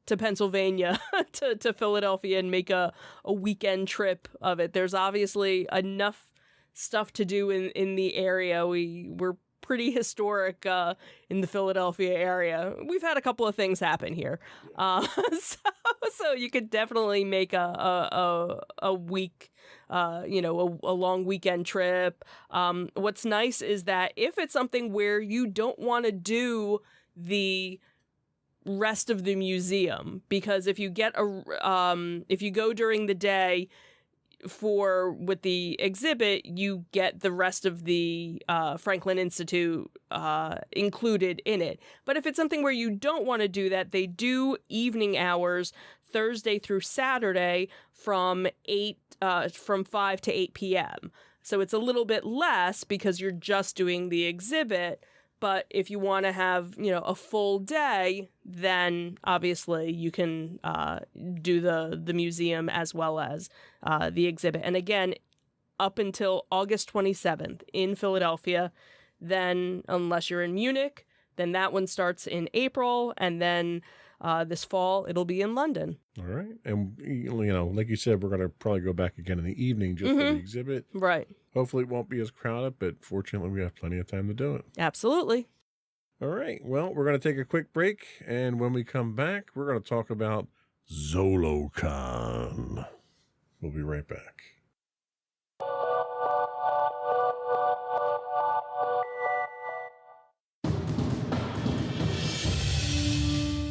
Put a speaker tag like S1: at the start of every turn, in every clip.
S1: to Pennsylvania to Philadelphia and make a weekend trip of it. There's obviously enough stuff to do in the area. We're pretty historic in the Philadelphia area. We've had a couple of things happen here, so you could definitely make a week, a long weekend trip. What's nice is that if it's something where you don't want to do the rest of the museum, because if you if you go during the day with the exhibit, you get the rest of the Franklin Institute included in it. But if it's something where you don't want to do that, they do evening hours Thursday through Saturday from 5 to 8 p.m. So it's a little bit less because you're just doing the exhibit. But if you want to have, a full day, then obviously you can do the museum as well as the exhibit. And again, up until August 27th in Philadelphia. Then, unless you're in Munich, then that one starts in April. And then this fall, it'll be in London.
S2: All right. And, like you said, we're going to probably go back again in the evening just for the exhibit.
S1: Right.
S2: Hopefully it won't be as crowded, but fortunately we have plenty of time to do it.
S1: Absolutely.
S2: All right. Well, we're going to take a quick break. And when we come back, we're going to talk about ZoloCon. We'll be right back.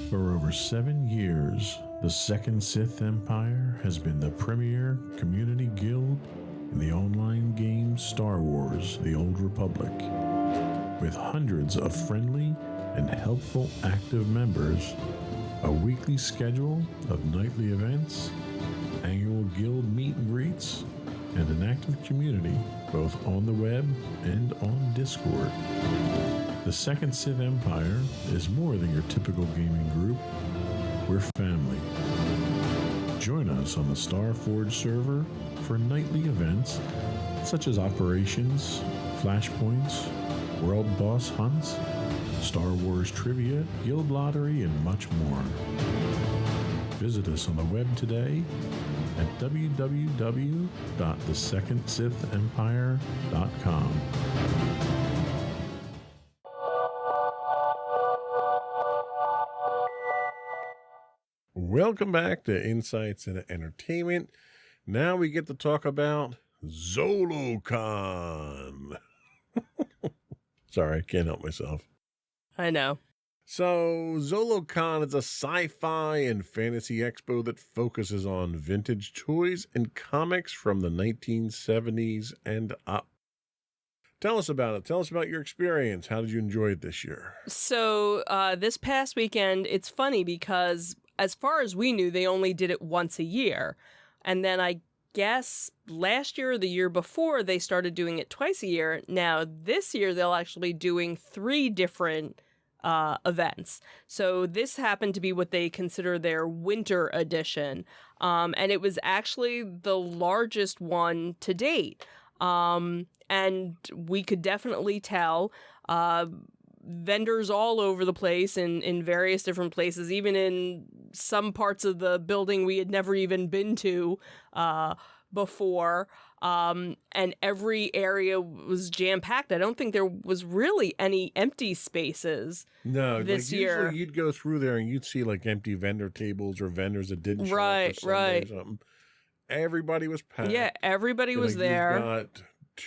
S2: For over 7 years, the Second Sith Empire has been the premier community guild in the online game Star Wars: The Old Republic. With hundreds of friendly and helpful active members, a weekly schedule of nightly events, annual guild meet and greets, and an active community both on the web and on Discord. The Second Sith Empire is more than your typical gaming group. We're family. Join us on the Starforge server for nightly events such as operations, flashpoints, world boss hunts, Star Wars trivia, guild lottery, and much more. Visit us on the web today at www.thesecondsithempire.com. Welcome back to Insights into Entertainment. Now we get to talk about ZoloCon. Sorry, I can't help myself.
S1: I know.
S2: So, ZoloCon is a sci-fi and fantasy expo that focuses on vintage toys and comics from the 1970s and up. Tell us about it. Tell us about your experience. How did you enjoy it this year?
S1: So, this past weekend, it's funny because as far as we knew, they only did it once a year. And then I guess last year or the year before, they started doing it twice a year. Now, this year, they'll actually be doing 3 different events. So this happened to be what they consider their winter edition. And it was actually the largest one to date. And we could definitely tell vendors all over the place in various different places, even in some parts of the building we had never even been to before. And every area was jam-packed. I don't think there was really any empty spaces this year.
S2: Usually you'd go through there and you'd see like empty vendor tables or vendors that didn't show up for Sunday or something. Everybody was packed.
S1: Yeah, everybody was there.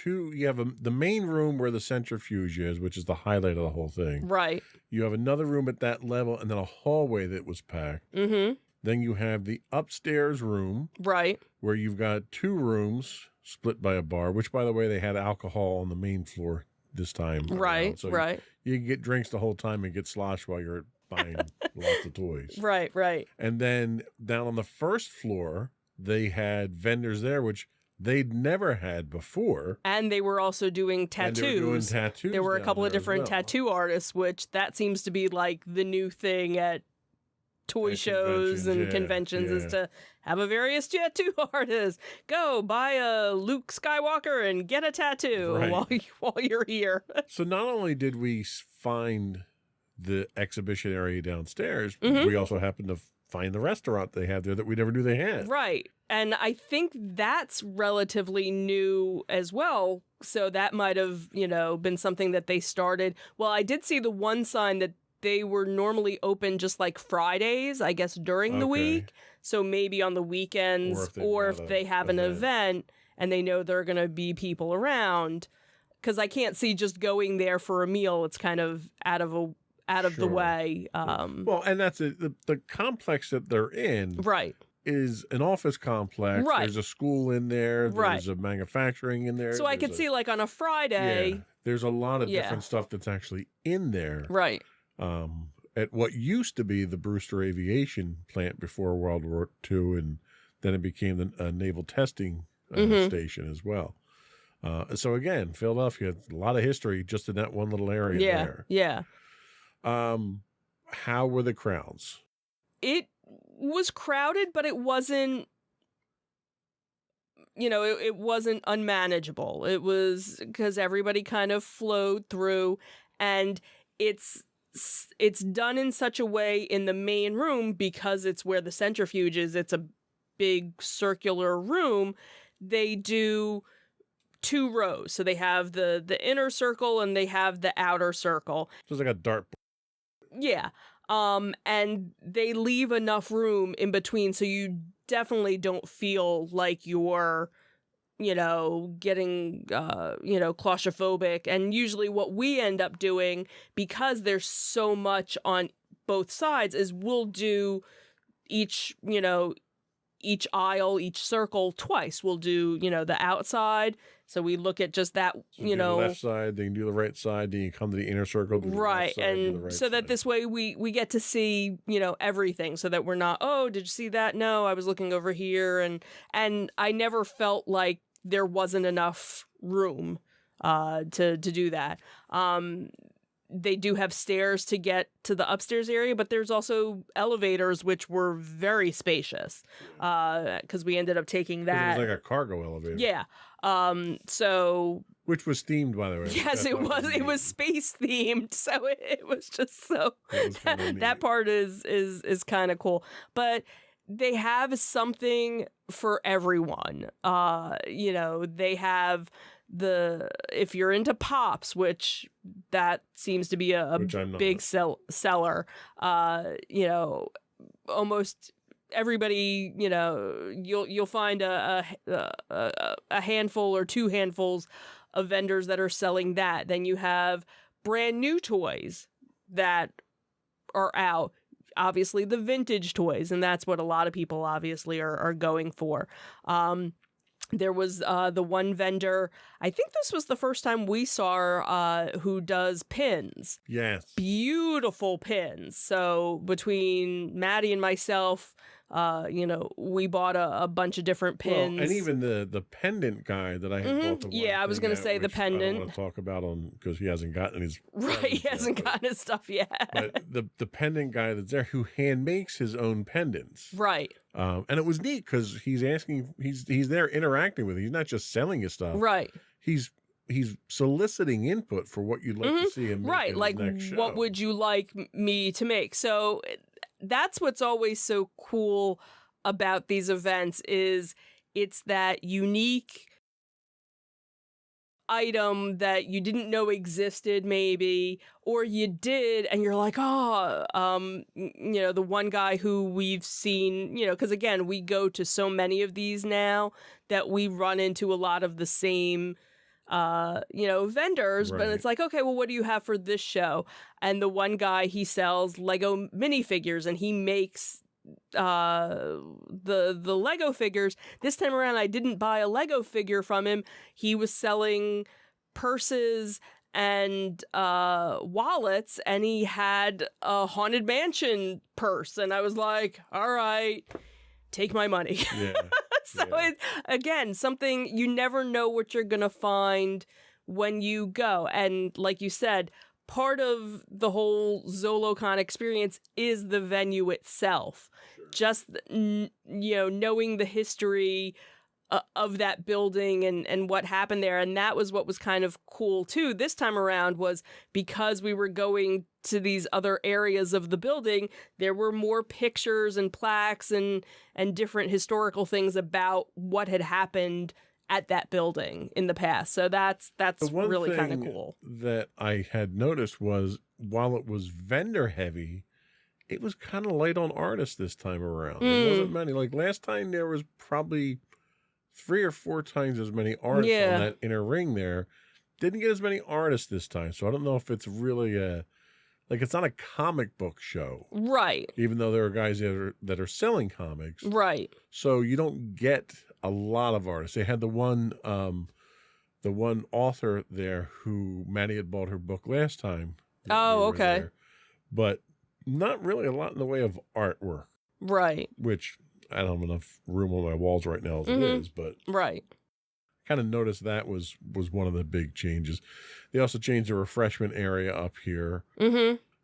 S2: You have the main room where the centrifuge is, which is the highlight of the whole thing.
S1: Right.
S2: You have another room at that level and then a hallway that was packed.
S1: Mm-hmm.
S2: Then you have the upstairs room.
S1: Right.
S2: Where you've got 2 rooms split by a bar, which, by the way, they had alcohol on the main floor this time.
S1: Right,
S2: so
S1: right.
S2: You can get drinks the whole time and get sloshed while you're buying lots of toys.
S1: Right, right.
S2: And then down on the first floor, they had vendors there, which they'd never had before.
S1: And they were also doing tattoos.
S2: And they were doing tattoos.
S1: There were a couple of different tattoo artists, which that seems to be like the new thing at toy shows and conventions is to have a various tattoo artist. Go buy a Luke Skywalker and get a tattoo while you're here.
S2: So not only did we find the exhibition area downstairs, we also happened to find the restaurant they have there that we never knew they had.
S1: Right. And I think that's relatively new as well. So that might have, been something that they started. Well, I did see the one sign that they were normally open just like Fridays, I guess, during the week. So maybe on the weekends, or if they have an event and they know there are going to be people around. Because I can't see just going there for a meal. It's kind of out of the way.
S2: Well, and that's it. The complex that they're in,
S1: right,
S2: is an office complex.
S1: Right.
S2: There's a school in there. There's a manufacturing in there.
S1: So I could see like on a Friday.
S2: There's a lot of different stuff that's actually in there.
S1: Right.
S2: At what used to be the Brewster Aviation plant before World War II, and then it became the naval testing station as well. So again, Philadelphia, a lot of history just in that one little area there.
S1: Yeah.
S2: How were the crowds?
S1: It was crowded, but it wasn't, it wasn't unmanageable. It was because everybody kind of flowed through, and it's done in such a way in the main room, because it's where the centrifuge is. It's a big circular room. They do 2 rows. So they have the inner circle and they have the outer circle.
S2: So it's like a dartboard.
S1: Yeah. And they leave enough room in between so you definitely don't feel like you're, getting, claustrophobic. And usually what we end up doing, because there's so much on both sides, is we'll do each aisle, each circle twice. We'll do, the outside. So we look at just that,
S2: the left side, then you do the right side, then you come to the inner circle. Do the
S1: right.
S2: left side,
S1: And
S2: do the right
S1: so that
S2: side.
S1: this way we get to see, everything, so that we're not, oh, did you see that? No, I was looking over here. And I never felt like there wasn't enough room to do that. They do have stairs to get to the upstairs area, but there's also elevators, which were very spacious, because we ended up taking that.
S2: It was like a cargo elevator.
S1: Yeah. So.
S2: Which was themed, by the way.
S1: Yes, it was. It was space themed, so it was just so. That part is kind of cool, but they have something for everyone. They have if you're into Pops, which that seems to be a big seller, almost everybody, you'll find a handful or 2 handfuls of vendors that are selling that. Then you have brand new toys that are out. Obviously the vintage toys, and that's what a lot of people obviously are going for. There was the one vendor, I think this was the first time we saw, who does pins.
S2: Yes.
S1: Beautiful pins. So between Maddie and myself, we bought a bunch of different pins.
S2: Well, and even the pendant guy that I had bought the one.
S1: Yeah, I was going to say the pendant. I
S2: don't want to talk about him because he hasn't gotten his.
S1: Right, he hasn't gotten his stuff yet.
S2: But the pendant guy that's there, who hand makes his own pendants.
S1: Right.
S2: And it was neat because he's there interacting with it. He's not just selling his stuff.
S1: Right.
S2: He's soliciting input for what you'd like to see him make.
S1: Right,
S2: in
S1: like
S2: his next show.
S1: What would you like me to make? So that's what's always so cool about these events, is it's that unique item that you didn't know existed, maybe, or you did and you're like, the one guy who we've seen, because again, we go to so many of these now that we run into a lot of the same vendors, but it's like, okay, well, what do you have for this show? And the one guy, he sells Lego minifigures, and he makes the Lego figures. This time around, I didn't buy a Lego figure from him. He was selling purses and wallets, and he had a Haunted Mansion purse, and I was like, all right, take my money.
S2: Yeah.
S1: So it's, again, something you never know what you're going to find when you go. And like you said, part of the whole ZoloCon experience is the venue itself. Sure. Just, knowing the history of that building and what happened there. And that was what was kind of cool too this time around, was because we were going to these other areas of the building, there were more pictures and plaques and different historical things about what had happened at that building in the past. So that's really kind of cool.
S2: That I had noticed was, while it was vendor heavy, it was kind of light on artists this time around. There wasn't many. Like last time, there was probably 3 or 4 times as many artists on that inner ring there. Didn't get as many artists this time. So I don't know if it's really it's not a comic book show.
S1: Right.
S2: Even though there are guys that are selling comics.
S1: Right.
S2: So you don't get a lot of artists. They had the one author there who Maddie had bought her book last time.
S1: Oh, okay.
S2: But not really a lot in the way of artwork.
S1: Right.
S2: Which I don't have enough room on my walls right now as it is, but
S1: right.
S2: Kind of noticed that was one of the big changes. They also changed the refreshment area up here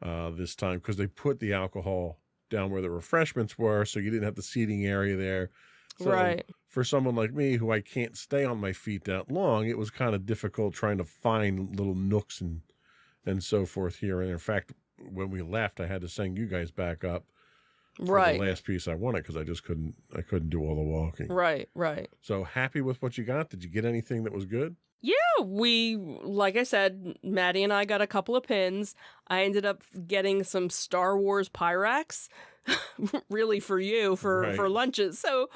S2: this time, because they put the alcohol down where the refreshments were, so you didn't have the seating area there. So
S1: right.
S2: For someone like me, who I can't stay on my feet that long, it was kind of difficult trying to find little nooks and so forth here. And in fact, when we left, I had to send you guys back up for the last piece I wanted, because I couldn't do all the walking.
S1: Right.
S2: So happy with what you got? Did you get anything that was good?
S1: Yeah, like I said, Maddie and I got a couple of pins. I ended up getting some Star Wars Pyrex, really for you, for lunches. So,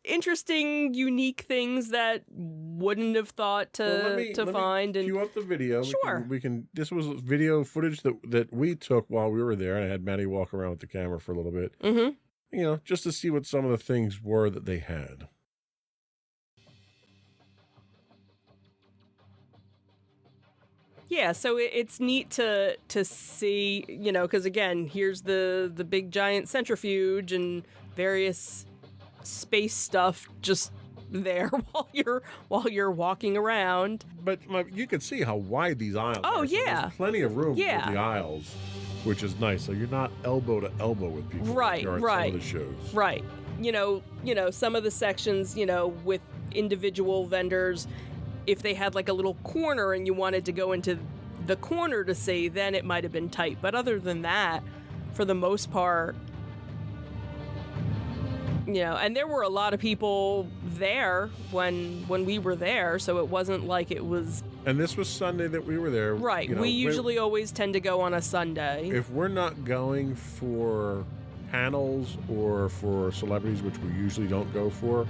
S1: interesting, unique things that wouldn't have thought to find.
S2: Let me cue up the video.
S1: Sure.
S2: We can. This was video footage that we took while we were there, and I had Maddie walk around with the camera for a little bit. Mm-hmm. Just to see what some of the things were that they had.
S1: Yeah, so it's neat to see, because again, here's the big giant centrifuge and various space stuff just there while you're walking around.
S2: But you can see how wide these aisles are.
S1: Yeah.
S2: So there's plenty of room for the aisles, which is nice. So you're not elbow to elbow with people.
S1: Right.
S2: Some of the shows.
S1: Right. Some of the sections, with individual vendors, if they had like a little corner and you wanted to go into the corner to see, then it might have been tight. But other than that, for the most part, and there were a lot of people there when we were there, so it wasn't like it was...
S2: And this was Sunday that we were there.
S1: Right. We usually always tend to go on a Sunday.
S2: If we're not going for panels or for celebrities, which we usually don't go for,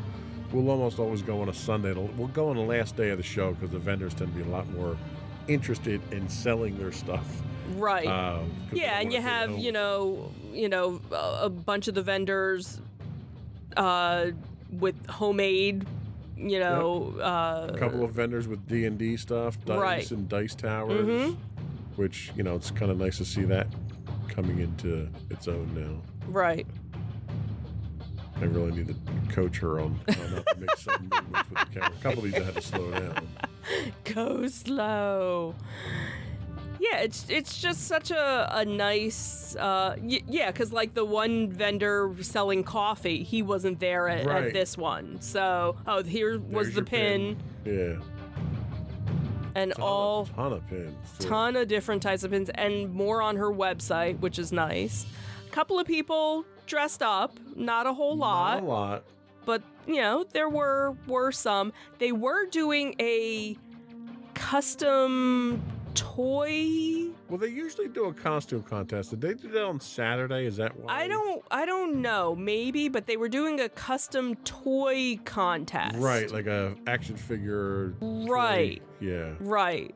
S2: we'll almost always go on a Sunday. We'll go on the last day of the show, because the vendors tend to be a lot more interested in selling their stuff.
S1: Right. And you have, a bunch of the vendors with homemade,
S2: a couple of vendors with D&D stuff, dice and dice towers, which, it's kind of nice to see that coming into its own now.
S1: Right.
S2: I really need to coach her on how not to make sudden movements with the camera. A couple of these I had to slow down.
S1: Go slow. Yeah, it's just such a nice, because like the one vendor selling coffee, he wasn't there at this one. So, here was the pin.
S2: Yeah.
S1: And
S2: ton of pins.
S1: Ton of different types of pins, and more on her website, which is nice. A couple of people dressed up, not a whole lot.
S2: Not a lot.
S1: But, there were some. They were doing a custom toy.
S2: Well, they usually do a costume contest. Did they do that on Saturday? Is that why?
S1: I don't know. Maybe, but they were doing a custom toy contest.
S2: Right, like a action figure.
S1: Right.
S2: Toy. Yeah.
S1: Right.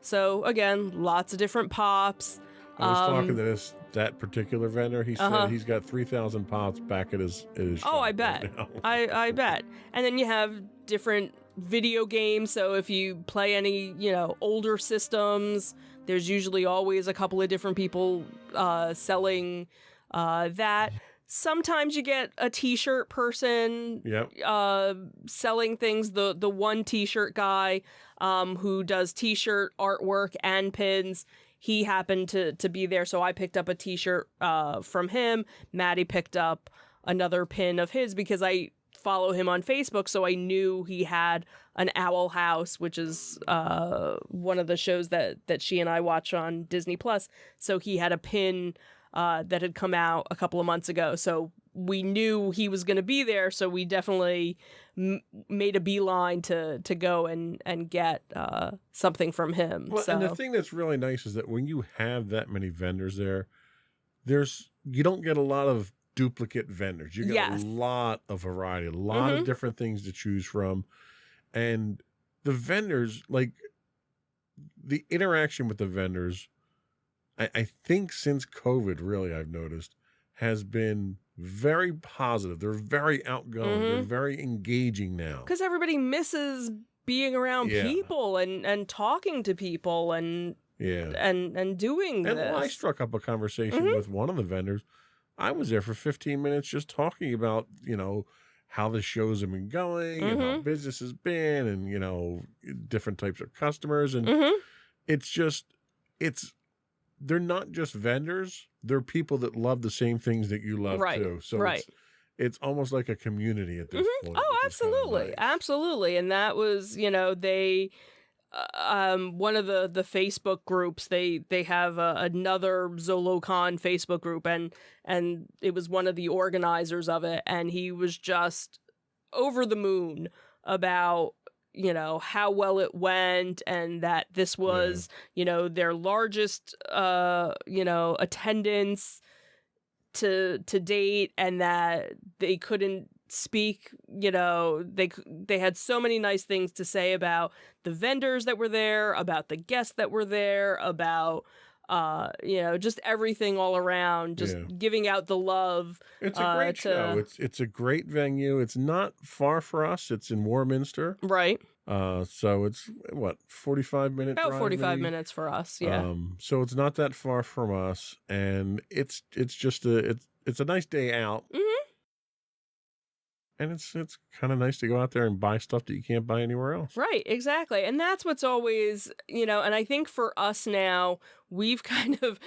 S1: So again, lots of different pops.
S2: I was talking to that particular vendor. He said he's got 3,000 pops back at his shop.
S1: Oh, I bet. Right I bet. And then you have different video games. So if you play any, older systems, there's usually always a couple of different people selling that. Sometimes you get a t-shirt person selling things. The one t-shirt guy who does t-shirt artwork and pins, he happened to be there, so I picked up a t-shirt from him. Maddie picked up another pin of his because I follow him on Facebook, so I knew he had an Owl House, which is one of the shows that she and I watch on Disney Plus. So he had a pin that had come out a couple of months ago. So we knew he was going to be there. So we definitely made a beeline to go and get something from him.
S3: Well,
S1: so.
S3: and the thing that's really nice is that when you have that many vendors there, you don't get a lot of duplicate vendors. You get a lot of variety, a lot of different things to choose from. And the vendors, like the interaction with the vendors, I think since COVID, really, I've noticed, has been very positive. They're very outgoing. They're very engaging now.
S1: Because everybody misses being around people and talking to people and doing this.
S3: And I struck up a conversation with one of the vendors. I was there for 15 minutes just talking about, how the shows have been going and how business has been and, different types of customers. And they're not just vendors. They're people that love the same things that you love too. So it's almost like a community at this point.
S1: Oh, absolutely. Nice. Absolutely. And that was, they... one of the Facebook groups, they have another ZoloCon Facebook group, and it was one of the organizers of it, and he was just over the moon about how well it went, and that this was their largest attendance to date, and that they couldn't speak, they had so many nice things to say about the vendors that were there, about the guests that were there, about just everything all around, just giving out the love.
S3: It's a great show. It's a great venue. It's not far for us. It's in Warminster.
S1: Right.
S3: So it's 45 minutes?
S1: About 45 minutes for us, yeah.
S3: So it's not that far from us, and it's just it's a nice day out. And it's kind of nice to go out there and buy stuff that you can't buy anywhere else.
S1: Right, exactly. And that's what's always, and I think for us now, we've kind of,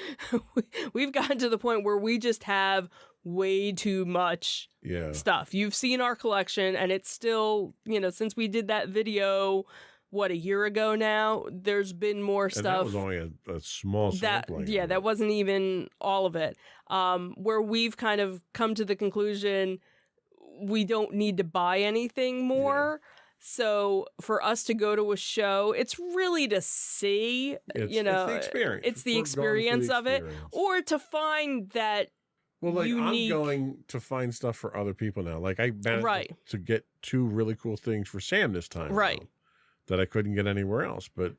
S1: we've gotten to the point where we just have way too much stuff. You've seen our collection, and it's still, since we did that video, a year ago now, there's been more stuff.
S3: And that was only a small sampling.
S1: That wasn't even all of it. Where we've kind of come to the conclusion we don't need to buy anything more. So for us to go to a show, it's really to see,
S3: it's the experience.
S1: It's the experience of it, or to find that.
S3: Well, like
S1: unique...
S3: I'm going to find stuff for other people now. Like I managed to get 2 really cool things for Sam this time.
S1: Right.
S3: That I couldn't get anywhere else. But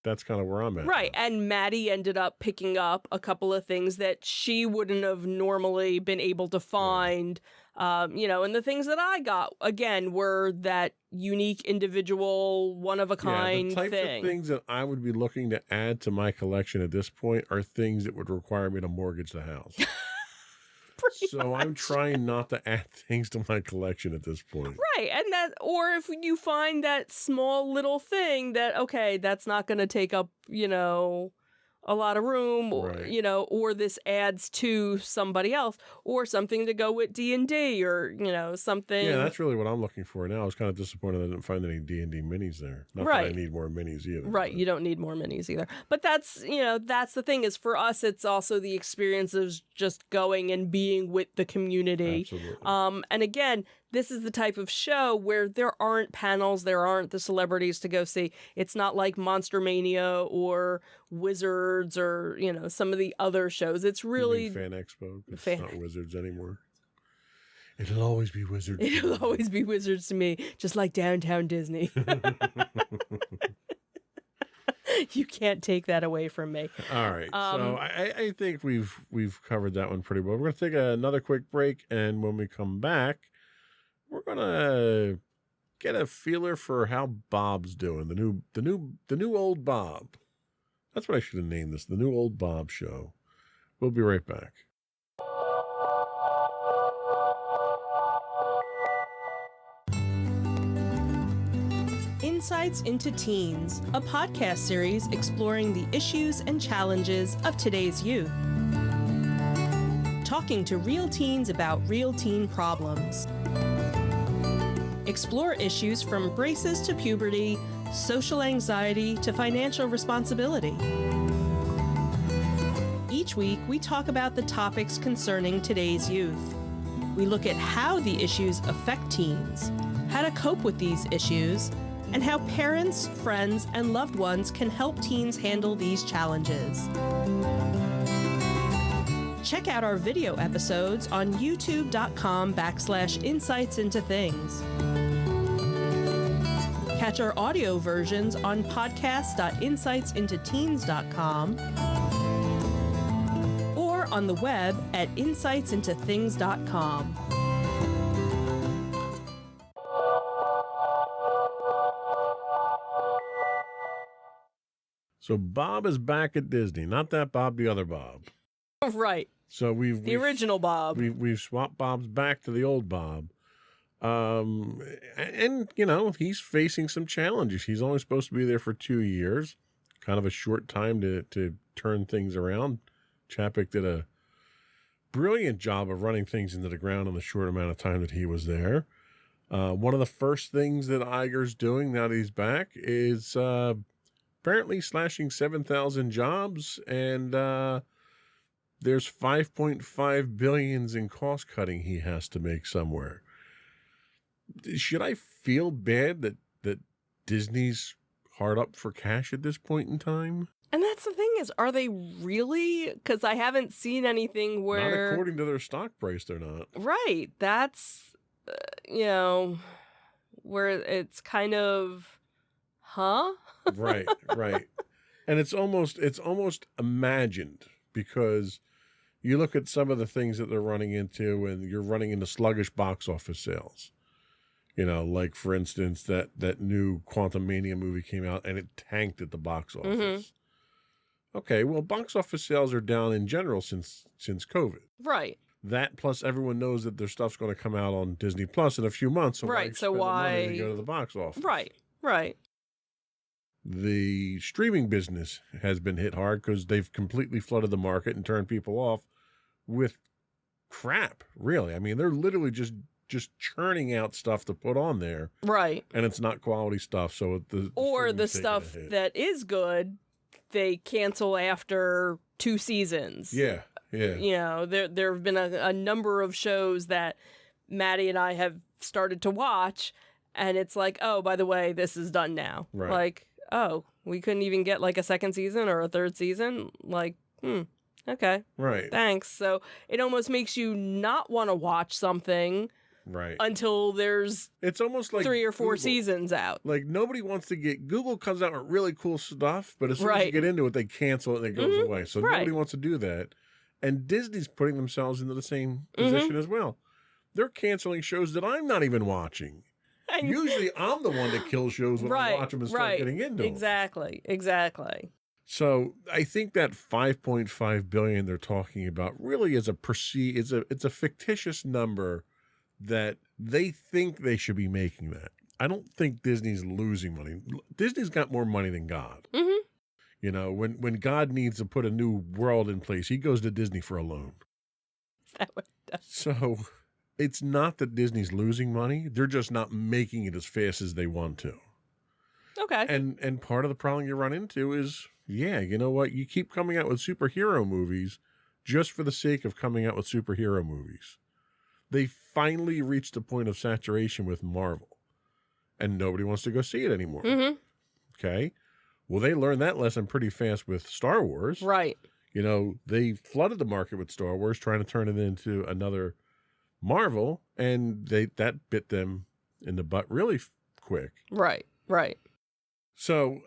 S3: that's kind of where I'm at.
S1: Right.
S3: Now.
S1: And Maddie ended up picking up a couple of things that she wouldn't have normally been able to find. And the things that I got, again, were that unique, individual, one-of-a-kind
S3: the types
S1: thing.
S3: Of things that I would be looking to add to my collection at this point are things that would require me to mortgage the house. So I'm trying not to add things to my collection at this point.
S1: Right. And or if you find that small little thing that, okay, that's not going to take up, a lot of room, or, or this adds to somebody else, or something to go with D&D, or, something.
S3: Yeah, that's really what I'm looking for now. I was kind of disappointed I didn't find any D&D minis there. Not that I need more minis either.
S1: Right,
S3: but.
S1: You don't need more minis either. But that's, that's the thing, is for us, it's also the experience of just going and being with the community.
S3: Absolutely.
S1: And again, this is the type of show where there aren't panels, there aren't the celebrities to go see. It's not like Monster Mania or Wizards or, some of the other shows. It's really...
S3: Fan Expo. It's not Wizards anymore. It'll always be Wizards.
S1: It'll always be Wizards to me, just like Downtown Disney. You can't take that away from me.
S3: All right. So I think we've covered that one pretty well. We're going to take another quick break, and when we come back, we're gonna get a feeler for how Bob's doing. The new old Bob. That's what I should have named this. The New Old Bob Show. We'll be right back.
S1: Insights into Teens, a podcast series exploring the issues and challenges of today's youth. Talking to real teens about real teen problems.
S4: Explore issues from braces to puberty, social anxiety to financial responsibility. Each week, we talk about the topics concerning today's youth. We look at how the issues affect teens, how to cope with these issues, and how parents, friends, and loved ones can help teens handle these challenges. Check out our video episodes on youtube.com/insightsintothings. Catch our audio versions on podcast.insightsintoteens.com or on the web at insightsintothings.com.
S3: So Bob is back at Disney. Not that Bob, the other Bob.
S1: Right.
S3: So
S1: The original Bob.
S3: We've swapped Bob's back to the old Bob. And, you know, he's facing some challenges. He's only supposed to be there for 2 years. Kind of a short time to turn things around. Chapek did a brilliant job of running things into the ground in the short amount of time that he was there. One of the first things that Iger's doing now that he's back is apparently slashing 7,000 jobs, and there's $5.5 billion in cost cutting he has to make somewhere. Should I feel bad that Disney's hard up for cash at this point in time?
S1: And that's the thing is, are they really? Because I haven't seen anything where...
S3: Not according to their stock price, they're not.
S1: Right. That's, where it's kind of, huh?
S3: Right. And it's almost imagined, because you look at some of the things that they're running into, and you're running into sluggish box office sales. You know, like, for instance, that new Quantumania movie came out and it tanked at the box office. Mm-hmm. Okay, well, box office sales are down in general since COVID.
S1: Right.
S3: That plus everyone knows that their stuff's going to come out on Disney Plus in a few months. So
S1: right. So why
S3: to go to the box office?
S1: Right.
S3: The streaming business has been hit hard because they've completely flooded the market and turned people off with crap. Really, I mean, they're literally just churning out stuff to put on there.
S1: Right.
S3: And it's not quality stuff. So
S1: the stuff that is good, they cancel after 2 seasons.
S3: Yeah.
S1: You know, there have been a number of shows that Maddie and I have started to watch, and it's like, oh, by the way, this is done now.
S3: Right.
S1: Like, oh, we couldn't even get like a 2nd season or a 3rd season? Like, okay.
S3: Right.
S1: Thanks. So it almost makes you not want to watch something.
S3: Right.
S1: Until there's
S3: it's almost like
S1: 3 or 4
S3: Google.
S1: Seasons out.
S3: Like, nobody wants to Google comes out with really cool stuff, but as soon as you get into it, they cancel it and it goes away. So nobody wants to do that. And Disney's putting themselves into the same position as well. They're canceling shows that I'm not even watching. Usually I'm the one that kills shows when I watch them and start getting into them.
S1: Exactly.
S3: So I think that $5.5 billion they're talking about really is it's a fictitious number that they think they should be making that. I don't think Disney's losing money. Disney's got more money than God. Mm-hmm. You know, when God needs to put a new world in place, he goes to Disney for a loan.
S1: Is that what it does?
S3: So it's not that Disney's losing money. They're just not making it as fast as they want to.
S1: Okay.
S3: And part of the problem you run into is, you know what? You keep coming out with superhero movies just for the sake of coming out with superhero movies. They finally reached the point of saturation with Marvel, and nobody wants to go see it anymore. Mm-hmm. Okay. Well, they learned that lesson pretty fast with Star Wars.
S1: Right.
S3: You know, they flooded the market with Star Wars, trying to turn it into another Marvel, and that bit them in the butt really quick.
S1: Right.
S3: So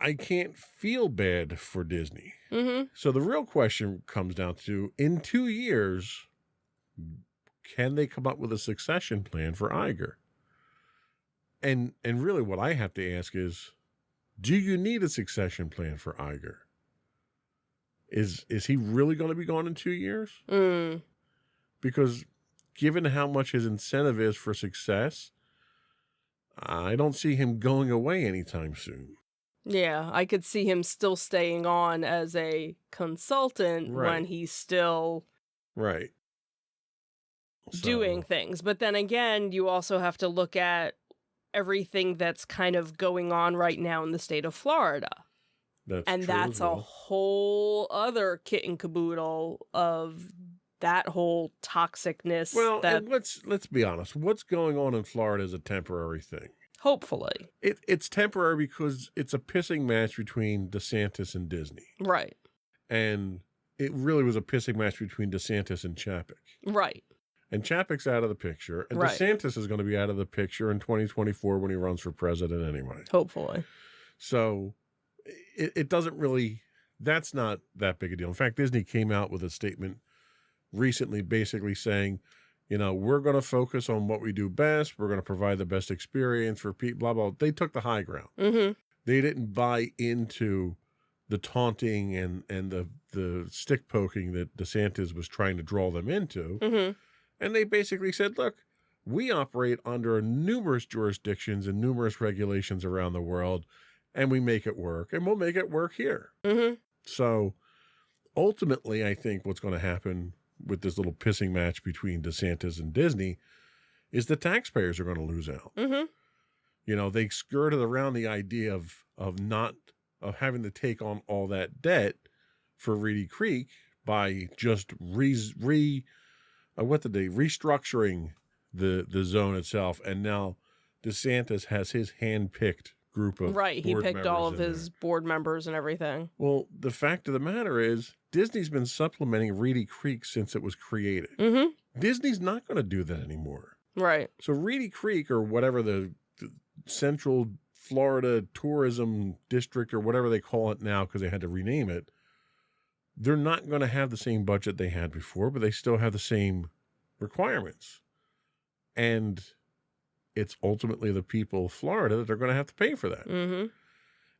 S3: I can't feel bad for Disney.
S1: Mm-hmm.
S3: So the real question comes down to, in 2 years, can they come up with a succession plan for Iger? And really what I have to ask is, do you need a succession plan for Iger? Is he really going to be gone in 2 years? Because given how much his incentive is for success, I don't see him going away anytime soon.
S1: Yeah, I could see him still staying on as a consultant when he's still...
S3: Right.
S1: doing things. But then again, you also have to look at everything that's kind of going on right now in the state of Florida. That's a whole other kit and caboodle of that whole toxicness.
S3: Well, and let's be honest. What's going on in Florida is a temporary thing.
S1: Hopefully.
S3: It's temporary because it's a pissing match between DeSantis and Disney.
S1: Right.
S3: And it really was a pissing match between DeSantis and Chapek.
S1: Right.
S3: And Chapek's out of the picture. And
S1: Right.
S3: DeSantis is going to be out of the picture in 2024 when he runs for president anyway.
S1: Hopefully.
S3: So it doesn't really, that's not that big a deal. In fact, Disney came out with a statement recently basically saying, you know, we're going to focus on what we do best. We're going to provide the best experience for people, blah, blah. They took the high ground.
S1: Mm-hmm.
S3: They didn't buy into the taunting and the stick poking that DeSantis was trying to draw them into.
S1: Mm-hmm.
S3: And they basically said, look, we operate under numerous jurisdictions and numerous regulations around the world, and we make it work, and we'll make it work here.
S1: Mm-hmm.
S3: So ultimately, I think what's going to happen with this little pissing match between DeSantis and Disney is the taxpayers are going to lose out.
S1: Mm-hmm.
S3: You know, they skirted around the idea of having to take on all that debt for Reedy Creek by just restructuring the zone itself, and now DeSantis has his hand-picked group of
S1: right. He picked all of his
S3: there.
S1: board members and everything.
S3: Well, the fact of the matter is, Disney's been supplementing Reedy Creek since it was created.
S1: Mm-hmm.
S3: Disney's not going to do that anymore.
S1: Right.
S3: So Reedy Creek, or whatever the Central Florida Tourism District, or whatever they call it now because they had to rename it, they're not going to have the same budget they had before, but they still have the same requirements. And it's ultimately the people of Florida that are going to have to pay for that.
S1: Mm-hmm.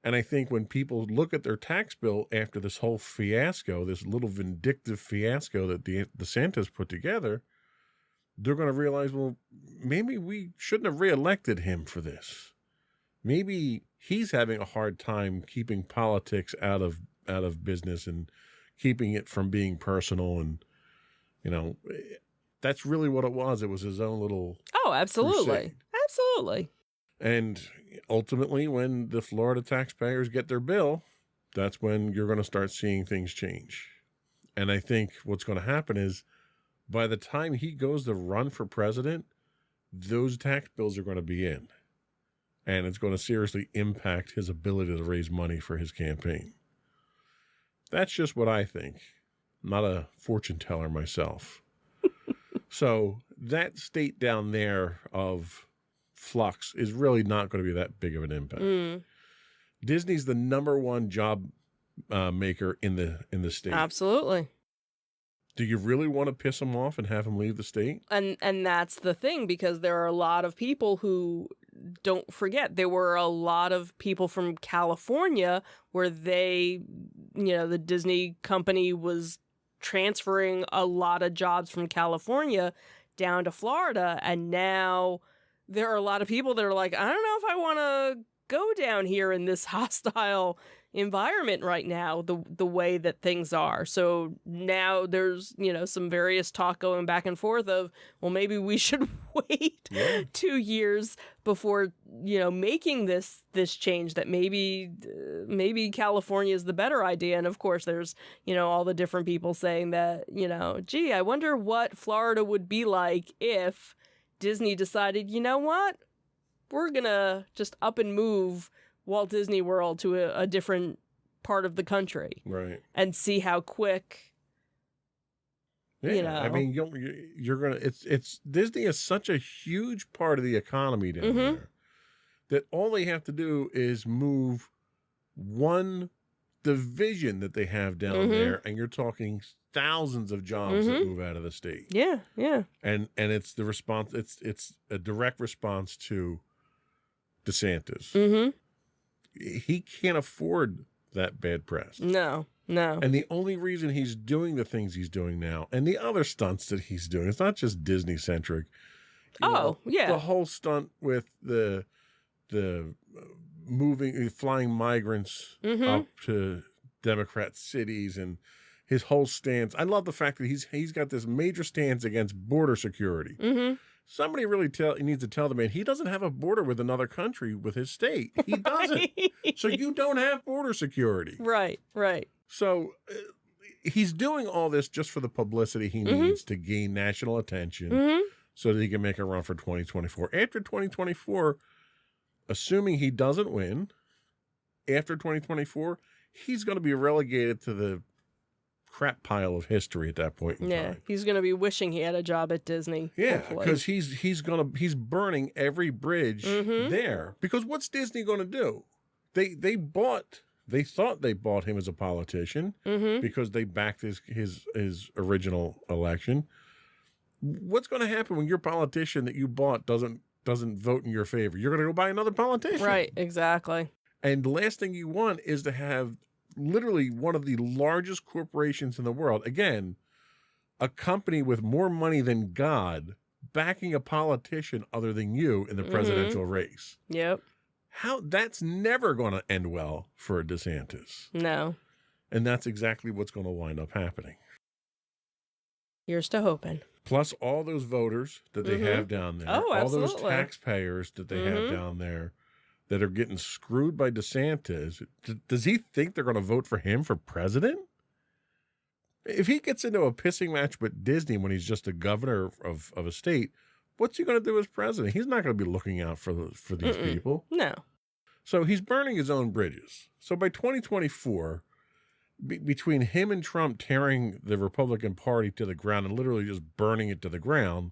S3: And I think when people look at their tax bill after this whole fiasco, this little vindictive fiasco that DeSantis put together, they're going to realize, well, maybe we shouldn't have reelected him for this. Maybe he's having a hard time keeping politics out of business and keeping it from being personal. And, you know, that's really what it was. It was his own little
S1: Oh, absolutely.
S3: crusade.
S1: Absolutely.
S3: And ultimately, when the Florida taxpayers get their bill, that's when you're going to start seeing things change. And I think what's going to happen is by the time he goes to run for president, those tax bills are going to be in. And it's going to seriously impact his ability to raise money for his campaign. That's just what I think. I'm not a fortune teller myself. So that state down there of flux is really not going to be that big of an impact.
S1: Mm.
S3: Disney's the number one job maker in the state.
S1: Absolutely.
S3: Do you really want to piss him off and have him leave the state?
S1: And that's the thing, because there are a lot of people who, don't forget, there were a lot of people from California where they, the Disney company was transferring a lot of jobs from California down to Florida. And now there are a lot of people that are like, I don't know if I want to go down here in this hostile environment right now, the way that things are. So now there's, some various talk going back and forth of, well, maybe we should wait 2 years before, making this change, that maybe California is the better idea. And of course there's, all the different people saying that, gee, I wonder what Florida would be like if Disney decided, you know what, we're gonna just up and move Walt Disney World to a different part of the country,
S3: right? And
S1: see how quick.
S3: I mean, you're gonna. It's Disney is such a huge part of the economy down there that all they have to do is move one division that they have down there, and you're talking thousands of jobs that move out of the state.
S1: Yeah.
S3: And it's the response. It's a direct response to DeSantis.
S1: Mm-hmm.
S3: He can't afford that bad press.
S1: No.
S3: And the only reason he's doing the things he's doing now, and the other stunts that he's doing, it's not just Disney centric. The whole stunt with the flying migrants up to Democrat cities and his whole stance. I love the fact that he's got this major stance against border security.
S1: Mm-hmm.
S3: Somebody really needs to tell the man he doesn't have a border with another country with his state. He doesn't. So you don't have border security.
S1: Right.
S3: So he's doing all this just for the publicity he needs to gain national attention so that he can make a run for 2024. After 2024, assuming he doesn't win, after 2024, he's going to be relegated to the crap pile of history at that point in time.
S1: He's going to be wishing he had a job at Disney.
S3: Yeah,
S1: hopefully.
S3: because he's burning every bridge there. Because what's Disney going to do? They thought they bought him as a politician because they backed his original election. What's going to happen when your politician that you bought doesn't vote in your favor? You're going to go buy another politician.
S1: Right, exactly.
S3: And the last thing you want is to have literally one of the largest corporations in the world, again, a company with more money than God, backing a politician other than you in the presidential race.
S1: Yep.
S3: That's never going to end well for a DeSantis.
S1: No.
S3: And that's exactly what's going to wind up happening.
S1: Here's to hoping.
S3: Plus all those voters that they have down there.
S1: Oh,
S3: all those
S1: absolutely.
S3: taxpayers that they have down there that are getting screwed by DeSantis. Does he think they're going to vote for him for president? If he gets into a pissing match with Disney when he's just a governor of a state, what's he going to do as president? He's not going to be looking out for these people.
S1: No.
S3: So he's burning his own bridges. So by 2024, between him and Trump tearing the Republican Party to the ground and literally just burning it to the ground,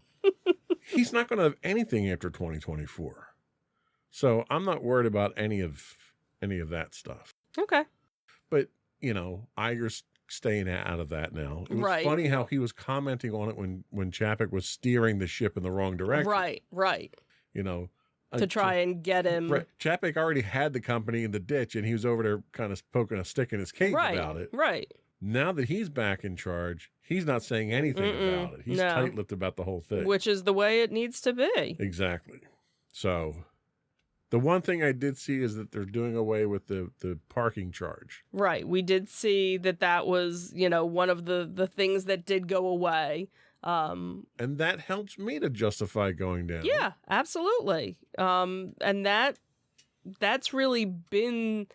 S3: he's not going to have anything after 2024. So I'm not worried about any of that stuff.
S1: Okay.
S3: But, Iger's staying out of that now. It was
S1: Right.
S3: funny how he was commenting on it when Chapek was steering the ship in the wrong direction.
S1: Right.
S3: To
S1: try and get him.
S3: Chapek already had the company in the ditch, and he was over there kind of poking a stick in his cage about it.
S1: Right.
S3: Now that he's back in charge, he's not saying anything about it. He's tight-lipped about the whole thing.
S1: Which is the way it needs to be.
S3: Exactly. So the one thing I did see is that they're doing away with the parking charge.
S1: Right. We did see that was, one of the things that did go away.
S3: And that helps me to justify going down.
S1: Yeah, absolutely. And that's really been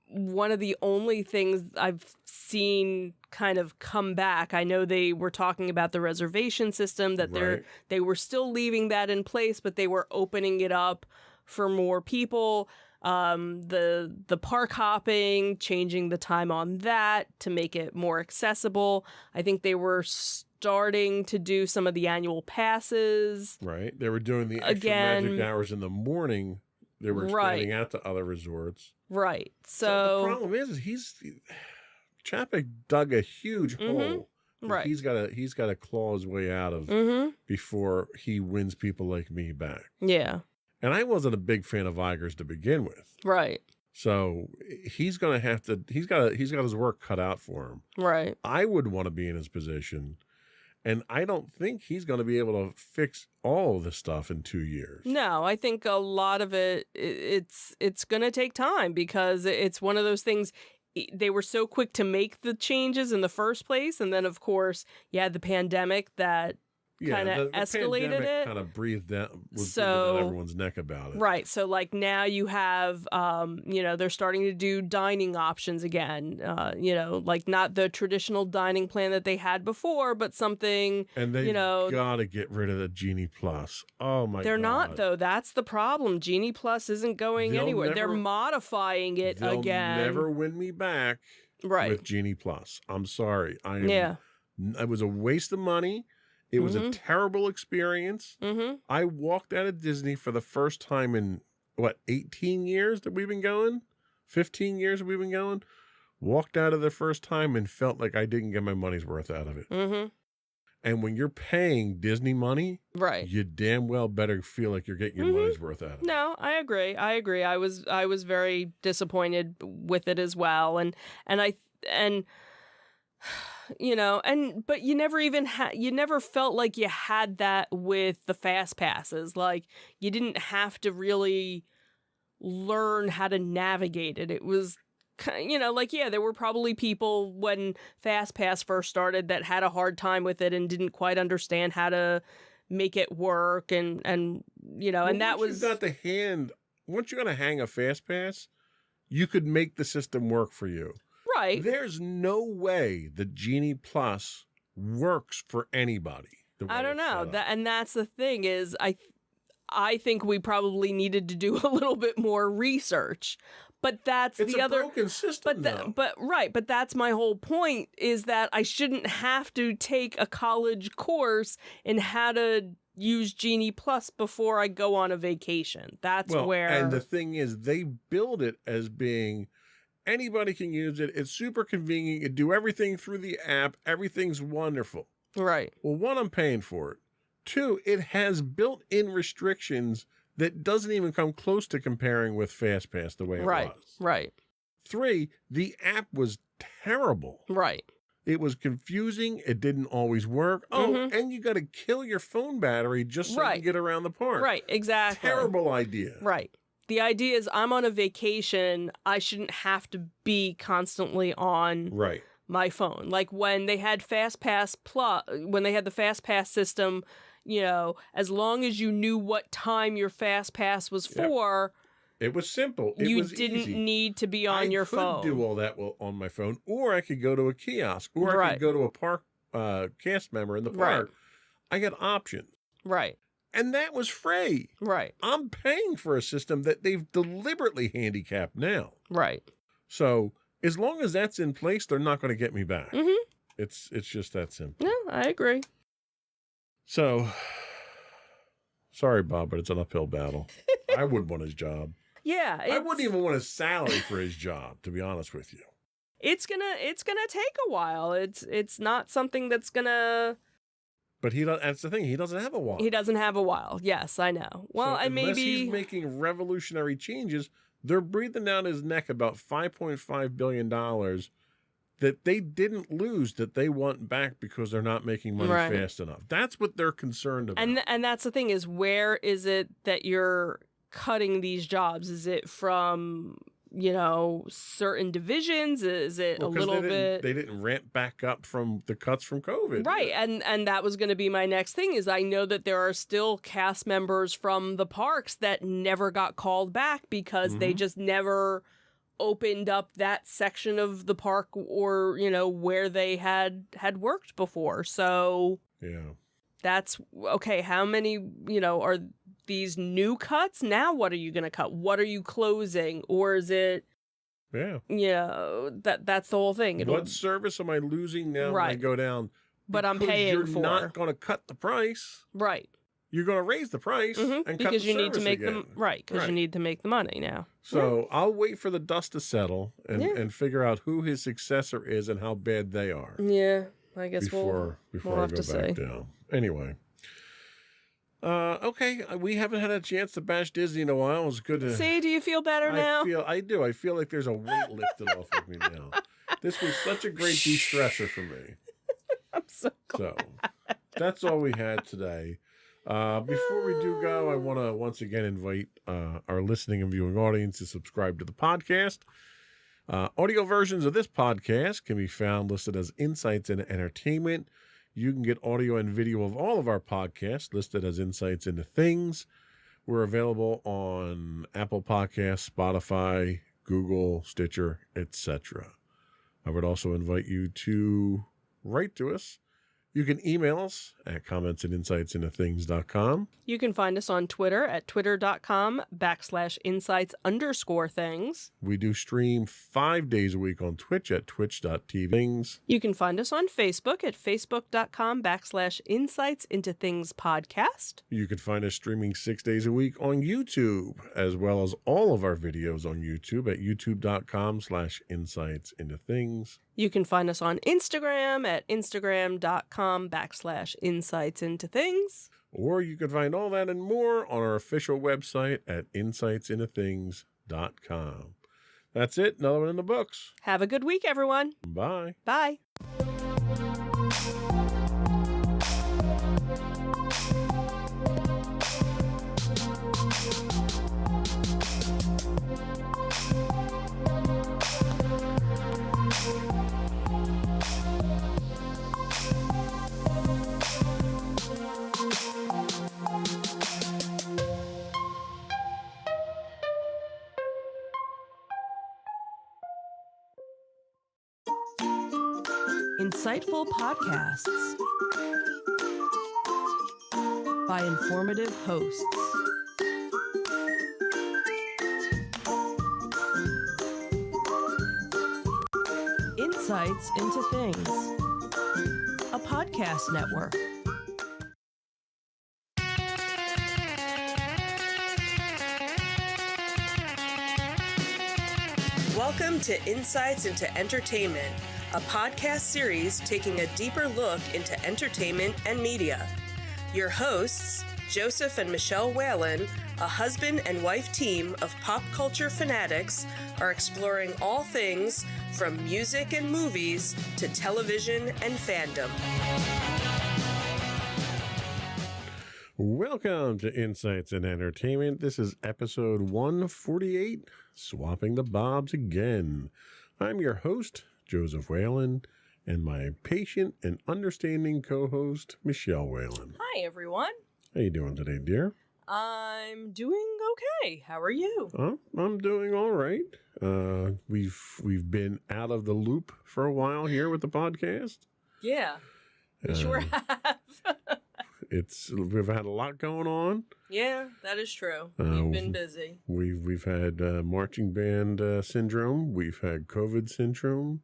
S1: one of the only things I've seen kind of come back. I know they were talking about the reservation system, that they were still leaving that in place, but they were opening it up for more people. The park hopping, changing the time on that to make it more accessible. I think they were starting to do some of the annual passes.
S3: Right. They were doing the extra magic hours in the morning. They were expanding out to other resorts.
S1: Right.
S3: So the problem is Chapek dug a huge hole.
S1: Right.
S3: He's got to claw his way out of before he wins people like me back.
S1: Yeah.
S3: And I wasn't a big fan of Iger's to begin with.
S1: Right.
S3: So he's got his work cut out for him.
S1: Right.
S3: I would want to be in his position. And I don't think he's going to be able to fix all of this stuff in 2 years.
S1: No, I think a lot of it's going to take time because it's one of those things. They were so quick to make the changes in the first place. And then, of course, you had the pandemic that kind of escalated it.
S3: Kind of breathed down, breathing down everyone's neck about it.
S1: Right. So like now you have, they're starting to do dining options again. Like not the traditional dining plan that they had before, but something.
S3: And they got to get rid of the Genie Plus. Oh my God.
S1: They're not though. That's the problem. Genie Plus isn't going anywhere. They're modifying it again.
S3: They'll never win me back.
S1: Right.
S3: With Genie Plus. I'm sorry. It was a waste of money. It was a terrible experience. I walked out of Disney for the first time in, 18 years that we've been going? 15 years that we've been going? Walked out of the first time and felt like I didn't get my money's worth out of it. And when you're paying Disney money,
S1: right,
S3: you damn well better feel like you're getting your money's worth out of it.
S1: No, I agree. I was very disappointed with it as well. But you never even you never felt like you had that with the fast passes. Like you didn't have to really learn how to navigate it. It was there were probably people when FastPass first started that had a hard time with it and didn't quite understand how to make it work, and and that was
S3: once you got to hang a FastPass, you could make the system work for you.
S1: right.
S3: There's no way the Genie Plus works for anybody.
S1: I don't know that's the thing is I think we probably needed to do a little bit more research. But that's
S3: it's
S1: the
S3: a
S1: other
S3: broken system.
S1: but that's my whole point is that I shouldn't have to take a college course in how to use Genie Plus before I go on a vacation. That's where.
S3: And the thing is, they build it as being anybody can use it. It's super convenient. You do everything through the app. Everything's wonderful.
S1: Right.
S3: Well, one, I'm paying for it. Two, it has built-in restrictions that doesn't even come close to comparing with FastPass the way it was.
S1: Right.
S3: Three, the app was terrible.
S1: Right.
S3: It was confusing. It didn't always work. Oh, and you got to kill your phone battery just so you can get around the park.
S1: Right, exactly.
S3: Terrible idea.
S1: Right. The idea is I'm on a vacation. I shouldn't have to be constantly on my phone. Like when they had FastPass Plus, when they had the FastPass system, as long as you knew what time your FastPass was for,
S3: it was simple.
S1: You didn't need to be on your phone.
S3: I could do all that on my phone, or I could go to a kiosk, or I could go to a park cast member in the park. I got options.
S1: Right.
S3: And that was free.
S1: Right.
S3: I'm paying for a system that they've deliberately handicapped now.
S1: Right.
S3: So as long as that's in place, they're not going to get me back. Mm-hmm. It's just that simple.
S1: No, I agree.
S3: So, sorry, Bob, but it's an uphill battle. I wouldn't want his job.
S1: Yeah.
S3: I wouldn't even want his salary for his job, to be honest with you.
S1: It's gonna take a while. It's not something that's gonna.
S3: But that's the thing. He doesn't have a while.
S1: He doesn't have a while. Yes, I know. Well,
S3: so
S1: unless
S3: he's making revolutionary changes, they're breathing down his neck about $5.5 billion that they didn't lose, that they want back because they're not making money fast enough. That's what they're concerned about.
S1: And that's the thing is, where is it that you're cutting these jobs? Is it from, certain divisions? Is it a little bit?
S3: They didn't ramp back up from the cuts from COVID.
S1: Right. And that was going to be my next thing is I know that there are still cast members from the parks that never got called back because they just never opened up that section of the park or, where they had worked before. So that's okay. How many, are these new cuts? Now what are you going to cut? What are you closing? Or is it, that's the whole thing.
S3: What service am I losing now when I go down?
S1: But I'm paying for.
S3: You're not going to cut the price.
S1: Right.
S3: You're going to raise the price and
S1: because
S3: cut the
S1: you need to make
S3: again.
S1: you need to make the money now.
S3: So I'll wait for the dust to settle and figure out who his successor is and how bad they are.
S1: Yeah, I guess
S3: before
S1: we'll
S3: I
S1: have
S3: go
S1: to
S3: back
S1: see.
S3: down. Anyway, okay, we haven't had a chance to bash Disney in a while. It was good to
S1: see. Do you feel better now?
S3: I do. I feel like there's a weight lifted off of me now. This was such a great de-stressor for me.
S1: I'm so glad.
S3: So that's all we had today. Before we do go, I want to once again invite our listening and viewing audience to subscribe to the podcast. Audio versions of this podcast can be found listed as Insights into Entertainment. You can get audio and video of all of our podcasts listed as Insights into Things. We're available on Apple Podcasts, Spotify, Google, Stitcher, etc. I would also invite you to write to us. You can email us at comments@insightsintothings.com.
S1: You can find us on Twitter at twitter.com/insights_things.
S3: We do stream 5 days a week on Twitch at twitch.tv.
S1: You can find us on Facebook at facebook.com/insightsintothingspodcast.
S3: You can find us streaming 6 days a week on YouTube, as well as all of our videos on YouTube at youtube.com/insightsintothings.
S1: You can find us on Instagram at instagram.com/insightsintothings.
S3: Or you can find all that and more on our official website at insightsintothings.com. That's it. Another one in the books.
S1: Have a good week, everyone.
S3: Bye.
S1: Bye.
S4: Insightful podcasts by informative hosts. Insights into Things, a podcast network. Welcome to Insights into Entertainment, a podcast series taking a deeper look into entertainment and media. Your hosts, Joseph and Michelle Whalen, a husband and wife team of pop culture fanatics, are exploring all things from music and movies to television and fandom.
S3: Welcome to Insights in Entertainment. This is episode 148, Swapping the Bobs Again. I'm your host, Joseph Whalen, and my patient and understanding co-host, Michelle Whalen.
S1: Hi, everyone.
S3: How you doing today, dear?
S1: I'm doing okay. How are you?
S3: I'm doing all right. We've been out of the loop for a while here with the podcast.
S1: Yeah, we sure have.
S3: We've had a lot going on.
S1: Yeah, that is true. We've been busy.
S3: We've had marching band syndrome. We've had COVID syndrome.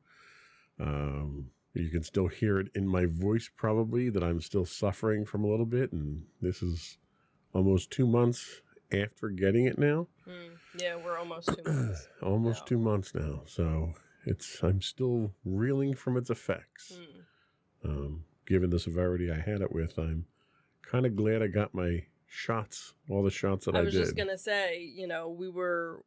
S3: You can still hear it in my voice probably that I'm still suffering from a little bit, and this is almost 2 months after getting it now.
S1: Yeah, we're almost 2 months.
S3: Almost 2 months now. So I'm still reeling from its effects. Given the severity I had it with, I'm kind of glad I got my shots, all the shots that I did.
S1: I was just gonna say, we were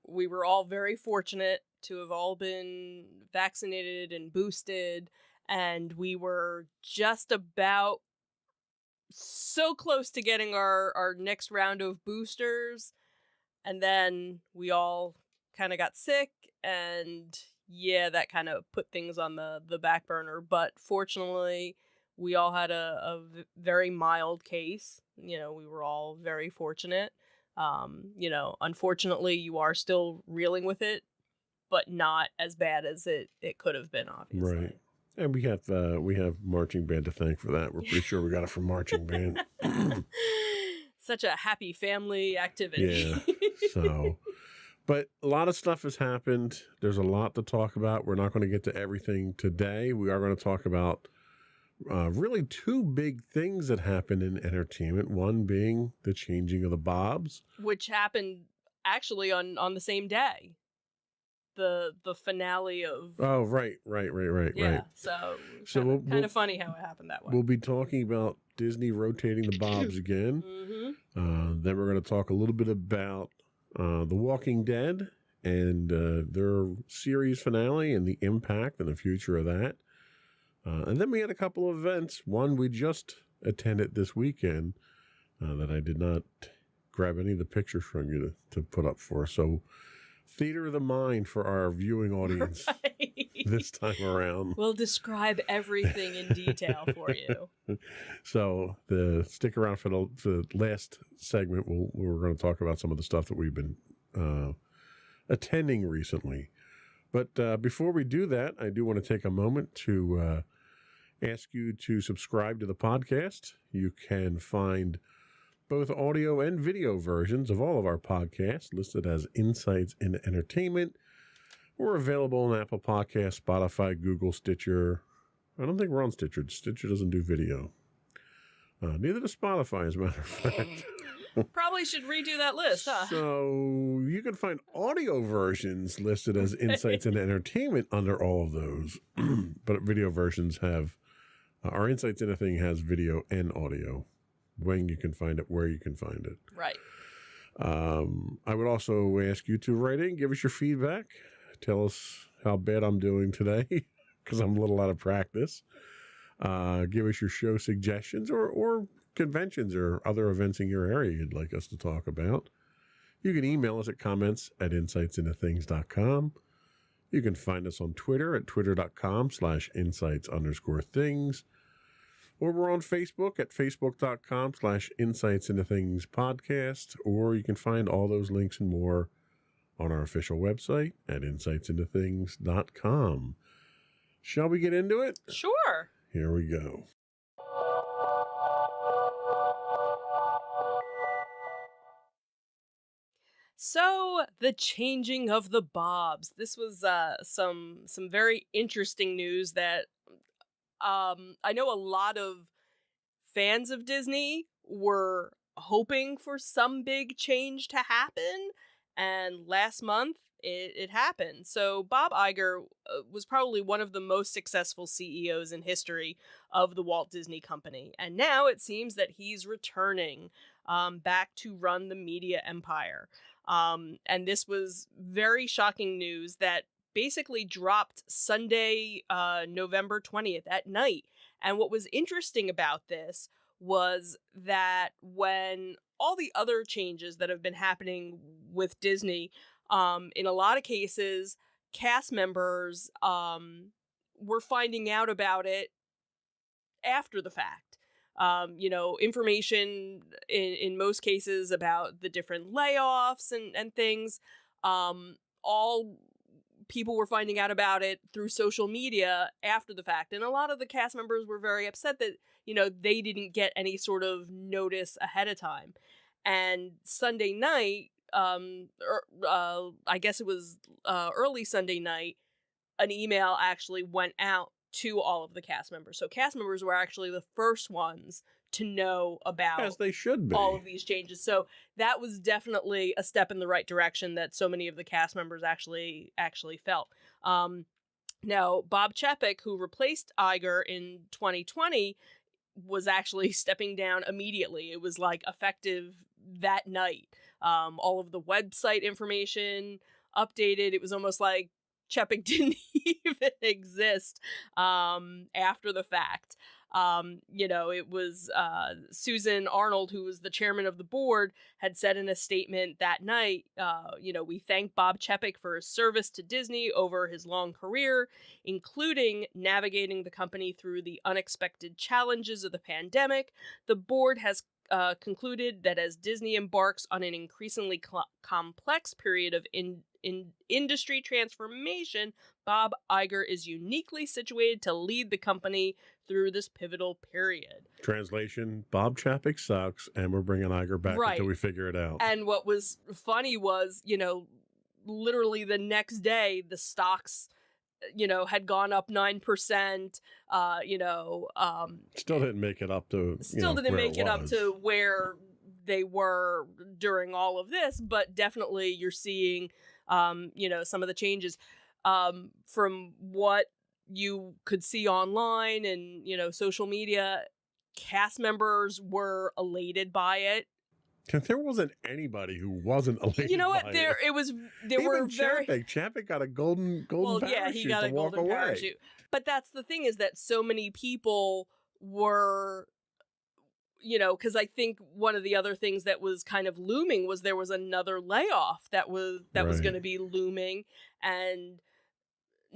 S1: all very fortunate to have all been vaccinated and boosted, and we were just about so close to getting our next round of boosters, and then we all kind of got sick, and yeah, that kind of put things on the back burner. But fortunately, we all had a very mild case. We were all very fortunate. Unfortunately, you are still reeling with it, but not as bad as it could have been, obviously.
S3: Right. And we have marching band to thank for that. We're pretty sure we got it from marching band.
S1: Such a happy family activity.
S3: Yeah. So, but a lot of stuff has happened. There's a lot to talk about. We're not going to get to everything today. We are going to talk about really two big things that happened in entertainment. One being the changing of the Bobs,
S1: which happened actually on the same day. The finale of
S3: right.
S1: Yeah, so we'll kind of funny how it happened that way.
S3: We'll be talking about Disney rotating the Bobs again. Then we're going to talk a little bit about The Walking Dead and their series finale and the impact and the future of that. And then we had a couple of events. One we just attended this weekend that I did not grab any of the pictures from you to put up for. So theater of the mind for our viewing audience this time around.
S1: We'll describe everything in detail for you.
S3: So stick around for the last segment. We're going to talk about some of the stuff that we've been attending recently. But before we do that, I do want to take a moment to ask you to subscribe to the podcast. You can find both audio and video versions of all of our podcasts listed as Insights into Entertainment. We're available on Apple Podcasts, Spotify, Google, Stitcher. I don't think we're on Stitcher. Stitcher doesn't do video. Neither does Spotify, as a matter of fact.
S1: Probably should redo that list, huh?
S3: So you can find audio versions listed as Insights into Entertainment under all of those. But video versions have, our Insights into Thing has video and audio. When you can find it, where you can find it.
S1: Right.
S3: I would also ask you to write in, give us your feedback. Tell us how bad I'm doing today, because I'm a little out of practice. Give us your show suggestions or conventions or other events in your area you'd like us to talk about. You can email us at comments@insightsintothings.com. You can find us on Twitter at twitter.com/insights_things. Or we're on Facebook at facebook.com/insightsintothingspodcast. Or you can find all those links and more on our official website at insightsintothings.com. Shall we get into it?
S1: Sure.
S3: Here we go.
S1: So, the changing of the Bobs. This was some very interesting news that I know a lot of fans of Disney were hoping for some big change to happen, and last month it happened. So Bob Iger was probably one of the most successful CEOs in history of the Walt Disney Company, and now it seems that he's returning back to run the media empire. And this was very shocking news that basically dropped Sunday, November 20th at night. And what was interesting about this was that when all the other changes that have been happening with Disney, in a lot of cases, cast members were finding out about it after the fact. Information in most cases about the different layoffs and things, all people were finding out about it through social media after the fact. And a lot of the cast members were very upset that, they didn't get any sort of notice ahead of time. And Sunday night, I guess it was early Sunday night, an email actually went out to all of the cast members. So cast members were actually the first ones to know about,
S3: as they should be,
S1: all of these changes. So that was definitely a step in the right direction that so many of the cast members actually felt. Now, Bob Chapek, who replaced Iger in 2020, was actually stepping down immediately. It was like effective that night. All of the website information updated. It was almost like Chapek didn't even exist after the fact. It was Susan Arnold, who was the chairman of the board, had said in a statement that night, we thank Bob Chapek for his service to Disney over his long career, including navigating the company through the unexpected challenges of the pandemic. The board has concluded that as Disney embarks on an increasingly complex period of industry transformation, Bob Iger is uniquely situated to lead the company through this pivotal period.
S3: Translation: Bob Chapek sucks, and we're bringing Iger back until we figure it out.
S1: And what was funny was, literally the next day, the stocks, had gone up 9%.
S3: Still didn't make it up to.
S1: Didn't make it up to where they were during all of this, but definitely you're seeing, some of the changes from what you could see online and, social media. Cast members were elated by it.
S3: There wasn't anybody who wasn't elated.
S1: You know what?
S3: By
S1: There were very.
S3: Chapek got a golden parachute.
S1: Yeah, he got a golden parachute. But that's the thing, is that so many people were, because I think one of the other things that was kind of looming was there was another layoff that was going to be looming, and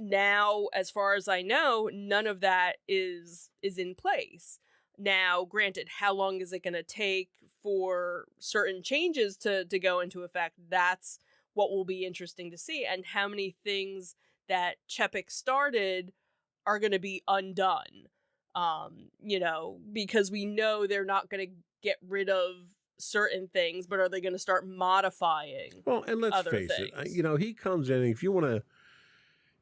S1: now, as far as I know, none of that is in place. Now, granted, how long is it going to take for certain changes to go into effect? That's what will be interesting to see, and how many things that Chapek started are going to be undone. Because we know they're not going to get rid of certain things, but are they going to start modifying?
S3: Well, and let's face it, he comes in, if you want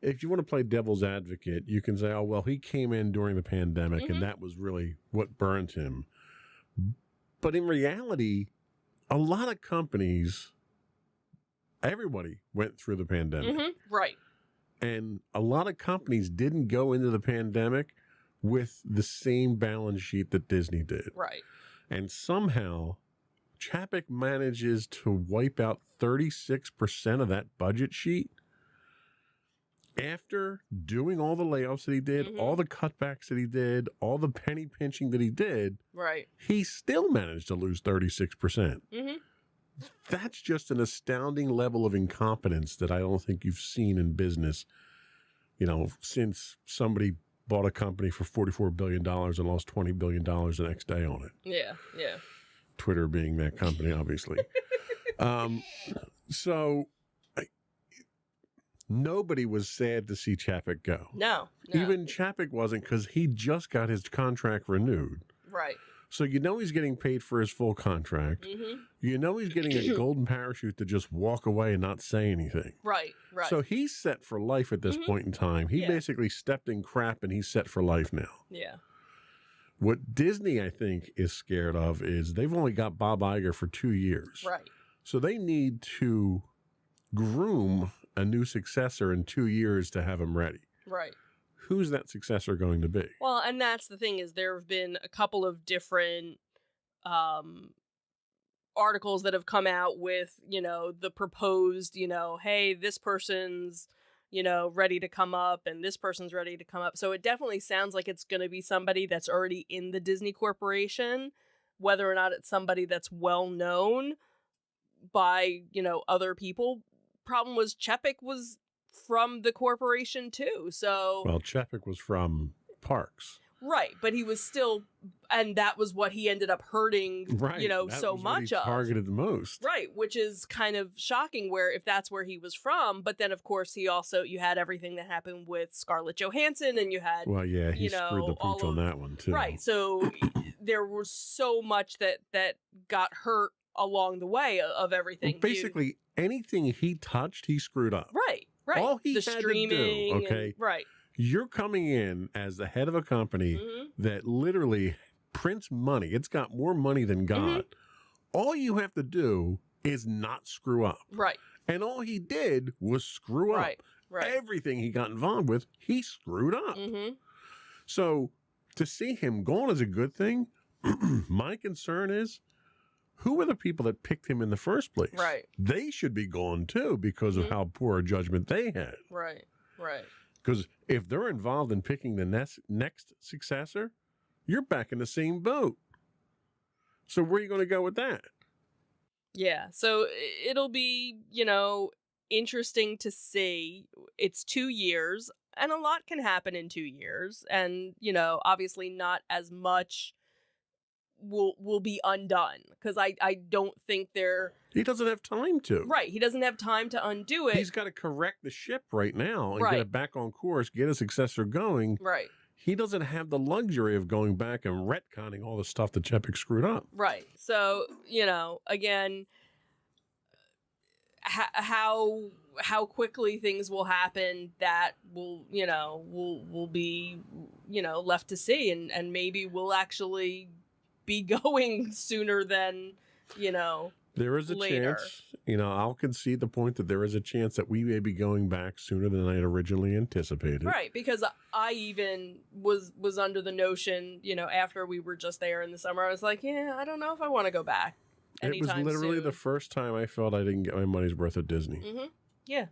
S3: to play devil's advocate, you can say, oh, well, he came in during the pandemic and that was really what burned him. But in reality, a lot of companies, everybody went through the pandemic.
S1: Right.
S3: And a lot of companies didn't go into the pandemic with the same balance sheet that Disney did.
S1: Right.
S3: And somehow Chapek manages to wipe out 36% of that budget sheet after doing all the layoffs that he did, all the cutbacks that he did, all the penny pinching that he did.
S1: Right.
S3: He still managed to lose 36%. That's just an astounding level of incompetence that I don't think you've seen in business, since somebody bought a company for $44 billion and lost $20 billion the next day on it.
S1: Yeah, yeah.
S3: Twitter being that company, obviously. So nobody was sad to see Chapek go.
S1: No.
S3: Even Chapek wasn't, because he just got his contract renewed.
S1: Right.
S3: So you know he's getting paid for his full contract.
S1: Mm-hmm.
S3: You know he's getting a golden parachute to just walk away and not say anything.
S1: Right.
S3: So he's set for life at this point in time. He basically stepped in crap and he's set for life now.
S1: Yeah.
S3: What Disney, I think, is scared of is they've only got Bob Iger for 2 years.
S1: Right.
S3: So they need to groom a new successor in 2 years to have him ready.
S1: Right.
S3: Who's that successor going to be?
S1: Well, and that's the thing, is there have been a couple of different articles that have come out with, the proposed, hey, this person's, ready to come up and this person's ready to come up. So it definitely sounds like it's going to be somebody that's already in the Disney Corporation, whether or not it's somebody that's well known by, other people. Problem was Chapek was from the corporation too, so
S3: Well, Chapek was from Parks.
S1: right, but he was still, and that was what he ended up hurting,
S3: Right. That
S1: so
S3: was what
S1: much
S3: he
S1: of.
S3: targeted the most.
S1: Right, which is kind of shocking where if that's where he was from, but then of course you had everything that happened with Scarlett Johansson, and you had
S3: Well, yeah, he screwed the
S1: all
S3: pooch on
S1: of-
S3: that one too.
S1: right, so there was so much that got hurt along the way of everything.
S3: Well, basically, anything he touched, he screwed up.
S1: Right.
S3: All he
S1: the
S3: had to do,
S1: streaming,
S3: okay?
S1: right.
S3: You're coming in as the head of a company
S1: Mhm.
S3: that literally prints money. It's got more money than God. All you have to do is not screw up.
S1: Right.
S3: And all he did was screw up.
S1: Right. Right.
S3: Everything he got involved with, he screwed up.
S1: Mm-hmm.
S3: So to see him gone is a good thing. My concern is, who were the people that picked him in the first place?
S1: Right.
S3: They should be gone too because of how poor a judgment they had.
S1: Right. Right.
S3: Because if they're involved in picking the next successor, you're back in the same boat. So where are you going to go with that?
S1: Yeah. So it'll be, interesting to see. It's 2 years, and a lot can happen in 2 years. And, obviously not as much will be undone, because I don't think they're
S3: He doesn't have time to.
S1: right. He doesn't have time to undo it.
S3: He's got to correct the ship right now and
S1: Right.
S3: get it back on course, get a successor going.
S1: right.
S3: He doesn't have the luxury of going back and retconning all the stuff that Chapek screwed up.
S1: Right. So, again, how quickly things will happen, that will be, left to see, and maybe we'll actually be going sooner than,
S3: There is a
S1: later.
S3: chance, I'll concede the point that there is a chance that we may be going back sooner than I had originally anticipated.
S1: right, because I even was under the notion, after we were just there in the summer, I was like, yeah, I don't know if I want to go back
S3: It was
S1: anytime
S3: literally
S1: soon.
S3: the first time I felt I didn't get my money's worth at Disney.
S1: Mm-hmm. Yeah.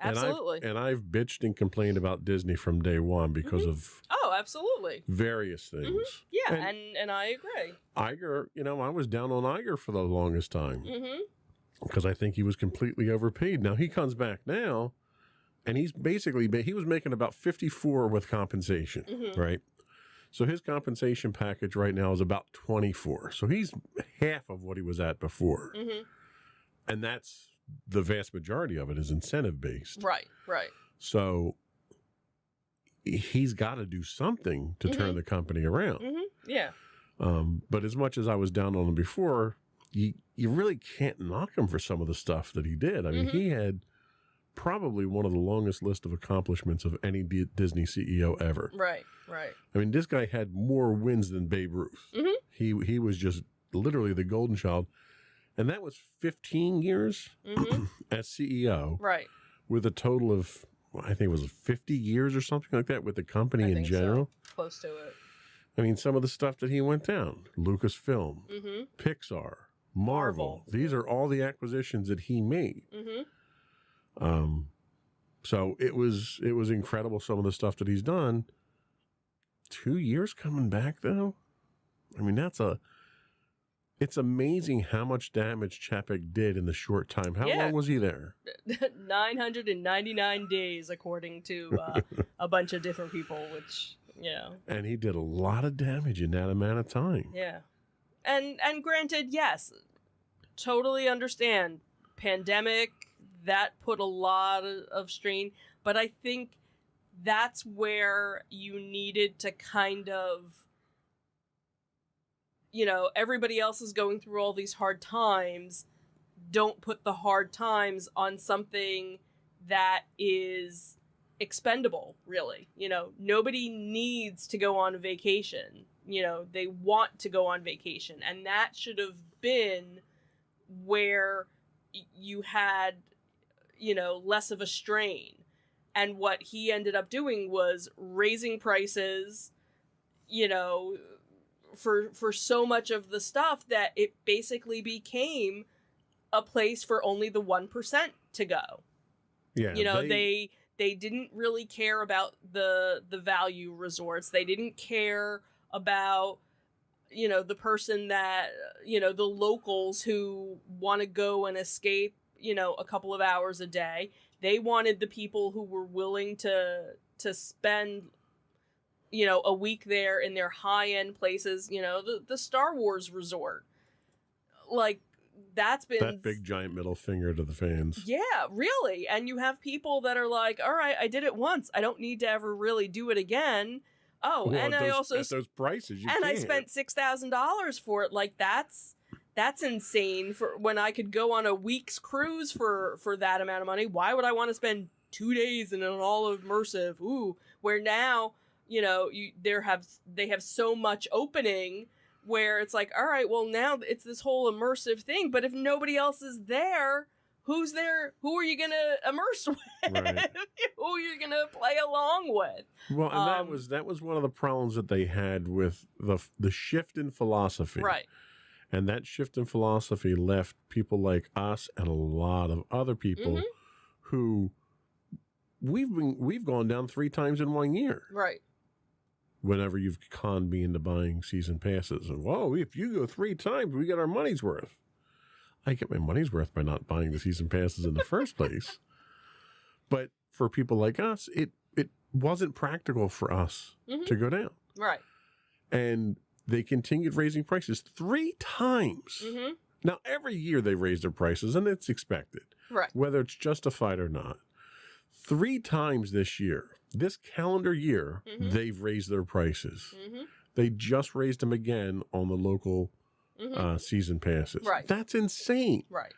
S3: And
S1: Absolutely.
S3: And I've bitched and complained about Disney from day one because of
S1: Oh, absolutely.
S3: various things.
S1: Yeah,
S3: And-
S1: and I agree.
S3: Iger, I was down on Iger for the longest time
S1: Mm-hmm.
S3: because I think he was completely overpaid. Now he comes back now, and he was making about 54 with compensation,
S1: Mhm.
S3: right? So his compensation package right now is about 24. So he's half of what he was at before,
S1: Mm-hmm.
S3: and that's the vast majority of it is incentive based.
S1: Right, right.
S3: So he's got to do something to turn the company around.
S1: Mm-hmm. Yeah.
S3: But as much as I was down on him before, you really can't knock him for some of the stuff that he did. I mean, he had probably one of the longest list of accomplishments of any Disney CEO ever.
S1: Right, right.
S3: I mean, this guy had more wins than Babe Ruth.
S1: Mhm.
S3: He was just literally the golden child. And that was 15 years
S1: Mm-hmm.
S3: as CEO
S1: Right.
S3: with a total of, I think it was 50 years or something like that with the company
S1: I
S3: in
S1: think
S3: general.
S1: so. Close to it.
S3: I mean, some of the stuff that he went down, Lucasfilm,
S1: Mm-hmm.
S3: Pixar, Marvel. These are all the acquisitions that he made.
S1: Mm-hmm.
S3: So it was incredible, some of the stuff that he's done. 2 years coming back though. I mean, it's amazing how much damage Chapek did in the short time. How
S1: Yeah.
S3: long was he there?
S1: 999 days, according to a bunch of different people, which,
S3: And he did a lot of damage in that amount of time.
S1: yeah. And granted, yes, totally understand. Pandemic, that put a lot of strain. But I think that's where you needed to kind of, you know, everybody else is going through all these hard times. Don't put the hard times on something that is expendable, really. You know, nobody needs to go on a vacation. You know, they want to go on vacation. And that should have been where you had, you know, less of a strain. And what he ended up doing was raising prices, you know, for so much of the stuff that it basically became a place for only the 1% to go.
S3: Yeah.
S1: You know, they didn't really care about the value resorts. They didn't care about, you know, the person that, you know, the locals who want to go and escape, you know, a couple of hours a day. They wanted the people who were willing to spend, you know, a week there in their high-end places, you know, the Star Wars resort. Like, that's been...
S3: That big giant middle finger to the fans.
S1: Yeah, really. And you have people that are like, all right, I did it once. I don't need to ever really do it again. Oh,
S3: well,
S1: and I also...
S3: At those prices, you
S1: and
S3: can't.
S1: I spent $6,000 for it. Like, that's insane. For when I could go on a week's cruise for that amount of money. Why would I want to spend 2 days in an all immersive? Ooh, where now, you know, they have so much opening where it's like, all right, well, now it's this whole immersive thing. But if nobody else is there, who's there? Who are you gonna immerse with?
S3: Right.
S1: Who are you gonna play along with?
S3: Well, and that was one of the problems that they had with the shift in philosophy.
S1: Right.
S3: And that shift in philosophy left people like us and a lot of other people who we've gone down 3 times in 1 year.
S1: Right.
S3: Whenever you've conned me into buying season passes. And, whoa, if you go 3 times, we get our money's worth. I get my money's worth by not buying the season passes in the first place. But for people like us, it wasn't practical for us to go down.
S1: Right.
S3: And they continued raising prices 3 times. Now, every year they raise their prices, and it's expected.
S1: Right.
S3: Whether it's justified or not. 3 times this year, this calendar year, they've raised their prices. They just raised them again on the local season passes.
S1: Right.
S3: That's insane.
S1: Right.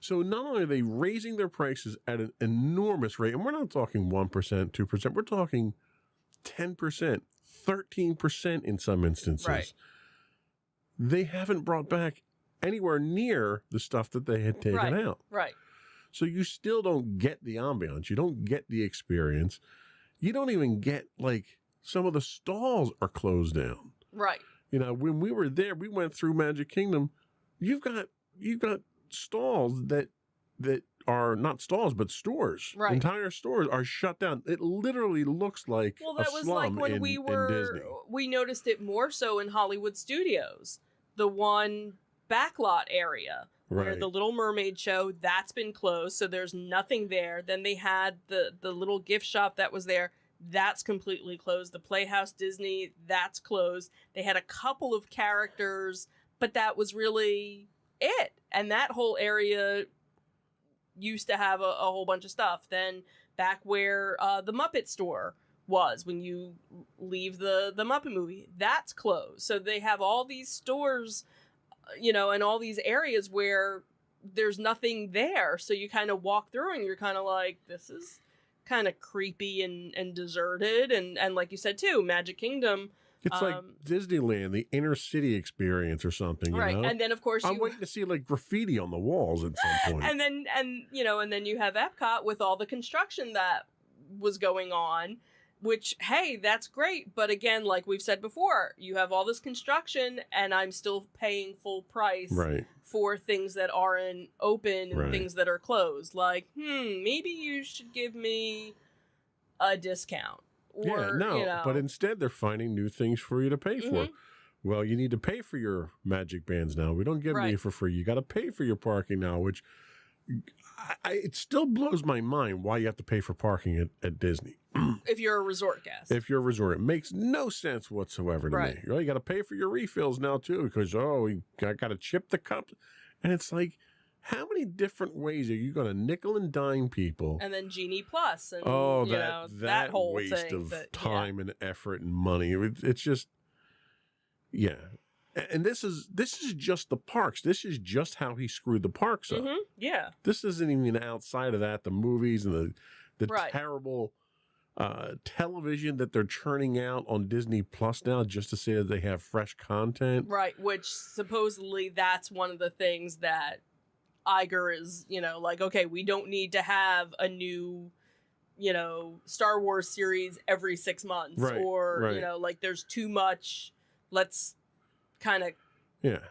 S3: So not only are they raising their prices at an enormous rate, and we're not talking 1%, 2%, we're talking 10%, 13% in some instances.
S1: Right.
S3: They haven't brought back anywhere near the stuff that they had taken out.
S1: Right.
S3: So you still don't get the ambiance. You don't get the experience. You don't even get, like, some of the stalls are closed down.
S1: Right.
S3: You know, when we were there, we went through Magic Kingdom. You've got stalls that are not stalls, but stores.
S1: Right.
S3: Entire stores are shut down. It literally looks like
S1: Well, that
S3: a
S1: was
S3: slum
S1: like when
S3: in Disney.
S1: we noticed it more so in Hollywood Studios, the one backlot area where
S3: Right.
S1: the Little Mermaid show, that's been closed, so there's nothing there. Then they had the little gift shop that was there. That's completely closed. The Playhouse Disney, that's closed. They had a couple of characters, but that was really it. And that whole area used to have a whole bunch of stuff. Then back where the Muppet store was, when you leave the Muppet movie, that's closed. So they have all these stores, you know, and all these areas where there's nothing there. So you kind of walk through and you're kind of like, this is kind of creepy and deserted. And like you said too, Magic Kingdom.
S3: It's like Disneyland, the inner city experience or something, you
S1: right.
S3: know?
S1: And then of course
S3: I'm waiting to see like graffiti on the walls at some point.
S1: and then you have Epcot with all the construction that was going on, which, hey, that's great. But again, like we've said before, you have all this construction and I'm still paying full price
S3: Right.
S1: for things that aren't open and
S3: Right.
S1: things that are closed. Like, maybe you should give me a discount.
S3: Yeah,
S1: Or,
S3: no,
S1: you know,
S3: but instead they're finding new things for you to pay for.
S1: Mhm.
S3: Well, you need to pay for your magic bands now. We don't give them to you
S1: Right.
S3: for free. You got to pay for your parking now, which it still blows my mind why you have to pay for parking at Disney.
S1: if you're a resort guest.
S3: If you're a resort, it makes no sense whatsoever to
S1: Right.
S3: me. You got to pay for your refills now too because I got to chip the cup, and it's like, how many different ways are you going to nickel and dime people?
S1: And then Genie Plus, and
S3: that
S1: whole
S3: waste
S1: thing
S3: of time and effort and money. It's just, yeah. And this is just the parks. This is just how he screwed the parks up.
S1: Yeah.
S3: This isn't even outside of that. The movies and the
S1: Right.
S3: terrible television that they're churning out on Disney Plus now just to say that they have fresh content.
S1: Right, which supposedly that's one of the things that Iger is, like, okay, we don't need to have a new, Star Wars series every 6 months.
S3: Right,
S1: or,
S3: right.
S1: Like there's too much. Let's kind of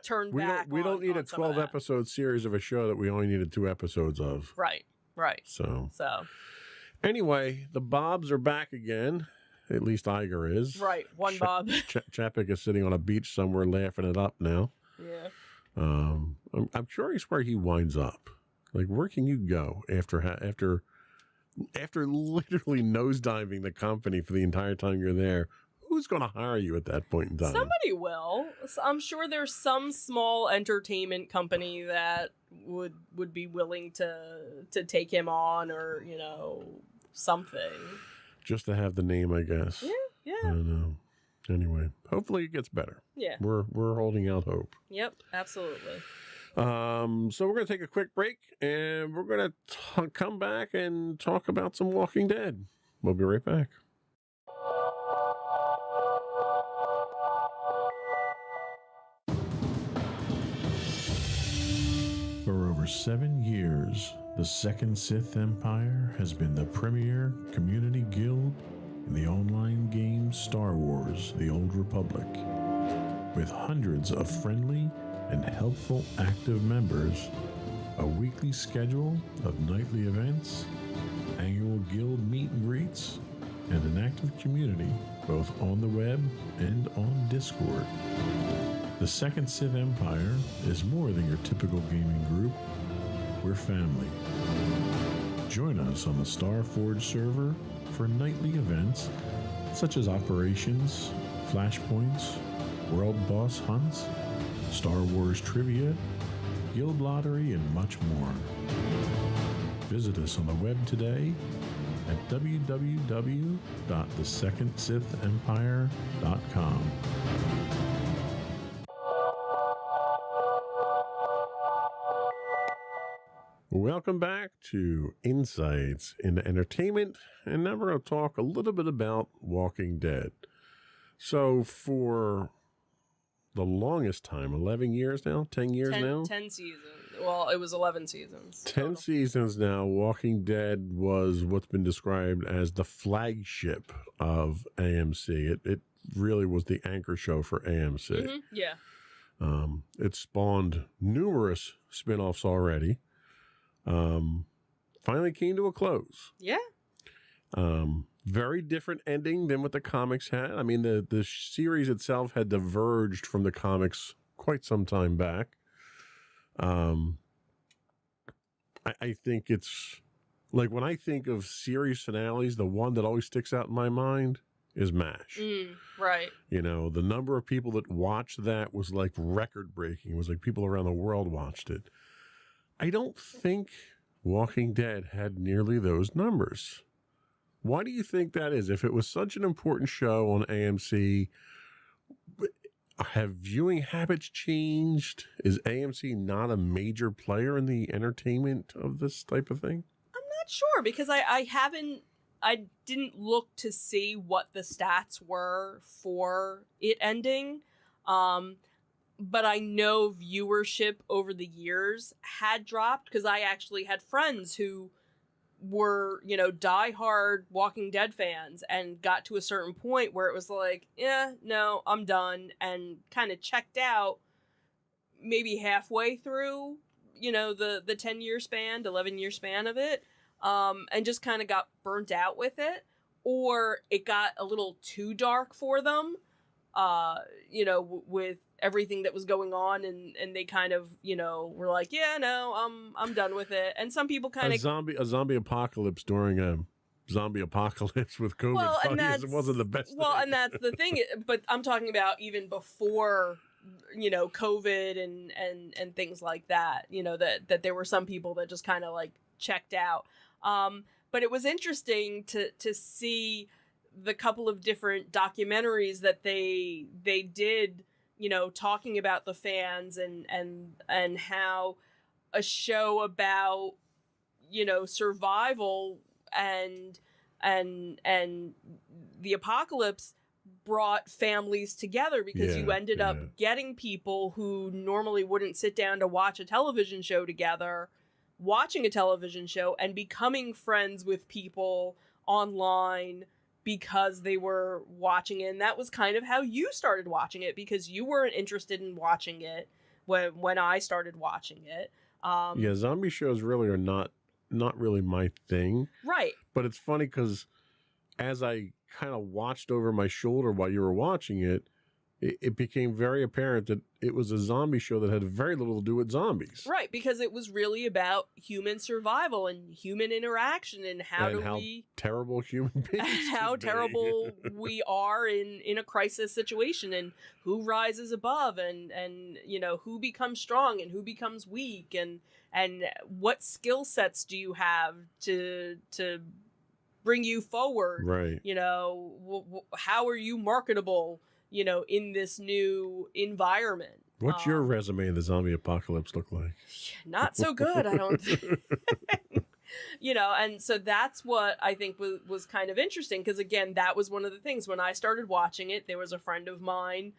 S1: turn back.
S3: We don't need a 12 episode series of a show that we only needed 2 episodes of.
S1: Right.
S3: So.
S1: Anyway,
S3: the Bobs are back again. At least Iger is.
S1: Right, one Bob.
S3: Chapek is sitting on a beach somewhere laughing it up now.
S1: Yeah.
S3: I'm curious where he winds up. Like, where can you go after literally nosediving the company for the entire time you're there? Who's going to hire you at that point in time?
S1: Somebody will. I'm sure there's some small entertainment company that would be willing to take him on, or something.
S3: Just to have the name, I guess.
S1: Yeah.
S3: I don't know. Anyway, hopefully it gets better.
S1: Yeah.
S3: We're holding out hope.
S1: Yep, absolutely.
S3: So we're going to take a quick break, and we're going to come back and talk about some Walking Dead. We'll be right back.
S2: For over 7 years, the Second Sith Empire has been the premier community guild in the online game Star Wars: The Old Republic. With hundreds of friendly and helpful active members, a weekly schedule of nightly events, annual guild meet and greets, and an active community both on the web and on Discord. The Second Sith Empire is more than your typical gaming group. We're family. Join us on the Starforge server for nightly events such as operations, flashpoints, world boss hunts, Star Wars trivia, guild lottery, and much more. Visit us on the web today at www.thesecondsithempire.com.
S3: Welcome back to Insights into Entertainment, and now we're going to talk a little bit about Walking Dead. So for the longest time, 11 years now, 10 years now?
S1: 10 seasons. Well, it was 11 seasons.
S3: 10 total. Seasons now, Walking Dead was what's been described as the flagship of AMC. It really was the anchor show for AMC.
S1: Mm-hmm. Yeah.
S3: It spawned numerous spin-offs already. Finally came to a close.
S1: Yeah.
S3: Very different ending than what the comics had. I mean, the series itself had diverged from the comics quite some time back. I think it's like, when I think of series finales, the one that always sticks out in my mind is MASH.
S1: Right.
S3: The number of people that watched that was like record breaking. It was like people around the world watched it. I don't think Walking Dead had nearly those numbers. Why do you think that is? If it was such an important show on AMC, have viewing habits changed? Is AMC not a major player in the entertainment of this type of thing?
S1: I'm not sure, because I didn't look to see what the stats were for it ending. But I know viewership over the years had dropped, because I actually had friends who were, diehard Walking Dead fans and got to a certain point where it was like, yeah, no, I'm done, and kind of checked out maybe halfway through, the 10-year span, 11-year span of it, and just kind of got burnt out with it, or it got a little too dark for them, with everything that was going on, and they kind of, were like, yeah, no, I'm done with it. And some people kind of
S3: a zombie apocalypse during a zombie apocalypse with COVID. It wasn't the best.
S1: Well,
S3: thing.
S1: and that's the thing. But I'm talking about even before COVID and things like that, that there were some people that just kind of like checked out. But it was interesting to see the couple of different documentaries that they did, talking about the fans and how a show about, survival and the apocalypse brought families together, because you ended up getting people who normally wouldn't sit down to watch a television show together, watching a television show and becoming friends with people online because they were watching it. And that was kind of how you started watching it, because you weren't interested in watching it when I started watching it.
S3: Zombie shows really are not really my thing.
S1: Right.
S3: But it's funny because as I kind of watched over my shoulder while you were watching it, it became very apparent that it was a zombie show that had very little to do with zombies.
S1: Right, because it was really about human survival and human interaction and how
S3: terrible human beings
S1: how terrible we are in a crisis situation, and who rises above, and who becomes strong and who becomes weak, and what skill sets do you have to bring you forward,
S3: right?
S1: How are you marketable, in this new environment?
S3: What's your resume in the zombie apocalypse look like?
S1: Not so good, I don't think. And so that's what I think was kind of interesting, because again, that was one of the things when I started watching it. There was a friend of mine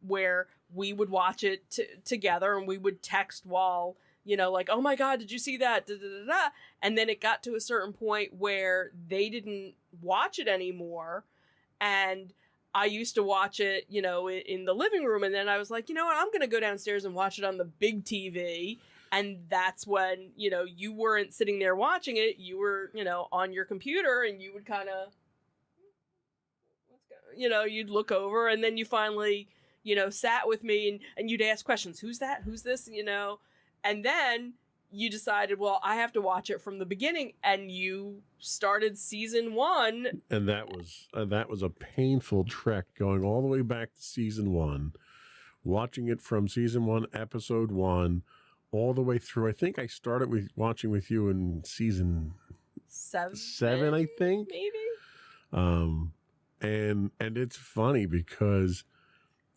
S1: where we would watch it together, and we would text while, like, oh my God, did you see that? Da, da, da, da. And then it got to a certain point where they didn't watch it anymore. And I used to watch it, in the living room. And then I was like, you know what, I'm going to go downstairs and watch it on the big TV. And that's when, you weren't sitting there watching it. You were, on your computer, and you would kind of, you'd look over, and then you finally, sat with me and you'd ask questions. Who's that? Who's this? And then you decided, well, I have to watch it from the beginning, and you started season 1.
S3: And that was a painful trek, going all the way back to season 1, watching it from season 1, episode 1, all the way through. I think I started watching with you in season 7, I think.
S1: Maybe.
S3: And it's funny because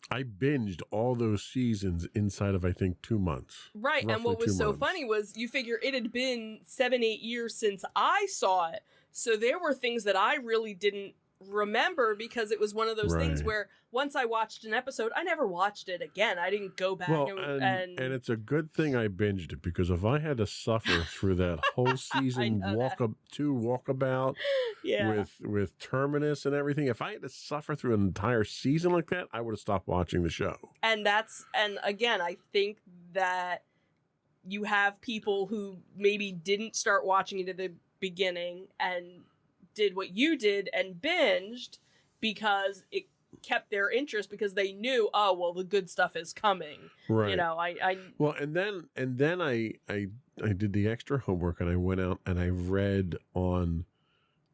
S3: I binged all those seasons inside of, I think, 2 months.
S1: Right. And what was so funny was, you figure it had been 7-8 years since I saw it. So there were things that I really didn't remember, because it was one of those things where once I watched an episode, I never watched it again. I didn't go back and
S3: it's a good thing I binged it, because if I had to suffer through that whole season walkabout with Terminus and everything, if I had to suffer through an entire season like that, I would have stopped watching the show.
S1: And again, I think that you have people who maybe didn't start watching it at the beginning and did what you did and binged because it kept their interest, because they knew, oh, well, the good stuff is coming.
S3: Right. Well, and then I did the extra homework, and I went out and I read on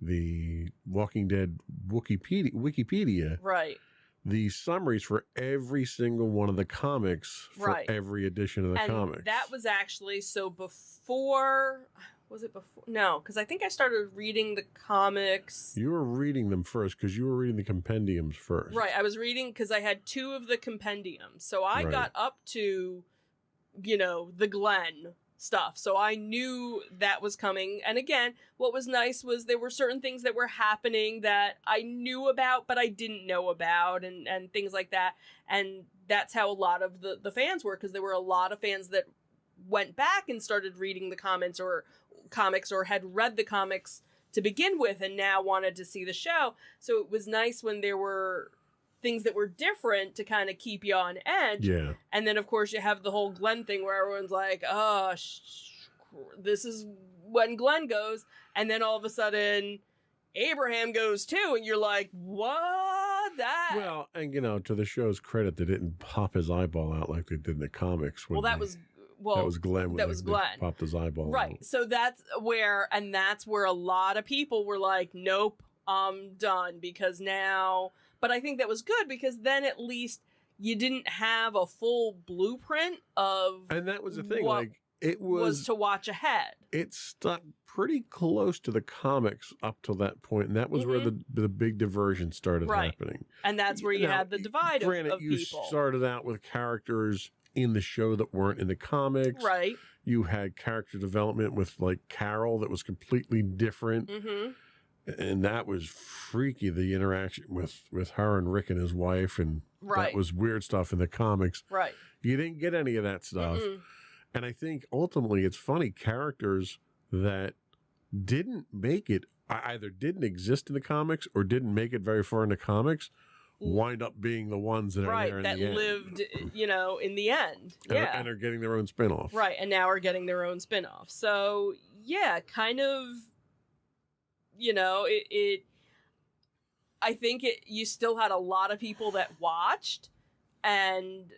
S3: the Walking Dead Wikipedia.
S1: Right.
S3: The summaries for every single one of the comics for every edition of the comics.
S1: That was actually, so before... Was it before? No, because I think I started reading the comics.
S3: You were reading them first, because you were reading the compendiums first.
S1: Right, I was reading because I had 2 of the compendiums. So I got up to, the Glenn stuff. So I knew that was coming. And again, what was nice was there were certain things that were happening that I knew about, but I didn't know about, and things like that. And that's how a lot of the fans were, because there were a lot of fans that went back and started reading the comics or had read the comics to begin with and now wanted to see the show. So it was nice when there were things that were different to kind of keep you on edge.
S3: Yeah.
S1: And then, of course, you have the whole Glenn thing where everyone's like, oh, this is when Glenn goes. And then all of a sudden, Abraham goes too. And you're like, what? That?
S3: Well, and, to the show's credit, they didn't pop his eyeball out like they did in the comics.
S1: That was Glenn.
S3: That was Glenn. Popped his eyeball
S1: right.
S3: out.
S1: So that's where a lot of people were like, nope, I'm done, because now... But I think that was good, because then at least you didn't have a full blueprint of
S3: And that was the thing.
S1: what
S3: Like, it
S1: was to watch ahead.
S3: it stuck pretty close to the comics up till that point, and that was where the big diversion started
S1: Right.
S3: happening.
S1: And that's where you
S3: Now,
S1: had the divide
S3: Granted,
S1: of
S3: you
S1: people.
S3: started out with characters in the show that weren't in the comics.
S1: Right.
S3: You had character development with like Carol that was completely different,
S1: Mm-hmm.
S3: and that was freaky. The interaction with her and Rick and his wife, and
S1: Right.
S3: that was weird stuff in the comics.
S1: Right.
S3: You didn't get any of that stuff.
S1: Mm-mm.
S3: And I think ultimately it's funny, characters that didn't make it, either didn't exist in the comics or didn't make it very far in the comics, wind up being the ones that are there
S1: Right.
S3: in
S1: That
S3: the end.
S1: lived, in the end. Yeah.
S3: And are getting their own spin-off.
S1: Right, and now are getting their own spin-off. So, yeah, kind of, I think you still had a lot of people that watched, and,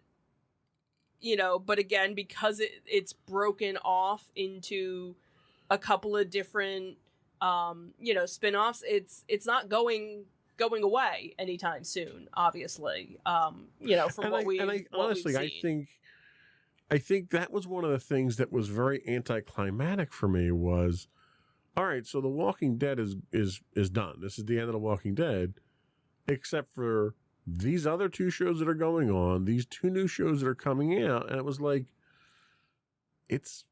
S1: but again, because it's broken off into a couple of different, spin-offs, it's not going away anytime soon, obviously, from what we've seen.
S3: I think that was one of the things that was very anticlimactic for me was, all right, so The Walking Dead is done. This is the end of The Walking Dead, except for these other two shows that are going on, these two new shows that are coming out, and it was like, it's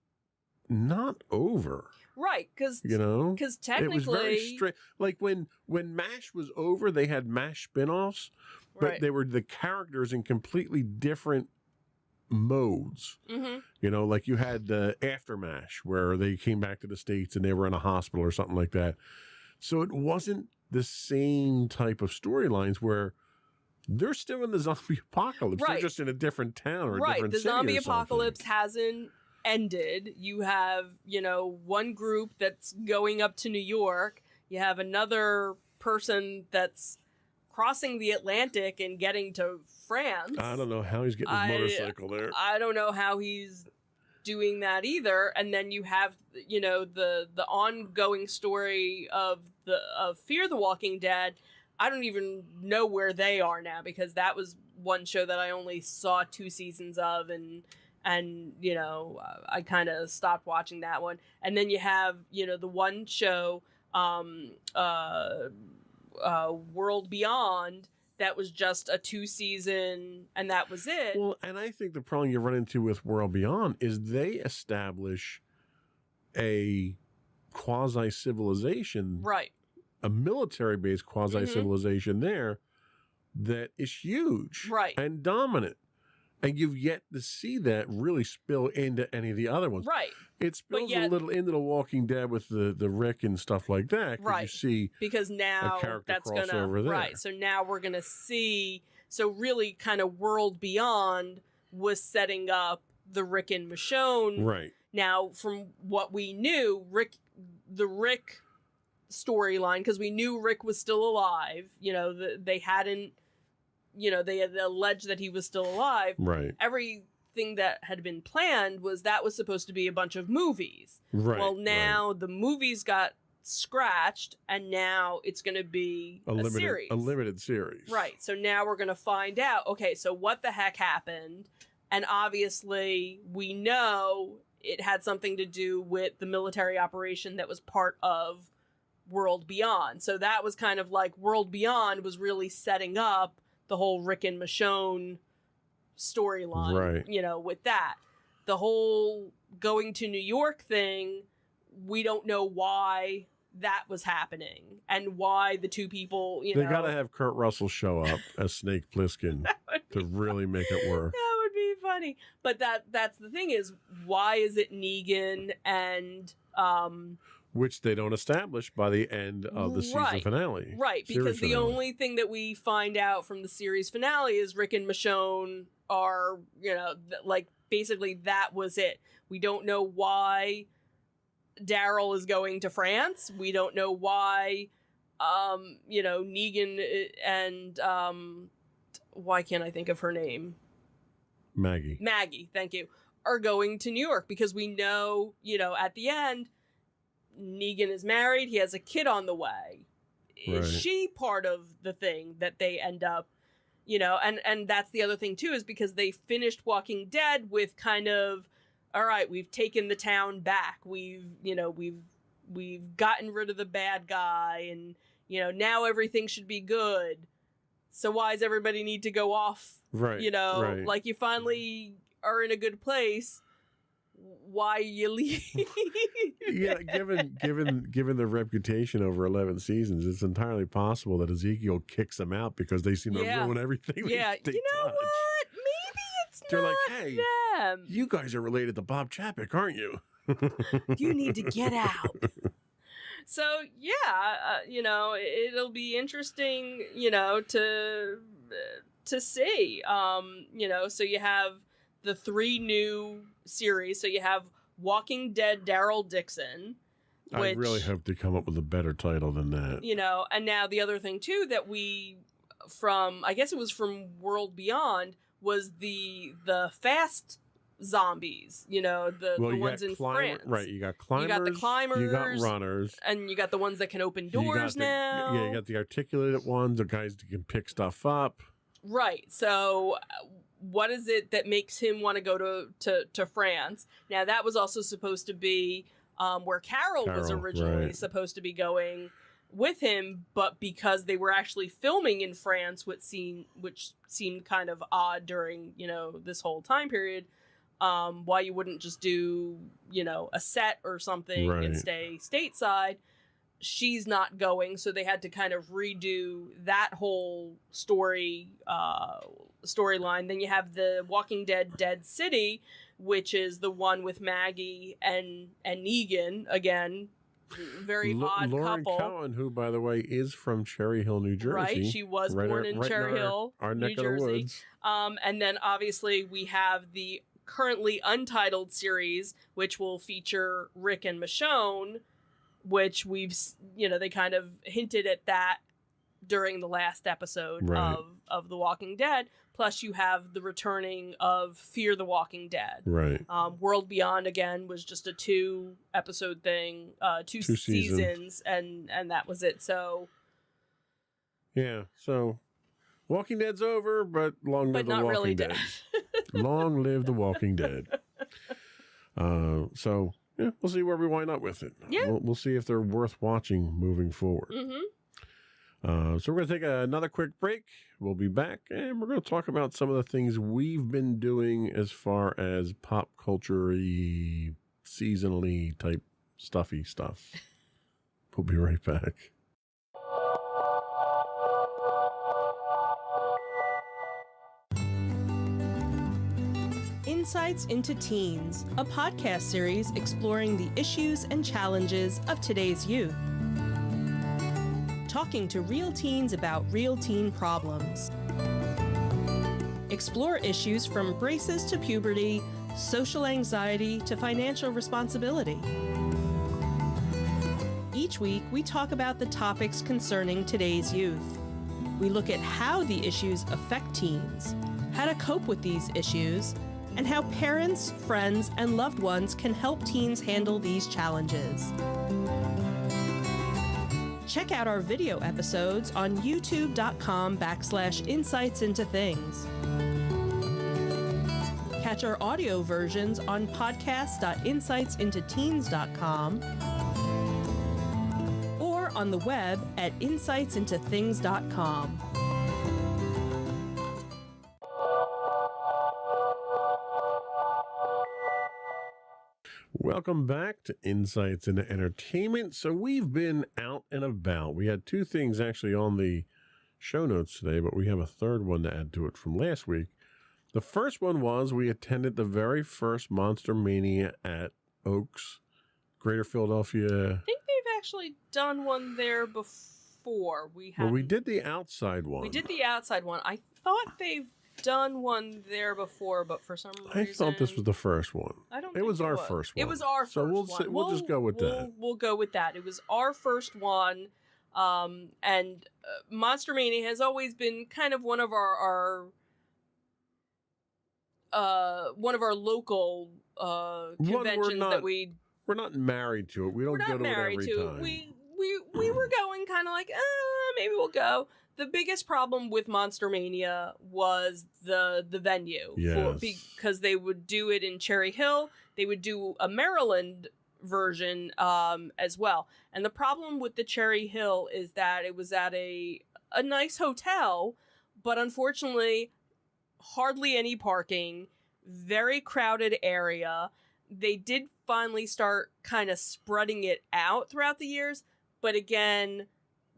S3: not over.
S1: Right, because technically...
S3: It was very straight. Like when MASH was over, they had MASH spinoffs, but
S1: Right.
S3: they were the characters in completely different modes.
S1: Mm-hmm.
S3: Like you had the After MASH, where they came back to the States and they were in a hospital or something like that. So it wasn't the same type of storylines where they're still in the zombie apocalypse.
S1: Right.
S3: They're just in a different town or a
S1: Right,
S3: different
S1: the
S3: city
S1: zombie
S3: or something.
S1: apocalypse hasn't ended. You have, one group that's going up to New York. You have another person that's crossing the Atlantic and getting to France.
S3: I don't know how he's getting his motorcycle there.
S1: I don't know how he's doing that either. And then you have, the ongoing story of Fear the Walking Dead. I don't even know where they are now, because that was one show that I only saw 2 seasons of, and I kind of stopped watching that one. And then you have, the one show, World Beyond, that was just a 2-season, and that was it.
S3: Well, and I think the problem you run into with World Beyond is they establish a quasi-civilization,
S1: Right.
S3: a military-based quasi-civilization there that is huge
S1: Right.
S3: and dominant. And you've yet to see that really spill into any of the other ones.
S1: Right.
S3: It spills
S1: yet-
S3: a little into The Walking Dead with the Rick and stuff like that. 'Cause
S1: Right.
S3: You see
S1: Because now
S3: character
S1: that's
S3: crossover there.
S1: right. So now we're gonna see. So really, kind of World Beyond was setting up the Rick and Michonne.
S3: right.
S1: Now, from what we knew, the Rick storyline, because we knew Rick was still alive. They hadn't. They had alleged that he was still alive.
S3: Right.
S1: Everything that had been planned was supposed to be a bunch of movies.
S3: Right.
S1: Well, now the movies got scratched, and now it's going to be a series.
S3: A limited series.
S1: Right. So now we're going to find out, okay, so what the heck happened? And obviously, we know it had something to do with the military operation that was part of World Beyond. So that was kind of like World Beyond was really setting up the whole Rick and Michonne storyline,
S3: Right.
S1: With that. The whole going to New York thing, we don't know why that was happening and why the two people,
S3: They got to have Kurt Russell show up as Snake Plissken to really make it work.
S1: That would be funny. But that's the thing is, why is it Negan and
S3: Which they don't establish by the end of the season finale.
S1: Right, because
S3: Series
S1: the
S3: finale.
S1: only thing that we find out from the series finale is Rick and Michonne are, basically that was it. We don't know why Daryl is going to France. We don't know why, Negan and, why can't I think of her name? Maggie, thank you, are going to New York, because we know, at the end, Negan is married. He has a kid on the way. Is
S3: Right.
S1: she part of the thing that they end up you know, and that's the other thing too, is because they finished Walking Dead with kind of, all right, we've taken the town back. We've gotten rid of the bad guy, and, you know, now everything should be good. So why does everybody need to go off?
S3: Right.
S1: You know,
S3: right.
S1: like, you finally are in a good place. Why you leave?
S3: Yeah, given the reputation over 11 seasons, it's entirely possible that Ezekiel kicks them out because they seem to ruin everything.
S1: Yeah,
S3: they
S1: you know
S3: touch.
S1: what? Maybe it's
S3: They're
S1: not
S3: like, hey,
S1: them.
S3: you guys are related to Bob Chapek, aren't you?
S1: You need to get out. So yeah, you know, it'll be interesting, you know, to see. You know, so you have the 3 new series. So you have Walking Dead Daryl Dixon. Which,
S3: I really hope to come up with a better title than that.
S1: You know, and now the other thing too that I guess it was from World Beyond, was the fast zombies, you know, the ones in France.
S3: Right, you got climbers.
S1: You got the climbers.
S3: You got runners.
S1: And you got the ones that can open doors now.
S3: Yeah, you got the articulated ones, the guys that can pick stuff up.
S1: Right. So what is it that makes him want to go to France? Now, that was also supposed to be where Carol was originally supposed to be going with him, but because they were actually filming in France, which seemed kind of odd during, you know, this whole time period, why you wouldn't just do, you know, a set or something and stay stateside. She's not going, so they had to kind of redo that whole storyline. Then you have the Walking Dead Dead City, which is the one with Maggie and Negan. Again, very odd
S3: Lauren
S1: couple.
S3: Cohen, who, by the way, is from Cherry Hill, New Jersey.
S1: Right, she was born in Cherry Hill,
S3: our
S1: New
S3: neck
S1: Jersey.
S3: Of the woods.
S1: And then obviously we have the currently untitled series, which will feature Rick and Michonne, which we've, you know, they kind of hinted at that during the last episode of The Walking Dead. Plus you have the returning of Fear the Walking Dead.
S3: Right.
S1: World Beyond, again, was just a 2-episode thing, two seasons, and that was it. So
S3: yeah, so Walking Dead's over, but long live the Walking
S1: really
S3: Dead. Long live the Walking Dead. So yeah, we'll see where we wind up with it.
S1: Yeah.
S3: We'll see if they're worth watching moving forward.
S1: Mm-hmm.
S3: So we're going to take another quick break. We'll be back, and we're going to talk about some of the things we've been doing as far as pop culture-y, seasonally type stuffy stuff. We'll be right back.
S4: Insights into Teens, a podcast series exploring the issues and challenges of today's youth. Talking to real teens about real teen problems. Explore issues from braces to puberty, social anxiety to financial responsibility. Each week, we talk about the topics concerning today's youth. We look at how the issues affect teens, how to cope with these issues, and how parents, friends, and loved ones can help teens handle these challenges. Check out our video episodes on youtube.com/insightsintothings. Catch our audio versions on podcast.insightsintoteens.com or on the web at insightsintothings.com.
S3: Welcome back to Insights into Entertainment. So we've been out and about. We had 2 things actually on the show notes today, but we have a third one to add to it from last week. The first one was we attended the very first Monster Mania at Oaks, Greater Philadelphia.
S1: I think they've actually done one there before. We
S3: did the outside one.
S1: We did the outside one. I thought they've done one there before, but for some reason
S3: I thought this was the first one.
S1: I don't.
S3: It was our first one.
S1: It was our first one.
S3: So we'll just go with that.
S1: We'll go with that. It was our first one, and Monster Mania has always been kind of one of our local conventions that
S3: we're not married to it. We don't go to it every time.
S1: We were going kind of like, maybe we'll go. The biggest problem with Monster Mania was the venue.
S3: Yes.
S1: Because they would do it in Cherry Hill. They would do a Maryland version as well. And the problem with the Cherry Hill is that it was at a nice hotel, but unfortunately, hardly any parking, very crowded area. They did finally start kind of spreading it out throughout the years, but again,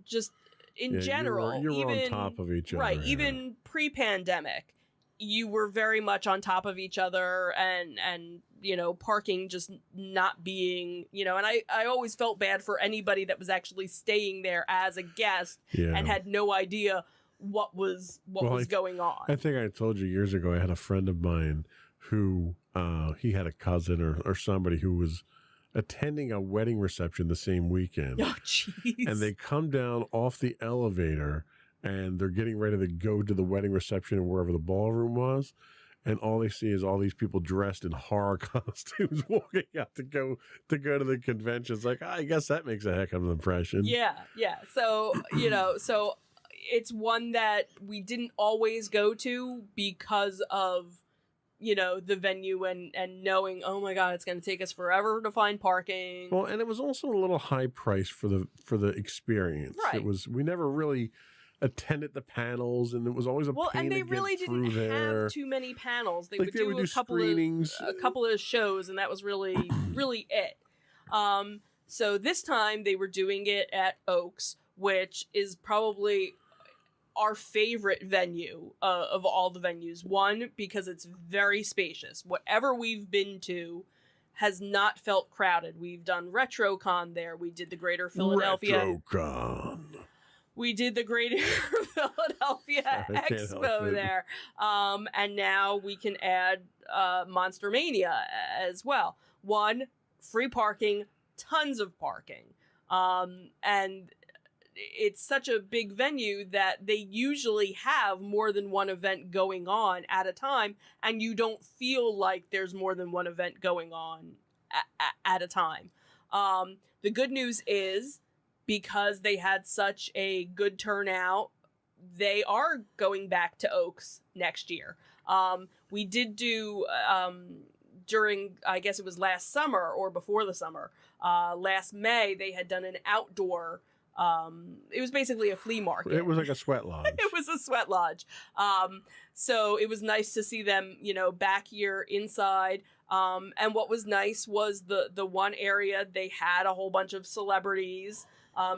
S1: just in general,
S3: you were
S1: even
S3: on top of each other.
S1: right,
S3: yeah.
S1: even pre-pandemic, you were very much on top of each other, and parking just not being, and I always felt bad for anybody that was actually staying there as a guest and had no idea what was going on.
S3: I think I told you years ago, I had a friend of mine who he had a cousin or somebody who was attending a wedding reception the same weekend.
S1: Oh, jeez.
S3: And they come down off the elevator and they're getting ready to go to the wedding reception and wherever the ballroom was. And all they see is all these people dressed in horror costumes walking out to go to the convention. It's like, I guess that makes a heck of an impression.
S1: Yeah. So, so it's one that we didn't always go to because of, the venue and knowing, oh my God, it's going to take us forever to find parking.
S3: Well, and it was also a little high price for the experience.
S1: Right.
S3: We never really attended the panels, and it was always a pain
S1: and they
S3: to
S1: really
S3: get through
S1: didn't
S3: there.
S1: have too many panels. They
S3: Like,
S1: would
S3: they
S1: do,
S3: would do
S1: a couple of shows, and that was really really it. So this time they were doing it at Oaks, which is probably our favorite venue of all the venues. One, because it's very spacious. Whatever we've been to has not felt crowded. We've done RetroCon there. We did the Greater Philadelphia.
S3: RetroCon.
S1: We did the Greater Philadelphia Expo there. And now we can add Monster Mania as well. One, free parking, tons of parking. And it's such a big venue that they usually have more than one event going on at a time, and you don't feel like there's more than one event going on at a time. The good news is, because they had such a good turnout, they are going back to Oaks next year. We did do, during, I guess it was last summer or before the summer, last May, they had done an outdoor, it was basically a flea market.
S3: It was like a sweat lodge.
S1: It was a sweat lodge. So it was nice to see them, back here inside. And what was nice was the one area, they had a whole bunch of celebrities,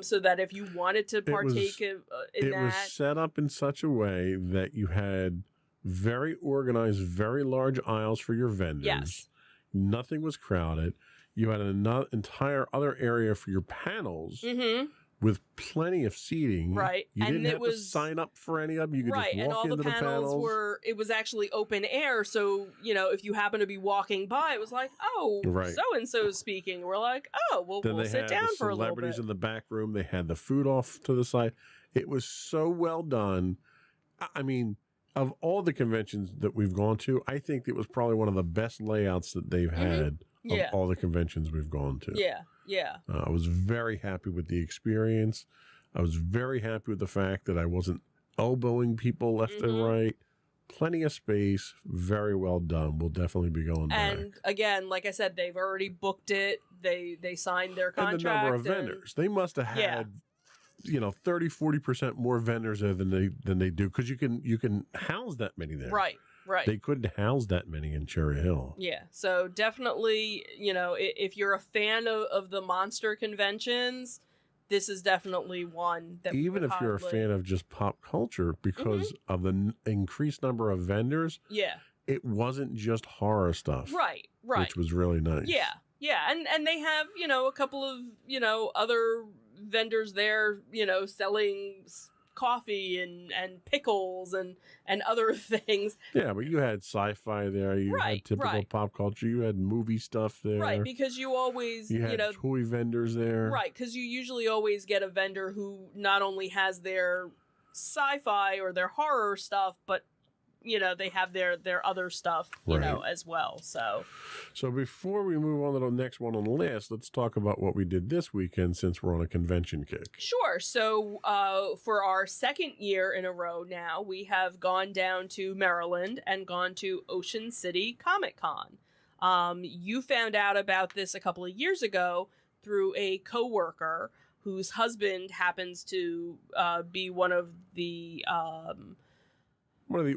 S1: so that if you wanted to partake in that.
S3: It was set up in such a way that you had very organized, very large aisles for your vendors.
S1: Yes.
S3: Nothing was crowded. You had an entire other area for your panels.
S1: Mm-hmm.
S3: With plenty of seating.
S1: Right.
S3: You
S1: And
S3: didn't
S1: it
S3: have
S1: was
S3: to sign up for any of them. You could
S1: right,
S3: just
S1: and
S3: walk
S1: all
S3: into
S1: the panels were, it was actually open air, so, if you happen to be walking by, it was like, oh,
S3: Right.
S1: so-and-so's speaking. We're like, oh, well,
S3: Then
S1: we'll
S3: they
S1: sit
S3: had
S1: down
S3: the
S1: for a little
S3: celebrities
S1: bit.
S3: in the back room. They had the food off to the side. It was so well done. I mean, of all the conventions that we've gone to, I think it was probably one of the best layouts that they've had of all the conventions we've gone to.
S1: Yeah.
S3: I was very happy with the experience. I was very happy with the fact that I wasn't elbowing people left and right. Plenty of space. Very well done. We'll definitely be going back.
S1: And again, like I said, they've already booked it. They signed their contract.
S3: And the number of vendors. They must have had, 30, 40% more vendors there than they do, because you can house that many there.
S1: Right.
S3: They couldn't house that many in Cherry Hill.
S1: Yeah. So definitely, if you're a fan of the monster conventions, this is definitely one that
S3: even if you're a fan of just pop culture, because of the increased number of vendors, it wasn't just horror stuff,
S1: right,
S3: which was really nice.
S1: Yeah, and they have a couple of other vendors there, selling coffee and pickles and other things.
S3: Yeah, but you had sci-fi there. You had typical pop culture. You had movie stuff there.
S1: Right, because you always,
S3: you had toy vendors there.
S1: Right, because you usually always get a vendor who not only has their sci-fi or their horror stuff, but they have their other stuff, you know, as well.
S3: So before we move on to the next one on the list, let's talk about what we did this weekend since we're on a convention kick.
S1: Sure. So for our second year in a row now, we have gone down to Maryland and gone to Ocean City Comic Con. You found out about this a couple of years ago through a coworker whose husband happens to be one of the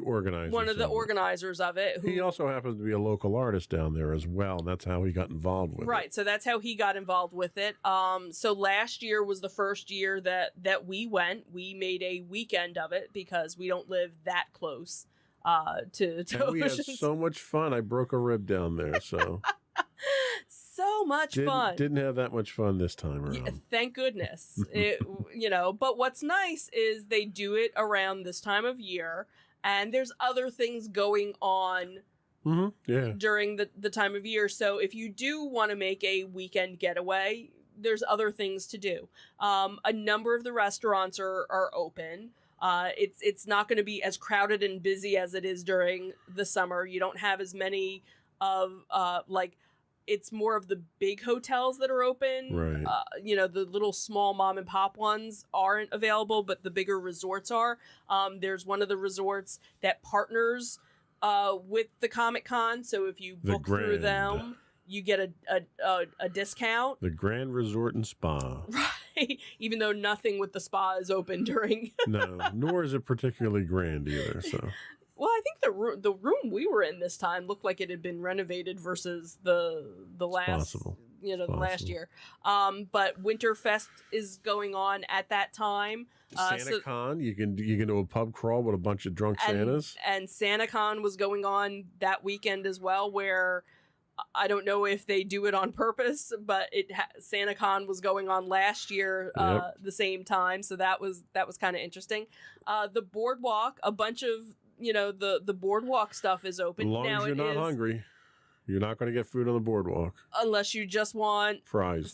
S1: organizers of it.
S3: He also happens to be a local artist down there as well, and that's how he got involved with it.
S1: Right, so that's how he got involved with it. So last year was the first year that we went. We made a weekend of it because we don't live that close to
S3: and we had so much fun. I broke a rib down there, so...
S1: So much fun.
S3: Didn't have that much fun this time around.
S1: Yeah, thank goodness. But what's nice is they do it around this time of year, and there's other things going on during the time of year. So if you do want to make a weekend getaway, there's other things to do. A number of the restaurants are open. It's not going to be as crowded and busy as it is during the summer. You don't have as many of it's more of the big hotels that are open.
S3: Right.
S1: The little small mom and pop ones aren't available, but the bigger resorts are. There's one of the resorts that partners with the Comic Con. So if you book through them, you get a discount.
S3: The Grand Resort and Spa.
S1: Right. Even though nothing with the spa is open during.
S3: No, nor is it particularly grand either. So.
S1: Well, I think the room we were in this time looked like it had been renovated versus the last last year. But Winterfest is going on at that time.
S3: SantaCon, you can do a pub crawl with a bunch of drunk Santas. And
S1: SantaCon was going on that weekend as well, where I don't know if they do it on purpose, but SantaCon was going on last year the same time, so that was kind of interesting. The boardwalk, a bunch of the boardwalk stuff is open.
S3: As long as you're not hungry, you're not going to get food on the boardwalk.
S1: Unless you just want
S3: fries.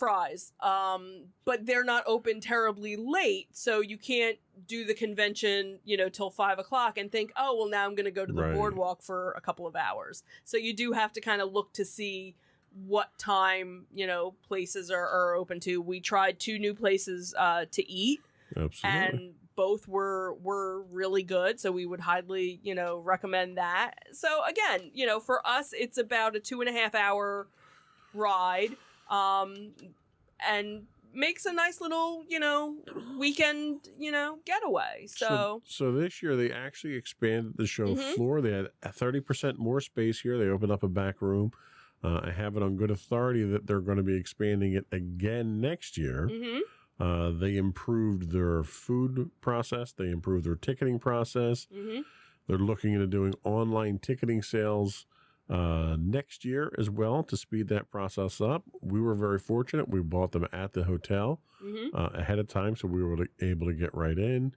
S1: But they're not open terribly late, so you can't do the convention, till 5 o'clock and think, oh, well, now I'm going to go to the boardwalk for a couple of hours. So you do have to kind of look to see what time, places are open to. We tried 2 new places to eat.
S3: Absolutely.
S1: And both were really good, so we would highly, recommend that. So again, for us, it's about a 2.5 hour ride, and makes a nice little, weekend, getaway. So
S3: this year they actually expanded the show floor. They had 30% more space here. They opened up a back room. I have it on good authority that they're going to be expanding it again next year. They improved their food process. They improved their ticketing process. They're looking into doing online ticketing sales next year as well to speed that process up. We were very fortunate. We bought them at the hotel ahead of time, so we were able to get right in.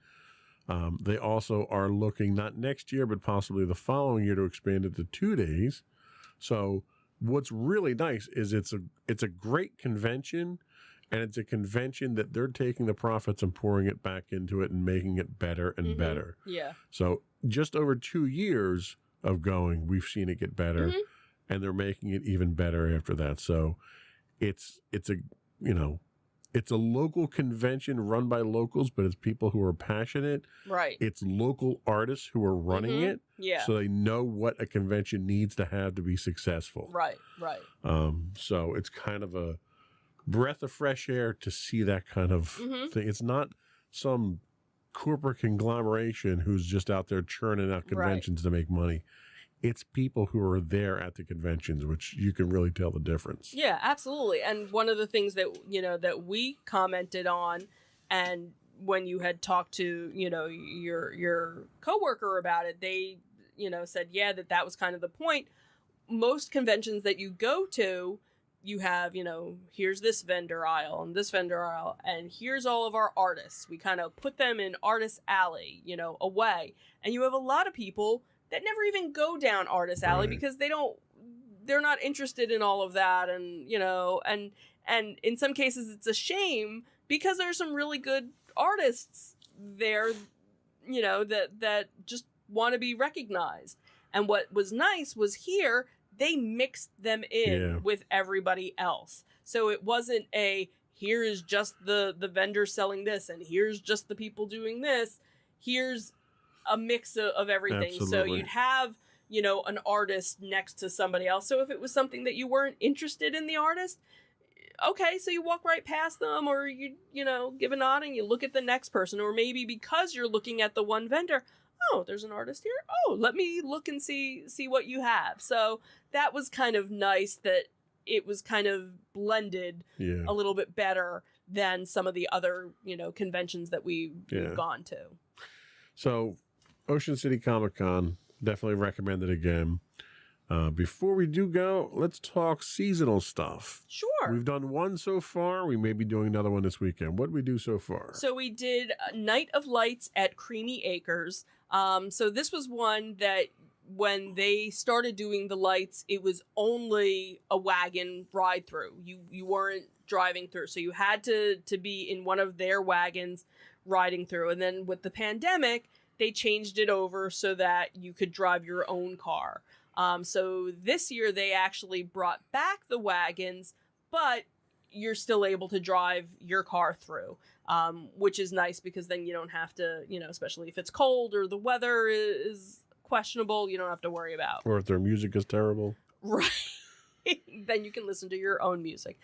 S3: They also are looking, not next year, but possibly the following year, to expand it to 2 days. So what's really nice is it's a great convention. And it's a convention that they're taking the profits and pouring it back into it and making it better and better.
S1: Yeah.
S3: So just over 2 years of going, we've seen it get better, and they're making it even better after that. So it's a local convention run by locals, but it's people who are passionate.
S1: Right.
S3: It's local artists who are running it.
S1: Yeah.
S3: So they know what a convention needs to have to be successful.
S1: Right.
S3: So it's kind of a breath of fresh air to see that kind of thing. It's not some corporate conglomeration who's just out there churning out conventions to make money. It's people who are there at the conventions, which you can really tell the difference.
S1: Yeah, absolutely. And one of the things that, that we commented on, and when you had talked to, your coworker about it, they, said, that was kind of the point. Most conventions that you go to, you have, here's this vendor aisle and this vendor aisle, and here's all of our artists. We kind of put them in Artist Alley, away. And you have a lot of people that never even go down Artist Alley because they're not interested in all of that. And, and in some cases it's a shame because there's some really good artists there, that just want to be recognized. And what was nice was here, they mixed them in with everybody else. So it wasn't here is just the vendor selling this, and here's just the people doing this. Here's a mix of everything.
S3: Absolutely.
S1: So you'd have, an artist next to somebody else. So if it was something that you weren't interested in the artist, okay, so you walk right past them, or you give a nod and you look at the next person, or maybe because you're looking at the one vendor, oh, there's an artist here. Oh, let me look and see what you have. So that was kind of nice that it was kind of blended a little bit better than some of the other, conventions that we've gone to.
S3: So Ocean City Comic-Con, definitely recommend it again. Before we do go, let's talk seasonal stuff.
S1: Sure.
S3: We've done one so far. We may be doing another one this weekend. What did we do so far?
S1: So we did Night of Lights at Creamy Acres. So this was one that when they started doing the lights, it was only a wagon ride through. You weren't driving through. So you had to be in one of their wagons riding through. And then with the pandemic, they changed it over so that you could drive your own car. So this year they actually brought back the wagons, but you're still able to drive your car through, which is nice because then you don't have to, especially if it's cold or the weather is questionable, you don't have to worry about.
S3: Or if their music is terrible.
S1: Right. Then you can listen to your own music.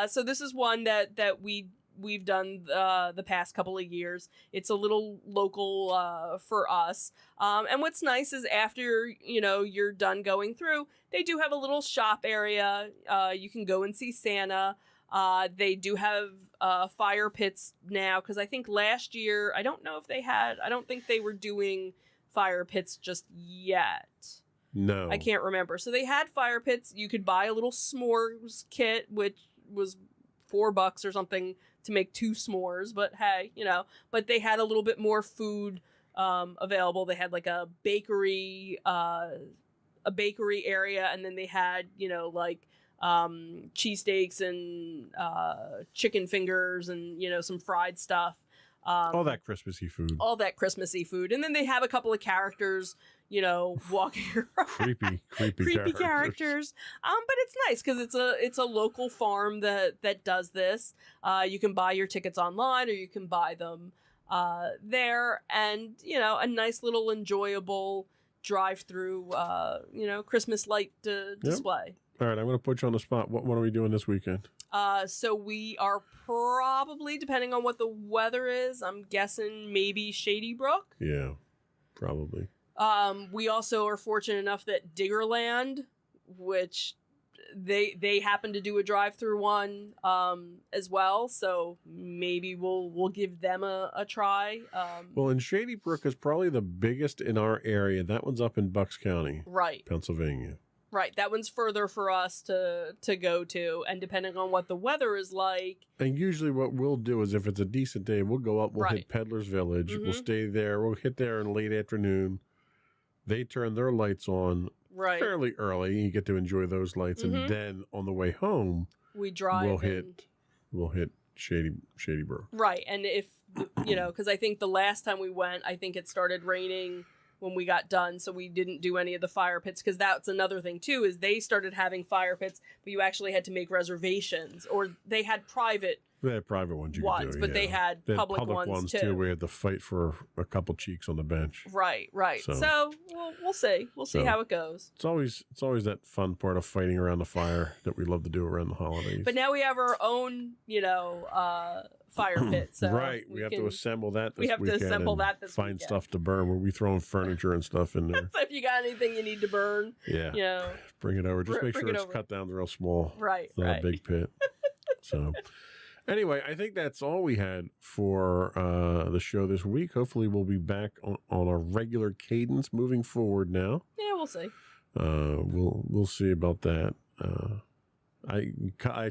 S1: So this is one that we've done the past couple of years. It's a little local for us. And what's nice is after, you're done going through, they do have a little shop area. You can go and see Santa. They do have fire pits now, because I think last year, I don't think they were doing fire pits just yet.
S3: No.
S1: I can't remember. So they had fire pits. You could buy a little s'mores kit, which was $4 or something to make 2 s'mores, but hey, but they had a little bit more food available. They had like a bakery area, and then they had, cheesesteaks and chicken fingers and, some fried stuff.
S3: All that Christmassy food. And then they have a couple of characters, walking around. Creepy
S1: characters. But it's nice because it's a local farm that does this. You can buy your tickets online, or you can buy them there, and a nice little enjoyable drive-through Christmas light display.
S3: All right, I'm going to put you on the spot. What are we doing this weekend?
S1: So we are probably, depending on what the weather is, I'm guessing maybe Shady Brook.
S3: Yeah, probably.
S1: We also are fortunate enough that Diggerland, which they happen to do a drive-through one as well, so maybe we'll give them a try.
S3: Well, and Shady Brook is probably the biggest in our area. That one's up in Bucks County,
S1: right,
S3: Pennsylvania.
S1: Right, that one's further for us to go to, and depending on what the weather is like.
S3: And usually what we'll do is if it's a decent day, we'll go up, we'll hit Peddler's Village, we'll stay there, we'll hit there in late afternoon. They turn their lights on fairly early. You get to enjoy those lights, and then on the way home,
S1: we drive.
S3: We'll hit Shady Brook.
S1: Right, and if because I think the last time we went, I think it started raining when we got done, so we didn't do any of the fire pits, because that's another thing too, is they started having fire pits, but you actually had to make reservations, or they had private
S3: ones you could do,
S1: but they had public ones too.
S3: We had to fight for a couple cheeks on the bench.
S1: Right. So we'll see. We'll see how it goes.
S3: It's always that fun part of fighting around the fire that we love to do around the holidays.
S1: But now we have our own, fire pit. So
S3: right. We have to assemble that this weekend.
S1: We have to assemble that this
S3: find
S1: weekend.
S3: Stuff to burn. We'll be throwing furniture and stuff in there.
S1: So if you got anything you need to burn,
S3: bring it over. Just make sure it's cut down real small.
S1: Right.
S3: It's not a big pit. So anyway, I think that's all we had for the show this week. Hopefully we'll be back on a regular cadence moving forward now.
S1: Yeah, we'll see.
S3: We'll see about that. I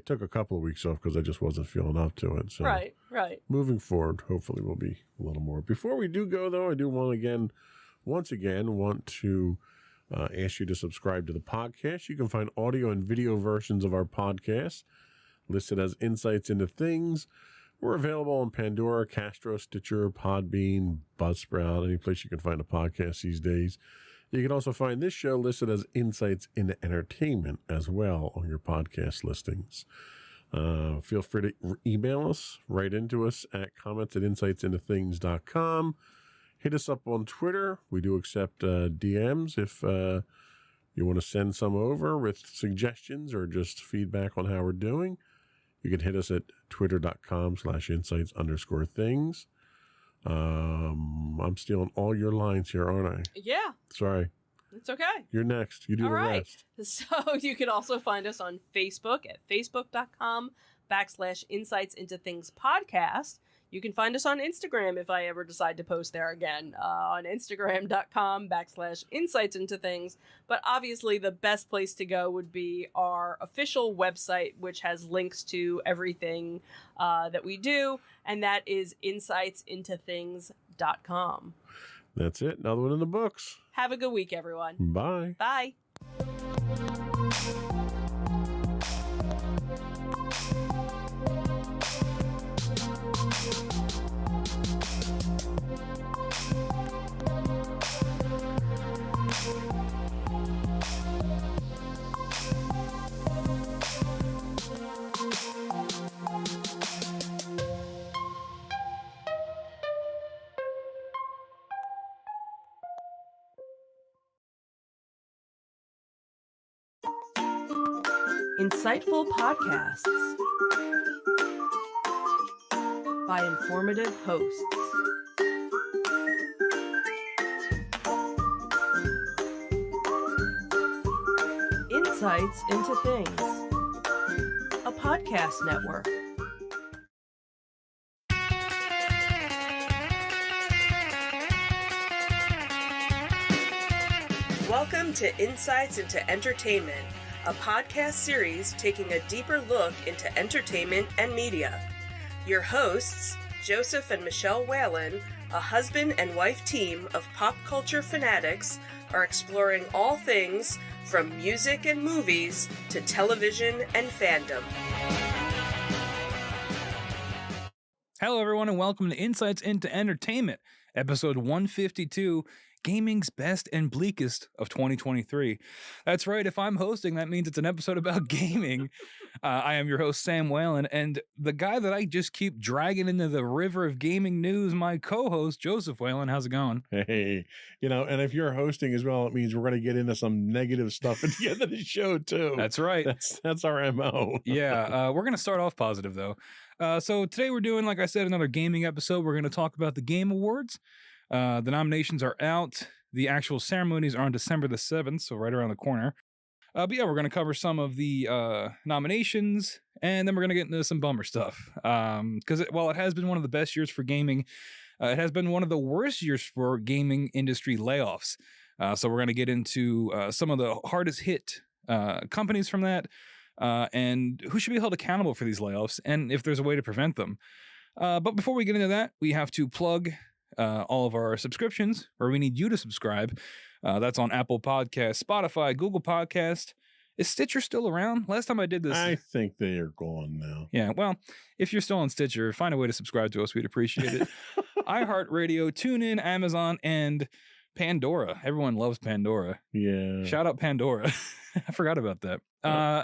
S3: took a couple of weeks off because I just wasn't feeling up to it. So
S1: right.
S3: Moving forward, hopefully we'll be a little more. Before we do go, though, I do once again want to ask you to subscribe to the podcast. You can find audio and video versions of our podcast listed as Insights into Things. We're available on Pandora, Castro, Stitcher, Podbean, Buzzsprout, any place you can find a podcast these days. You can also find this show listed as Insights into Entertainment as well on your podcast listings. Feel free to email us, write into us at comments@insightsintothings.com. Hit us up on Twitter. We do accept DMs if you want to send some over with suggestions or just feedback on how we're doing. You can hit us at twitter.com/insights_things. I'm stealing all your lines here, aren't I?
S1: Yeah,
S3: Sorry.
S1: it's okay.
S3: You're next. You do
S1: All
S3: the
S1: right.
S3: rest.
S1: So you can also find us on Facebook at facebook.com/Insights Into Things podcast. You can find us on Instagram if I ever decide to post there again, on instagram.com/Insights Into Things. But obviously the best place to go would be our official website, which has links to everything that we do, and that is insightsintothings.com.
S3: That's it. Another one in the books.
S1: Have a good week, everyone.
S3: Bye.
S1: Bye. Insightful podcasts by informative hosts. Insights Into Things, a podcast network. Welcome to Insights Into Entertainment, a podcast series taking a deeper look into entertainment and media. Your hosts, Joseph and Michelle Whalen, a husband and wife team of pop culture fanatics, are exploring all things from music and movies to television and fandom.
S5: Hello, everyone, and welcome to Insights Into Entertainment, episode 152, Gaming's Best and Bleakest of 2023. That's right, if I'm hosting, that means it's an episode about gaming. I am your host, Sam Whalen, and the guy that I just keep dragging into the river of gaming news, my co-host, Joseph Whalen. How's it going?
S3: Hey, and if you're hosting as well, it means we're going to get into some negative stuff at the end of the show, too.
S5: That's right.
S3: That's our MO.
S5: Yeah, we're going to start off positive, though. So today we're doing, like I said, another gaming episode. We're going to talk about the Game Awards. The nominations are out. The actual ceremonies are on December the 7th, so right around the corner. But yeah, we're going to cover some of the nominations, and then we're going to get into some bummer stuff. Because while it has been one of the best years for gaming, it has been one of the worst years for gaming industry layoffs. So we're going to get into some of the hardest hit companies from that, and who should be held accountable for these layoffs, and if there's a way to prevent them. But before we get into that, we have to plug all of our subscriptions, or we need you to subscribe. That's on Apple Podcasts, Spotify, Google Podcast. Is Stitcher still around? Last time I did this,
S3: I think they are gone now.
S5: yeah, well, if you're still on Stitcher, find a way to subscribe to us. We'd appreciate it. iHeartRadio, TuneIn, Amazon, and Pandora. Everyone loves Pandora.
S3: Yeah.
S5: Shout out Pandora. I forgot about that.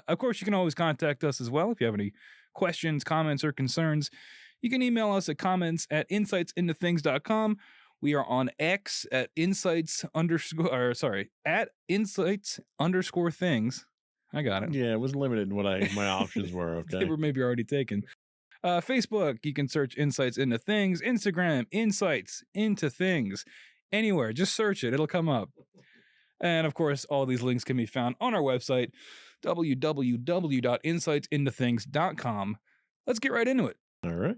S5: Of course, you can always contact us as well if you have any questions, comments, or concerns. You can email us at comments@insightsintothings.com. We are on X at @insights_things. I got it.
S3: Yeah, it was limited in what my options were. Okay.
S5: They were maybe already taken. Facebook, you can search Insights Into Things. Instagram, Insights Into Things. Anywhere, just search it. It'll come up. And of course, all these links can be found on our website, www.insightsintothings.com. Let's get right into it.
S3: All right.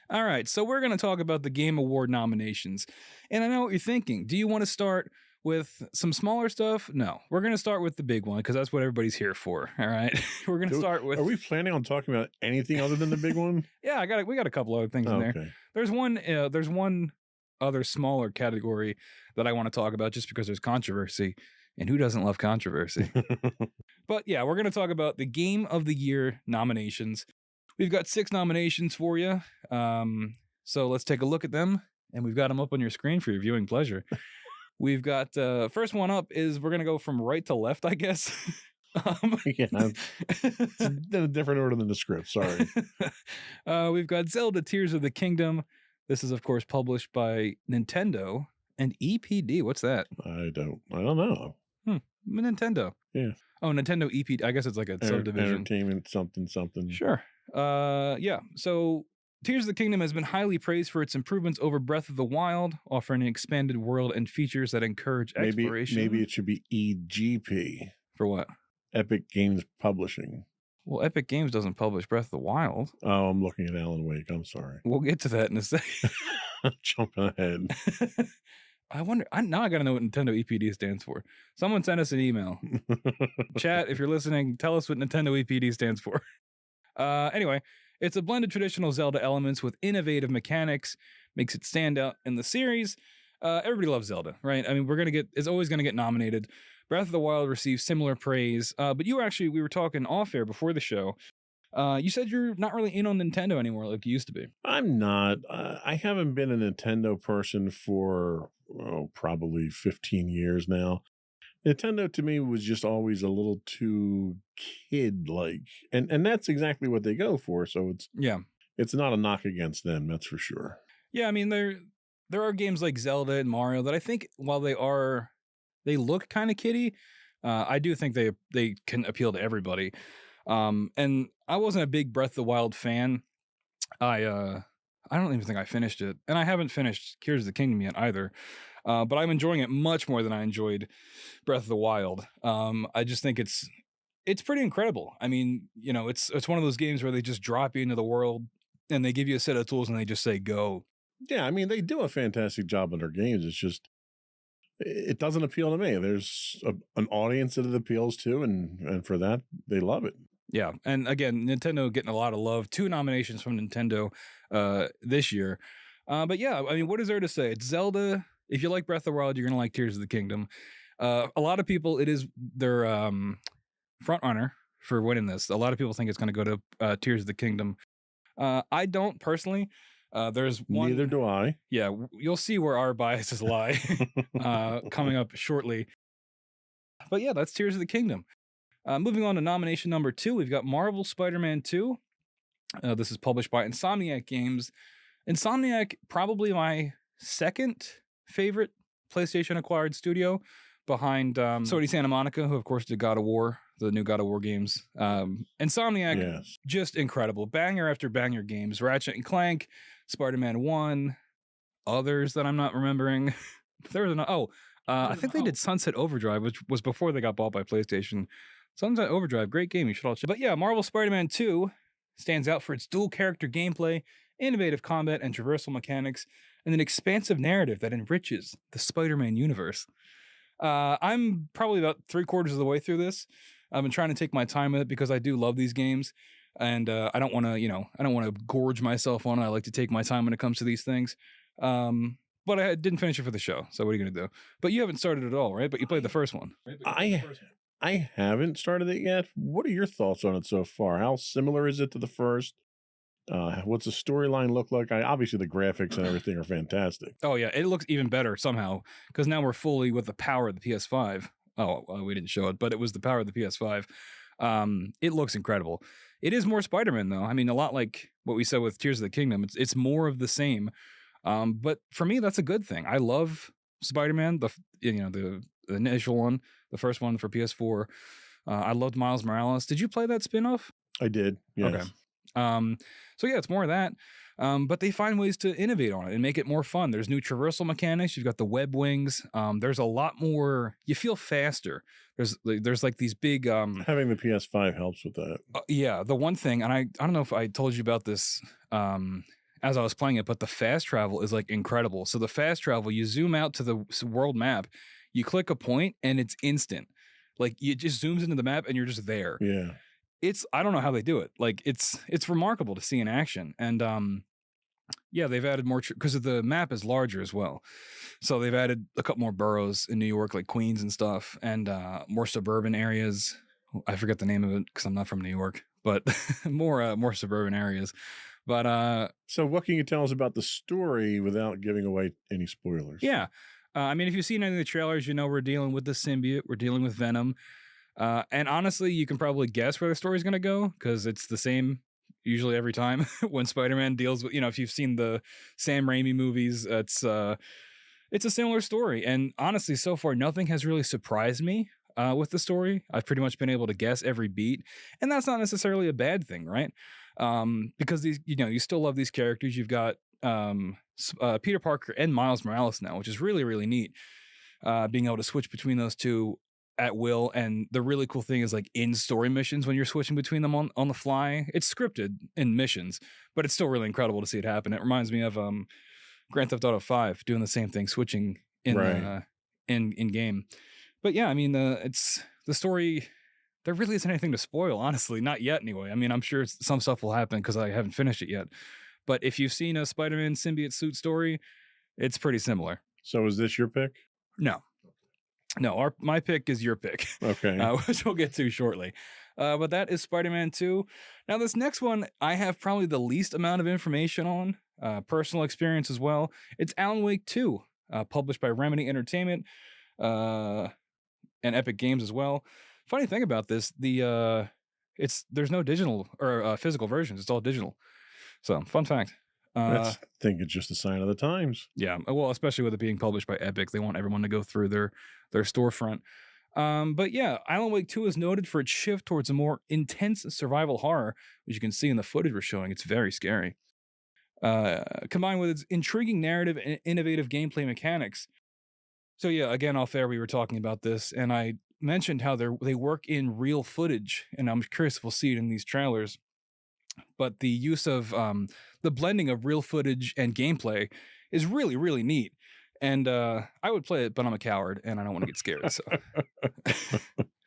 S5: All right, so we're going to talk about the Game Award nominations. And I know what you're thinking. Do you want to start with some smaller stuff? No, we're going to start with the big one because that's what everybody's here for. All right, we're going to start with.
S3: Are we planning on talking about anything other than the big one?
S5: Yeah, we got a couple other things in there.
S3: Okay.
S5: There's one other smaller category that I want to talk about just because there's controversy, And who doesn't love controversy? But yeah, we're going to talk about the Game of the Year nominations. We've got 6 nominations for you. So let's take a look at them. And we've got them up on your screen for your viewing pleasure. We've got first one up is we're going to go from right to left, I guess.
S3: Yeah, it's in a different order than the script. Sorry.
S5: We've got Zelda Tears of the Kingdom. This is, of course, published by Nintendo and EPD. What's that?
S3: I don't know.
S5: Nintendo.
S3: Yeah.
S5: Oh, Nintendo EPD. I guess it's like a subdivision.
S3: Entertainment something.
S5: Sure. Yeah. So Tears of the Kingdom has been highly praised for its improvements over Breath of the Wild, offering an expanded world and features that encourage exploration.
S3: Maybe it should be EGP.
S5: For what?
S3: Epic Games Publishing.
S5: Well, Epic Games doesn't publish Breath of the Wild.
S3: Oh, I'm looking at Alan Wake. I'm sorry.
S5: We'll get to that in a second.
S3: Jumping ahead.
S5: I wonder. Now I got to know what Nintendo EPD stands for. Someone send us an email. Chat, if you're listening, tell us what Nintendo EPD stands for. Anyway, it's a blend of traditional Zelda elements with innovative mechanics, makes it stand out in the series. Everybody loves Zelda, right? I mean, it's always going to get nominated. Breath of the Wild received similar praise, but we were talking off air before the show. You said you're not really in on Nintendo anymore like you used to be.
S3: I'm not. I haven't been a Nintendo person for probably 15 years now. Nintendo to me was just always a little too kid-like, and that's exactly what they go for. So it's not a knock against them, that's for sure.
S5: Yeah, I mean there are games like Zelda and Mario that I think while they look kind of kiddie, I do think they can appeal to everybody. And I wasn't a big Breath of the Wild fan. I don't even think I finished it, and I haven't finished Tears of the Kingdom yet either. But I'm enjoying it much more than I enjoyed Breath of the Wild. I just think it's pretty incredible. I mean, it's one of those games where they just drop you into the world and they give you a set of tools and they just say go.
S3: Yeah, I mean they do a fantastic job in their games. It's just it doesn't appeal to me. There's an audience that it appeals to, and for that they love it.
S5: Yeah, and again, Nintendo getting a lot of love. 2 nominations from Nintendo this year. But yeah, I mean, what is there to say? It's Zelda. If you like Breath of the Wild, you're going to like Tears of the Kingdom. A lot of people, it is their front runner for winning this. A lot of people think it's going to go to Tears of the Kingdom. I don't personally. There's one.
S3: Neither do I.
S5: Yeah, you'll see where our biases lie coming up shortly. But yeah, that's Tears of the Kingdom. Moving on to nomination number 2, we've got Marvel Spider-Man 2. This is published by Insomniac Games. Insomniac, probably my second favorite PlayStation acquired studio behind Sony Santa Monica, who of course did God of War, the new God of War games. Insomniac,
S3: yes.
S5: Just incredible. Banger after banger games. Ratchet and Clank, Spider-Man 1, others that I'm not remembering. I think they did Sunset Overdrive, which was before they got bought by PlayStation. Sunset Overdrive, great game. You should all check. But yeah, Marvel Spider-Man 2 stands out for its dual character gameplay, innovative combat and traversal mechanics, and an expansive narrative that enriches the Spider-Man universe. I'm probably about 3/4 of the way through this. I've been trying to take my time with it because I do love these games, and I don't want to, gorge myself on it. I like to take my time when it comes to these things. But I didn't finish it for the show, so what are you gonna do? But you haven't started at all, right? But you played the first one.
S3: I haven't started it yet. What are your thoughts on it so far? How similar is it to the first? What's the storyline look like? Obviously the graphics and everything are fantastic.
S5: Oh yeah, it looks even better somehow because now we're fully with the power of the PS5. Oh, we didn't show it, but it was the power of the PS5. It looks incredible. It is more Spider-Man though. I mean, a lot like what we said with Tears of the Kingdom. It's more of the same. But for me, that's a good thing. I love Spider-Man. The initial one, the first one for PS4. I loved Miles Morales. Did you play that spin-off?
S3: I did. Yes.
S5: Okay. So yeah, it's more of that. But they find ways to innovate on it and make it more fun. There's new traversal mechanics. You've got the web wings. There's a lot more. You feel faster. There's like these big.
S3: Having the PS5 helps with that.
S5: Yeah, the one thing, and I don't know if I told you about this as I was playing it, but the fast travel is like incredible. So the fast travel, you zoom out to the world map, you click a point, and it's instant. Like it just zooms into the map, and you're just there.
S3: Yeah.
S5: I don't know how they do it. Like it's remarkable to see in action. And Yeah, they've added more because the map is larger as well. So they've added a couple more boroughs in New York, like Queens and stuff, and more suburban areas. I forget the name of it because I'm not from New York, but more suburban areas. But
S3: So what can you tell us about the story without giving away any spoilers?
S5: yeah, I mean, if you've seen any of the trailers, you know we're dealing with the symbiote, we're dealing with Venom, and honestly, you can probably guess where the story's going to go because it's the same usually every time when Spider-Man deals with, if you've seen the Sam Raimi movies, it's a similar story. And honestly, so far, nothing has really surprised me with the story. I've pretty much been able to guess every beat, and that's not necessarily a bad thing, right? Because these, you still love these characters. You've got Peter Parker and Miles Morales now, which is really, really neat. Being able to switch between those two at will, and the really cool thing is like in story missions when you're switching between them on the fly. It's scripted in missions, but it's still really incredible to see it happen. It reminds me of Grand Theft Auto 5 doing the same thing, switching in in game. But yeah, I mean it's the story. There really isn't anything to spoil, honestly, not yet anyway. I mean, I'm sure some stuff will happen because I haven't finished it yet. But if you've seen a Spider-Man symbiote suit story, it's pretty similar.
S3: So is this your pick?
S5: No, my pick is your pick.
S3: Okay.
S5: Which we'll get to shortly. But that is Spider-Man 2. Now, this next one, I have probably the least amount of information on, personal experience as well. It's Alan Wake 2, published by Remedy Entertainment and Epic Games as well. Funny thing about this, there's no digital or physical versions. It's all digital. So, fun fact.
S3: I think it's just a sign of the times.
S5: Yeah, well, especially with it being published by Epic, they want everyone to go through their storefront. But yeah, Alan Wake 2 is noted for its shift towards a more intense survival horror, which you can see in the footage we're showing. It's very scary. Combined with its intriguing narrative and innovative gameplay mechanics. So yeah, again, off air, we were talking about this, and I mentioned how they work in real footage, and I'm curious if we'll see it in these trailers. But the use of the blending of real footage and gameplay is really, really neat. And I would play it, but I'm a coward and I don't want to get scared. So,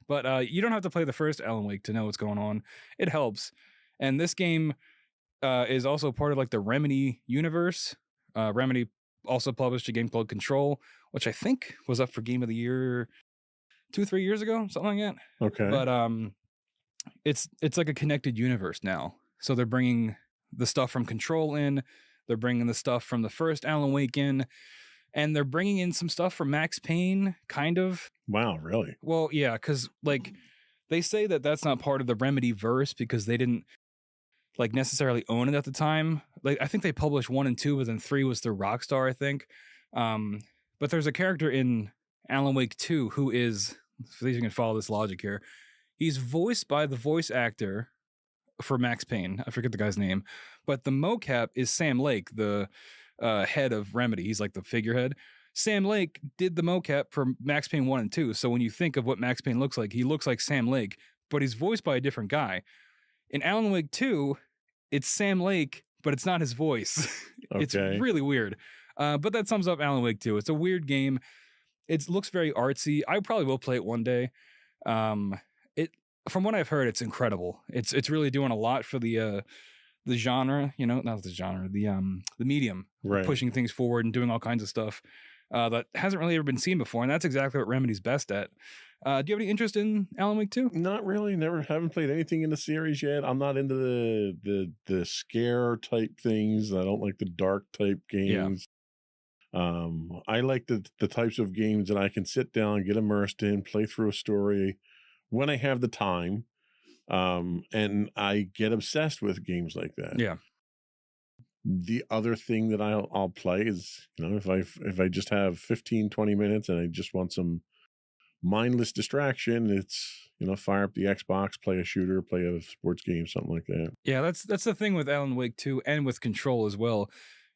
S5: but you don't have to play the first Alan Wake to know what's going on. It helps. And this game is also part of like the Remedy universe. Remedy also published a game called Control, which I think was up for Game of the Year 2-3 years ago, something like that.
S3: Okay.
S5: But it's like a connected universe now. So they're bringing the stuff from Control in, they're bringing the stuff from the first Alan Wake in, and they're bringing in some stuff from Max Payne, kind of.
S3: Wow, really?
S5: Well, yeah, because like they say that that's not part of the Remedy verse because they didn't like necessarily own it at the time. Like I think they published 1 and 2, but then 3 was through Rockstar, I think. But there's a character in Alan Wake 2 who is, for these you can follow this logic here, he's voiced by the voice actor for Max Payne. I forget the guy's name, but the mocap is Sam Lake, the head of Remedy. He's like the figurehead. Sam Lake did the mocap for Max Payne 1 and 2. So when you think of what Max Payne looks like, he looks like Sam Lake, but he's voiced by a different guy. In Alan Wake 2, it's Sam Lake, but it's not his voice. It's really weird. But that sums up Alan Wake 2. It's a weird game. It looks very artsy. I probably will play it one day. From what I've heard, it's incredible. It's really doing a lot for the genre, not the genre, the medium,
S3: right,
S5: pushing things forward and doing all kinds of stuff that hasn't really ever been seen before, and that's exactly what Remedy's best at. Do you have any interest in Alan Wake 2?
S3: Not really. Haven't played anything in the series yet. I'm not into the scare type things. I don't like the dark type games. Yeah. I like the types of games that I can sit down, get immersed in, play through a story when I have the time. And I get obsessed with games like that.
S5: Yeah.
S3: The other thing that I'll play is, if I just have 15-20 minutes and I just want some mindless distraction, it's, fire up the Xbox, play a shooter, play a sports game, something like that.
S5: Yeah, that's the thing with Alan Wake 2 and with Control as well.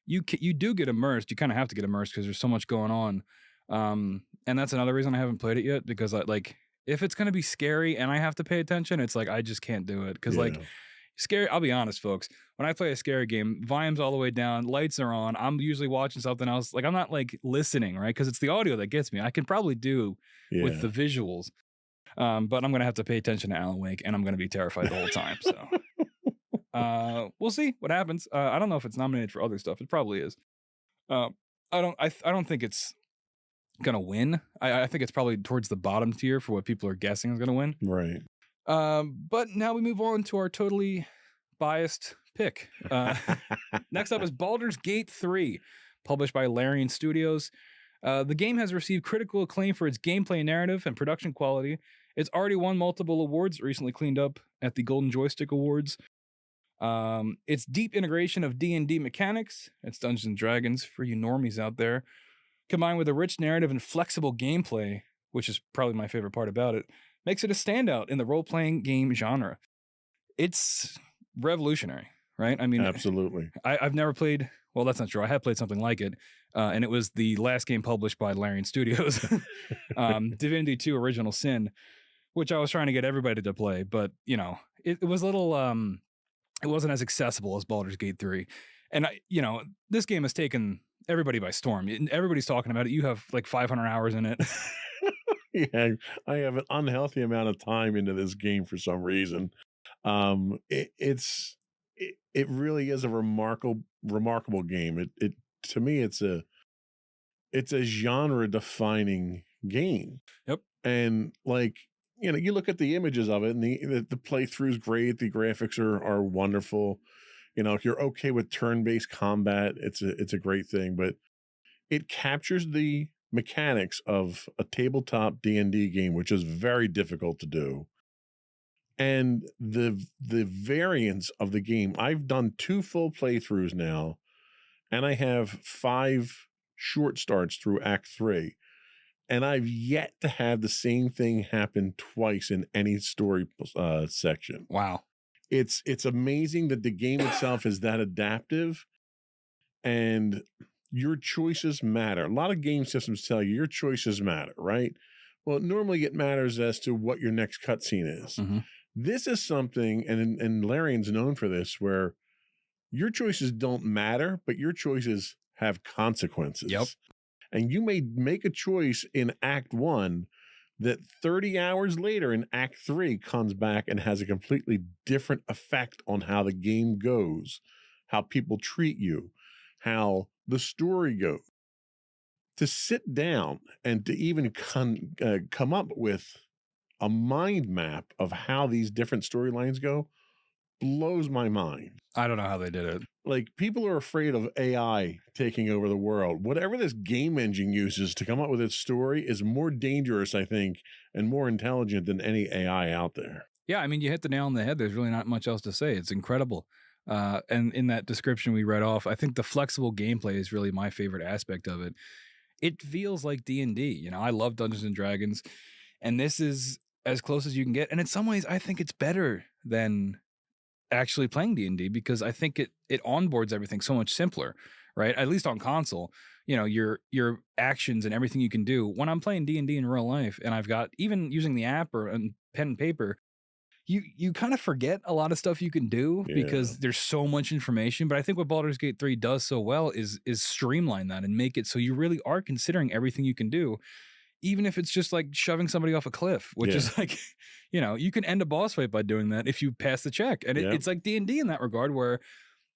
S5: You do get immersed. You kind of have to get immersed because there's so much going on. And that's another reason I haven't played it yet, because if it's going to be scary and I have to pay attention, it's like I just can't do it. Because scary, I'll be honest, folks, when I play a scary game, volume's all the way down, lights are on, I'm usually watching something else. Like I'm not listening, right? Because it's the audio that gets me. I can probably do with the visuals. But I'm going to have to pay attention to Alan Wake, and I'm going to be terrified the whole time. So We'll see what happens. I don't know if it's nominated for other stuff. It probably is. I don't think it's gonna win. I think it's probably towards the bottom tier for what people are guessing is gonna win.
S3: Right.
S5: But now we move on to our totally biased pick. Next up is Baldur's Gate 3, published by Larian Studios. The game has received critical acclaim for its gameplay narrative and production quality. It's already won multiple awards, recently cleaned up at the Golden Joystick Awards. Its deep integration of D&D mechanics, it's Dungeons and Dragons for you normies out there, combined with a rich narrative and flexible gameplay, which is probably my favorite part about it, makes it a standout in the role-playing game genre. It's revolutionary, right? I mean,
S3: absolutely.
S5: I've never played, well, that's not true. I have played something like it, and it was the last game published by Larian Studios, Divinity 2 Original Sin, which I was trying to get everybody to play, but, you know, it was a little, it wasn't as accessible as Baldur's Gate 3. And, this game has taken everybody by storm. Everybody's talking about it. You have like 500 hours in it.
S3: Yeah, I have an unhealthy amount of time into this game for some reason. It really is a remarkable game. It to me, it's a genre defining game.
S5: Yep.
S3: And like, you look at the images of it, and the playthrough's great. The graphics are wonderful. If you're okay with turn-based combat, it's a great thing. But it captures the mechanics of a tabletop D&D game, which is very difficult to do. And the variance of the game. I've done 2 full playthroughs now, and I have 5 short starts through Act 3. And I've yet to have the same thing happen twice in any story section.
S5: Wow.
S3: It's amazing that the game itself is that adaptive, and your choices matter. A lot of game systems tell you your choices matter, right? Well, normally it matters as to what your next cutscene is.
S5: Mm-hmm.
S3: This is something, and Larian's known for this, where your choices don't matter, but your choices have consequences.
S5: Yep.
S3: And you may make a choice in Act 1 that 30 hours later in Act 3 comes back and has a completely different effect on how the game goes, how people treat you, how the story goes. To sit down and to even come up with a mind map of how these different storylines go blows my mind.
S5: I don't know how they did it.
S3: Like, people are afraid of AI taking over the world. Whatever this game engine uses to come up with its story is more dangerous, I think, and more intelligent than any AI out there.
S5: Yeah, I mean, you hit the nail on the head. There's really not much else to say. It's incredible. And in that description we read off, I think the flexible gameplay is really my favorite aspect of it. It feels like D&D. I love Dungeons and Dragons, and this is as close as you can get. And in some ways, I think it's better than actually playing D&D, because I think it onboards everything so much simpler, right? At least on console, your actions and everything you can do. When I'm playing D&D in real life, and I've got, even using the app or pen and paper, you kind of forget a lot of stuff you can do because there's so much information. But I think what Baldur's Gate 3 does so well is streamline that and make it so you really are considering everything you can do, even if it's just like shoving somebody off a cliff, which is like, you can end a boss fight by doing that if you pass the check. And it's like D&D in that regard, where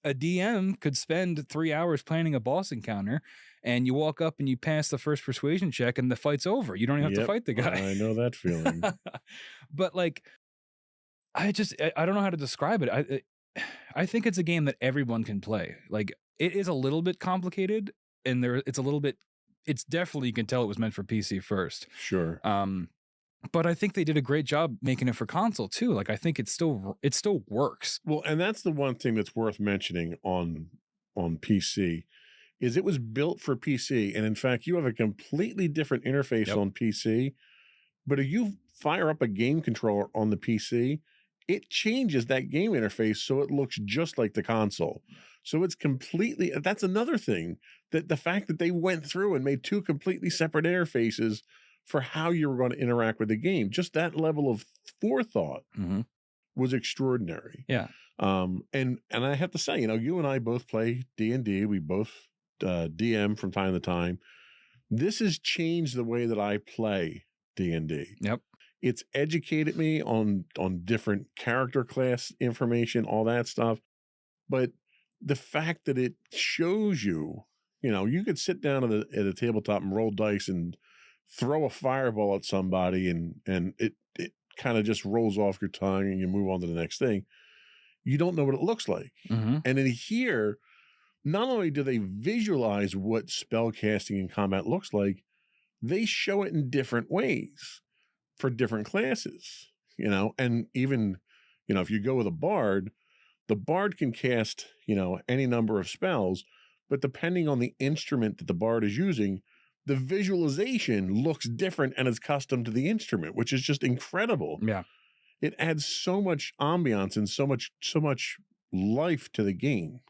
S5: a DM could spend 3 hours planning a boss encounter, and you walk up and you pass the first persuasion check and the fight's over. You don't even have to fight the guy.
S3: I know that feeling.
S5: But like, I don't know how to describe it. I think it's a game that everyone can play. Like, it is a little bit complicated, and it's definitely, you can tell it was meant for PC first.
S3: Sure.
S5: But I think they did a great job making it for console too. Like, I think it still works.
S3: Well, and that's the one thing that's worth mentioning on PC is it was built for PC. And in fact, you have a completely different interface on PC. But if you fire up a game controller on the PC, it changes that game interface so it looks just like the console. So it's completely, that's another thing, that the fact that they went through and made 2 completely separate interfaces for how you were going to interact with the game, just that level of forethought was extraordinary.
S5: Yeah.
S3: And I have to say, you and I both play D&D. We both DM from time to time. This has changed the way that I play D&D.
S5: Yep.
S3: It's educated me on different character class information, all that stuff. But the fact that it shows you, you could sit down at a tabletop and roll dice and throw a fireball at somebody, and it kind of just rolls off your tongue and you move on to the next thing. You don't know what it looks like.
S5: Mm-hmm.
S3: And in here, not only do they visualize what spell casting and combat looks like, they show it in different ways for different classes, and even, if you go with a bard, the bard can cast, any number of spells, but depending on the instrument that the bard is using, the visualization looks different and is custom to the instrument, which is just incredible.
S5: Yeah.
S3: It adds so much ambiance and so much life to the game.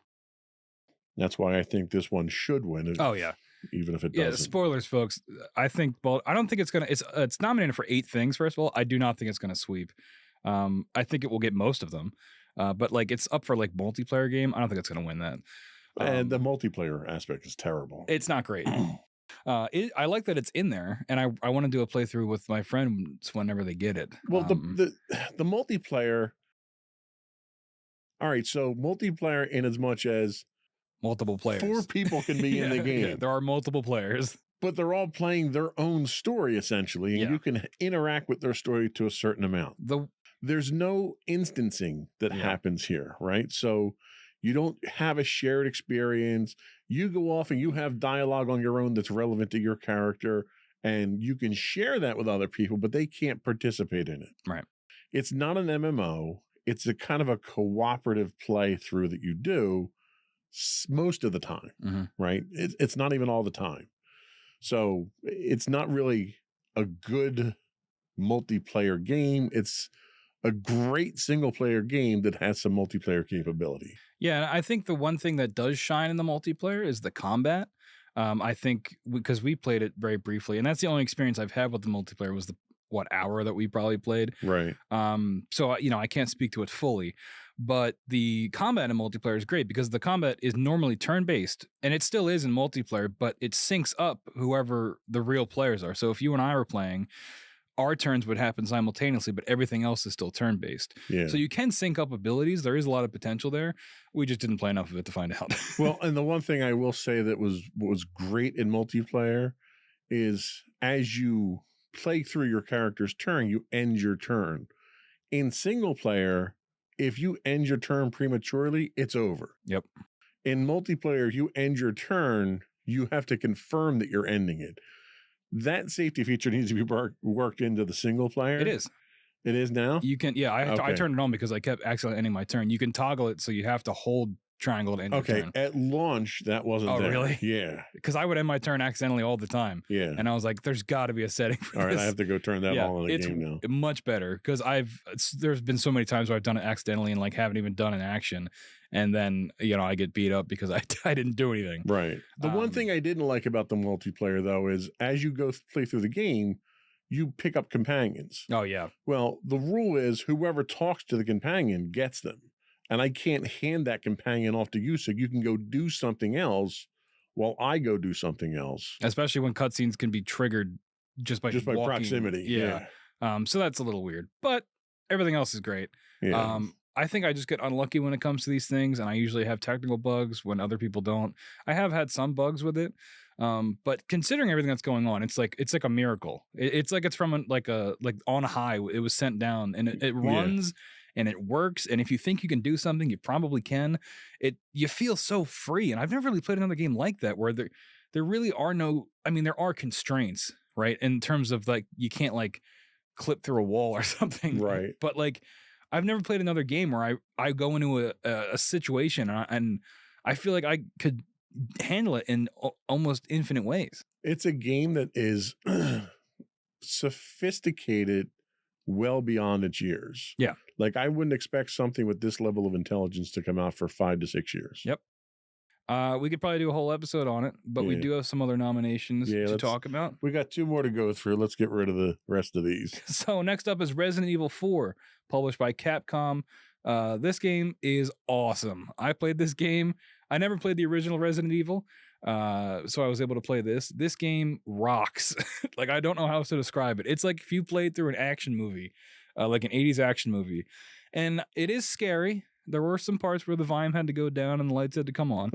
S3: That's why I think this one should win.
S5: Oh yeah.
S3: Even if it
S5: Yeah,
S3: doesn't.
S5: spoilers, folks. I think, well, I don't think it's gonna. It's nominated for 8 things. First of all, I do not think it's gonna sweep. I think it will get most of them, but like it's up for like multiplayer game. I don't think it's gonna win that.
S3: And the multiplayer aspect is terrible.
S5: It's not great. I like that it's in there, and I want to do a playthrough with my friends whenever they get it.
S3: Well, the multiplayer. All right, so multiplayer in as much as
S5: multiple players,
S3: 4 people can be in the game.
S5: Yeah, there are multiple players,
S3: but they're all playing their own story essentially, and you can interact with their story to a certain amount. There's no instancing that happens here, right? So you don't have a shared experience. You go off and you have dialogue on your own that's relevant to your character, and you can share that with other people, but they can't participate in it.
S5: Right.
S3: It's not an MMO. It's a kind of a cooperative playthrough that you do most of the time, right? It's not even all the time. So it's not really a good multiplayer game. It's a great single player game that has some multiplayer capability.
S5: Yeah, and I think the one thing that does shine in the multiplayer is the combat. I think because we played it very briefly, and that's the only experience I've had with the multiplayer was the hour that we probably played.
S3: Right.
S5: So I can't speak to it fully, but the combat in multiplayer is great because the combat is normally turn-based, and it still is in multiplayer, but it syncs up whoever the real players are. So if you and I were playing, our turns would happen simultaneously, but everything else is still turn-based.
S3: Yeah.
S5: So you can sync up abilities. There is a lot of potential there. We just didn't play enough of it to find out.
S3: Well, and the one thing I will say that was great in multiplayer is as you play through your character's turn, you end your turn. In single player, if you end your turn prematurely, it's over.
S5: Yep.
S3: In multiplayer, if you end your turn, you have to confirm that you're ending it. That safety feature needs to be worked into the single player.
S5: It is.
S3: It is now?
S5: You can, yeah, I turned it on because I kept accidentally ending my turn. You can toggle it so you have to hold triangle to end your turn.
S3: At launch, that wasn't there.
S5: Oh, really?
S3: Yeah.
S5: Because I would end my turn accidentally all the time.
S3: Yeah.
S5: And I was like, there's got to be a setting for
S3: all right,
S5: this.
S3: I have to go turn that all in the
S5: it's
S3: game now.
S5: Much better because there's been so many times where I've done it accidentally and like haven't even done an action. And then, I get beat up because I didn't do anything.
S3: Right. The one thing I didn't like about the multiplayer, though, is as you play through the game, you pick up companions.
S5: Oh, yeah.
S3: Well, the rule is whoever talks to the companion gets them. And I can't hand that companion off to you so you can go do something else while I go do something else.
S5: Especially when cutscenes can be triggered just by walking.
S3: Proximity.
S5: Yeah. So that's a little weird. But everything else is great.
S3: Yeah.
S5: I think I just get unlucky when it comes to these things, and I usually have technical bugs when other people don't. I have had some bugs with it, but considering everything that's going on, it's like a miracle. It's like it's from like on high. It was sent down, and it runs and it works. And if you think you can do something, you probably can. You feel so free, and I've never really played another game like that where there really are no. I mean, there are constraints, right? In terms of like you can't like clip through a wall or something,
S3: right?
S5: But like. I've never played another game where I go into a situation and I feel like I could handle it in almost infinite ways.
S3: It's a game that is sophisticated well beyond its years.
S5: Yeah.
S3: Like I wouldn't expect something with this level of intelligence to come out for 5 to 6 years.
S5: Yep. We could probably do a whole episode on it, but we do have some other nominations to talk about.
S3: We got 2 more to go through. Let's get rid of the rest of these.
S5: So next up is Resident Evil 4, published by Capcom. This game is awesome. I played this game. I never played the original Resident Evil. So I was able to play this. This game rocks. Like, I don't know how else to describe it. It's like if you played through an action movie, like an 80s action movie. And it is scary. There were some parts where the volume had to go down and the lights had to come on.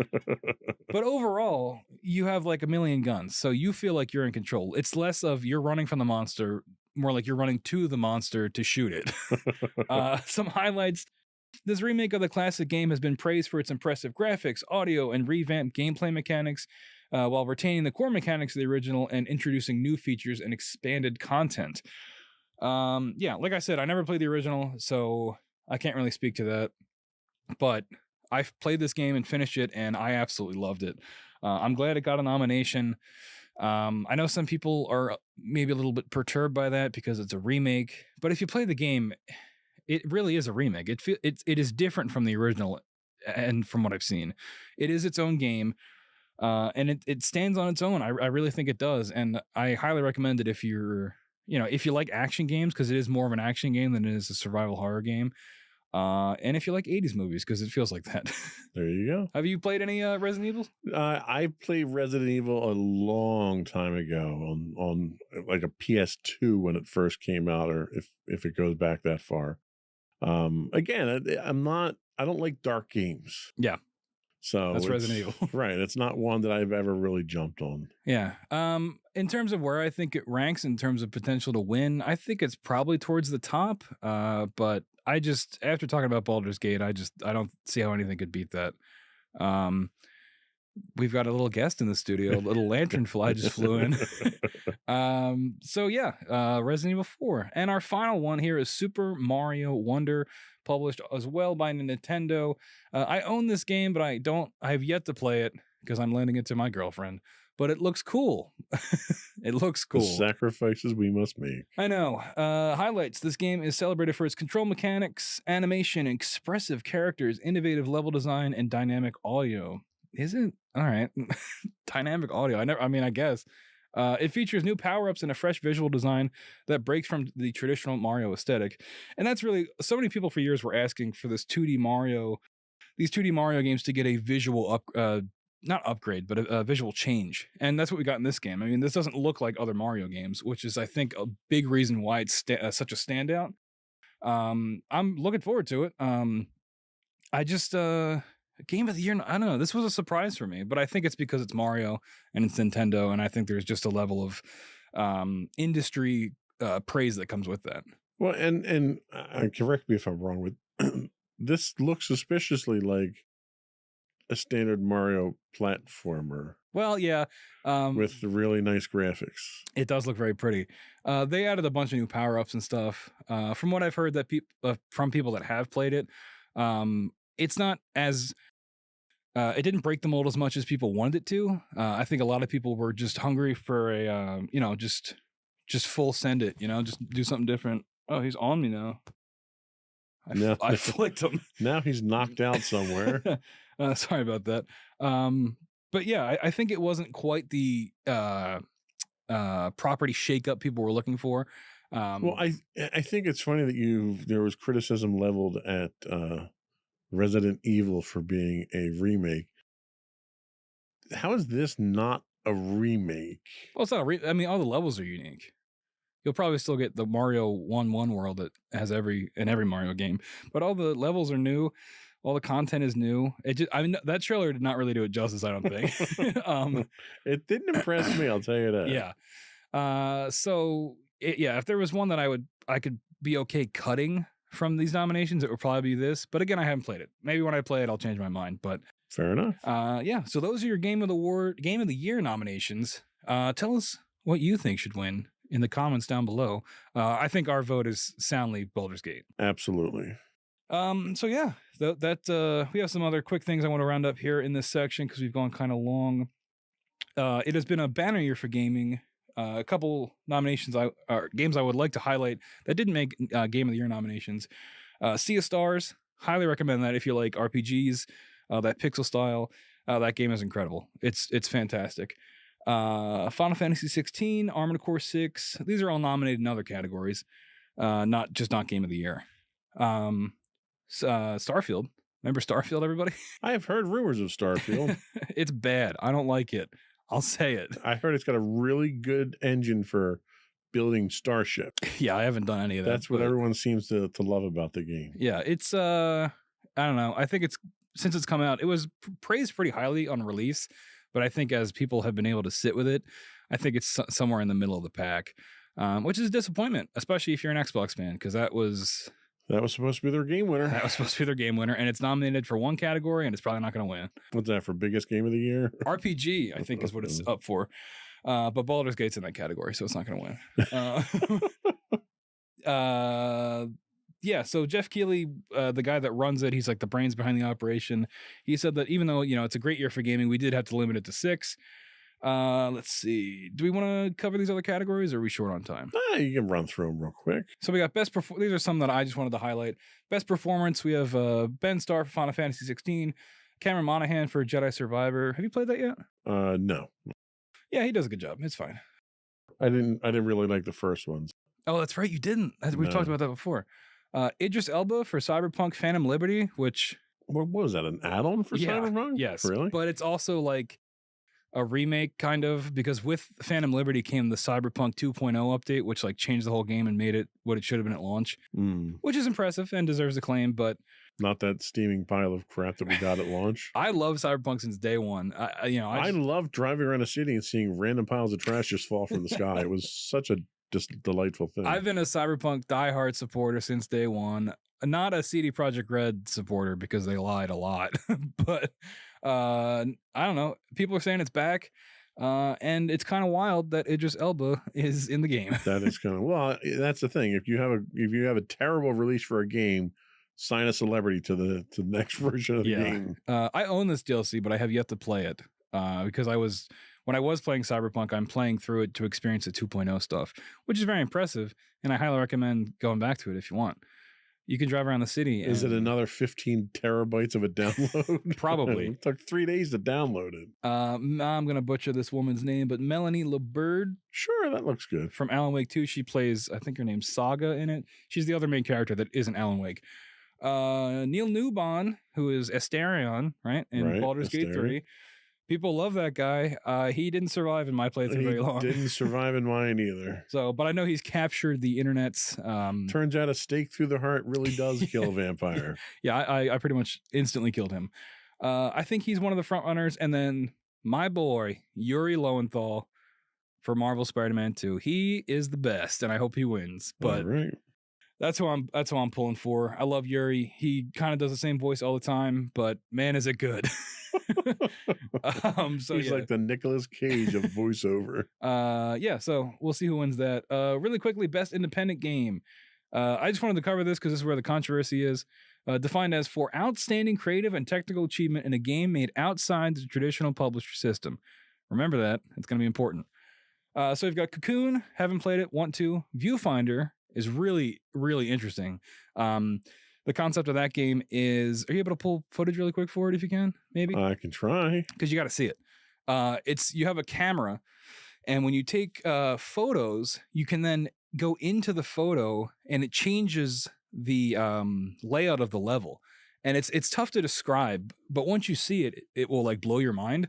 S5: But overall, you have like a million guns. So you feel like you're in control. It's less of you're running from the monster, more like you're running to the monster to shoot it. Some highlights. This remake of the classic game has been praised for its impressive graphics, audio, and revamped gameplay mechanics, while retaining the core mechanics of the original and introducing new features and expanded content. Yeah, like I said, I never played the original, so I can't really speak to that. But I've played this game and finished it, and I absolutely loved it. I'm glad it got a nomination. I know some people are maybe a little bit perturbed by that because it's a remake, but if you play the game, it really is a remake. It is different from the original, and from what I've seen, it is its own game, and it stands on its own. I really think it does, and I highly recommend it if you're, if you like action games, because it is more of an action game than it is a survival horror game. And if you like 80s movies, because it feels like that.
S3: There you go.
S5: Have you played any Resident Evil?
S3: I played Resident Evil a long time ago on like a PS2 when it first came out, or if it goes back that far. Again, I don't like dark games.
S5: Yeah.
S3: So
S5: that's Resident Evil.
S3: Right. It's not one that I've ever really jumped on.
S5: Yeah. In terms of where I think it ranks in terms of potential to win, I think it's probably towards the top. But I just, after talking about Baldur's Gate, I don't see how anything could beat that. We've got a little guest in the studio, a little lanternfly just flew in. So yeah, Resident Evil 4. And our final one here is Super Mario Wonder, published as well by Nintendo. I own this game, but I have yet to play it because I'm lending it to my girlfriend. But it looks cool. It looks cool.
S3: The sacrifices we must make.
S5: I know. Highlights. This game is celebrated for its control mechanics, animation, expressive characters, innovative level design, and dynamic audio. Is it? All right. Dynamic audio. I guess. It features new power-ups and a fresh visual design that breaks from the traditional Mario aesthetic. And that's really, so many people for years were asking for these 2D Mario games to get a visual not upgrade, but a visual change. And that's what we got in this game. I mean, this doesn't look like other Mario games, which is, I think, a big reason why it's such a standout. I'm looking forward to it. Game of the year, I don't know. This was a surprise for me, but I think it's because it's Mario and it's Nintendo, and I think there's just a level of industry praise that comes with that.
S3: Well, and correct me if I'm wrong with this looks suspiciously like a standard Mario platformer.
S5: Well, yeah.
S3: With really nice graphics.
S5: It does look very pretty. They added a bunch of new power-ups and stuff. From what I've heard from people that have played it, it's not as... it didn't break the mold as much as people wanted it to. I think a lot of people were just hungry for a, just full send it, just do something different. Oh, he's on me now. I flicked him.
S3: Now he's knocked out somewhere.
S5: Sorry about that. But yeah, I think it wasn't quite the property shakeup people were looking for.
S3: Well, I think it's funny that there was criticism leveled at Resident Evil for being a remake. How is this not a remake?
S5: Well, it's not I mean, all the levels are unique. You'll probably still get the Mario 1-1 world that has every Mario game, but all the levels are new. All the content is new. That trailer did not really do it justice, I don't think.
S3: It didn't impress me, I'll tell you that.
S5: Yeah. If there was one that I could be okay cutting from these nominations, it would probably be this. But again, I haven't played it. Maybe when I play it, I'll change my mind. But
S3: fair enough.
S5: Yeah. So those are your Game of the Year nominations. Tell us what you think should win in the comments down below. I think our vote is soundly Baldur's Gate.
S3: Absolutely.
S5: So yeah, we have some other quick things I want to round up here in this section because we've gone kind of long. It has been a banner year for gaming. A couple nominations games I would like to highlight that didn't make Game of the Year nominations. Sea of Stars, highly recommend that if you like RPGs, that pixel style. That game is incredible. It's fantastic. Final Fantasy 16, Armored Core 6. These are all nominated in other categories, not Game of the Year. Starfield, Remember Starfield, everybody?
S3: I have heard rumors of Starfield.
S5: It's bad. I don't like it. I'll say it.
S3: I heard it's got a really good engine for building Starship.
S5: Yeah, I haven't done any of that.
S3: That's what
S5: but
S3: everyone seems to love about the game.
S5: Yeah, it's I don't know. I think since it's come out, it was praised pretty highly on release, but I think as people have been able to sit with it, I think it's somewhere in the middle of the pack, which is a disappointment, especially if you're an Xbox fan, because that was
S3: supposed to be their game winner.
S5: That was supposed to be their game winner, and it's nominated for one category, and it's probably not going to win.
S3: What's that for? Biggest game of the year?
S5: RPG, I think, is what it's up for. But Baldur's Gate's in that category, so it's not going to win. Yeah, so Jeff Keighley, the guy that runs it, he's like the brains behind the operation. He said that even though, it's a great year for gaming, we did have to limit it to 6. Let's see. Do we want to cover these other categories, or are we short on time?
S3: You can run through them real quick.
S5: So we got these are some that I just wanted to highlight. Best performance, we have Ben Starr for Final Fantasy 16, Cameron Monaghan for Jedi Survivor. Have you played that yet?
S3: No.
S5: Yeah, he does a good job. It's fine.
S3: I didn't really like the first ones.
S5: Oh, that's right. You didn't. We've talked about that before. Idris Elba for Cyberpunk Phantom Liberty, which...
S3: What was that, an add-on for Cyberpunk?
S5: Yes.
S3: Really?
S5: But it's also like a remake, kind of, because with Phantom Liberty came the Cyberpunk 2.0 update, which like changed the whole game and made it what it should have been at launch, which is impressive and deserves acclaim, but...
S3: Not that steaming pile of crap that we got at launch.
S5: I love Cyberpunk since day one. I
S3: love driving around a city and seeing random piles of trash just fall from the sky. It was such a just delightful thing.
S5: I've been a Cyberpunk diehard supporter since day one. Not a CD Projekt Red supporter because they lied a lot, but I don't know. People are saying it's back, and it's kind of wild that Idris Elba is in the game.
S3: That is kind of that's the thing. If you have a terrible release for a game, sign a celebrity to the next version of the game.
S5: I own this DLC, but I have yet to play it because when I was playing Cyberpunk, I'm playing through it to experience the 2.0 stuff, which is very impressive, and I highly recommend going back to it if you want. You can drive around the city.
S3: Is it another 15 terabytes of a download?
S5: Probably.
S3: It took 3 days to download it.
S5: I'm going to butcher this woman's name, but Melanie LeBird.
S3: Sure, that looks good.
S5: From Alan Wake 2, she plays, I think her name's Saga in it. She's the other main character that isn't Alan Wake. Neil Newbon, who is Asterion, right? In Baldur's Gate 3. People love that guy. He didn't survive in my playthrough very long.
S3: Didn't survive in mine either.
S5: So, but I know he's captured the internet's.
S3: Turns out a stake through the heart really does kill a vampire.
S5: Yeah, I pretty much instantly killed him. I think he's one of the front runners, and then my boy Yuri Lowenthal for Marvel Spider-Man 2. He is the best, and I hope he wins. But that's who I'm pulling for. I love Yuri. He kind of does the same voice all the time, but man, is it good. So
S3: he's like the Nicolas Cage of voiceover.
S5: So we'll see who wins that. Really quickly, best independent game. I just wanted to cover this because this is where the controversy is. Defined as for outstanding creative and technical achievement in a game made outside the traditional publisher system. Remember that. It's going to be important. So we've got Cocoon. Haven't played it. Want to. Viewfinder is really, really interesting. The concept of that game is, are you able to pull footage really quick for it if you can? Maybe?
S3: I can try.
S5: Because you got to see it. You have a camera, and when you take photos, you can then go into the photo, and it changes the layout of the level. And it's tough to describe, but once you see it, it will like blow your mind.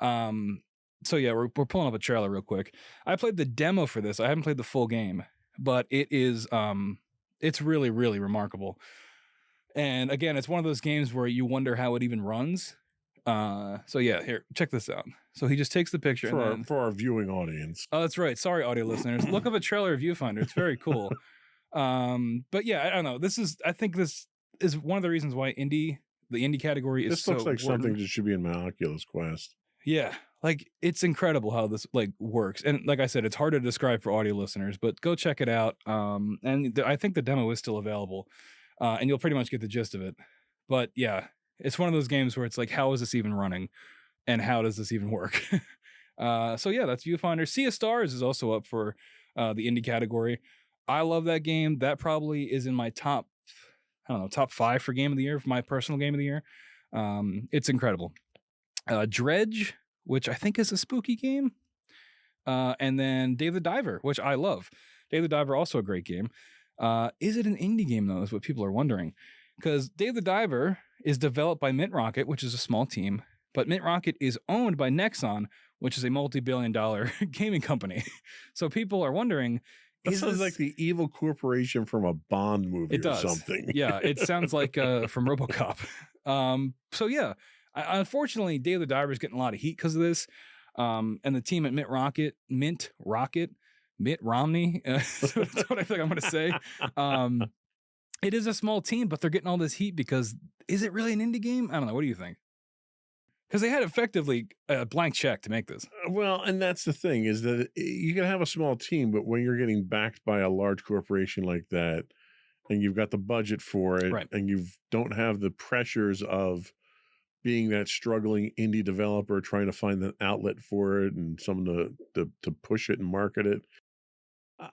S5: So yeah, we're pulling up a trailer real quick. I played the demo for this. I haven't played the full game, but it is it's really, really remarkable. And again, it's one of those games where you wonder how it even runs. So yeah, here, check this out. So he just takes the picture
S3: for our viewing audience.
S5: Oh, that's right. Sorry, audio listeners. Look up a trailer of Viewfinder. It's very cool. But yeah, I don't know. I think this is one of the reasons why the indie category is so.
S3: This looks like something that should be in my Oculus Quest.
S5: Yeah, like it's incredible how this like works. And like I said, it's hard to describe for audio listeners, but go check it out. And I think the demo is still available, and you'll pretty much get the gist of it. But yeah, it's one of those games where it's like, how is this even running, and how does this even work? So yeah, that's Viewfinder. Sea of Stars is also up for the indie category. I love that game. That probably is in my top 5 for game of the year, for my personal game of the year. It's incredible. Dredge, which I think is a spooky game. And then Dave the Diver, which I love. Dave the Diver, also a great game. Is it an indie game, though, is what people are wondering. because Dave the Diver is developed by Mint Rocket, which is a small team, but Mint Rocket is owned by Nexon, which is a multi-billion-dollar gaming company. So people are wondering,
S3: That sounds like the evil corporation from a Bond movie
S5: it does.
S3: or something.
S5: Yeah, it sounds like from RoboCop. So yeah, unfortunately, Dave the Diver is getting a lot of heat because of this. And the team at Mitt Romney, that's what I think I'm going to say. It is a small team, but they're getting all this heat because is it really an indie game? I don't know. What do you think? Because they had effectively a blank check to make this.
S3: Well, and that's the thing is that you can have a small team, but when you're getting backed by a large corporation like that, and you've got the budget for it,
S5: Right.
S3: and you don't have the pressures of being that struggling indie developer trying to find an outlet for it and someone to push it and market it,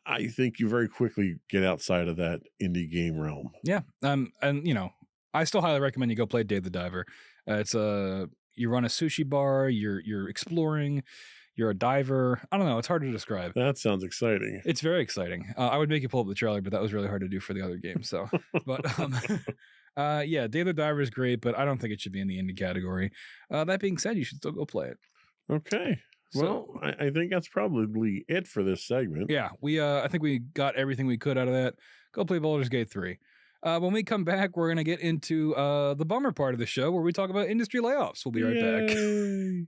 S3: I think you very quickly get outside of that indie game realm.
S5: Yeah. And you know, I still highly recommend you go play Dave the Diver. It's you run a sushi bar, you're exploring, you're a diver. I don't know, it's hard to describe.
S3: That sounds exciting.
S5: It's very exciting. I would make you pull up the trailer, but that was really hard to do for the other game. So, but yeah, Dave the Diver is great, but I don't think it should be in the indie category. That being said, you should still go play it.
S3: Okay. Well,
S5: So,
S3: I think that's probably it for this segment.
S5: yeah, I think we got everything we could out of that. Go play Baldur's Gate 3. When we come back, we're going to get into the bummer part of the show where we talk about industry layoffs. We'll be right back.
S3: Yay.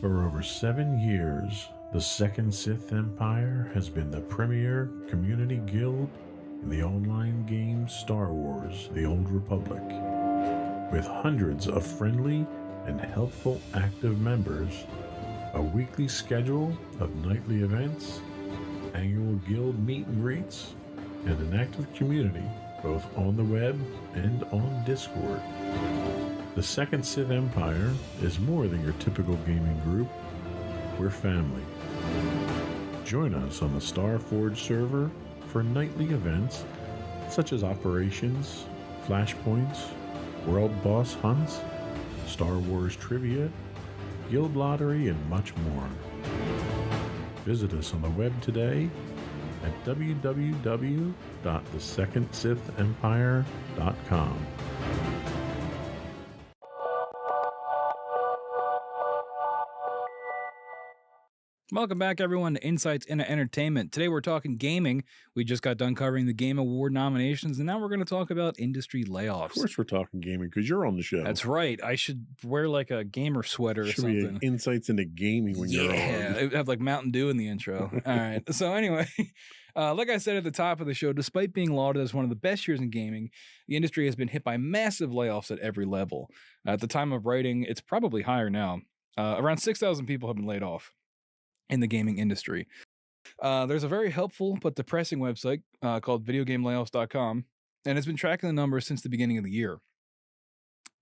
S2: For over 7 years, the Second Sith Empire has been the premier community guild in the online game Star Wars: The Old Republic. With hundreds of friendly and helpful active members, a weekly schedule of nightly events, annual guild meet and greets, and an active community both on the web and on Discord. The Second Sith Empire is more than your typical gaming group. We're family. Join us on the Starforge server for nightly events such as operations, flashpoints, world boss hunts, Star Wars trivia, guild lottery, and much more. Visit us on the web today at www.thesecondsithempire.com.
S5: Welcome back, everyone, to Insights into Entertainment. Today we're talking gaming. We just got done covering the Game Award nominations, and now we're going to talk about industry layoffs.
S3: Of course, we're talking gaming because you're on the show.
S5: That's right. I should wear like a gamer sweater or
S3: Should
S5: something.
S3: be insights into gaming when you're on.
S5: It would have like Mountain Dew in the intro. All right. So anyway, like I said at the top of the show, despite being lauded as one of the best years in gaming, the industry has been hit by massive layoffs at every level. At the time of writing, it's probably higher now. Around 6,000 people have been laid off in the gaming industry. There's a very helpful but depressing website called videogamelayoffs.com, and it's been tracking the numbers since the beginning of the year.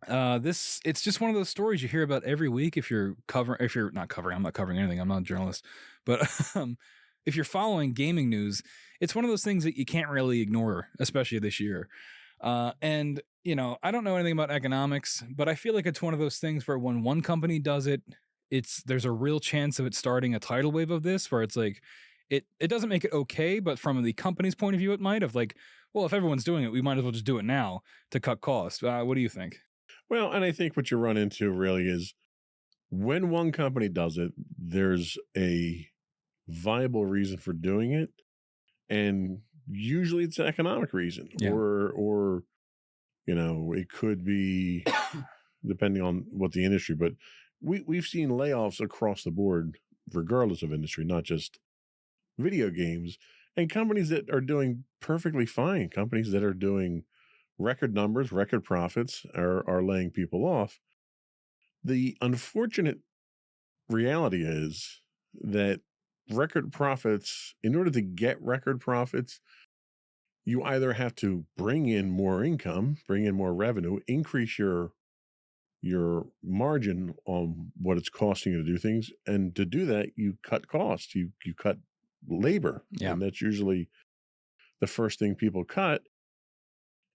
S5: It's just one of those stories you hear about every week if you're not covering, I'm not covering anything, I'm not a journalist, but if you're following gaming news, it's one of those things that you can't really ignore, especially this year. And you know, I don't know anything about economics, but I feel like it's one of those things where when one company does it, there's a real chance of it starting a tidal wave of this, where it's like it doesn't make it okay, but from the company's point of view, it might have like, well, if everyone's doing it, we might as well just do it now to cut costs. What do you think?
S3: Well, and I think what you run into really is when one company does it, there's a viable reason for doing it, and usually it's an economic reason,
S5: Yeah.
S3: or you know, it could be depending on what the industry, but we've seen layoffs across the board, regardless of industry, not just video games, and companies that are doing perfectly fine, companies that are doing record numbers, record profits are laying people off. The unfortunate reality is that record profits, in order to get record profits, you either have to bring in more income, bring in more revenue, increase your margin on what it's costing you to do things. And to do that, you cut costs, you cut labor.
S5: Yeah.
S3: And that's usually the first thing people cut.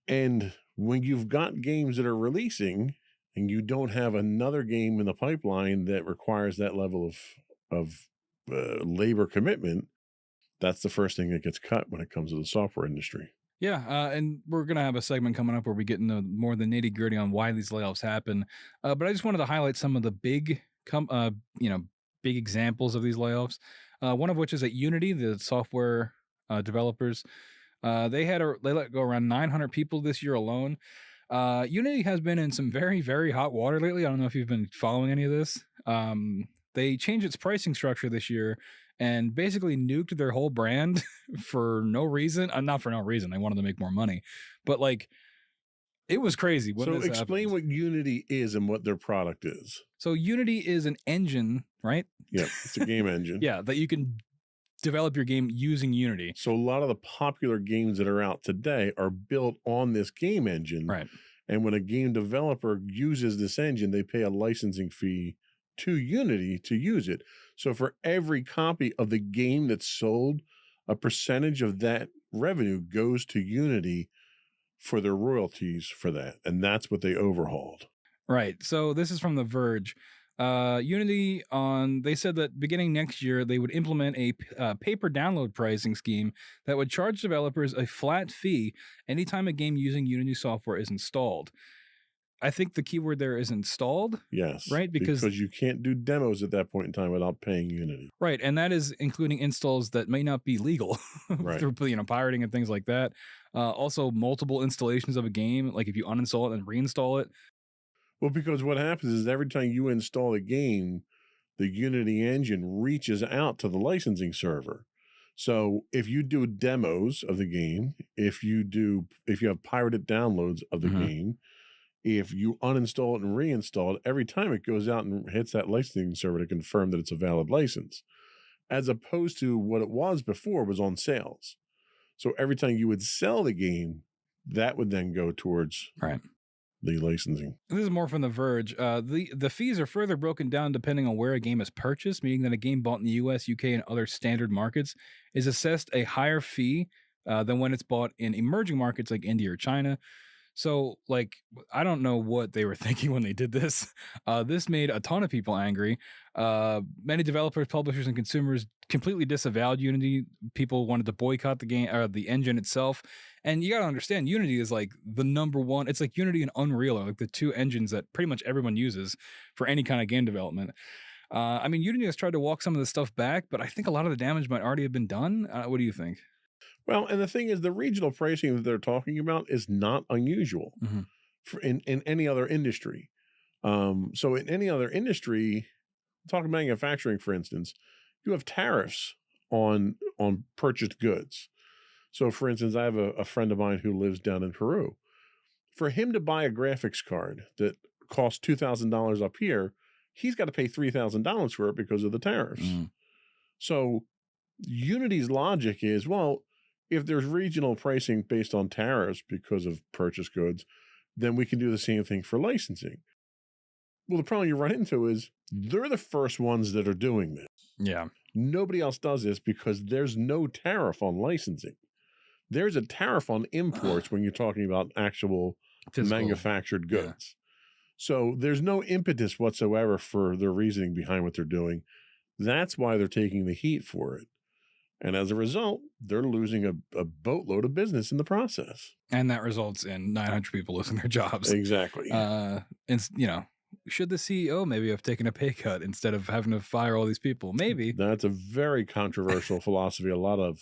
S3: And when you've got games that are releasing and you don't have another game in the pipeline that requires that level of labor commitment, that's the first thing that gets cut when it comes to the software industry.
S5: Yeah, and we're gonna have a segment coming up where we get into more the nitty gritty on why these layoffs happen. But I just wanted to highlight some of the big, big examples of these layoffs. One of which is at Unity, the software developers. They let go around 900 people this year alone. Unity has been in some very, very hot water lately. I don't know if you've been following any of this. They changed its pricing structure this year and basically nuked their whole brand for no reason. Not for no reason. They wanted to make more money. But like, it was crazy.
S3: So explain what Unity is and what their product is.
S5: So Unity is an engine, right?
S3: Yeah, it's a game engine.
S5: Yeah, that you can develop your game using Unity.
S3: So a lot of the popular games that are out today are built on this game engine.
S5: Right.
S3: And when a game developer uses this engine, they pay a licensing fee to Unity to use it. So for every copy of the game that's sold, a percentage of that revenue goes to Unity for their royalties for that. And that's what they overhauled.
S5: Right. So this is from The Verge. Unity they said that beginning next year, they would implement a paper download pricing scheme that would charge developers a flat fee anytime a game using Unity software is installed. I think the keyword there is installed.
S3: Yes.
S5: Right. Because
S3: you can't do demos at that point in time without paying Unity.
S5: Right. And that is including installs that may not be legal
S3: Right.
S5: through, pirating and things like that. Also multiple installations of a game, like if you uninstall it and reinstall it.
S3: Well, because what happens is every time you install a game, the Unity engine reaches out to the licensing server. So if you do demos of the game, if you have pirated downloads of the game, if you uninstall it and reinstall it, every time it goes out and hits that licensing server to confirm that it's a valid license, as opposed to what it was before was on sales. So every time you would sell the game, that would then go towards the licensing.
S5: This is more from The Verge. The fees are further broken down depending on where a game is purchased, meaning that a game bought in the US, UK, and other standard markets is assessed a higher fee than when it's bought in emerging markets like India or China. So, like, I don't know what they were thinking when they did this. This made a ton of people angry. Many developers, publishers, and consumers completely disavowed Unity. People wanted to boycott the game, or the engine itself. And you got to understand, Unity is like the number one. It's like Unity and Unreal are like the two engines that pretty much everyone uses for any kind of game development. I mean, Unity has tried to walk some of this stuff back, but I think a lot of the damage might already have been done. What do you think?
S3: Well, and the thing is, the regional pricing that they're talking about is not unusual in any other industry. So in any other industry, talking manufacturing, for instance, you have tariffs on purchased goods. So, for instance, I have a friend of mine who lives down in Peru. For him to buy a graphics card that costs $2,000 up here, he's got to pay $3,000 for it because of the tariffs. So Unity's logic is, well, if there's regional pricing based on tariffs because of purchased goods, then we can do the same thing for licensing. Well, the problem you run into is they're the first ones that are doing this.
S5: Yeah.
S3: Nobody else does this because there's no tariff on licensing. There's a tariff on imports when you're talking about actual physical manufactured goods. Yeah. So there's no impetus whatsoever for the reasoning behind what they're doing. That's why they're taking the heat for it. And as a result, they're losing a boatload of business in the process.
S5: And that results in 900 people losing their jobs.
S3: Exactly.
S5: And, should the CEO maybe have taken a pay cut instead of having to fire all these people? Maybe.
S3: That's a very controversial philosophy. A lot of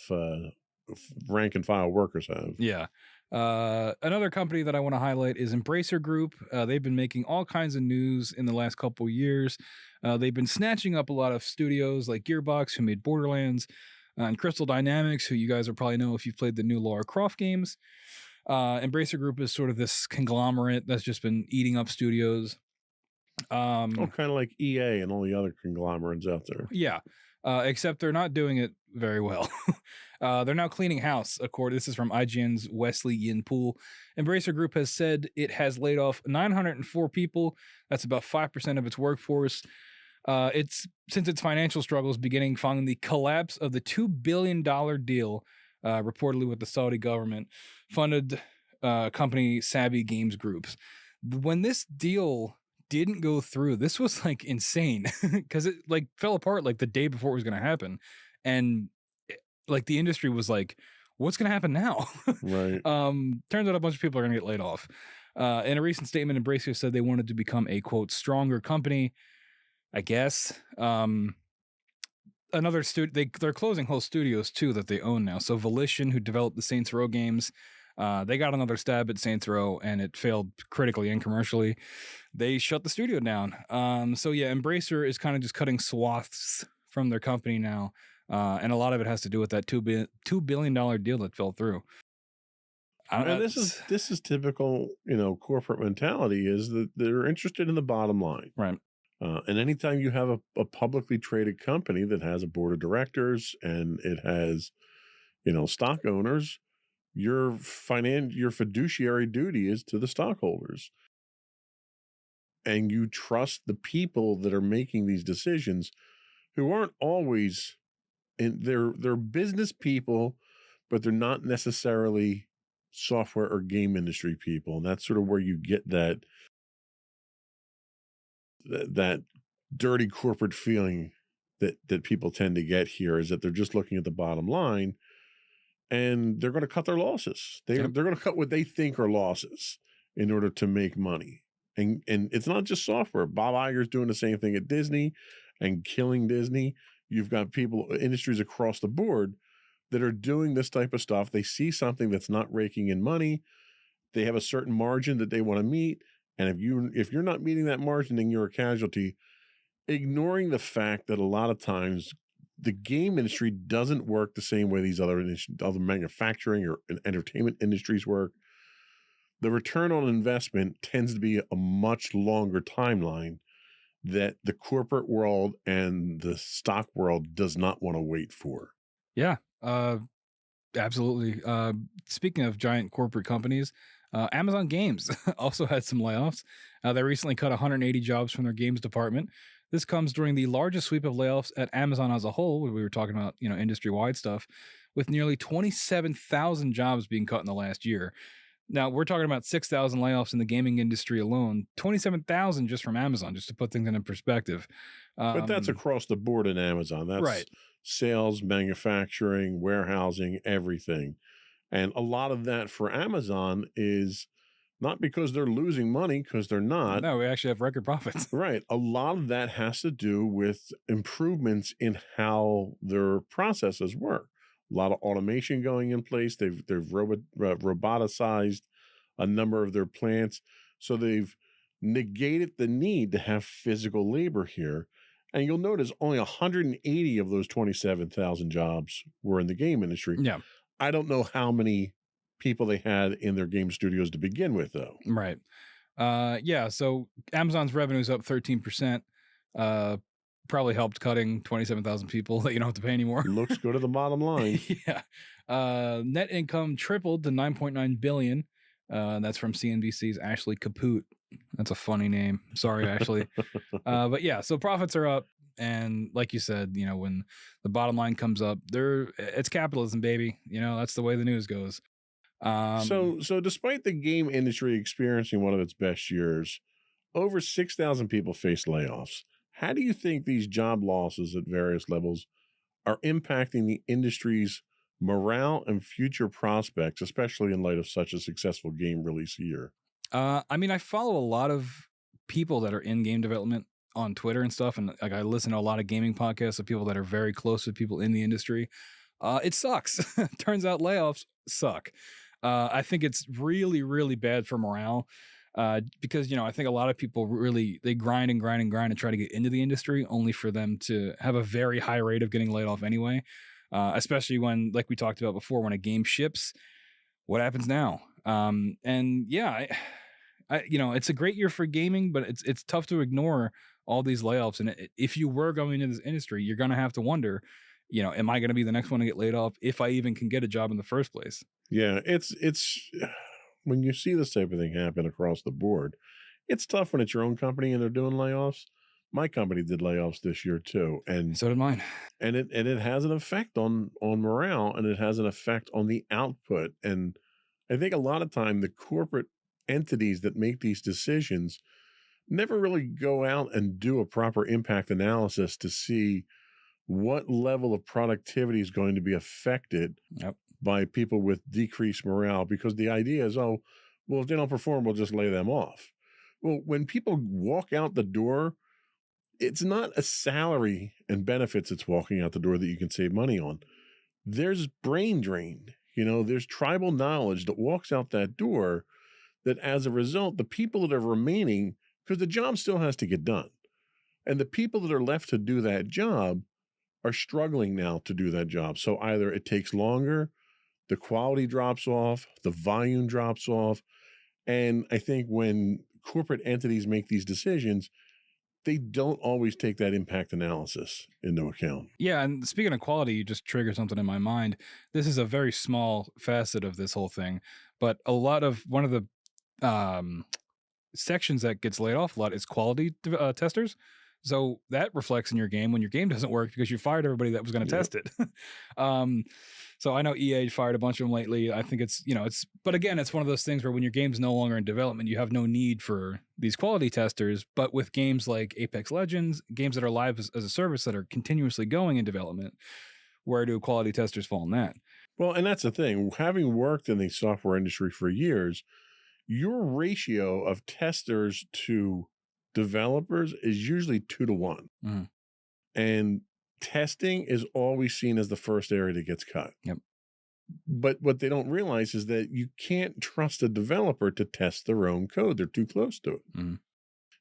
S3: rank and file workers have.
S5: Yeah. Another company that I want to highlight is Embracer Group. They've been making all kinds of news in the last couple of years. They've been snatching up a lot of studios like Gearbox, who made Borderlands, and Crystal Dynamics, who you guys will probably know if you've played the new Lara Croft games. Embracer Group is sort of this conglomerate that's just been eating up studios.
S3: Kind of like EA and all the other conglomerates out there.
S5: Yeah. Except they're not doing it very well. They're now cleaning house. This is from IGN's Wesley Yin-Poole. Embracer Group has said it has laid off 904 people. That's about 5% of its workforce. Since its financial struggles beginning following the collapse of the $2 billion deal, reportedly with the Saudi government, funded company Savvy Games Groups. When this deal didn't go through. This was like insane because it like fell apart like the day before it was going to happen. And like the industry was like, what's going to happen now?
S3: Right.
S5: Turns out a bunch of people are going to get laid off. In a recent statement, Embracer said they wanted to become a quote stronger company, I guess. Another they're closing whole studios too that they own now. So Volition, who developed the Saints Row games, they got another stab at Saints Row and it failed critically and commercially. They shut the studio down. So yeah, Embracer is kind of just cutting swaths from their company now. And a lot of it has to do with that $2 billion deal that fell through.
S3: And this is typical, corporate mentality is that they're interested in the bottom line.
S5: Right.
S3: And anytime you have a publicly traded company that has a board of directors and it has, stock owners, your fiduciary duty is to the stockholders. And you trust the people that are making these decisions who aren't always they're business people, but they're not necessarily software or game industry people. And that's sort of where you get that dirty corporate feeling that people tend to get here, is that they're just looking at the bottom line and they're going to cut their losses. They're going to cut what they think are losses in order to make money. And it's not just software. Bob Iger's doing the same thing at Disney and killing Disney. You've got industries across the board that are doing this type of stuff. They see something that's not raking in money. They have a certain margin that they want to meet. And if you're not meeting that margin, then you're a casualty, ignoring the fact that a lot of times the game industry doesn't work the same way these other manufacturing or entertainment industries work. The return on investment tends to be a much longer timeline that the corporate world and the stock world does not want to wait for.
S5: Yeah, absolutely. Speaking of giant corporate companies, Amazon Games also had some layoffs. They recently cut 180 jobs from their games department. This comes during the largest sweep of layoffs at Amazon as a whole, where we were talking about, industry-wide stuff, with nearly 27,000 jobs being cut in the last year. Now, we're talking about 6,000 layoffs in the gaming industry alone, 27,000 just from Amazon, just to put things in perspective.
S3: But that's across the board in Amazon. That's
S5: right.
S3: Sales, manufacturing, warehousing, everything. And a lot of that for Amazon is not because they're losing money, because they're not.
S5: No, we actually have record profits.
S3: Right. A lot of that has to do with improvements in how their processes work. A lot of automation going in place. They've roboticized a number of their plants. So they've negated the need to have physical labor here. And you'll notice only 180 of those 27,000 jobs were in the game industry.
S5: Yeah.
S3: I don't know how many people they had in their game studios to begin with, though.
S5: Right. Yeah. So Amazon's revenue is up 13%. Probably helped cutting 27,000 people that you don't have to pay anymore.
S3: Looks good at the bottom line.
S5: Yeah. Net income tripled to $9.9 billion. That's from CNBC's Ashley Kaput. That's a funny name. Sorry, Ashley. But yeah, so profits are up. And like you said, when the bottom line comes up, it's capitalism, baby. That's the way the news goes.
S3: So despite the game industry experiencing one of its best years, over 6,000 people faced layoffs. How do you think these job losses at various levels are impacting the industry's morale and future prospects, especially in light of such a successful game release year?
S5: I follow a lot of people that are in game development on Twitter and stuff, and I listen to a lot of gaming podcasts of people that are very close to people in the industry. It sucks. Turns out layoffs suck. I think it's really, really bad for morale. Because, I think a lot of people they grind and grind and grind and try to get into the industry only for them to have a very high rate of getting laid off anyway. Especially when, like we talked about before, when a game ships, what happens now? And yeah, it's a great year for gaming, but it's tough to ignore all these layoffs. And if you were going into this industry, you're going to have to wonder, am I going to be the next one to get laid off if I even can get a job in the first place?
S3: Yeah, it's when you see this type of thing happen across the board, it's tough when it's your own company and they're doing layoffs. My company did layoffs this year too, and
S5: so did mine.
S3: And it has an effect on morale, and it has an effect on the output. And I think a lot of time the corporate entities that make these decisions never really go out and do a proper impact analysis to see what level of productivity is going to be affected by people with decreased morale, because the idea is, oh, well, if they don't perform, we'll just lay them off. Well, when people walk out the door, it's not a salary and benefits that's walking out the door that you can save money on. There's brain drain. There's tribal knowledge that walks out that door that as a result, the people that are remaining, because the job still has to get done, and the people that are left to do that job are struggling now to do that job. So either it takes longer, the quality drops off, the volume drops off. And I think when corporate entities make these decisions, they don't always take that impact analysis into account.
S5: Yeah, and speaking of quality, you just triggered something in my mind. This is a very small facet of this whole thing, but one of the sections that gets laid off a lot is quality testers. So that reflects in your game when your game doesn't work because you fired everybody that was going to test it. So I know EA fired a bunch of them lately. I think but again, it's one of those things where when your game's no longer in development, you have no need for these quality testers. But with games like Apex Legends, games that are live as a service that are continuously going in development, where do quality testers fall in that?
S3: Well, and that's the thing. Having worked in the software industry for years, your ratio of testers to developers is usually 2 to 1.
S5: Mm-hmm.
S3: And testing is always seen as the first area that gets cut.
S5: Yep.
S3: But what they don't realize is that you can't trust a developer to test their own code. They're too close to it.
S5: Mm-hmm.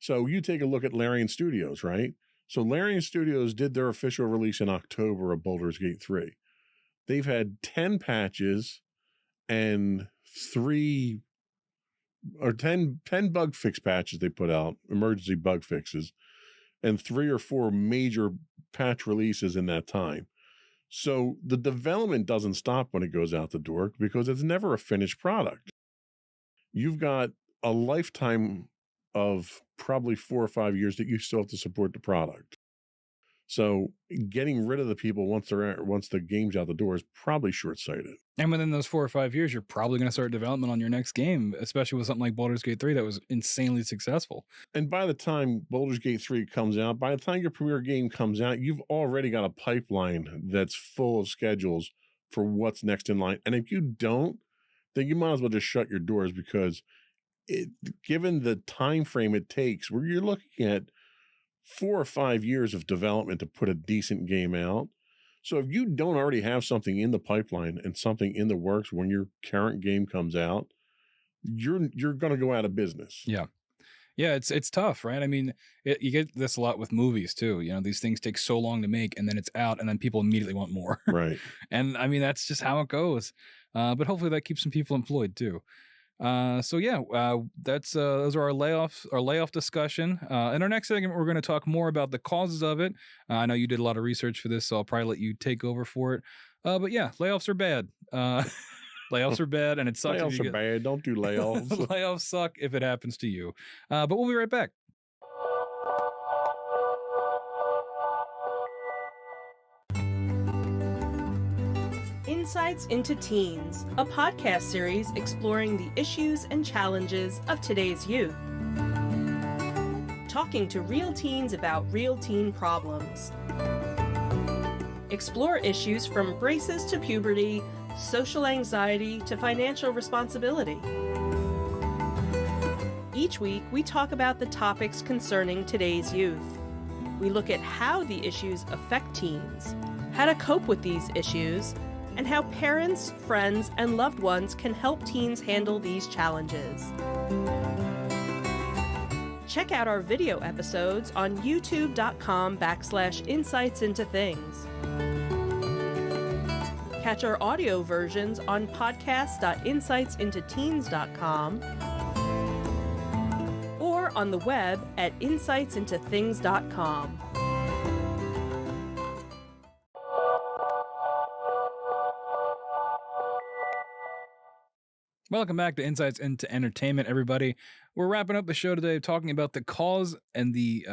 S3: So you take a look at Larian Studios, right? So Larian Studios did their official release in October of Baldur's Gate 3. They've had 10 patches and 10 bug fix patches they put out, emergency bug fixes, and 3 or 4 major patch releases in that time. So the development doesn't stop when it goes out the door because it's never a finished product. You've got a lifetime of probably 4 or 5 years that you still have to support the product. So getting rid of the people once the game's out the door is probably short-sighted.
S5: And within those 4 or 5 years, you're probably going to start development on your next game, especially with something like Baldur's Gate 3 that was insanely successful.
S3: And by the time Baldur's Gate 3 comes out, by the time your premier game comes out, you've already got a pipeline that's full of schedules for what's next in line. And if you don't, then you might as well just shut your doors, because given the time frame it takes, where you're looking at 4 or 5 years of development to put a decent game out. So if you don't already have something in the pipeline and something in the works when your current game comes out, you're going to go out of business.
S5: Yeah. Yeah, it's tough, right? I mean, you get this a lot with movies too. These things take so long to make, and then it's out, and then people immediately want more.
S3: Right.
S5: And I mean, that's just how it goes. But hopefully that keeps some people employed too. Those are our layoff discussion. In our next segment, we're going to talk more about the causes of it. I know you did a lot of research for this, so I'll probably let you take over for it. But yeah, layoffs are bad. Layoffs are bad, and it sucks.
S3: Layoffs are bad. Don't do layoffs.
S5: Layoffs suck if it happens to you. But we'll be right back.
S4: Insights into Teens, a podcast series exploring the issues and challenges of today's youth. Talking to real teens about real teen problems. Explore issues from braces to puberty, social anxiety to financial responsibility. Each week, we talk about the topics concerning today's youth. We look at how the issues affect teens, how to cope with these issues, and how parents, friends, and loved ones can help teens handle these challenges. Check out our video episodes on youtube.com/insightsintothings. Catch our audio versions on podcast.insightsintoteens.com or on the web at insightsintothings.com.
S5: Welcome back to Insights into Entertainment, everybody. We're wrapping up the show today talking about the cause and the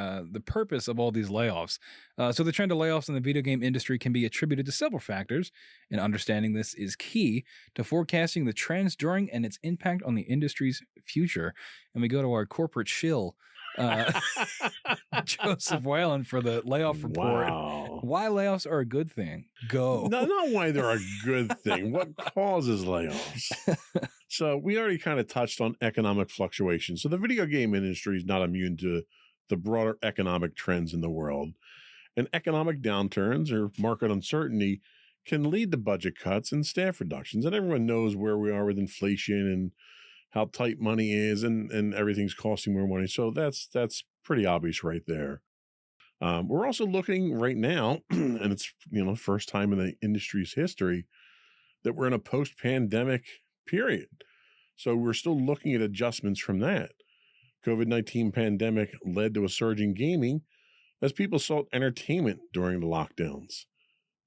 S5: purpose of all these layoffs. So the trend of layoffs in the video game industry can be attributed to several factors, and understanding this is key to forecasting the trends during and its impact on the industry's future. And we go to our corporate shill, Joseph Whalen for the layoff report.
S3: Wow.
S5: Why layoffs are a good thing. Go.
S3: No, not why they're a good thing. What causes layoffs? So we already kind of touched on economic fluctuations. So the video game industry is not immune to the broader economic trends in the world. And economic downturns or market uncertainty can lead to budget cuts and staff reductions. And everyone knows where we are with inflation and how tight money is, and everything's costing more money. So that's pretty obvious right there. We're also looking right now, and it's first time in the industry's history that we're in a post-pandemic period. So we're still looking at adjustments from that. COVID-19 pandemic led to a surge in gaming as people sought entertainment during the lockdowns.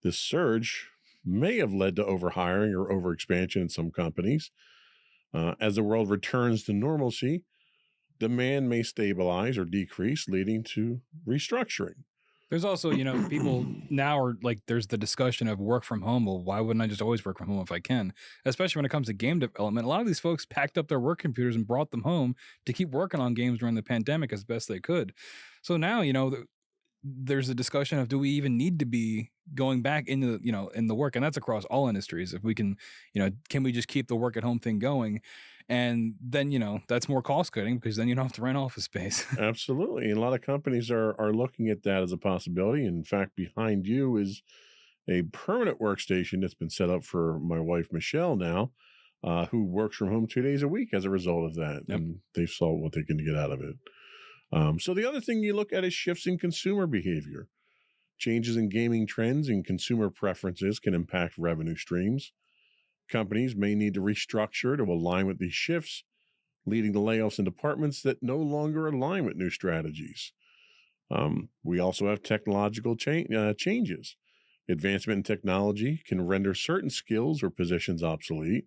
S3: This surge may have led to overhiring or overexpansion in some companies. As the world returns to normalcy, demand may stabilize or decrease, leading to restructuring.
S5: There's also, people now are like, there's the discussion of work from home. Well, why wouldn't I just always work from home if I can? Especially when it comes to game development. A lot of these folks packed up their work computers and brought them home to keep working on games during the pandemic as best they could. So now, there's a discussion of, do we even need to be going back into, in the work? And that's across all industries. If we can, can we just keep the work at home thing going? And then, that's more cost cutting because then you don't have to rent office space.
S3: Absolutely. And a lot of companies are looking at that as a possibility. In fact, behind you is a permanent workstation that's been set up for my wife, Michelle, now, who works from home 2 days a week as a result of that. Yep. And they saw what they can get out of it. So the other thing you look at is shifts in consumer behavior. Changes in gaming trends and consumer preferences can impact revenue streams. Companies may need to restructure to align with these shifts, leading to layoffs in departments that no longer align with new strategies. We also have technological changes. Advancement in technology can render certain skills or positions obsolete.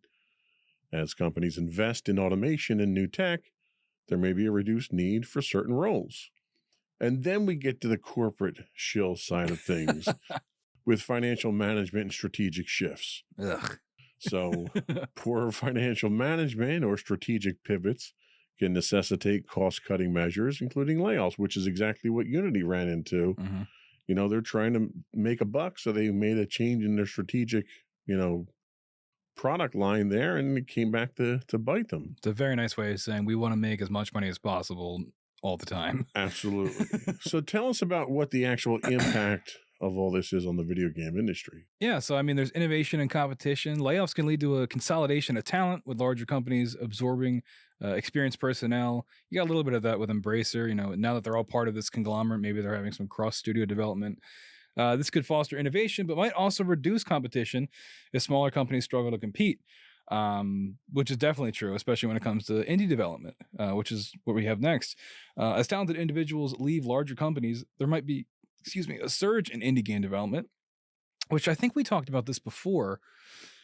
S3: As companies invest in automation and new tech, there may be a reduced need for certain roles. And then we get to the corporate shill side of things with financial management and strategic shifts.
S5: Ugh.
S3: So poor financial management or strategic pivots can necessitate cost-cutting measures, including layoffs, which is exactly what Unity ran into. Mm-hmm. They're trying to make a buck, so they made a change in their strategic, product line there, and it came back to bite them.
S5: It's a very nice way of saying we want to make as much money as possible all the time.
S3: Absolutely. So tell us about what the actual impact of all this is on the video game industry.
S5: Yeah, so there's innovation and competition. Layoffs can lead to a consolidation of talent with larger companies absorbing experienced personnel. You got a little bit of that with Embracer. Now that they're all part of this conglomerate, maybe they're having some cross-studio development. This could foster innovation, but might also reduce competition if smaller companies struggle to compete, which is definitely true, especially when it comes to indie development, which is what we have next. As talented individuals leave larger companies, there might be a surge in indie game development, which I think we talked about this before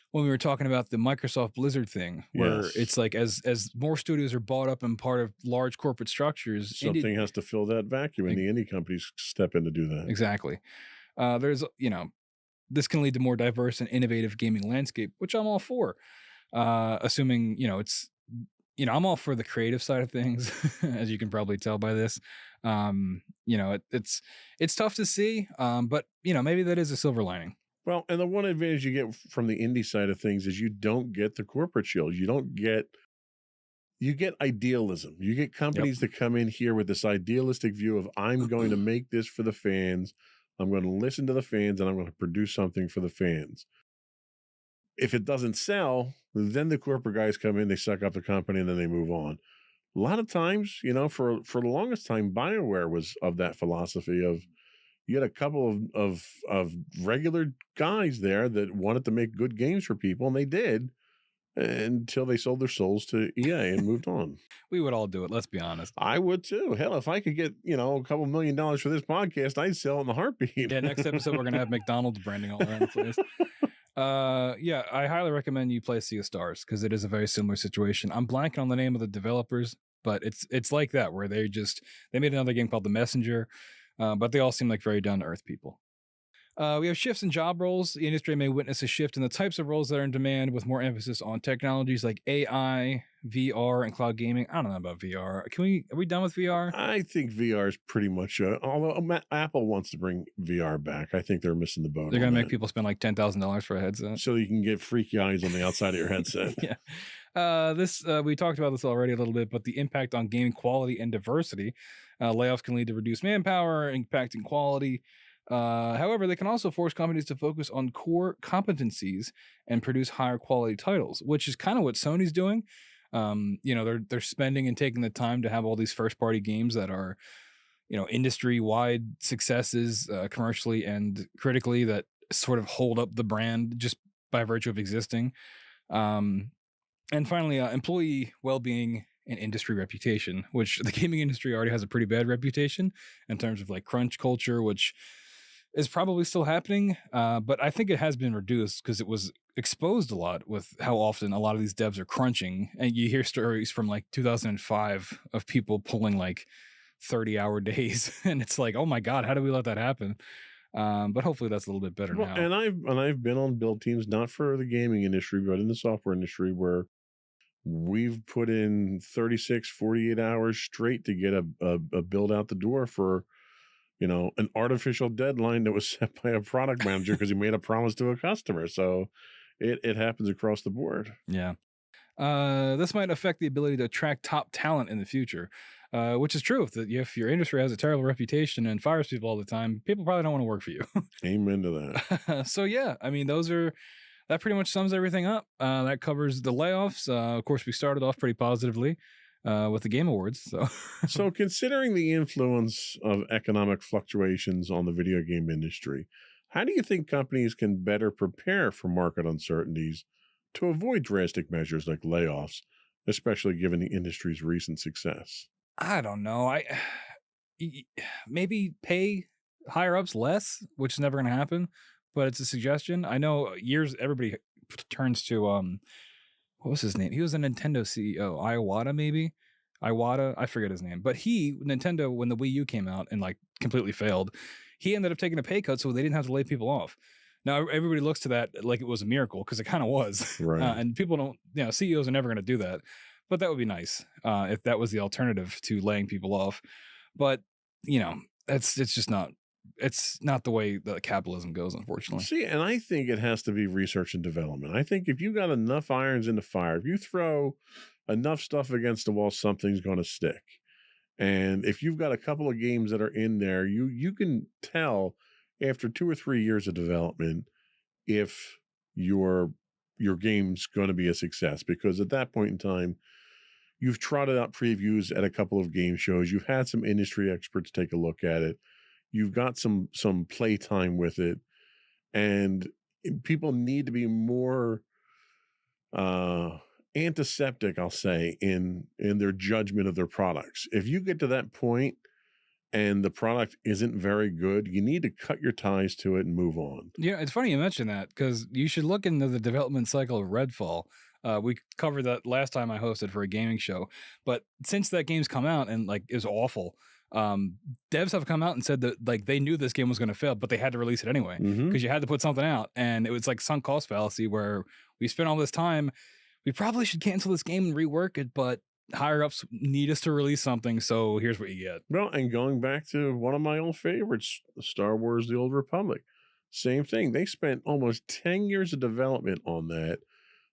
S5: when we were talking about the Microsoft Blizzard thing, where it's like as more studios are bought up and part of large corporate structures,
S3: something has to fill that vacuum, and the indie companies step in to do that.
S5: Exactly. There's, this can lead to more diverse and innovative gaming landscape, which I'm all for. Assuming, it's, I'm all for the creative side of things, as you can probably tell by this. It's tough to see, but maybe that is a silver lining.
S3: Well, and the one advantage you get from the indie side of things is you don't get the corporate shield. You get idealism. You get companies that come in here with this idealistic view of, I'm going to make this for the fans. I'm going to listen to the fans, and I'm going to produce something for the fans. If it doesn't sell, then the corporate guys come in, they suck up the company, and then they move on. A lot of times, for the longest time, BioWare was of that philosophy of, you had a couple of regular guys there that wanted to make good games for people, and they did, until they sold their souls to EA and moved on.
S5: We would all do it, let's be honest.
S3: I would too. Hell, if I could get, a couple $1 million for this podcast, I'd sell it in a heartbeat.
S5: Yeah, next episode we're going to have McDonald's branding all around the place. Yeah, I highly recommend you play Sea of Stars because it is a very similar situation. I'm blanking on the name of the developers, but it's like that, where they made another game called The Messenger, but they all seem like very down-to-earth people. We have shifts in job roles. The industry may witness a shift in the types of roles that are in demand, with more emphasis on technologies like AI, VR and cloud gaming. I don't know about VR. Are we done with VR?
S3: I think VR is pretty much, although Apple wants to bring VR back, I think they're missing the boat.
S5: They're going
S3: on
S5: to make
S3: that.
S5: people spend like $10,000 for a headset.
S3: So you can get freaky eyes on the outside of your headset.
S5: Yeah. We talked about this already a little bit, but the impact on gaming quality and diversity. Layoffs can lead to reduced manpower, impacting quality. However, they can also force companies to focus on core competencies and produce higher quality titles, which is kind of what Sony's doing. They're spending and taking the time to have all these first party games that are, industry wide successes, commercially and critically, that sort of hold up the brand just by virtue of existing. And finally, employee well-being and industry reputation, which the gaming industry already has a pretty bad reputation in terms of like crunch culture, which is probably still happening. But I think it has been reduced because it was exposed a lot with how often a lot of these devs are crunching. And you hear stories from like 2005 of people pulling like 30-hour days. And it's like, oh my God, how did we let that happen? But hopefully that's a little bit better now.
S3: And I've been on build teams, not for the gaming industry, but in the software industry, where we've put in 36, 48 hours straight to get a build out the door for, an artificial deadline that was set by a product manager because he made a promise to a customer. So it happens across the board.
S5: Yeah. This might affect the ability to attract top talent in the future, which is true. If your industry has a terrible reputation and fires people all the time, people probably don't want to work for you.
S3: Amen to that.
S5: So yeah, I mean, that pretty much sums everything up. That covers the layoffs. Of course, we started off pretty positively with the Game Awards.
S3: So considering the influence of economic fluctuations on the video game industry, how do you think companies can better prepare for market uncertainties to avoid drastic measures like layoffs, especially given the industry's recent success?
S5: I don't know. Maybe pay higher ups less, which is never going to happen, but it's a suggestion. I know everybody turns to what was his name? He was a Nintendo CEO, Iwata, I forget his name. But Nintendo, when the Wii U came out and like completely failed, he ended up taking a pay cut so they didn't have to lay people off. Now everybody looks to that like it was a miracle, because it kind of was.
S3: Right.
S5: And people don't, CEOs are never going to do that. But that would be nice if that was the alternative to laying people off. But it's not the way that capitalism goes, unfortunately.
S3: See, and I think it has to be research and development. I think if you got enough irons in the fire, if you throw enough stuff against the wall, something's going to stick. And if you've got a couple of games that are in there, you can tell after 2 or 3 years of development if your game's going to be a success, because at that point in time, you've trotted out previews at a couple of game shows. You've had some industry experts take a look at it. You've got some play time with it, and people need to be more antiseptic, I'll say, in their judgment of their products. If you get to that point and the product isn't very good, you need to cut your ties to it and move on.
S5: Yeah, it's funny you mentioned that, because you should look into the development cycle of Redfall. We covered that last time I hosted for a gaming show, but since that game's come out and like is awful, devs have come out and said that like they knew this game was going to fail, but they had to release it anyway because you had to put something out, and it was like sunk cost fallacy where we spent all this time. We probably should cancel this game and rework it, but higher ups need us to release something, so here's what you get.
S3: Well, and going back to one of my old favorites, Star Wars: The Old Republic, same thing. They spent almost 10 years of development on that,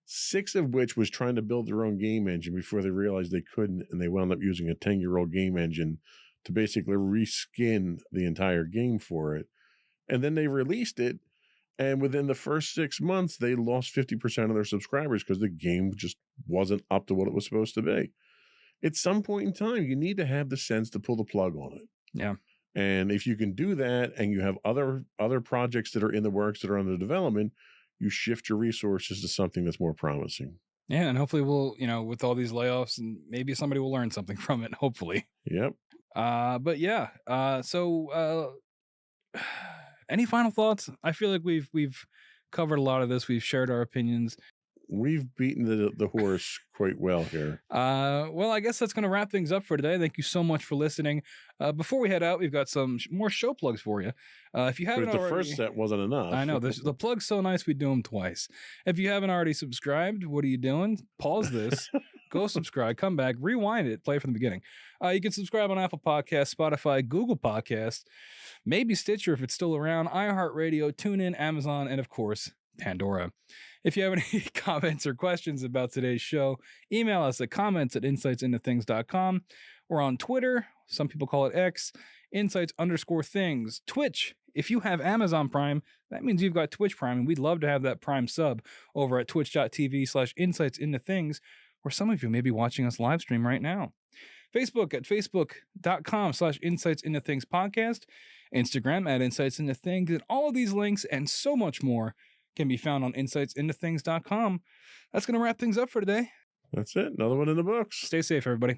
S3: 6 of which was trying to build their own game engine before they realized they couldn't, and they wound up using a 10-year-old game engine to basically reskin the entire game for it. And then they released it, and within the first 6 months, they lost 50% of their subscribers because the game just wasn't up to what it was supposed to be. At some point in time, you need to have the sense to pull the plug on it.
S5: Yeah.
S3: And if you can do that, and you have other projects that are in the works that are under development, you shift your resources to something that's more promising.
S5: Yeah, and hopefully we'll, with all these layoffs, and maybe somebody will learn something from it, hopefully.
S3: Yep.
S5: But yeah, so any final thoughts? I feel like we've covered a lot of this. We've shared our opinions.
S3: We've beaten the horse quite well here.
S5: Well, I guess that's going to wrap things up for today. Thank you so much for listening. Before we head out, we've got some more show plugs for you. If you haven't
S3: But the
S5: already,
S3: first set wasn't enough.
S5: I know the plug's so nice we do them twice. If you haven't already subscribed, what are you doing? Pause this. Go subscribe, come back, rewind it, play from the beginning. You can subscribe on Apple Podcasts, Spotify, Google Podcasts, maybe Stitcher if it's still around, iHeartRadio, TuneIn, Amazon, and of course, Pandora. If you have any comments or questions about today's show, email us at comments@insightsintothings.com or on Twitter, some people call it X, insights_things. Twitch, if you have Amazon Prime, that means you've got Twitch Prime, and we'd love to have that Prime sub over at twitch.tv/insightsintothings, where some of you may be watching us live stream right now. Facebook at facebook.com/insightsintothingspodcast, Instagram at insightsintothings, and all of these links and so much more can be found on insightsintothings.com. That's going to wrap things up for today.
S3: That's it. Another one in the books.
S5: Stay safe, everybody.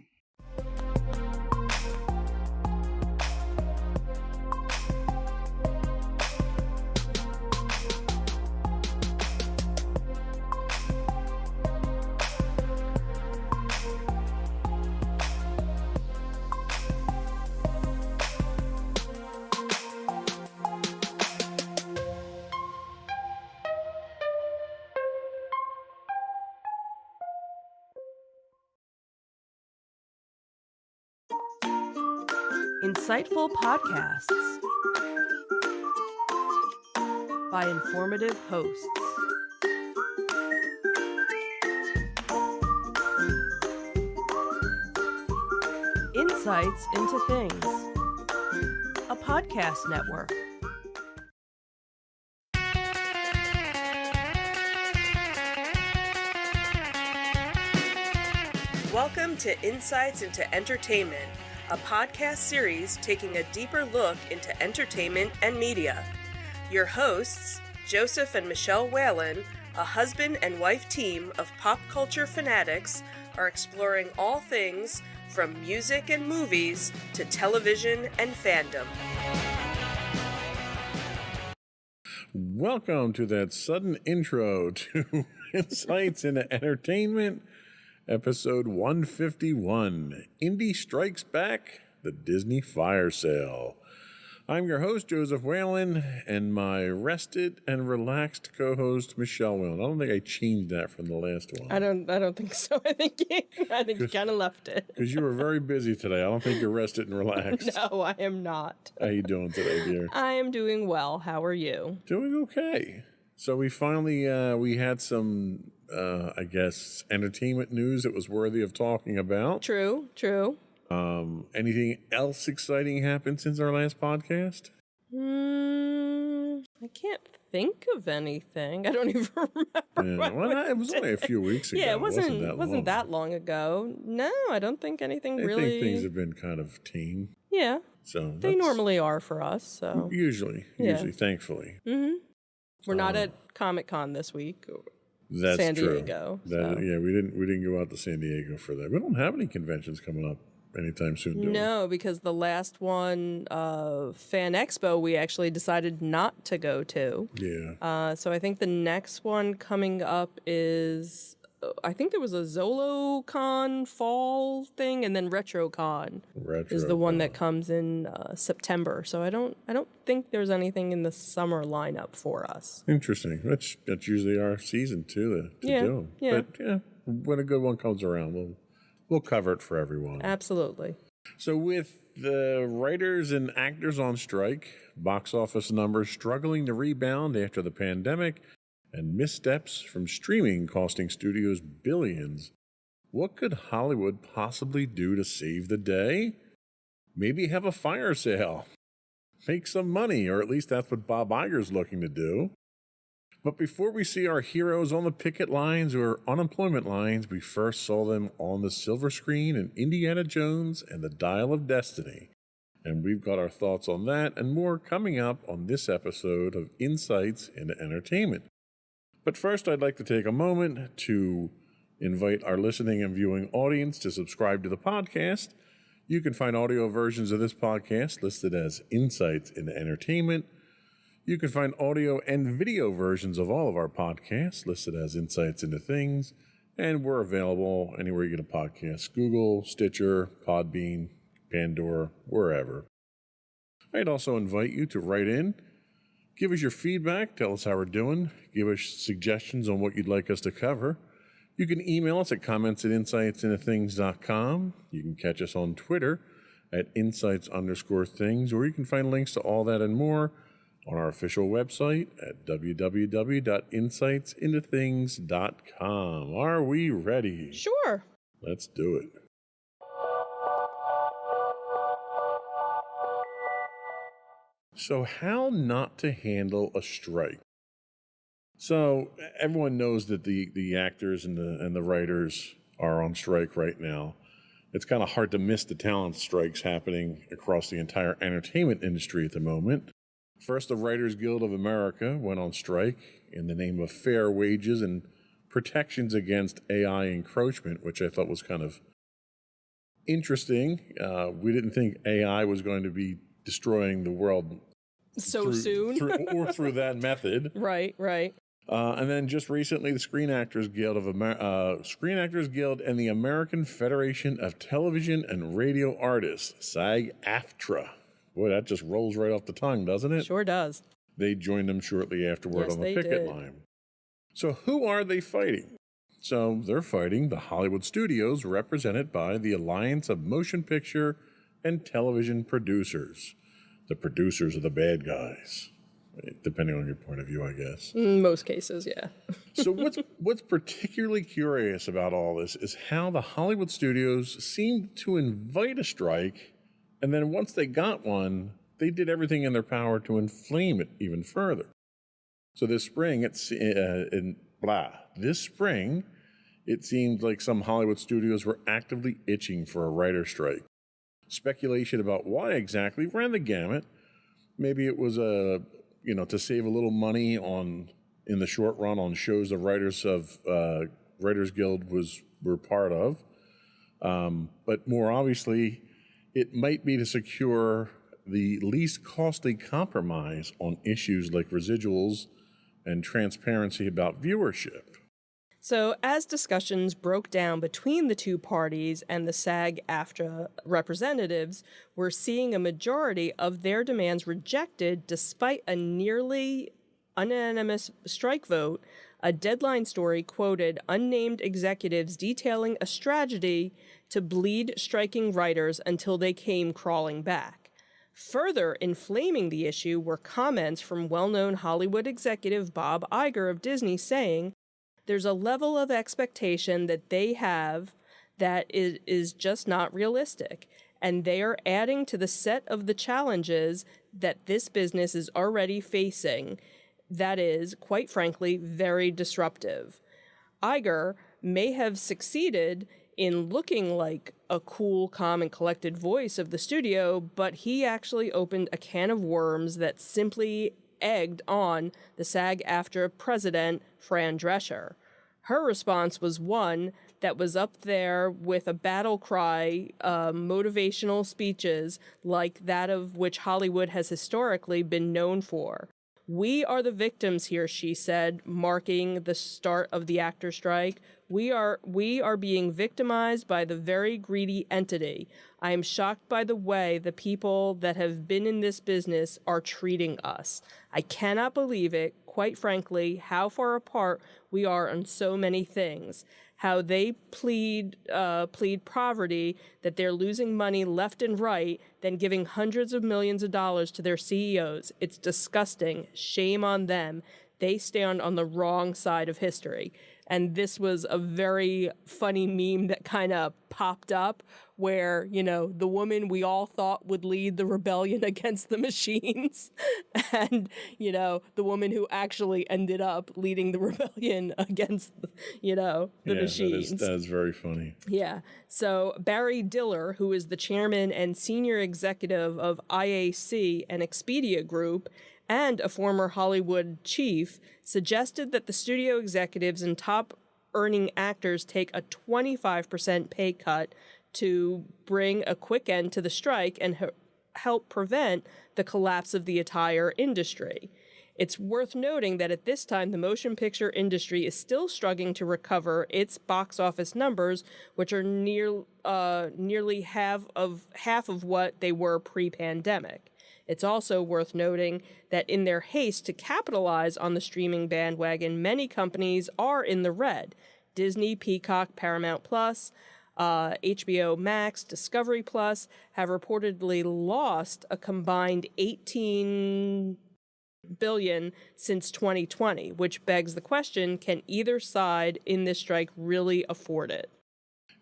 S1: Insightful podcasts by informative hosts. Insights into Things, a podcast network. Welcome to Insights into Entertainment, a podcast series taking a deeper look into entertainment and media. Your hosts, Joseph and Michelle Whalen, a husband and wife team of pop culture fanatics, are exploring all things from music and movies to television and fandom.
S3: Welcome to that sudden intro to Insights into Entertainment, episode 151, Indie Strikes Back, the Disney Fire Sale. I'm your host, Joseph Whalen, and my rested and relaxed co-host, Michelle Whalen. I don't think I changed that from the last one.
S1: I don't think so. I think you kind of left it.
S3: Because you were very busy today. I don't think you're rested and relaxed.
S1: No, I am not.
S3: How you doing today, dear?
S1: I am doing well. How are you?
S3: Doing okay. So we finally, we had some, I guess, entertainment news that was worthy of talking about.
S1: True.
S3: Anything else exciting happened since our last podcast?
S1: I can't think of anything. I don't even remember.
S3: Yeah, well, it was only a few weeks ago.
S1: Yeah, it
S3: wasn't
S1: that long ago. No, I don't think anything
S3: I
S1: really.
S3: think things have been kind of tame.
S1: Yeah,
S3: So
S1: they normally are for us. So
S3: usually, thankfully.
S1: we're not at Comic-Con this week.
S3: That's
S1: San
S3: true.
S1: Diego.
S3: That,
S1: so.
S3: Yeah, we didn't go out to San Diego for that. We don't have any conventions coming up anytime soon, do we?
S1: No, because the last one, Fan Expo, we actually decided not to go to.
S3: Yeah.
S1: So I think the next one coming up is, I think there was a ZoloCon fall thing, and then RetroCon is the one that comes in September. So I don't think there's anything in the summer lineup for us.
S3: Interesting. That's usually our season too to do.
S1: Yeah.
S3: But yeah, when a good one comes around, we'll cover it for everyone.
S1: Absolutely.
S3: So with the writers and actors on strike, box office numbers struggling to rebound after the pandemic, and missteps from streaming costing studios billions, what could Hollywood possibly do to save the day? Maybe have a fire sale. Make some money, or at least that's what Bob Iger's looking to do. But before we see our heroes on the picket lines or unemployment lines, we first saw them on the silver screen in Indiana Jones and the Dial of Destiny. And we've got our thoughts on that and more coming up on this episode of Insights into Entertainment. But first, I'd like to take a moment to invite our listening and viewing audience to subscribe to the podcast. You can find audio versions of this podcast listed as Insights into Entertainment. You can find audio and video versions of all of our podcasts listed as Insights into Things, and we're available anywhere you get a podcast: Google, Stitcher, Podbean, Pandora, wherever. I'd also invite you to write in, give us your feedback, tell us how we're doing, give us suggestions on what you'd like us to cover. You can email us at comments@insightsintothings.com. You can catch us on Twitter at insights_things, or you can find links to all that and more on our official website at www.insightsintothings.com. Are we ready?
S1: Sure.
S3: Let's do it. So, how not to handle a strike? So, everyone knows that the actors and the writers are on strike right now. It's kind of hard to miss the talent strikes happening across the entire entertainment industry at the moment. First, the Writers Guild of America went on strike in the name of fair wages and protections against AI encroachment, which I thought was kind of interesting. We didn't think AI was going to be destroying the world
S1: so soon
S3: through that method.
S1: Right.
S3: And then just recently, the Screen Actors Guild and the American Federation of Television and Radio Artists, SAG-AFTRA. Boy, that just rolls right off the tongue, doesn't it?
S1: Sure does.
S3: They joined them shortly afterward on the picket line. So who are they fighting? So they're fighting the Hollywood studios, represented by the Alliance of Motion Picture and Television Producers. The producers are the bad guys, depending on your point of view, I guess.
S1: In most cases, yeah.
S3: So what's particularly curious about all this is how the Hollywood studios seemed to invite a strike, and then once they got one, they did everything in their power to inflame it even further. So this spring, it seemed like some Hollywood studios were actively itching for a writer's strike. Speculation about why exactly ran the gamut. Maybe it was to save a little money in the short run on shows the Writers Guild were part of. But more obviously, it might be to secure the least costly compromise on issues like residuals and transparency about viewership.
S1: So, as discussions broke down between the two parties and the SAG-AFTRA representatives, we're seeing a majority of their demands rejected despite a nearly unanimous strike vote. A Deadline story quoted unnamed executives detailing a strategy to bleed striking writers until they came crawling back. Further inflaming the issue were comments from well-known Hollywood executive Bob Iger of Disney saying, "There's a level of expectation that they have that is just not realistic, and they are adding to the set of the challenges that this business is already facing that is, quite frankly, very disruptive." Iger may have succeeded in looking like a cool, calm, and collected voice of the studio, but he actually opened a can of worms that simply egged on the SAG-AFTRA president, Fran Drescher. Her response was one that was up there with a battle cry, motivational speeches like that of which Hollywood has historically been known for. "We are the victims here," she said, marking the start of the actor strike. We are being victimized by the very greedy entity. I am shocked by the way the people that have been in this business are treating us. I cannot believe it, quite frankly, how far apart we are on so many things. How they plead poverty, that they're losing money left and right, then giving hundreds of millions of dollars to their CEOs. It's disgusting. Shame on them. They stand on the wrong side of history. And this was a very funny meme that kind of popped up where, the woman we all thought would lead the rebellion against the machines and, the woman who actually ended up leading the rebellion against, the machines.
S3: That is very funny.
S1: Yeah. So Barry Diller, who is the chairman and senior executive of IAC and Expedia Group, and a former Hollywood chief, suggested that the studio executives and top-earning actors take a 25% pay cut to bring a quick end to the strike and help prevent the collapse of the entire industry. It's worth noting that at this time, the motion picture industry is still struggling to recover its box office numbers, which are nearly half of what they were pre-pandemic. It's also worth noting that in their haste to capitalize on the streaming bandwagon, many companies are in the red. Disney, Peacock, Paramount Plus, HBO Max, Discovery Plus have reportedly lost a combined $18 billion since 2020, which begs the question, can either side in this strike really afford it?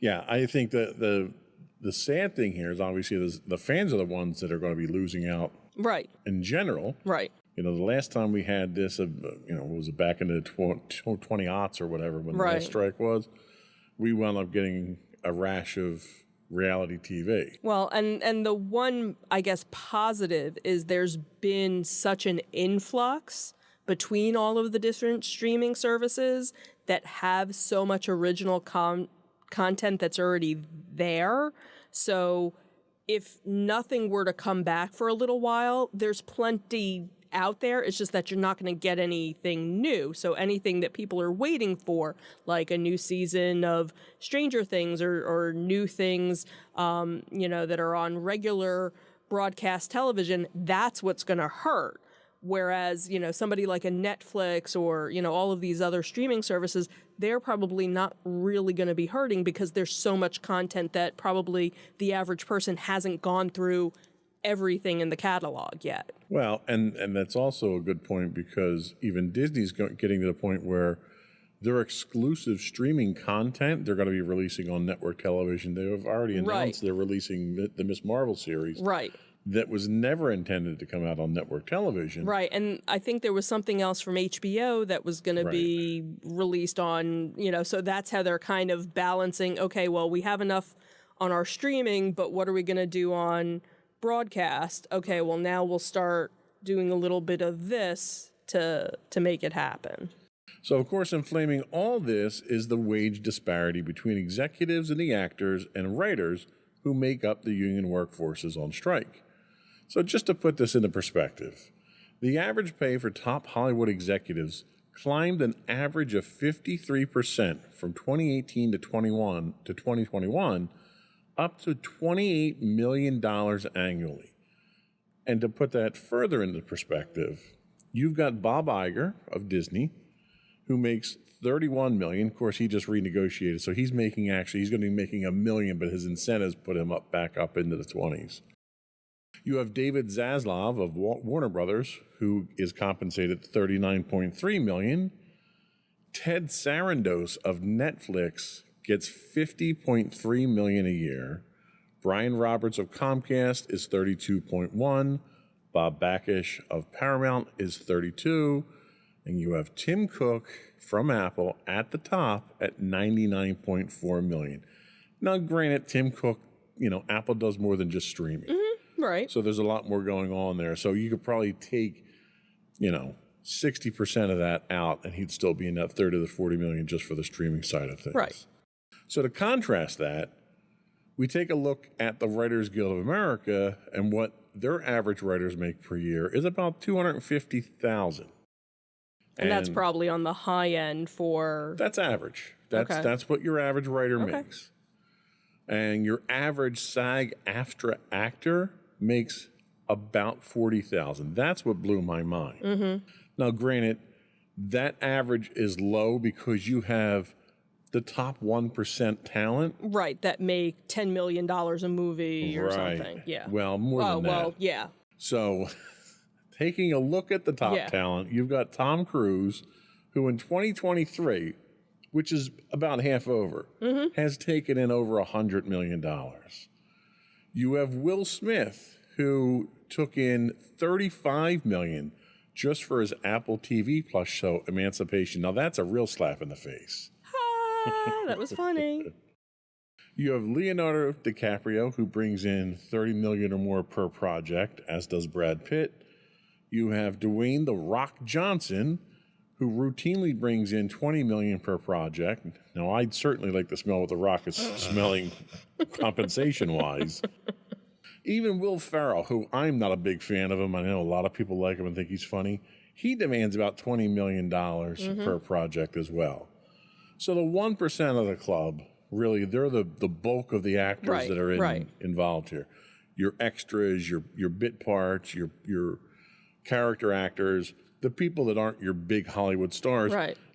S3: Yeah, I think that the sad thing here is obviously the fans are the ones that are going to be losing out
S1: Right.
S3: in general.
S1: Right.
S3: You know, the last time we had this, was it back in the 20-aughts or whatever when the last strike was, we wound up getting a rash of reality TV.
S1: Well, and the one, I guess, positive is there's been such an influx between all of the different streaming services that have so much original content that's already there. So if nothing were to come back for a little while, there's plenty out there. It's just that you're not going to get anything new. So anything that people are waiting for, like a new season of Stranger Things or new things, that are on regular broadcast television, that's what's going to hurt. Whereas, somebody like a Netflix or, all of these other streaming services, they're probably not really going to be hurting because there's so much content that probably the average person hasn't gone through everything in the catalog yet.
S3: Well, and that's also a good point because even Disney's getting to the point where their exclusive streaming content they're going to be releasing on network television. They have already announced they're releasing the Ms. Marvel series.
S1: Right.
S3: That was never intended to come out on network television.
S1: Right, and I think there was something else from HBO that was going to be released on, so that's how they're kind of balancing, okay, well, we have enough on our streaming, but what are we going to do on broadcast? Okay, well, now we'll start doing a little bit of this to make it happen.
S3: So, of course, inflaming all this is the wage disparity between executives and the actors and writers who make up the union workforces on strike. So just to put this into perspective, the average pay for top Hollywood executives climbed an average of 53% from 2018 to 2021, up to $28 million annually. And to put that further into perspective, you've got Bob Iger of Disney, who makes $31 million. Of course, he just renegotiated, so he's going to be making $1 million, but his incentives put him back up into the 20s. You have David Zaslav of Warner Brothers, who is compensated $39.3 million. Ted Sarandos of Netflix gets $50.3 million a year. Brian Roberts of Comcast is $32.1. Bob Bakish of Paramount is $32. And you have Tim Cook from Apple at the top at $99.4 million. Now, granted, Tim Cook, Apple does more than just streaming.
S1: Mm-hmm. Right.
S3: So there's a lot more going on there. So you could probably take, 60% of that out and he'd still be in that third of the $40 million just for the streaming side of things.
S1: Right.
S3: So to contrast that, we take a look at the Writers Guild of America and what their average writers make per year is about $250,000.
S1: And that's probably on the high end for...
S3: That's average. That's what your average writer makes. And your average SAG-AFTRA actor makes about $40,000. That's what blew my mind. Mm-hmm. Now, granted, that average is low because you have the top 1% talent.
S1: Right, that make $10 million a movie or something. Yeah.
S3: Well, more than that.
S1: Well, yeah.
S3: So, taking a look at the top talent, you've got Tom Cruise, who in 2023, which is about half over, has taken in over $100 million. You have Will Smith, who took in $35 million just for his Apple TV Plus show, Emancipation. Now, that's a real slap in the face.
S1: That was funny.
S3: You have Leonardo DiCaprio, who brings in $30 million or more per project, as does Brad Pitt. You have Dwayne "The Rock" Johnson, who routinely brings in $20 million per project. Now, I'd certainly like to smell what The Rock is smelling compensation-wise. Even Will Ferrell, who I'm not a big fan of him, I know a lot of people like him and think he's funny, he demands about $20 million per project as well. So the 1% of the club, really, they're the bulk of the actors that are involved here. Your extras, your bit parts, your character actors, the people that aren't your big Hollywood stars,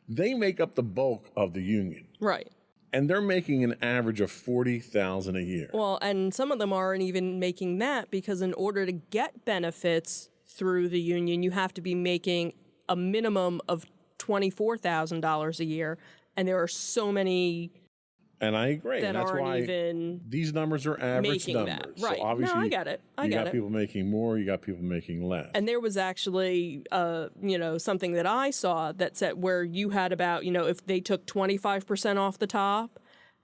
S3: they make up the bulk of the union.
S1: Right.
S3: And they're making an average of $40,000 a year.
S1: Well, and some of them aren't even making that because in order to get benefits through the union, you have to be making a minimum of $24,000 a year. And there are so many
S3: and I agree.
S1: that
S3: And that's
S1: aren't
S3: why
S1: even
S3: these numbers are average
S1: making
S3: numbers.
S1: that. Right.
S3: So obviously,
S1: No, I get it. I
S3: you
S1: get
S3: got
S1: it.
S3: people making more, you got people making less.
S1: And there was actually, something that I saw that said where you had about, if they took 25% off the top,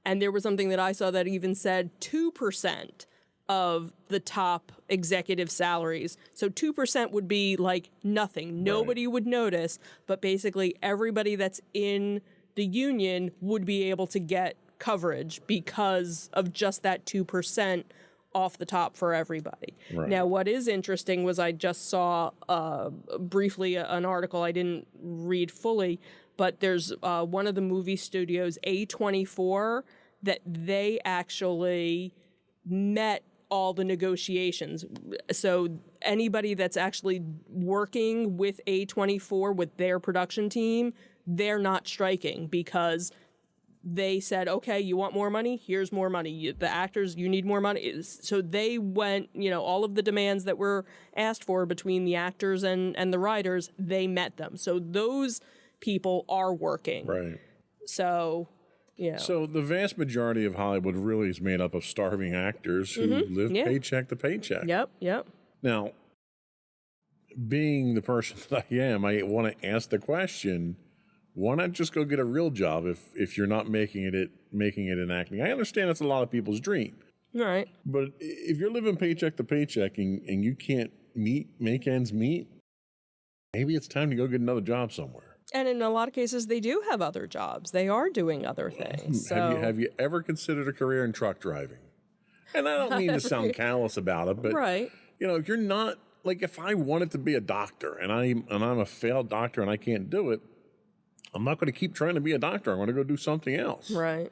S1: and there was something that I saw that even said 2% of the top executive salaries. So 2% would be like nothing. Nobody would notice, but basically everybody that's in the union would be able to get coverage because of just that 2% off the top for everybody.
S3: Right.
S1: Now, what is interesting was I just saw briefly an article I didn't read fully, but there's one of the movie studios, A24, that they actually met all the negotiations. So anybody that's actually working with A24, with their production team, they're not striking because they said, okay, you want more money? Here's more money. The actors, you need more money. So they went, all of the demands that were asked for between the actors and the writers, they met them. So those people are working.
S3: Right.
S1: So,
S3: So the vast majority of Hollywood really is made up of starving actors who live paycheck to paycheck.
S1: Yep.
S3: Now, being the person that I am, I want to ask the question, why not just go get a real job if you're not making it in acting? I understand it's a lot of people's dream.
S1: Right.
S3: But if you're living paycheck to paycheck and you can't make ends meet, maybe it's time to go get another job somewhere.
S1: And in a lot of cases, they do have other jobs. They are doing other things. So.
S3: Have you ever considered a career in truck driving? And I don't mean to sound callous about it, but
S1: right.
S3: If you're not, like, if I wanted to be a doctor and I'm a failed doctor and I can't do it, I'm not going to keep trying to be a doctor. I want to go do something else.
S1: Right.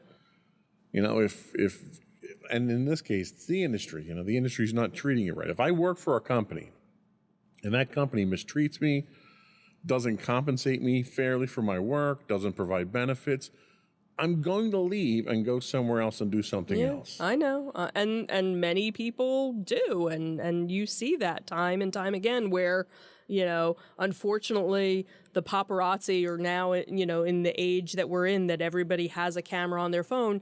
S3: And in this case, it's the industry. The industry's not treating you right. If I work for a company and that company mistreats me, doesn't compensate me fairly for my work, doesn't provide benefits, I'm going to leave and go somewhere else and do something else.
S1: I know. And many people do. And you see that time and time again where, unfortunately, the paparazzi are now, in the age that we're in, that everybody has a camera on their phone.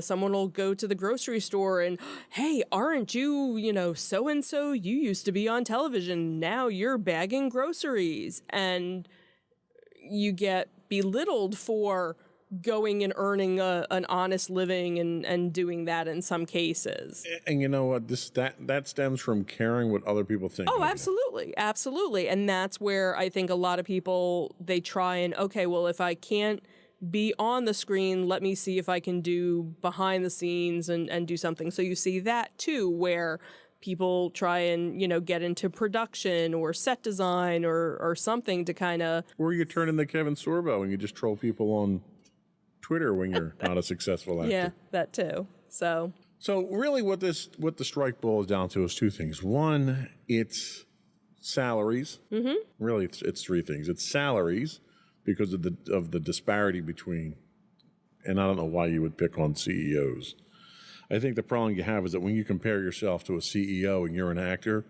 S1: Someone will go to the grocery store and, hey, aren't you, so-and-so? You used to be on television. Now you're bagging groceries. And you get belittled for going and earning an honest living and doing that in some cases.
S3: And you know what? That stems from caring what other people think.
S1: Oh, absolutely. And that's where I think a lot of people, they try and, okay, well, if I can't be on the screen, let me see if I can do behind the scenes and do something. So you see that too, where people try and, get into production or set design or something to kind of...
S3: Or you turn into Kevin Sorbo and you just troll people on Twitter when you're not a successful actor.
S1: Yeah, that too. So
S3: really what the strike boils down to is two things. One, it's salaries. Mm-hmm. Really, it's three things. It's salaries because of the disparity between, and I don't know why you would pick on CEOs. I think the problem you have is that when you compare yourself to a CEO and you're an actor,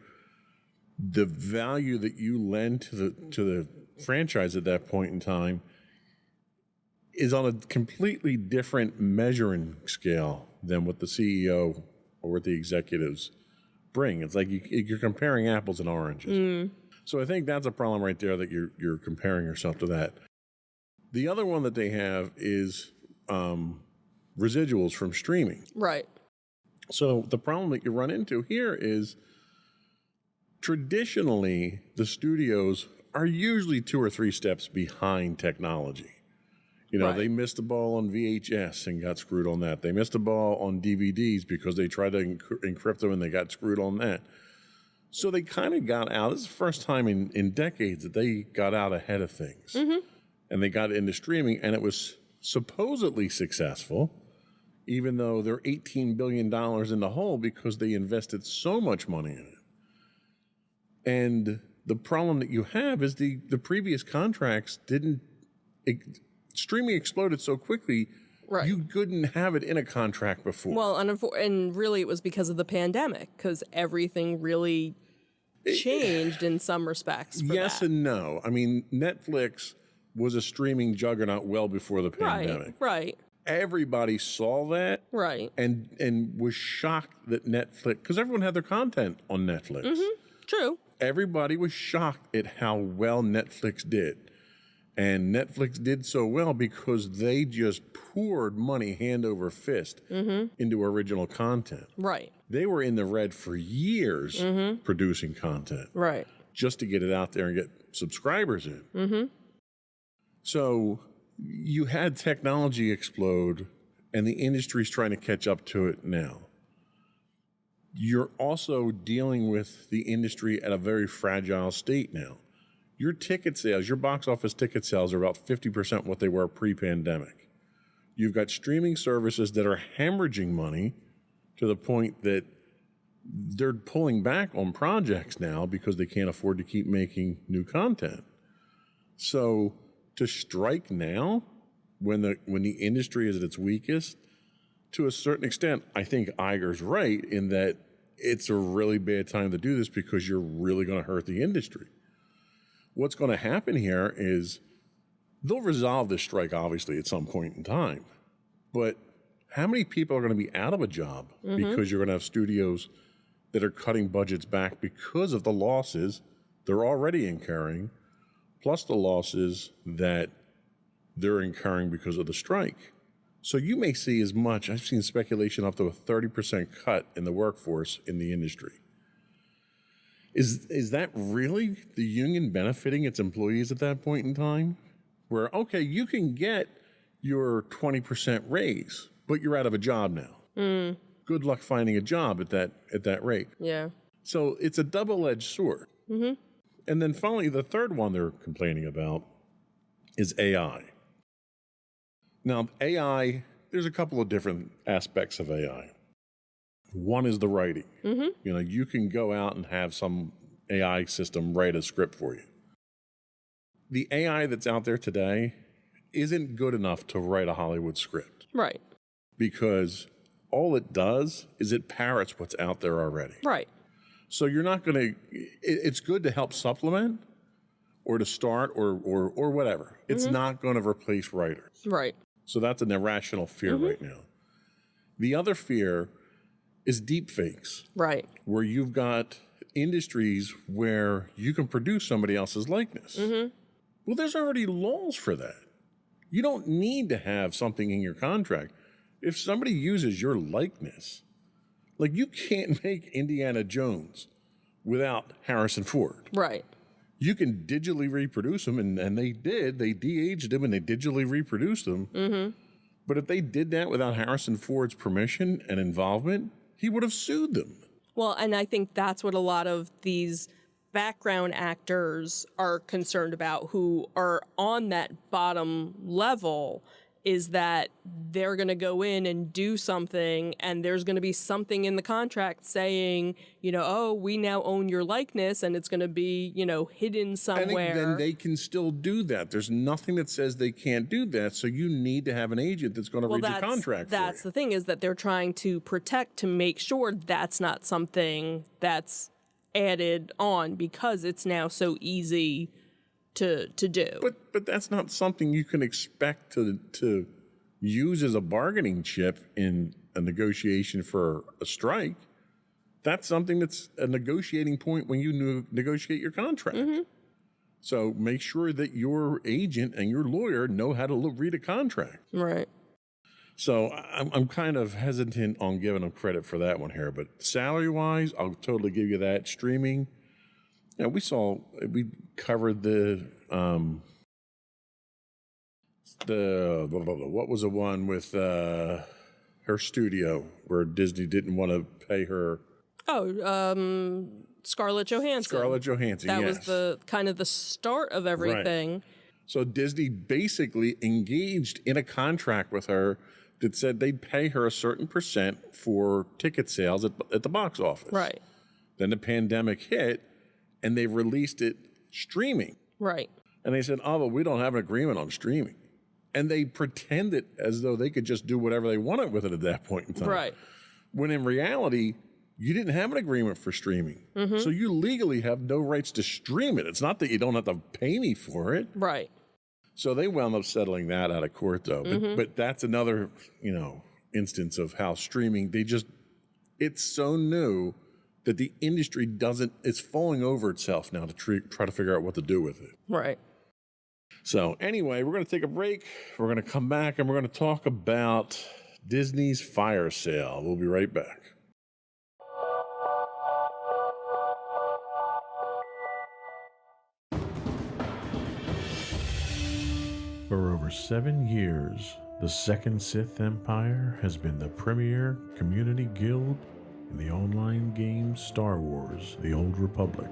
S3: the value that you lend to the franchise at that point in time is on a completely different measuring scale than what the CEO or what the executives bring. It's like you're comparing apples and oranges. So I think that's a problem right there, that you're comparing yourself to that. The other one that they have is residuals from streaming.
S1: right.
S3: So the problem that you run into here is traditionally the studios are usually 2 or 3 steps behind technology.
S1: Right.
S3: They missed the ball on VHS and got screwed on that. They missed the ball on DVDs because they tried to encrypt them and they got screwed on that. So they kind of got out. This is the first time in decades that they got out ahead of things. Mm-hmm. And they got into streaming, and it was supposedly successful, even though they're $18 billion in the hole because they invested so much money in it. And the problem that you have is the previous contracts didn't streaming exploded so quickly,
S1: Right.
S3: you couldn't have it in a contract before.
S1: Well, and really it was because of the pandemic, because everything really changed in some respects. For
S3: yes
S1: that.
S3: and no. I mean, Netflix was a streaming juggernaut well before the pandemic.
S1: Right.
S3: Everybody saw that
S1: Right.
S3: and was shocked that Netflix, because everyone had their content on Netflix.
S1: True.
S3: Everybody was shocked at how well Netflix did. And Netflix did so well because they just poured money hand over fist into original content.
S1: Right.
S3: They were in the red for years producing content
S1: Right.
S3: just to get it out there and get subscribers in. So you had technology explode, and the industry's trying to catch up to it now. You're also dealing with the industry at a very fragile state now. Your ticket sales, your box office ticket sales are about 50% what they were pre-pandemic. You've got streaming services that are hemorrhaging money to the point that they're pulling back on projects now because they can't afford to keep making new content. So to strike now, when the industry is at its weakest, to a certain extent, I think Iger's right in that it's a really bad time to do this because you're really going to hurt the industry. What's going to happen here is they'll resolve this strike, obviously, at some point in time. But how many people are going to be out of a job because you're going to have studios that are cutting budgets back because of the losses they're already incurring, plus the losses that they're incurring because of the strike? So you may see as much, I've seen speculation up to a 30% cut in the workforce in the industry. Is that really the union benefiting its employees at that point in time? Where, okay, you can get your 20% raise, but you're out of a job now. Good luck finding a job at that rate.
S1: Yeah.
S3: So it's a double-edged sword. And then finally, the third one they're complaining about is AI. Now, AI, there's a couple of different aspects of AI. One is the writing. You know, you can go out and have some AI system write a script for you. The AI that's out there today isn't good enough to write a Hollywood script
S1: Right.
S3: because all it does is it parrots what's out there already.
S1: Right.
S3: So you're not going to, it's good to help supplement or to start or whatever. It's not going to replace writers.
S1: Right.
S3: So that's an irrational fear right now. The other fear is deep fakes,
S1: Right.
S3: where you've got industries where you can produce somebody else's likeness. Well, there's already laws for that. You don't need to have something in your contract. If somebody uses your likeness, like you can't make Indiana Jones without Harrison Ford.
S1: Right.
S3: You can digitally reproduce them, and they did. They de-aged him and they digitally reproduced them. But if they did that without Harrison Ford's permission and involvement, he would have sued them.
S1: Well, and I think that's what a lot of these background actors are concerned about who are on that bottom level, is that they're going to go in and do something and there's going to be something in the contract saying, you know, oh, we now own your likeness, and it's going to be, you know, hidden somewhere.
S3: I think then they can still do that. There's nothing that says they can't do that. So you need to have an agent that's going to read your contract
S1: That's
S3: for you.
S1: the thing, is that they're trying to protect, to make sure that's not something that's added on because it's now so easy to do.
S3: But that's not something you can expect to use as a bargaining chip in a negotiation for a strike. That's something that's a negotiating point when you negotiate your contract. So make sure that your agent and your lawyer know how to read a contract.
S1: Right.
S3: So I'm kind of hesitant on giving them credit for that one here, but salary-wise, I'll totally give you that. Streaming, yeah, we covered the what was the one with her studio where Disney didn't want to pay her?
S1: Oh, Scarlett Johansson.
S3: Scarlett Johansson,
S1: That
S3: yes.
S1: was the kind of the start of everything.
S3: So Disney basically engaged in a contract with her that said they'd pay her a certain percent for ticket sales at the box office.
S1: Right.
S3: Then the pandemic hit, and they released it streaming.
S1: Right.
S3: And they said, oh, but we don't have an agreement on streaming. And they pretended as though they could just do whatever they wanted with it at that point in time.
S1: Right.
S3: When in reality, you didn't have an agreement for streaming. So you legally have no rights to stream it. It's not that you don't have to pay me for it.
S1: Right.
S3: So they wound up settling that out of court, though. But that's another, instance of how streaming, it's so new that the industry it's falling over itself now to try to figure out what to do with it.
S1: Right.
S3: So anyway, we're going to take a break. We're going to come back and we're going to talk about Disney's fire sale. We'll be right back.
S2: For over 7 years, the Second Sith Empire has been the premier community guild in the online game Star Wars: The Old Republic.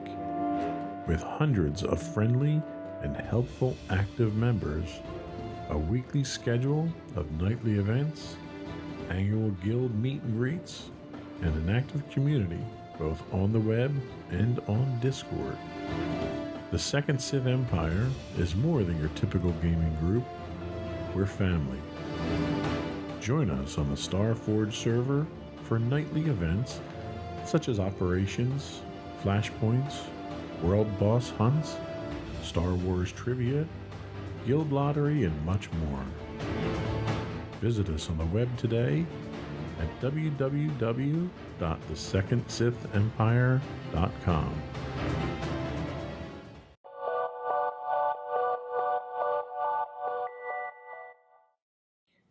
S2: With hundreds of friendly and helpful active members, a weekly schedule of nightly events, annual guild meet and greets, and an active community both on the web and on Discord. The Second Sith Empire is more than your typical gaming group. We're family. Join us on the Starforge server for nightly events such as operations, flashpoints, world boss hunts, Star Wars trivia, guild lottery, and much more. Visit us on the web today at www.thesecondsithempire.com.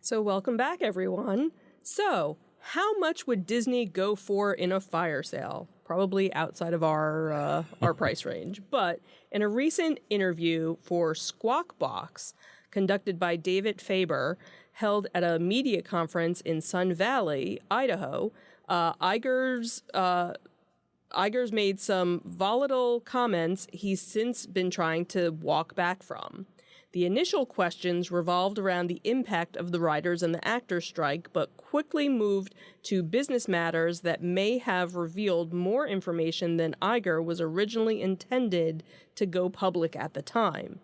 S1: So welcome back, everyone. So, how much would Disney go for in a fire sale? Probably outside of our price range. But in a recent interview for Squawk Box, conducted by David Faber, held at a media conference in Sun Valley, Idaho, Iger's made some volatile comments he's since been trying to walk back from. The initial questions revolved around the impact of the writers and the actors' strike, but quickly moved to business matters that may have revealed more information than Iger was originally intended to go public at the time.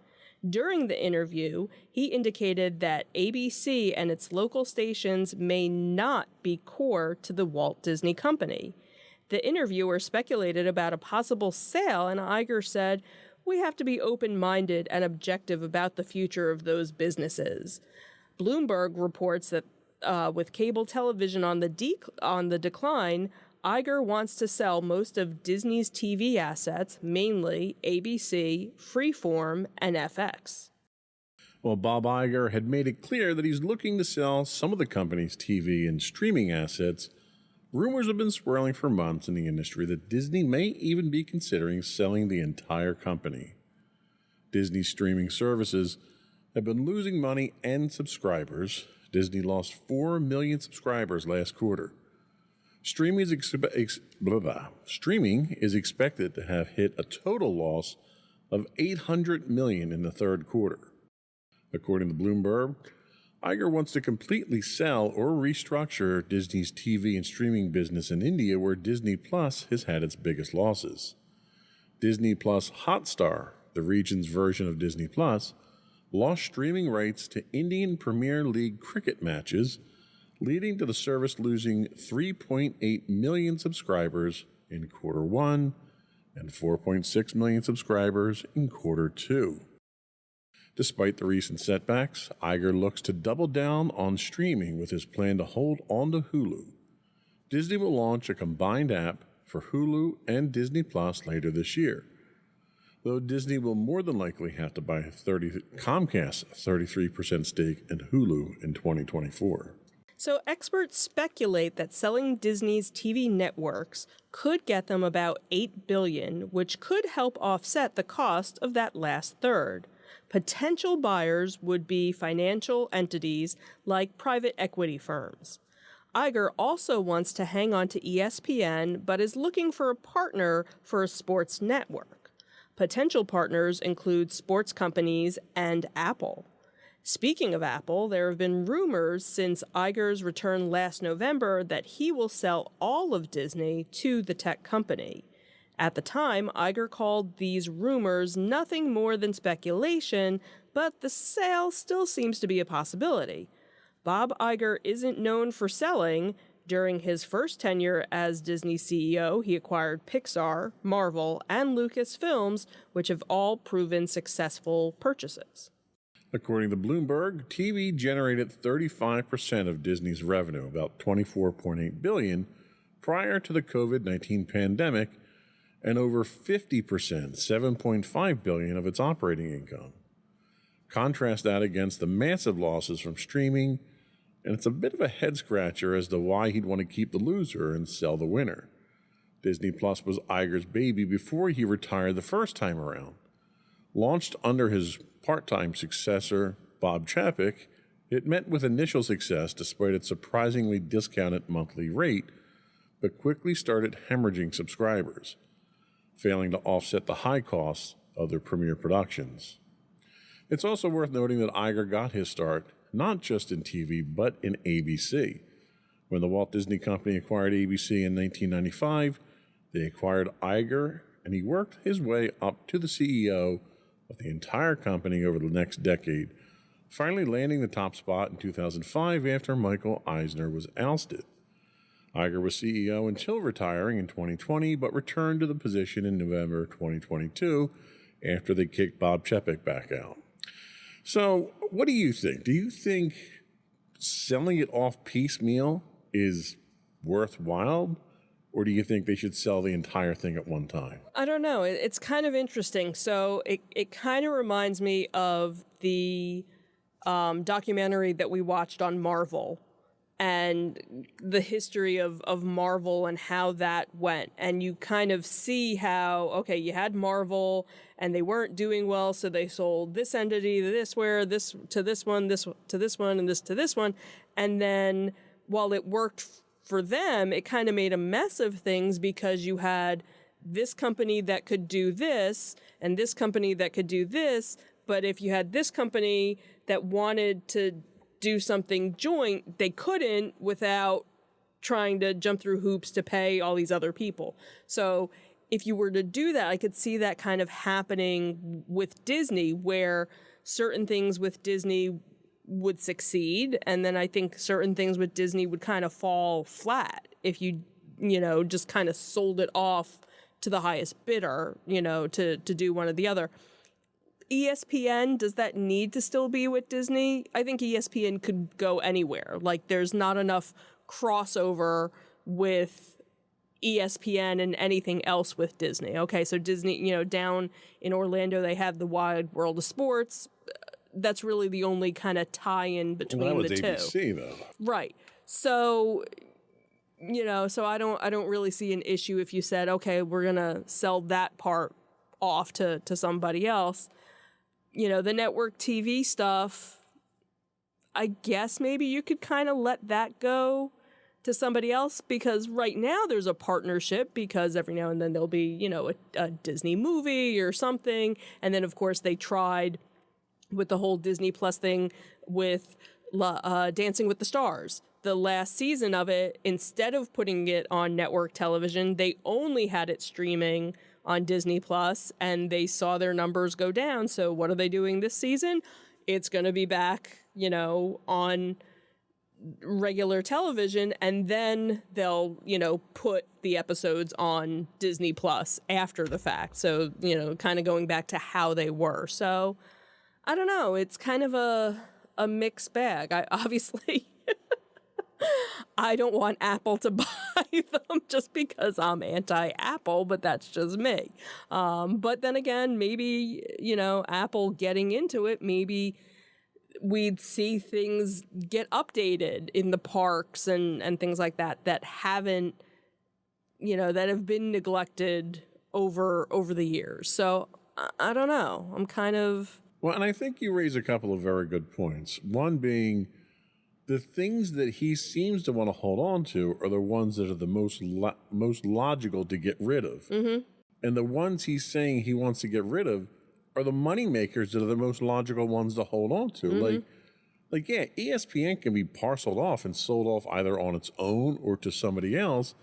S1: During the interview, he indicated that ABC and its local stations may not be core to the Walt Disney Company. The interviewer speculated about a possible sale, and Iger said, "We have to be open-minded and objective about the future of those businesses." Bloomberg reports that with cable television on the decline, Iger wants to sell most of Disney's TV assets, mainly ABC, Freeform, and FX.
S3: Well, Bob Iger had made it clear that he's looking to sell some of the company's TV and streaming assets. Rumors have been swirling for months in the industry that Disney may even be considering selling the entire company. Disney streaming services have been losing money and subscribers. Disney lost 4 million subscribers last quarter. Streaming is expected to have hit a total loss of $800 million in the third quarter. According to Bloomberg, Iger wants to completely sell or restructure Disney's TV and streaming business in India, where Disney Plus has had its biggest losses. Disney Plus Hotstar, the region's version of Disney Plus, lost streaming rights to Indian Premier League cricket matches, leading to the service losing 3.8 million subscribers in quarter one and 4.6 million subscribers in quarter two. Despite the recent setbacks, Iger looks to double down on streaming with his plan to hold on to Hulu. Disney will launch a combined app for Hulu and Disney Plus later this year, though Disney will more than likely have to buy Comcast's 33% stake in Hulu in 2024.
S1: So experts speculate that selling Disney's TV networks could get them about $8 billion, which could help offset the cost of that last third. Potential buyers would be financial entities like private equity firms. Iger also wants to hang on to ESPN, but is looking for a partner for a sports network. Potential partners include sports companies and Apple. Speaking of Apple, there have been rumors since Iger's return last November that he will sell all of Disney to the tech company. At the time, Iger called these rumors nothing more than speculation, but the sale still seems to be a possibility. Bob Iger isn't known for selling. During his first tenure as Disney CEO, he acquired Pixar, Marvel, and Lucasfilms, which have all proven successful purchases.
S3: According to Bloomberg, TV generated 35% of Disney's revenue, about $24.8 billion, prior to the COVID-19 pandemic, and over 50%, $7.5 billion, of its operating income. Contrast that against the massive losses from streaming, and it's a bit of a head-scratcher as to why he'd want to keep the loser and sell the winner. Disney Plus was Iger's baby before he retired the first time around. Launched under his part-time successor, Bob Chapek, it met with initial success despite its surprisingly discounted monthly rate, but quickly started hemorrhaging subscribers, failing to offset the high costs of their premiere productions. It's also worth noting that Iger got his start not just in TV, but in ABC. When the Walt Disney Company acquired ABC in 1995, they acquired Iger, and he worked his way up to the CEO of the entire company over the next decade, finally landing the top spot in 2005 after Michael Eisner was ousted. Iger was CEO until retiring in 2020, but returned to the position in November 2022 after they kicked Bob Chapek back out. So, what do you think? Do you think selling it off piecemeal is worthwhile, or do you think they should sell the entire thing at one time?
S1: I don't know. It's kind of interesting. So it kind of reminds me of the documentary that we watched on Marvel and the history of Marvel and how that went. And you kind of see how, okay, you had Marvel and they weren't doing well, so they sold this entity to this to this one, this to this one, and this to this one. And then while it worked for them, it kind of made a mess of things because you had this company that could do this and this company that could do this. But if you had this company that wanted to do something joint, they couldn't without trying to jump through hoops to pay all these other people. So if you were to do that, I could see that kind of happening with Disney, where certain things with Disney would succeed, and then I think certain things with Disney would kind of fall flat if you just kind of sold it off to the highest bidder, to do one or the other. ESPN, does that need to still be with Disney? I think ESPN could go anywhere. Like, there's not enough crossover with ESPN and anything else with Disney. Okay, so Disney, down in Orlando, they have the Wide World of Sports. That's really the only kind of tie-in between the two.
S3: That was ABC, though.
S1: Right. So, so I don't really see an issue if you said, okay, we're gonna sell that part off to somebody else. The network TV stuff, I guess maybe you could kind of let that go to somebody else, because right now there's a partnership, because every now and then there'll be, a Disney movie or something. And then, of course, they tried with the whole Disney Plus thing with Dancing with the Stars. The last season of it, instead of putting it on network television, they only had it streaming on Disney Plus, and they saw their numbers go down. So what are they doing this season? It's going to be back, on regular television, and then they'll, put the episodes on Disney Plus after the fact. So, kind of going back to how they were. So I don't know. It's kind of a mixed bag. I obviously I don't want Apple to buy them just because I'm anti-Apple, but that's just me. But then again, maybe, Apple getting into it, maybe we'd see things get updated in the parks and things like that haven't, that have been neglected over the years. So I don't know. I'm kind of...
S3: Well, and I think you raise a couple of very good points. One being, the things that he seems to want to hold on to are the ones that are the most logical to get rid of.
S1: Mm-hmm.
S3: And the ones he's saying he wants to get rid of are the money makers that are the most logical ones to hold on to.
S1: Mm-hmm.
S3: Like, yeah, ESPN can be parceled off and sold off either on its own or to somebody else.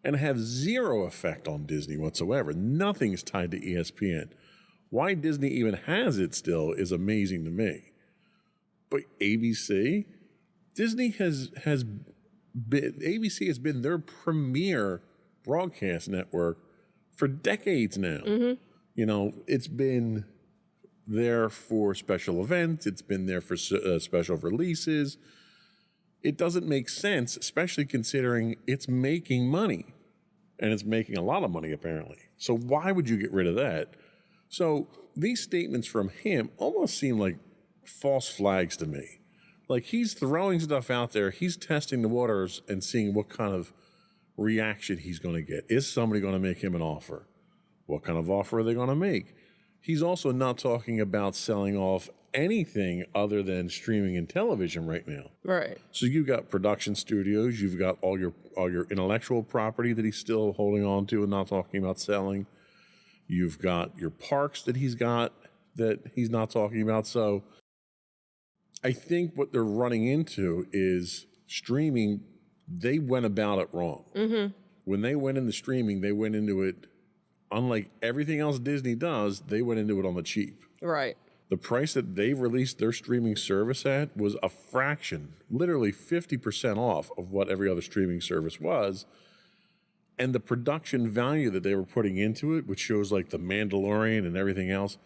S3: and have zero effect on Disney whatsoever. Nothing is tied to ESPN. Why Disney even has it still is amazing to me. But ABC, ABC has been their premier broadcast network for decades now. You know, it's been there for special events. It's been there for special releases. It doesn't make sense, especially considering it's making money. And it's making a lot of money, apparently. So why would you get rid of that? So these statements from him almost seem like false flags to me. Like he's throwing stuff out there. He's testing the waters and seeing what kind of reaction he's going to get. Is somebody going to make him an offer? What kind of offer are they going to make? He's also not talking about selling off anything other than streaming and television right now.
S1: Right.
S3: So you've got production studios, you've got all your intellectual property that he's still holding on to and not talking about selling. You've got your parks that he's got that he's not talking about. So I think what they're running into is streaming. They went about it wrong. When they went into streaming, they went into it, unlike everything else Disney does, they went into it on the cheap.
S1: Right.
S3: The price that they released their streaming service at was a fraction, literally 50% off of what every other streaming service was. And the production value that they were putting into it, which shows like The Mandalorian and everything else,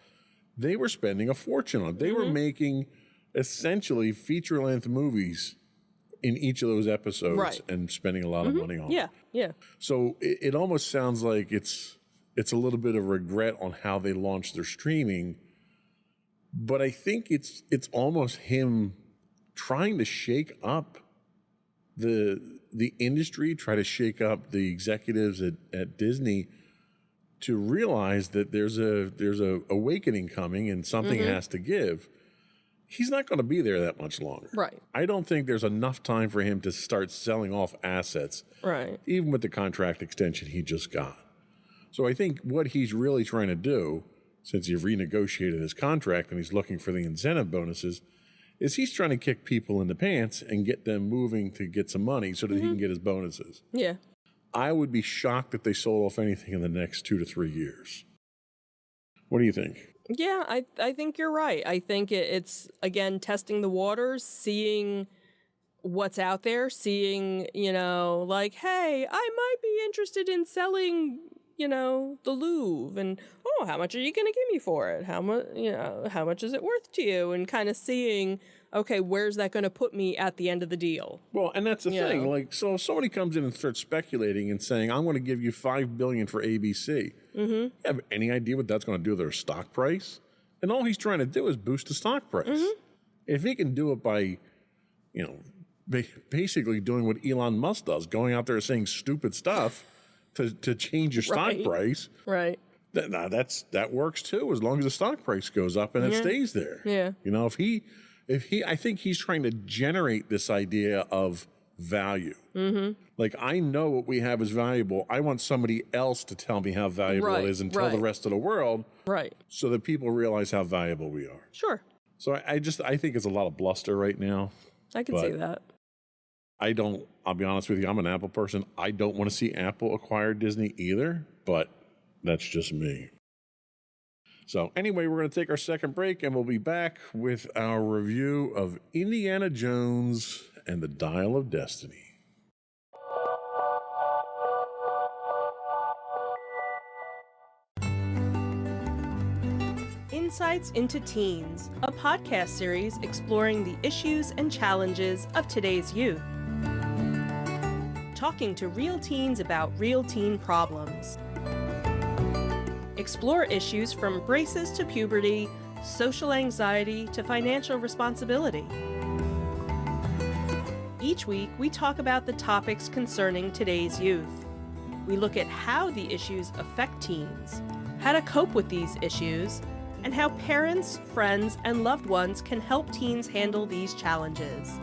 S3: they were spending a fortune on. They were making essentially feature-length movies in each of those episodes and spending a lot of money on it.
S1: Yeah.
S3: So it almost sounds like it's a little bit of regret on how they launched their streaming. But I think it's almost him trying to shake up the industry, try to shake up the executives at Disney to realize that there's a awakening coming and something has to give. He's not going to be there that much longer.
S1: Right.
S3: I don't think there's enough time for him to start selling off assets,
S1: Right.
S3: even with the contract extension he just got. So I think what he's really trying to do, since he renegotiated his contract and he's looking for the incentive bonuses, is he's trying to kick people in the pants and get them moving to get some money so that he can get his bonuses.
S1: Yeah.
S3: I would be shocked if they sold off anything in the next 2 to 3 years. What do you think?
S1: Yeah, I think you're right. I think it's, again, testing the waters, seeing what's out there, seeing, like, hey, I might be interested in selling, the Louvre, and, how much are you going to give me for it? How much is it worth to you? And kind of seeing, okay, where's that going to put me at the end of the deal?
S3: Well, and that's the thing. Like, so if somebody comes in and starts speculating and saying, I'm going to give you $5 billion for ABC, you have any idea what that's going to do to their stock price? And all he's trying to do is boost the stock price. If he can do it by, basically doing what Elon Musk does, going out there saying stupid stuff to change your stock price,
S1: right?
S3: That works too, as long as the stock price goes up and it stays there.
S1: Yeah.
S3: If he, I think he's trying to generate this idea of value. Like, I know what we have is valuable. I want somebody else to tell me how valuable it is and tell the rest of the world, so that people realize how valuable we are.
S1: Sure.
S3: So I think it's a lot of bluster right now.
S1: I can see that.
S3: I'll be honest with you, I'm an Apple person. I don't want to see Apple acquire Disney either, but that's just me. So anyway, we're going to take our second break and we'll be back with our review of Indiana Jones and the Dial of Destiny.
S4: Insights into Teens, a podcast series exploring the issues and challenges of today's youth. Talking to real teens about real teen problems. Explore issues from braces to puberty, social anxiety to financial responsibility. Each week, we talk about the topics concerning today's youth. We look at how the issues affect teens, how to cope with these issues, and how parents, friends, and loved ones can help teens handle these challenges.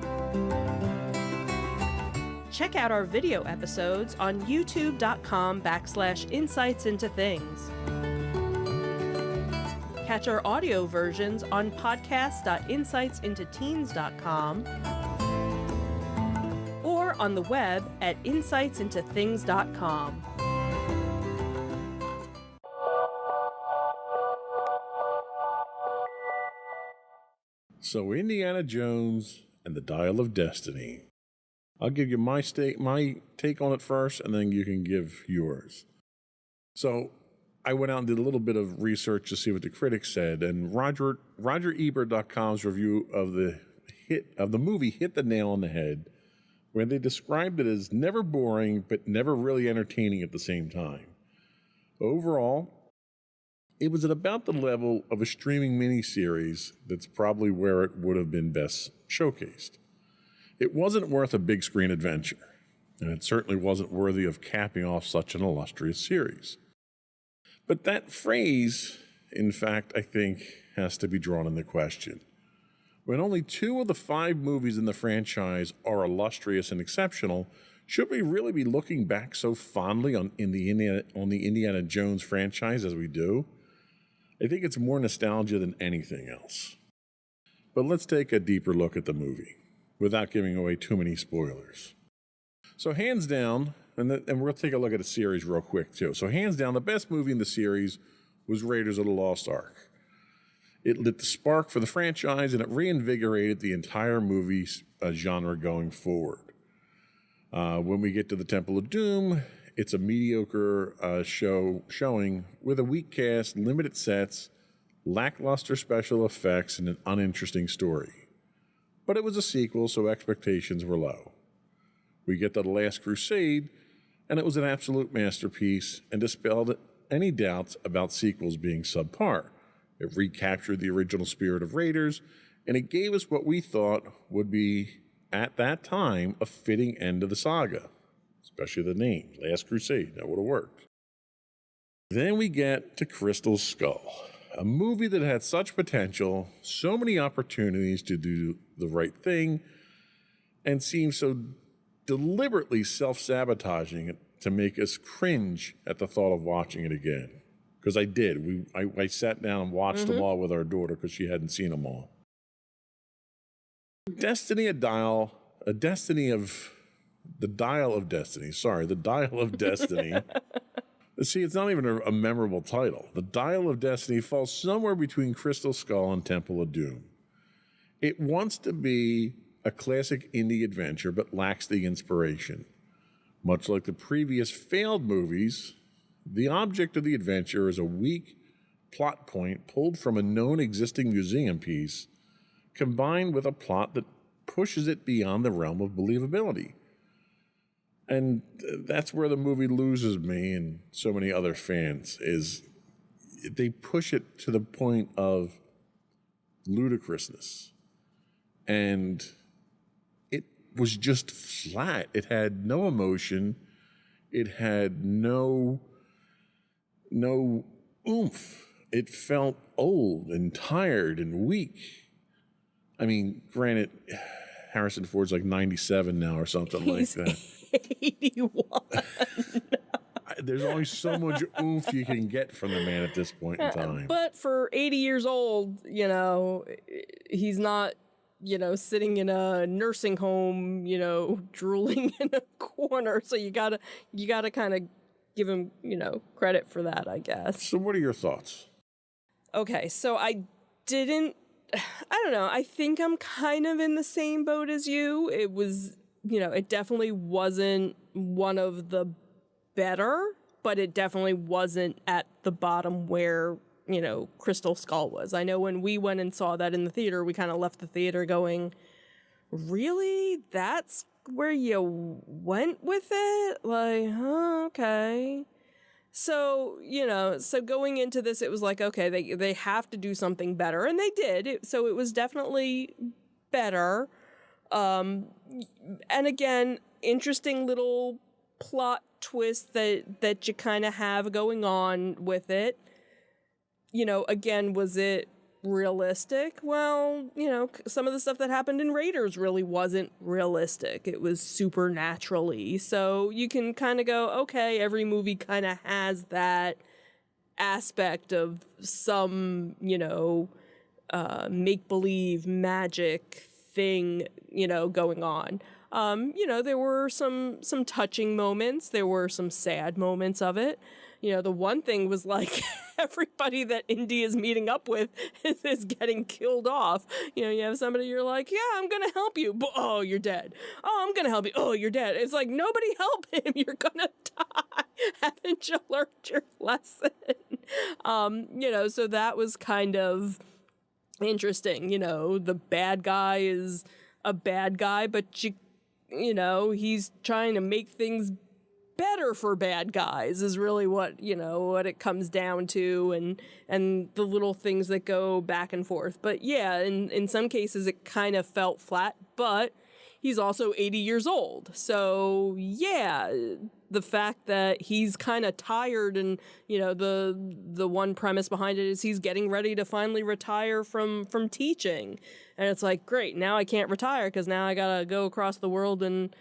S4: Check out our video episodes on youtube.com/insightsintothings. Catch our audio versions on podcast.insightsintoteens.com or on the web at insightsintothings.com.
S3: So Indiana Jones and the Dial of Destiny. I'll give you my take on it first, and then you can give yours. So I went out and did a little bit of research to see what the critics said, and RogerEbert.com's review of the movie hit the nail on the head, where they described it as never boring but never really entertaining at the same time. Overall, it was at about the level of a streaming miniseries that's probably where it would have been best showcased. It wasn't worth a big screen adventure, and it certainly wasn't worthy of capping off such an illustrious series. But that phrase, in fact, I think, has to be drawn into question. When only 2 of the 5 movies in the franchise are illustrious and exceptional, should we really be looking back so fondly on the Indiana Jones franchise as we do? I think it's more nostalgia than anything else. But let's take a deeper look at the movie, without giving away too many spoilers. So hands down, and we're going to take a look at the series real quick too. So hands down, the best movie in the series was Raiders of the Lost Ark. It lit the spark for the franchise, and it reinvigorated the entire movie genre going forward. When we get to the Temple of Doom, it's a mediocre showing with a weak cast, limited sets, lackluster special effects, and an uninteresting story. But it was a sequel, so expectations were low. We get to The Last Crusade, and it was an absolute masterpiece and dispelled any doubts about sequels being subpar. It recaptured the original spirit of Raiders, and it gave us what we thought would be, at that time, a fitting end to the saga. Especially the name, Last Crusade, that would have worked. Then we get to Crystal Skull, a movie that had such potential, so many opportunities to do the right thing, and seemed so deliberately self-sabotaging to make us cringe at the thought of watching it again. Because I did. I sat down and watched them all with our daughter because she hadn't seen them all. The Dial of Destiny. See, it's not even a memorable title. The Dial of Destiny falls somewhere between Crystal Skull and Temple of Doom. It wants to be a classic indie adventure, but lacks the inspiration. Much like the previous failed movies, the object of the adventure is a weak plot point pulled from a known existing museum piece, combined with a plot that pushes it beyond the realm of believability. And that's where the movie loses me and so many other fans, is they push it to the point of ludicrousness. And it was just flat. It had no emotion. It had no oomph. It felt old and tired and weak. I mean, granted, Harrison Ford's like 97 now or something like that.
S1: 81.
S3: There's only so much oomph you can get from the man at this point in time.
S1: But for 80 years old, he's not, sitting in a nursing home, drooling in a corner. So you gotta kind of give him, credit for that, I guess.
S3: So what are your thoughts?
S1: Okay, so I don't know. I think I'm kind of in the same boat as you. It was, it definitely wasn't one of the better, but it definitely wasn't at the bottom where, Crystal Skull was. I know when we went and saw that in the theater, we kind of left the theater going, really? That's where you went with it? Like, okay. So, so going into this, it was like, okay, they have to do something better. And they did. So it was definitely better. And again, interesting little plot twist that you kind of have going on with it. Again, was it realistic? Well, some of the stuff that happened in Raiders really wasn't realistic. It was supernaturally. So you can kind of go, okay, every movie kind of has that aspect of some, make-believe magic thing, going on. There were some touching moments. There were some sad moments of it. The one thing was like everybody that Indy is meeting up with is getting killed off. You have somebody you're like, yeah, I'm going to help you. But, oh, you're dead. Oh, I'm going to help you. Oh, you're dead. It's like, nobody help him. You're going to die. Haven't you learned your lesson? So that was kind of interesting. The bad guy is a bad guy, but he's trying to make things better for bad guys is really what it comes down to, and the little things that go back and forth. But yeah, in some cases it kind of felt flat, but he's also 80 years old. So yeah, the fact that he's kind of tired, and the one premise behind it is he's getting ready to finally retire from teaching. And it's like, great, now I can't retire because now I got to go across the world and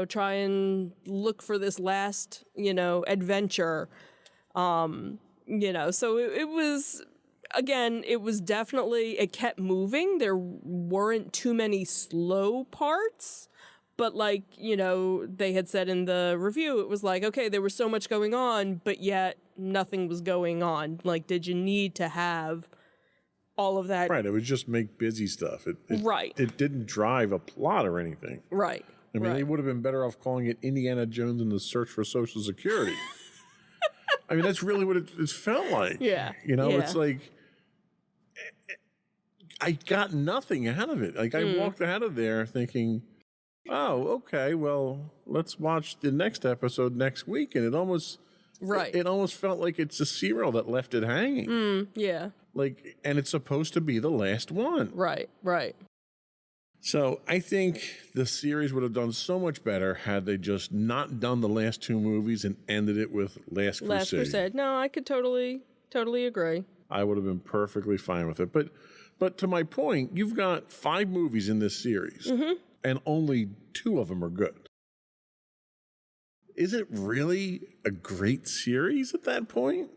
S1: try and look for this last, adventure. So it was, again, it was definitely, it kept moving. There weren't too many slow parts, but like, they had said in the review, it was like, okay, there was so much going on, but yet nothing was going on. Like, did you need to have all of that?
S3: Right. It was just make busy stuff.
S1: Right.
S3: It didn't drive a plot or anything.
S1: Right.
S3: I mean,
S1: right.
S3: They would have been better off calling it Indiana Jones and the Search for Social Security. I mean, that's really what it felt like.
S1: Yeah.
S3: It's like, I got nothing out of it. Like, I walked out of there thinking, oh, okay, well, let's watch the next episode next week. And it almost felt like it's a serial that left it hanging.
S1: Yeah.
S3: Like, and it's supposed to be the last one.
S1: Right.
S3: So I think the series would have done so much better had they just not done the last two movies and ended it with Last Crusade.
S1: Last Crusade. No, I could totally agree.
S3: I would have been perfectly fine with it. But to my point, you've got 5 movies in this series, and only 2 of them are good. Is it really a great series at that point?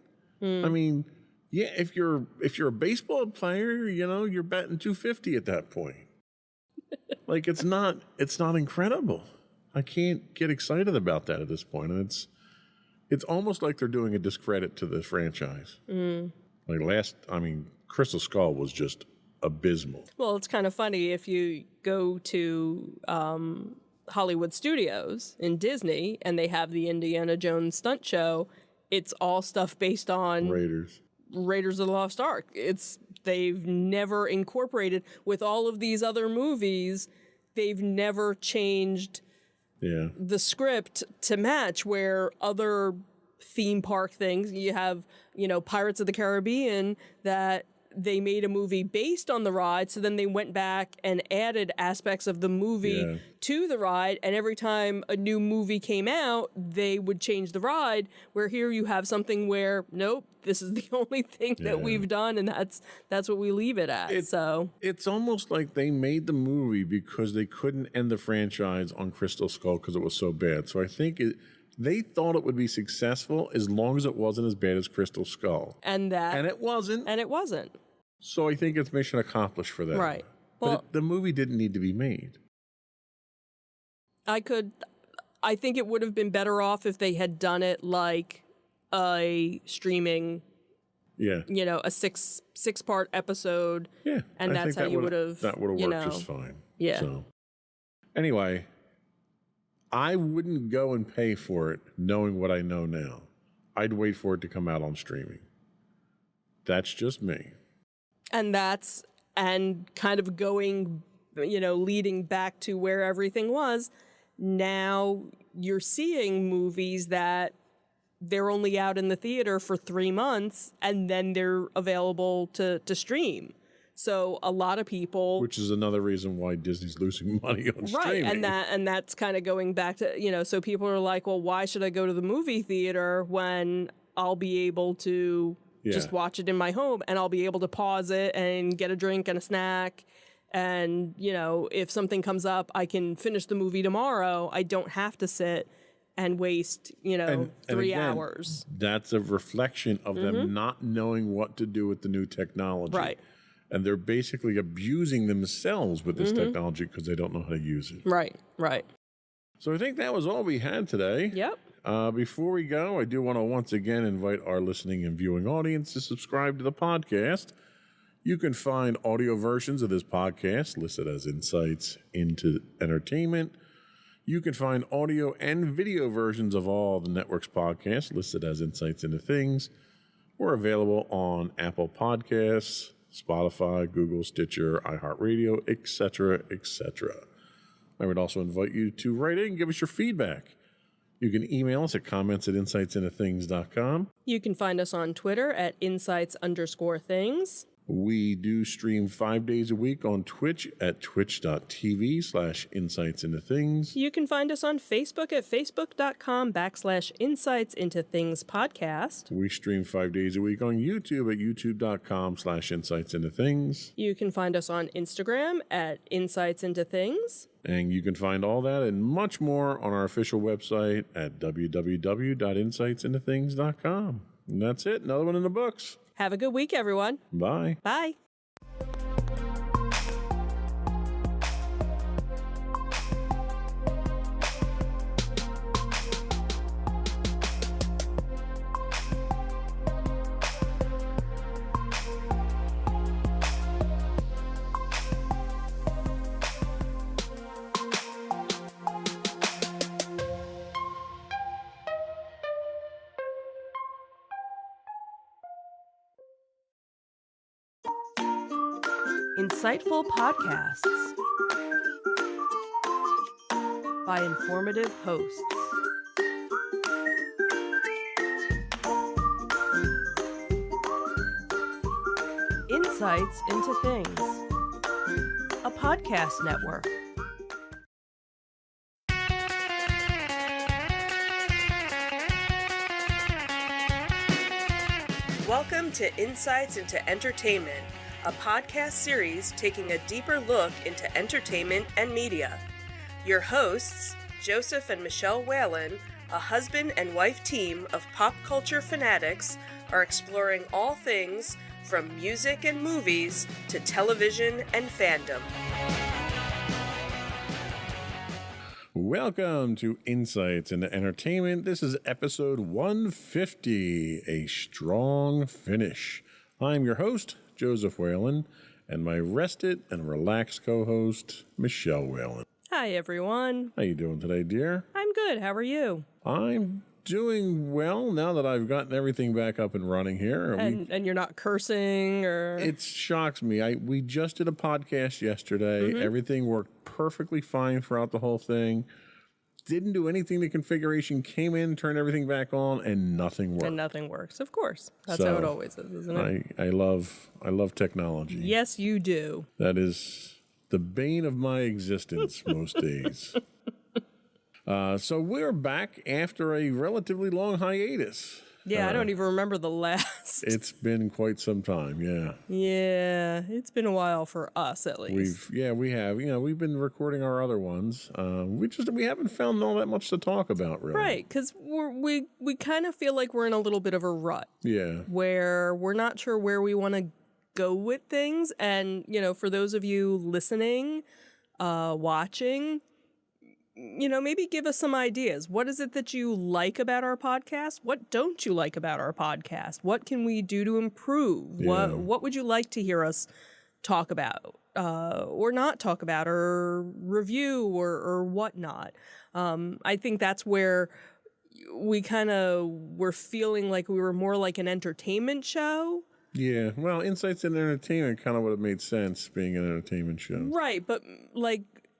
S3: I mean, yeah, if you're a baseball player, you're batting .250 at that point. Like, it's not incredible. I can't get excited about that at this point. And it's almost like they're doing a discredit to the franchise. Like Crystal Skull was just abysmal.
S1: Well, it's kind of funny if you go to Hollywood Studios in Disney and they have the Indiana Jones stunt show, it's all stuff based on Raiders of the Lost Ark. They've never incorporated, with all of these other movies, they've never changed the script to match, where other theme park things, you have, Pirates of the Caribbean, that they made a movie based on the ride, so then they went back and added aspects of the movie to the ride, and every time a new movie came out, they would change the ride, where here you have something where, nope, this is the only thing that we've done, and that's what we leave it at.
S3: It's almost like they made the movie because they couldn't end the franchise on Crystal Skull because it was so bad. So I think they thought it would be successful as long as it wasn't as bad as Crystal Skull.
S1: And
S3: it wasn't.
S1: And it wasn't.
S3: So I think it's mission accomplished for them.
S1: Right.
S3: Well, but the movie didn't need to be made.
S1: I think it would have been better off if they had done it like a streaming, a six-part episode.
S3: Yeah.
S1: And that's how you would have.
S3: That would have worked just fine.
S1: Yeah.
S3: So, anyway, I wouldn't go and pay for it knowing what I know now. I'd wait for it to come out on streaming. That's just me.
S1: And kind of going, leading back to where everything was, now you're seeing movies that they're only out in the theater for 3 months and then they're available to stream. So a lot of people,
S3: which is another reason why Disney's losing money on streaming.
S1: Right, and that's kind of going back to, so people are like, well, why should I go to the movie theater when I'll be able to just watch it in my home, and I'll be able to pause it and get a drink and a snack. And, if something comes up, I can finish the movie tomorrow. I don't have to sit and waste, 3 hours.
S3: That's a reflection of them not knowing what to do with the new technology.
S1: Right.
S3: and they're basically abusing themselves with this technology because they don't know how to use it.
S1: Right.
S3: So I think that was all we had today.
S1: Yep.
S3: Before we go, I do want to once again invite our listening and viewing audience to subscribe to the podcast. You can find audio versions of this podcast listed as Insights into Entertainment. You can find audio and video versions of all the network's podcasts listed as Insights into Things. We're available on Apple Podcasts, Spotify, Google, Stitcher, iHeartRadio, etc., etc. I would also invite you to write in and give us your feedback. You can email us at comments@insightsintothings.com.
S1: You can find us on Twitter at insights_things.
S3: We do stream 5 days a week on Twitch at twitch.tv/insightsintothings.
S1: You can find us on Facebook at facebook.com/insightsintothingspodcast.
S3: We stream 5 days a week on YouTube at youtube.com/insightsintothings.
S1: You can find us on Instagram at insightsintothings.
S3: And you can find all that and much more on our official website at www.insightsintothings.com. And that's it. Another one in the books.
S1: Have a good week, everyone.
S3: Bye.
S1: Bye. Insightful podcasts by informative hosts. Insights into Things, a podcast network. Welcome to Insights into Entertainment, a podcast series taking a deeper look into entertainment and media. Your hosts, Joseph and Michelle Whalen, a husband and wife team of pop culture fanatics, are exploring all things from music and movies to television and fandom.
S3: Welcome to Insights into Entertainment. This is episode 150, A Strong Finish. I'm your host, Joseph Whalen, and my rested and relaxed co-host, Michelle Whalen.
S1: Hi, everyone.
S3: How you doing today, dear?
S1: I'm good. How are you?
S3: I'm doing well now that I've gotten everything back up and running here.
S1: And you're not cursing or...
S3: It shocks me. We just did a podcast yesterday. Everything worked perfectly fine throughout the whole thing. Didn't do anything to configuration, came in, turned everything back on, and nothing worked.
S1: And nothing works, of course. That's how it always is, isn't it?
S3: I love technology.
S1: Yes, you do.
S3: That is the bane of my existence most days. So we're back after a relatively long hiatus.
S1: Yeah, I don't even remember the last.
S3: It's been quite some time, yeah.
S1: Yeah, it's been a while for us at least.
S3: We have. We've been recording our other ones. We haven't found all that much to talk about, really.
S1: Right, because we kind of feel like we're in a little bit of a rut.
S3: Yeah.
S1: Where we're not sure where we want to go with things. And, for those of you listening, watching, maybe give us some ideas. What is it that you like about our podcast? What don't you like about our podcast? What can we do to improve?
S3: Yeah.
S1: What would you like to hear us talk about or not talk about or review or whatnot? I think that's where we kind of were feeling like we were more like an entertainment show.
S3: Yeah, well, Insights in Entertainment kind of would have made sense being an entertainment show.
S1: Right, but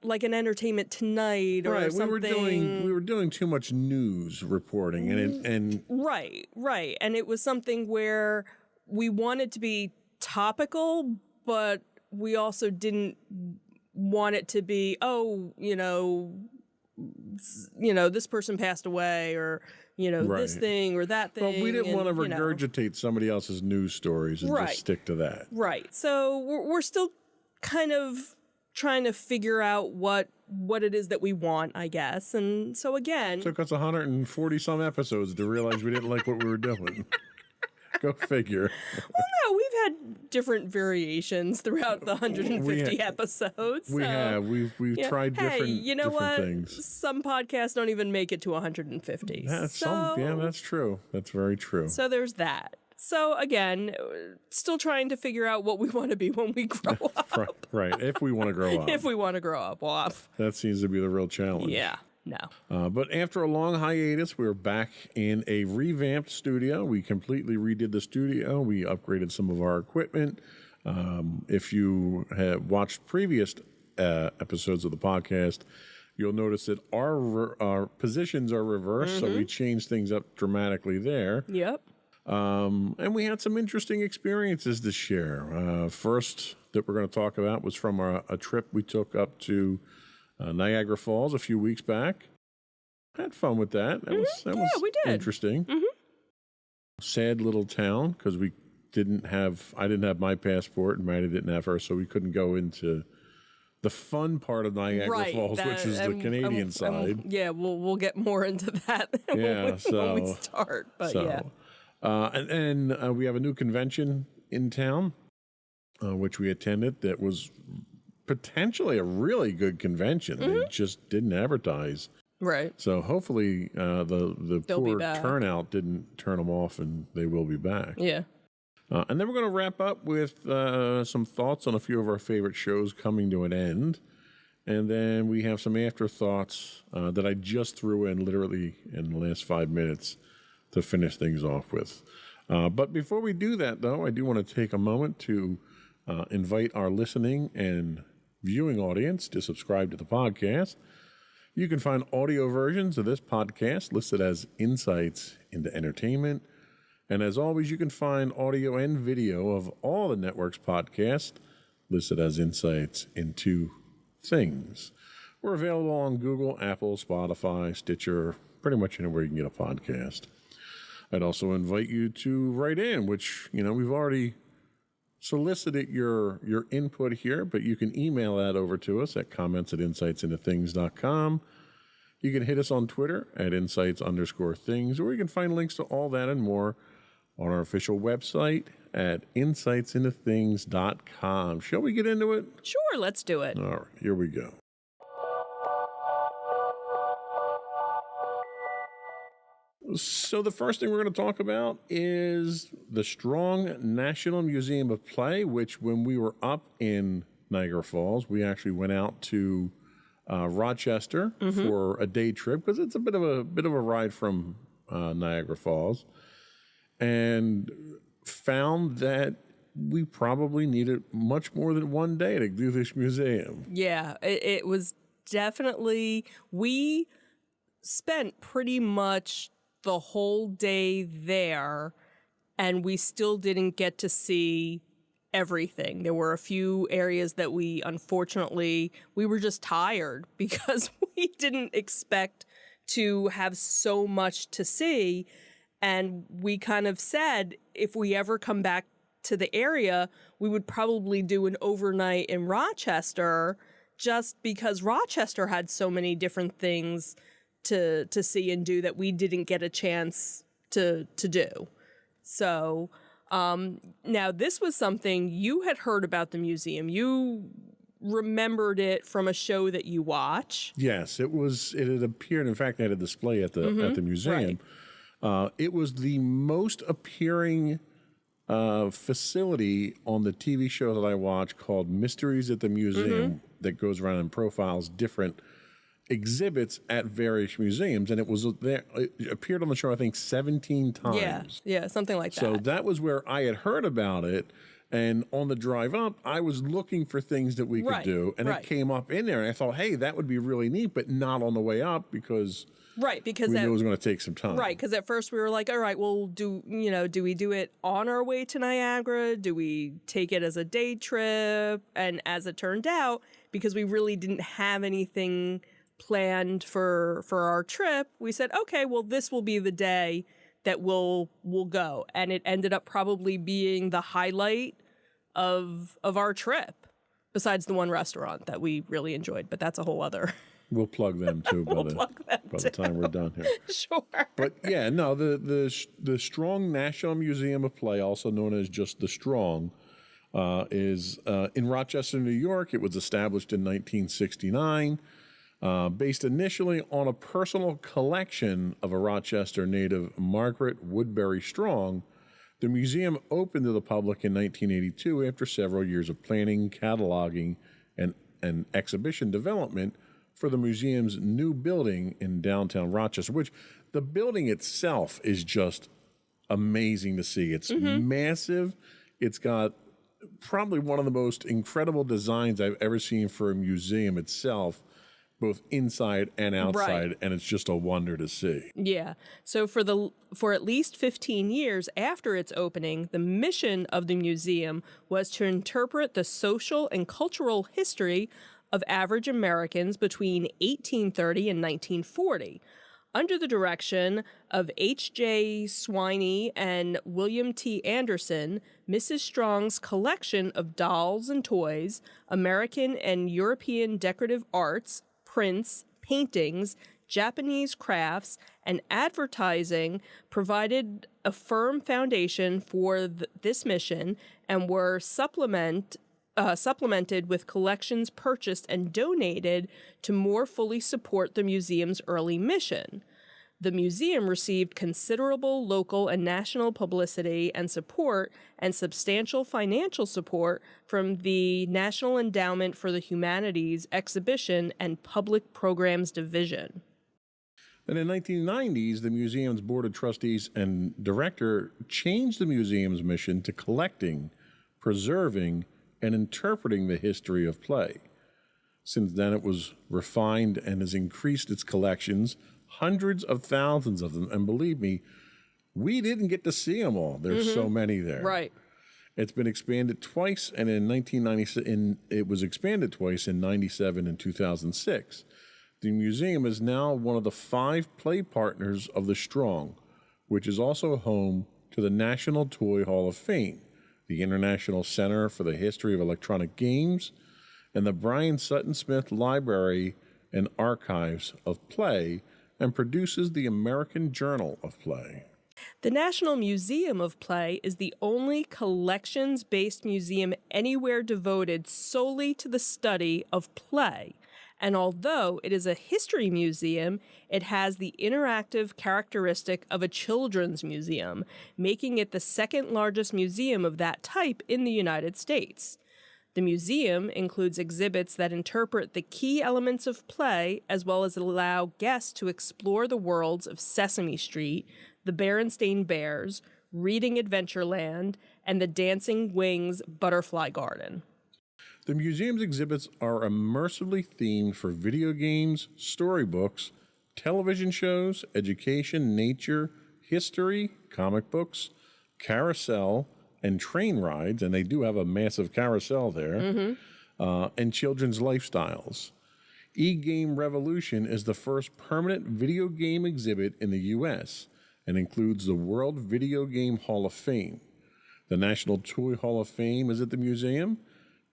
S1: like an Entertainment Tonight or something.
S3: We were doing too much news reporting and
S1: Right. And it was something where we wanted to be topical, but we also didn't want it to be, this person passed away or this thing or that thing.
S3: Well, we didn't want to regurgitate somebody else's news stories and just stick to that.
S1: Right. So we're still kind of trying to figure out what it is that we want, I guess. And so again,
S3: It took us 140 some episodes to realize we didn't like what we were doing. Go figure.
S1: Well, no, we've had different variations throughout the 150 episodes.
S3: We
S1: so,
S3: have. We've tried different,
S1: hey, you know
S3: different
S1: what?
S3: things.
S1: Some podcasts don't even make it to 150.
S3: That's that's true. That's very true.
S1: So there's that. So again, still trying to figure out what we want to be when we grow up.
S3: Right. If we want to grow up.
S1: If we want to grow up, well,
S3: That seems to be the real challenge.
S1: yeah, no.
S3: But after a long hiatus, we're back in a revamped studio. We completely redid the studio. We upgraded some of our equipment. If you have watched previous episodes of the podcast, you'll notice that our positions are reversed, so we changed things up dramatically there.
S1: Yep.
S3: And we had some interesting experiences to share. First that we're going to talk about was from a trip we took up to Niagara Falls a few weeks back. Had fun with that. That was
S1: we did.
S3: Interesting. Sad little town because I didn't have my passport and Maddie didn't have hers, so we couldn't go into the fun part of Niagara Falls, which is the Canadian side.
S1: Yeah, we'll get more into that when we start. But yeah.
S3: And we have a new convention in town, which we attended that was potentially a really good convention. They just didn't advertise.
S1: Right.
S3: So hopefully the
S1: They'll be
S3: poor
S1: back.
S3: turnout didn't turn them off and they will be back.
S1: Yeah.
S3: And then we're going to wrap up with some thoughts on a few of our favorite shows coming to an end. And then we have some afterthoughts that I just threw in literally in the last 5 minutes to finish things off with. But before we do that, though, I do want to take a moment to invite our listening and viewing audience to subscribe to the podcast. You can find audio versions of this podcast listed as Insights into Entertainment. And as always, you can find audio and video of all the network's podcasts listed as Insights into Things. We're available on Google, Apple, Spotify, Stitcher, pretty much anywhere you can get a podcast. I'd also invite you to write in, which, we've already solicited your input here, but you can email that over to us at comments@insightsintothings.com. You can hit us on Twitter at insights_things, or you can find links to all that and more on our official website at insightsintothings.com. Shall we get into it?
S1: Sure, let's do it.
S3: All right, here we go. So the first thing we're going to talk about is the Strong National Museum of Play, which when we were up in Niagara Falls, we actually went out to Rochester for a day trip because it's a bit of a ride from Niagara Falls, and found that we probably needed much more than one day to do this museum.
S1: Yeah, it was definitely, we spent pretty much the whole day there, and we still didn't get to see everything. There were a few areas that we were just tired because we didn't expect to have so much to see. And we kind of said, if we ever come back to the area, we would probably do an overnight in Rochester, just because Rochester had so many different things to see and do that we didn't get a chance to do. So now this was something you had heard about the museum. You remembered it from a show that you watch.
S3: Yes, it had appeared. In fact, they had a display at the museum.
S1: Right.
S3: It was the most appearing facility on the TV show that I watch called Mysteries at the Museum that goes around and profiles different exhibits at various museums, and it was there. It appeared on the show, I think, 17 times.
S1: Yeah, something like that.
S3: So that was where I had heard about it, and on the drive up, I was looking for things that we could do, and it came up in there, and I thought, hey, that would be really neat, but not on the way up because we knew it was going to take some time.
S1: Right, because at first we were like, all right, well, do we do it on our way to Niagara? Do we take it as a day trip? And as it turned out, because we really didn't have anything planned for our trip, we said, okay, well, this will be the day that we'll go. And it ended up probably being the highlight of our trip, besides the one restaurant that we really enjoyed, but that's a whole other
S3: We'll plug them too by the time we're done here.
S1: Sure.
S3: But yeah, no, the Strong National Museum of Play, also known as just the Strong, is in Rochester, New York. It was established in 1969, based initially on a personal collection of a Rochester native, Margaret Woodbury Strong. The museum opened to the public in 1982 after several years of planning, cataloging, and exhibition development for the museum's new building in downtown Rochester, which the building itself is just amazing to see. It's massive. It's got probably one of the most incredible designs I've ever seen for a museum itself, both inside and outside, and it's just a wonder to see.
S1: Yeah. So for at least 15 years after its opening, the mission of the museum was to interpret the social and cultural history of average Americans between 1830 and 1940. Under the direction of H.J. Swiney and William T. Anderson, Mrs. Strong's collection of dolls and toys, American and European decorative arts, prints, paintings, Japanese crafts, and advertising provided a firm foundation for this mission and were supplemented with collections purchased and donated to more fully support the museum's early mission. The museum received considerable local and national publicity and support and substantial financial support from the National Endowment for the Humanities Exhibition and Public Programs Division.
S3: And in the 1990s, the museum's board of trustees and director changed the museum's mission to collecting, preserving, and interpreting the history of play. Since then, it was refined and has increased its collections, hundreds of thousands of them. And believe me, we didn't get to see them all. There's so many there.
S1: Right.
S3: It's been expanded twice, and in 1996, it was expanded twice in 97 and 2006. The museum is now one of the 5 play partners of the Strong, which is also home to the National Toy Hall of Fame, the International Center for the History of Electronic Games, and the Brian Sutton Smith Library and Archives of Play, and produces the American Journal of Play.
S1: The National Museum of Play is the only collections-based museum anywhere devoted solely to the study of play. And although it is a history museum, it has the interactive characteristic of a children's museum, making it the second largest museum of that type in the United States. The museum includes exhibits that interpret the key elements of play, as well as allow guests to explore the worlds of Sesame Street, the Berenstain Bears, Reading Adventureland, and the Dancing Wings Butterfly Garden.
S3: The museum's exhibits are immersively themed for video games, storybooks, television shows, education, nature, history, comic books, carousel, and train rides, and they do have a massive carousel there, and children's lifestyles. E-Game Revolution is the first permanent video game exhibit in the U.S. and includes the World Video Game Hall of Fame. The National Toy Hall of Fame is at the museum.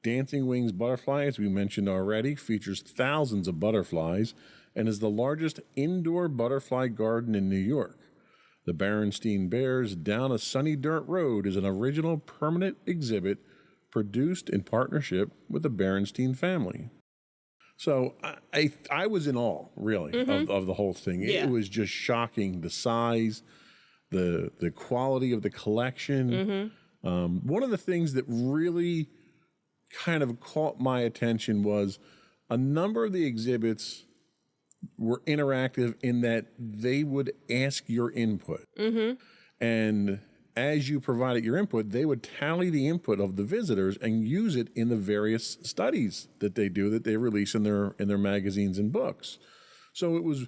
S3: Dancing Wings Butterfly, as we mentioned already, features thousands of butterflies and is the largest indoor butterfly garden in New York. The Berenstain Bears Down a Sunny Dirt Road is an original permanent exhibit produced in partnership with the Berenstain family. So I was in awe, really, of the whole thing.
S1: Yeah.
S3: It was just shocking, the size, the quality of the collection. One of the things that really kind of caught my attention was a number of the exhibits were interactive in that they would ask your input. And as you provided your input, they would tally the input of the visitors and use it in the various studies that they do, that they release in their magazines and books. So it was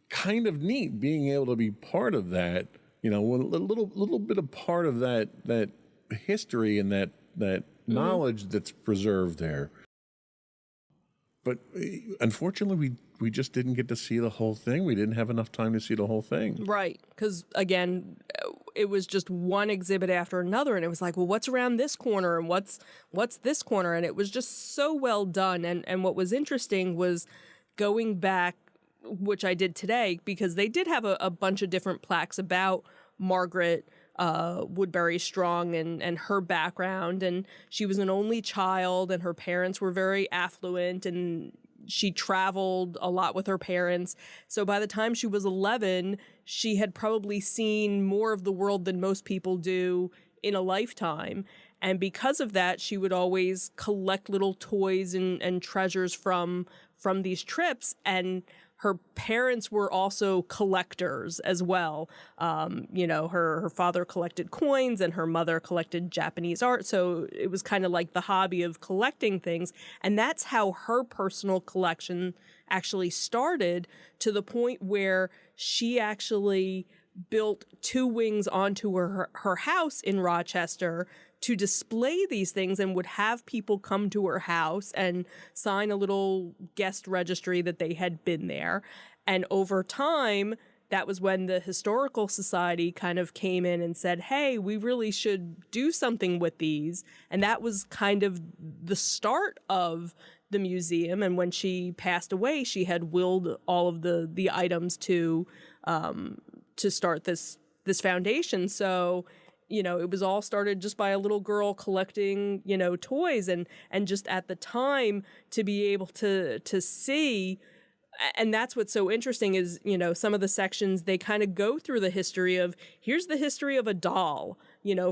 S3: kind of neat being able to be part of that, you know, a little bit of part of that history and that knowledge that's preserved there. But unfortunately, we just didn't get to see the whole thing. We didn't have enough time to see the whole thing.
S1: Right, because again, it was just one exhibit after another, and it was like, well, what's around this corner, and what's this corner, and it was just so well done. And what was interesting was going back, which I did today, because they did have a bunch of different plaques about Margaret Woodbury Strong and her background. And she was an only child, and her parents were very affluent, and she traveled a lot with her parents. So by the time she was 11, she had probably seen more of the world than most people do in a lifetime. And because of that, she would always collect little toys and treasures from these trips. And her parents were also collectors as well. Her father collected coins and her mother collected Japanese art. So it was kind of like the hobby of collecting things. And that's how her personal collection actually started, to the point where she actually built 2 wings onto her house in Rochester to display these things, and would have people come to her house and sign a little guest registry that they had been there. And over time, that was when the Historical Society kind of came in and said, hey, we really should do something with these. And that was kind of the start of the museum. And when she passed away, she had willed all of the items to start this foundation. So, it was all started just by a little girl collecting, toys, and just at the time to be able to see. And that's what's so interesting is, some of the sections, they kind of go through the history of, here's the history of a doll,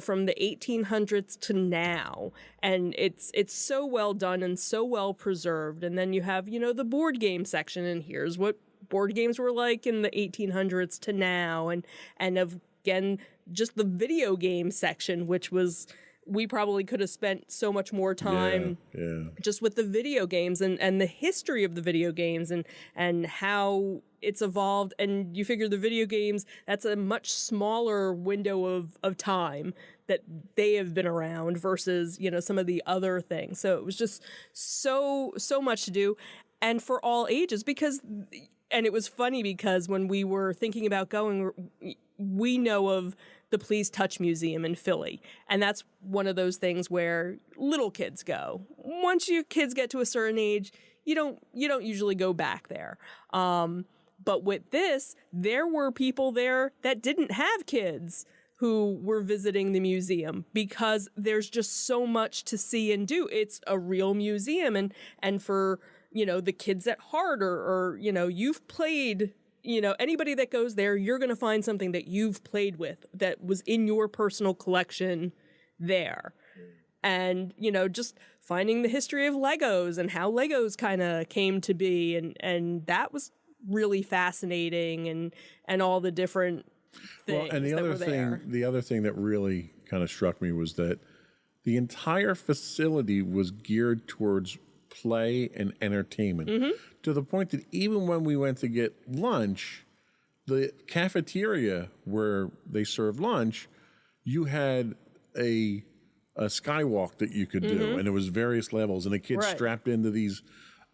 S1: from the 1800s to now. And it's so well done and so well preserved. And then you have, the board game section, and here's what board games were like in the 1800s to now. And again, just the video game section, which was, we probably could have spent so much more time just with the video games and the history of the video games and how it's evolved. And you figure the video games, that's a much smaller window of time that they have been around versus, some of the other things. So it was just so much to do, and for all ages, and it was funny because when we were thinking about going, we know of the Please Touch Museum in Philly. And that's one of those things where little kids go. Once your kids get to a certain age, you don't usually go back there. But with this, there were people there that didn't have kids who were visiting the museum, because there's just so much to see and do. It's a real museum. And for, the kids at heart, or you've played, anybody that goes there, you're going to find something that you've played with that was in your personal collection there. And, just finding the history of Legos and how Legos kind of came to be. And that was really fascinating, and all the different things.
S3: Well, and the other thing that really kind of struck me was that the entire facility was geared towards play and entertainment, to the point that even when we went to get lunch, the cafeteria where they served lunch, you had a skywalk that you could do, and it was various levels, and the kids strapped into these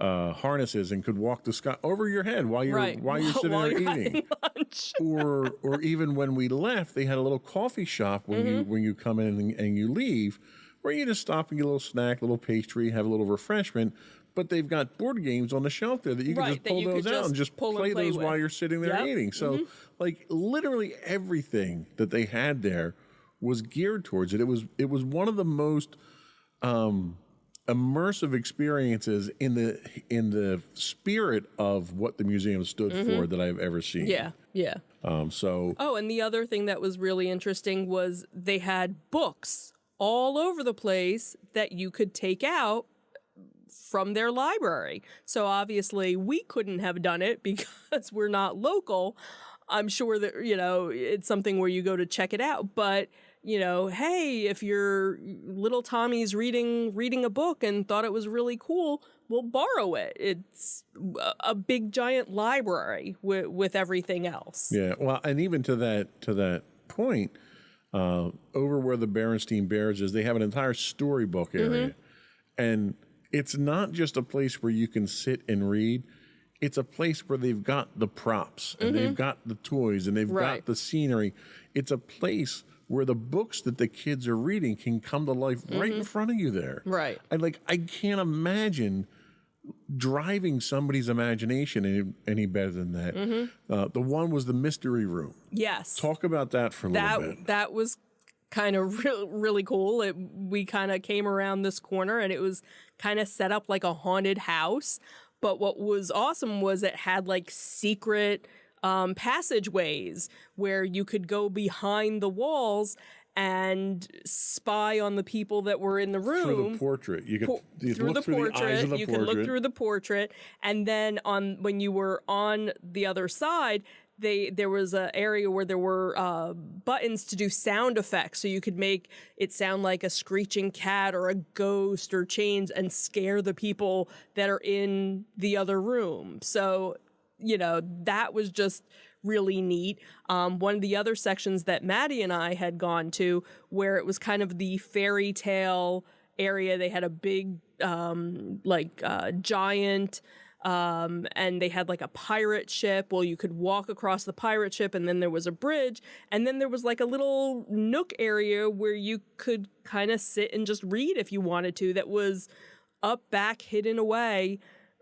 S3: harnesses and could walk the sky over your head while you're sitting there eating. Lunch. or even when we left, they had a little coffee shop when you come in and you leave, where you just stop and get a little snack, a little pastry, have a little refreshment. But they've got board games on the shelf there that you can just pull those out and just play those while you're sitting there eating. So, like, literally everything that they had there was geared towards it. It was one of the most immersive experiences in the spirit of what the museum stood for that I've ever seen.
S1: Yeah. And the other thing that was really interesting was they had books all over the place that you could take out from their library. So obviously we couldn't have done it because we're not local. I'm sure that, it's something where you go to check it out. But, hey, if your little Tommy's reading a book and thought it was really cool, we'll borrow it. It's a big giant library with everything else.
S3: Yeah. Well, and even to that point, over where the Berenstein Bears is, they have an entire storybook area. And it's not just a place where you can sit and read. It's a place where they've got the props and they've got the toys and they've got the scenery. It's a place where the books that the kids are reading can come to life right in front of you there.
S1: Right.
S3: I can't imagine driving somebody's imagination any better than that. The one was the mystery room.
S1: Yes.
S3: Talk about that for a little bit.
S1: That was kind of really cool. We kind of came around this corner and it was kind of set up like a haunted house. But what was awesome was it had like secret passageways where you could go behind the walls and spy on the people that were in the room.
S3: Through the portrait. You could look through the eyes of the portrait.
S1: You could look through the portrait. And then when you were on the other side, there was an area where there were buttons to do sound effects, so you could make it sound like a screeching cat or a ghost or chains and scare the people that are in the other room. So, that was just really neat. One of the other sections that Maddie and I had gone to, where it was kind of the fairy tale area, they had a big, giant. And they had like a pirate ship. Well, you could walk across the pirate ship, and then there was a bridge, and then there was like a little nook area where you could kind of sit and just read if you wanted to. That was up, back, hidden away,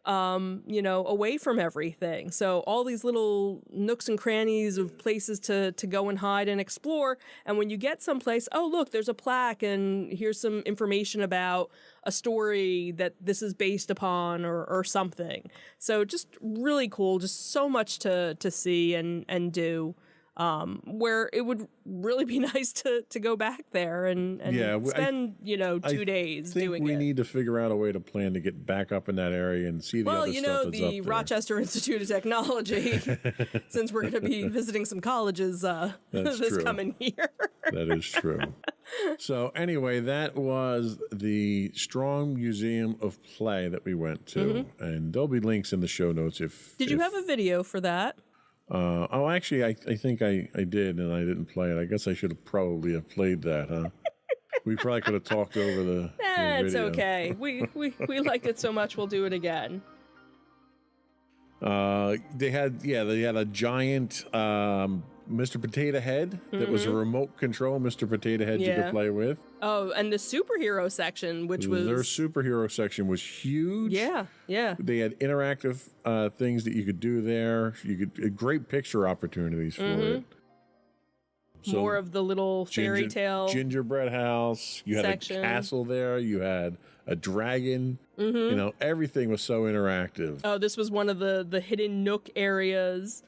S1: away from everything. So all these little nooks and crannies of places to go and hide and explore. And when you get someplace, oh, look, there's a plaque and here's some information about a story that this is based upon or something. So just really cool. Just so much to see and do. Where it would really be nice to go back there and spend 2 days doing it.
S3: We need to figure out a way to plan to get back up in that area and see the other stuff that's up there.
S1: The Rochester Institute of Technology, since we're going to be visiting some colleges this coming year.
S3: That is true. So anyway, that was the Strong Museum of Play that we went to, and there'll be links in the show notes.
S1: Did you have a video for that?
S3: Actually, I think I did, and I didn't play it. I guess I should have probably have played that, huh? We probably could have talked over the
S1: it's
S3: video.
S1: okay. We liked it so much, we'll do it again.
S3: They had a giant Mr. Potato Head that was a remote control Mr. Potato Head you could play with.
S1: Oh, and the superhero section, which was...
S3: Their superhero section was huge.
S1: Yeah.
S3: They had interactive things that you could do there. You could great picture opportunities for it. So
S1: more of the little fairy tale
S3: gingerbread house. You had
S1: section.
S3: A castle there. You had a dragon. Everything was so interactive.
S1: Oh, this was one of the hidden nook areas.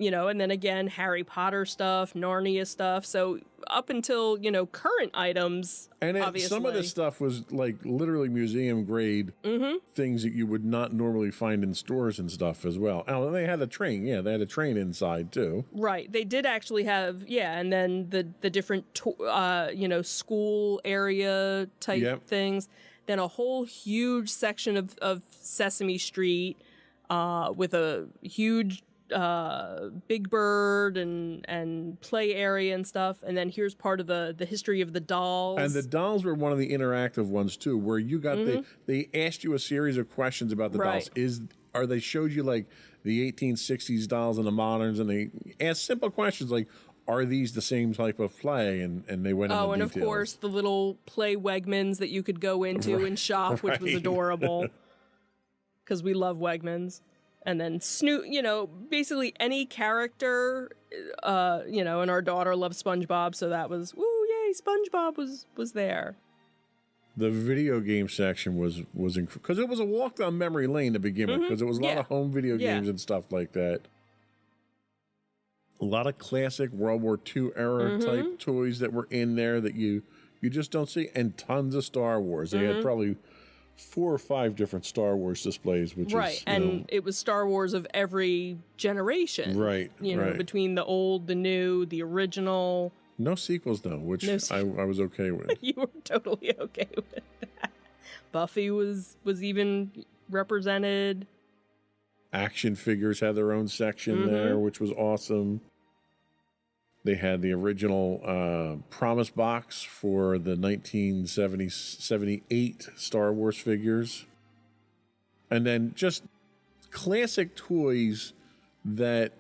S1: And then again, Harry Potter stuff, Narnia stuff. So up until, current items,
S3: and
S1: obviously.
S3: Some of this stuff was like literally museum grade things that you would not normally find in stores and stuff as well. Oh, and they had a train. Yeah, they had a train inside too.
S1: Right. They did actually have, and then the different, school area type things. Then a whole huge section of Sesame Street with a huge Big Bird and play area and stuff, and then here's part of the history of the dolls.
S3: And the dolls were one of the interactive ones too, where you got they asked you a series of questions about the dolls. They showed you like the 1860s dolls and the moderns, and they asked simple questions like, are these the same type of play? And they went into
S1: and
S3: details.
S1: Of course the little play Wegmans that you could go into and shop, which was adorable because we love Wegmans. And then Snoop, basically any character, and our daughter loves SpongeBob, so that was, woo, yay, SpongeBob was there.
S3: The video game section was because it was a walk down memory lane to begin with, because it was a lot of home video games and stuff like that. A lot of classic World War II era type toys that were in there that you just don't see, and tons of Star Wars. They had probably 4 or 5 different Star Wars displays, which is
S1: and it was Star Wars of every generation,
S3: right?
S1: Between the old, the new, the original.
S3: No sequels though, which I was okay with.
S1: You were totally okay with that. Buffy was even represented.
S3: Action figures had their own section there, which was awesome. They had the original promise box for the 1978 Star Wars figures. And then just classic toys that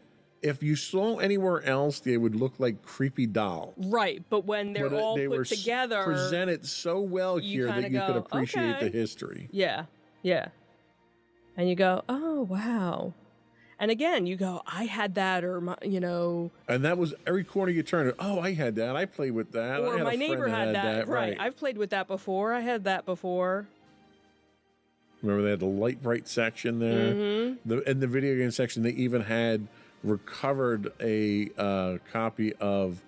S3: if you saw anywhere else, they would look like creepy dolls.
S1: Right, but when they're all put together,
S3: presented so well here that you could appreciate the history.
S1: Yeah. And you go, oh, wow. And again, you go, I had that, or,
S3: And that was every corner you turned. Oh, I had that. I played with that.
S1: or
S3: I had
S1: my
S3: a friend
S1: neighbor had that.
S3: Right.
S1: I've played with that before. I had that before.
S3: Remember they had the light bright section there.
S1: Mm-hmm.
S3: In the video game section, they even had recovered a copy of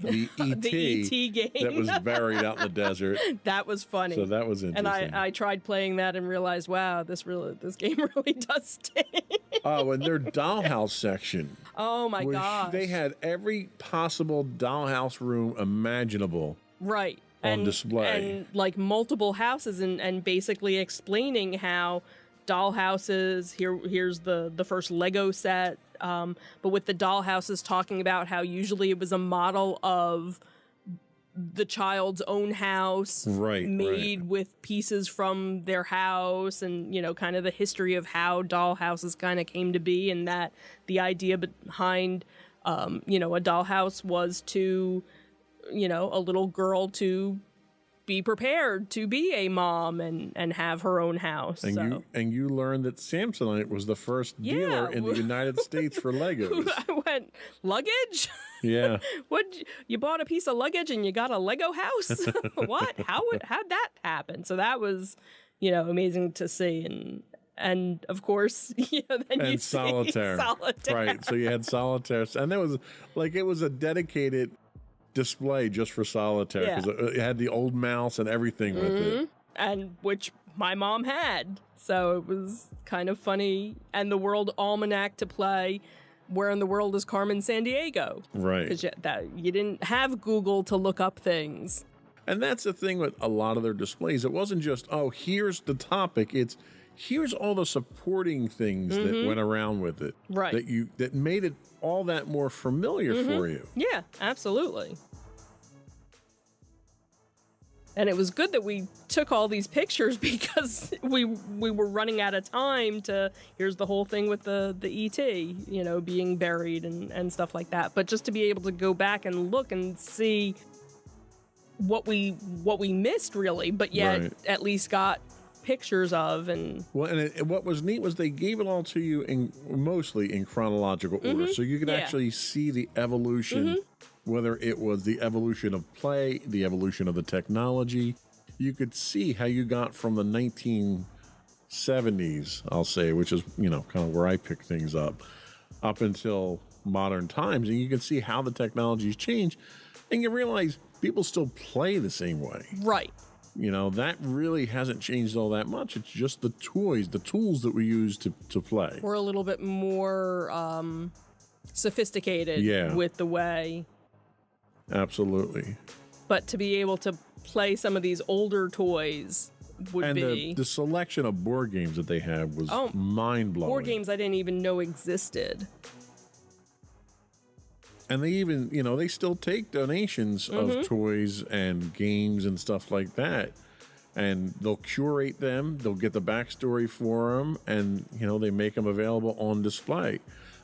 S3: the ET,
S1: The E.T. game.
S3: that was buried out in the desert.
S1: That was funny.
S3: So that was interesting.
S1: And I tried playing that and realized, wow, this game really does stink.
S3: Oh, and their dollhouse section.
S1: Oh my gosh.
S3: They had every possible dollhouse room imaginable.
S1: Right.
S3: On display.
S1: And like multiple houses and basically explaining how dollhouses, here's the first Lego set, but with the dollhouses talking about how usually it was a model of the child's own house, made with pieces from their house, and kind of the history of how dollhouses kind of came to be, and that the idea behind a dollhouse was to a little girl to be prepared to be a mom and have her own house.
S3: And you learned that Samsonite was the first dealer in the United States for Legos.
S1: I went, luggage?
S3: Yeah.
S1: What? You bought a piece of luggage and you got a Lego house? What? How'd that happen? So that was, amazing to see. And of course, then you
S3: Solitaire.
S1: see Solitaire.
S3: Right. So you had Solitaire. And that was it was a dedicated display just for Solitaire, because it had the old mouse and everything with it,
S1: and which my mom had, so it was kind of funny. And the World Almanac to play Where in the World is Carmen Sandiego,
S3: right?
S1: Because you didn't have Google to look up things.
S3: And that's the thing with a lot of their displays. It wasn't just, oh, here's the topic. It's here's all the supporting things that went around with it,
S1: right?
S3: That made it all that more familiar for you.
S1: Yeah, absolutely. And it was good that we took all these pictures, because we were running out of time to, here's the whole thing with the ET, being buried and stuff like that. But just to be able to go back and look and see what we missed, really, but yet at least got pictures of. And
S3: well, and what was neat was they gave it all to you mostly in chronological order, so you could actually see the evolution. Whether it was the evolution of play, the evolution of the technology, you could see how you got from the 1970s, I'll say, which is, kind of where I pick things up until modern times. And you can see how the technology's changed. And you realize people still play the same way.
S1: Right.
S3: That really hasn't changed all that much. It's just the toys, the tools that we use to play.
S1: We're a little bit more sophisticated with the way.
S3: Absolutely.
S1: But to be able to play some of these older toys would be...
S3: the selection of board games that they have was mind-blowing.
S1: Board games I didn't even know existed.
S3: And they even, they still take donations of toys and games and stuff like that. And they'll curate them, they'll get the backstory for them, and, they make them available on display.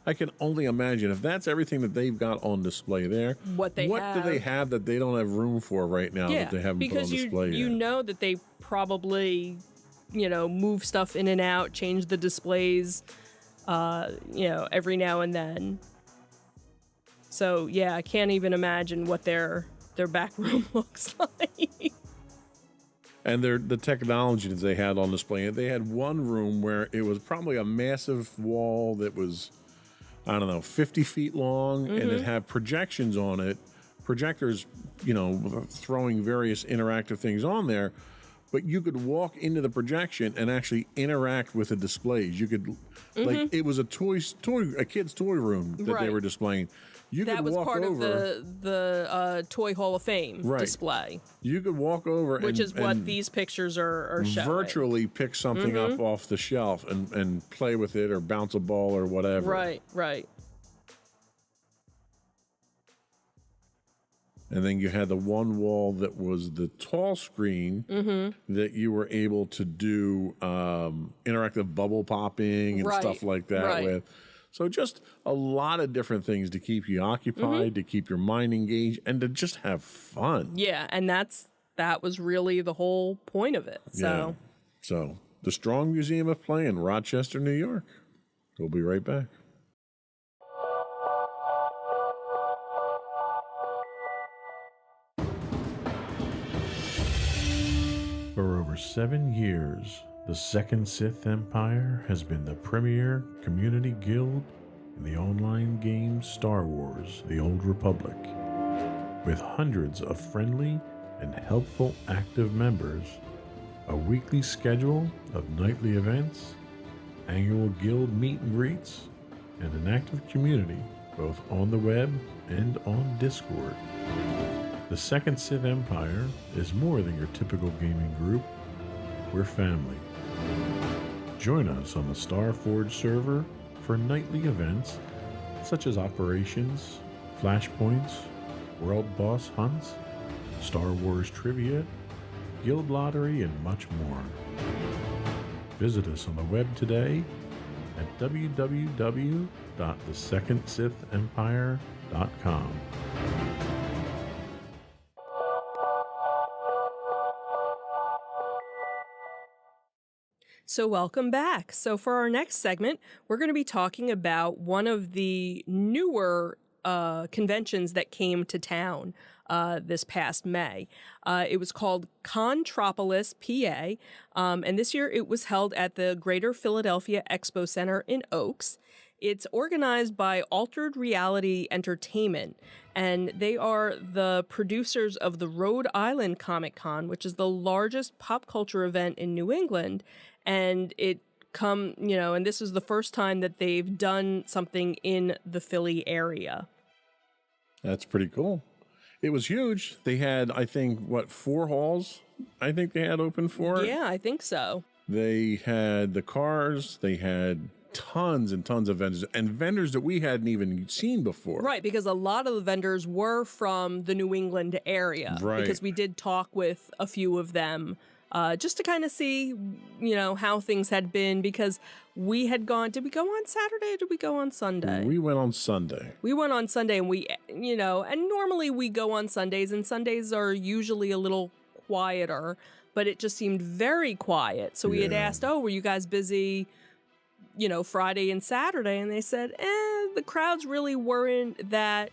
S3: I can only imagine if that's everything that they've got on display there. What do they have that they don't have room for right now that they haven't put on display yet?
S1: You know that they probably, move stuff in and out, change the displays, every now and then. So yeah, I can't even imagine what their back room looks like.
S3: And the technology that they had on display. They had one room where it was probably a massive wall that was, 50 feet long, and it had projections on it, projectors, throwing various interactive things on there, but you could walk into the projection and actually interact with the displays. You could, like, it was a kid's toy room that they were displaying.
S1: That was part of the Toy Hall of Fame display.
S3: You could walk over,
S1: which is what these pictures are showing.
S3: Virtually pick something up off the shelf and play with it, or bounce a ball or whatever.
S1: Right.
S3: And then you had the one wall that was the tall screen that you were able to do interactive bubble popping and stuff like that with. So just a lot of different things to keep you occupied, to keep your mind engaged, and to just have fun.
S1: Yeah, and that was really the whole point of it. So,
S3: yeah. So the Strong Museum of Play in Rochester, New York. We'll be right back.
S2: For over 7 years, the Second Sith Empire has been the premier community guild in the online game Star Wars: The Old Republic. With hundreds of friendly and helpful active members, a weekly schedule of nightly events, annual guild meet and greets, and an active community both on the web and on Discord. The Second Sith Empire is more than your typical gaming group. We're family. Join us on the Starforge server for nightly events such as operations, flashpoints, world boss hunts, Star Wars trivia, guild lottery, and much more. Visit us on the web today at www.thesecondsithempire.com.
S1: So welcome back. So for our next segment, we're going to be talking about one of the newer conventions that came to town this past May. It was called Contropolis, PA, and this year it was held at the Greater Philadelphia Expo Center in Oaks. It's organized by Altered Reality Entertainment, and they are the producers of the Rhode Island Comic Con, which is the largest pop culture event in New England. And and this is the first time that they've done something in the Philly area.
S3: That's pretty cool. It was huge. They had, I think, 4 halls I think they had open for it.
S1: Yeah, I think so.
S3: They had the cars. They had tons and tons of vendors, and vendors that we hadn't even seen before.
S1: Right, because a lot of the vendors were from the New England area.
S3: Right.
S1: Because we did talk with a few of them just to kind of see, how things had been, because we had gone, did we go on Saturday or did we go on Sunday?
S3: We went on Sunday.
S1: We went on Sunday, and we, and normally we go on Sundays, and Sundays are usually a little quieter, but it just seemed very quiet. So we had asked, were you guys busy, Friday and Saturday? And they said, the crowds really weren't that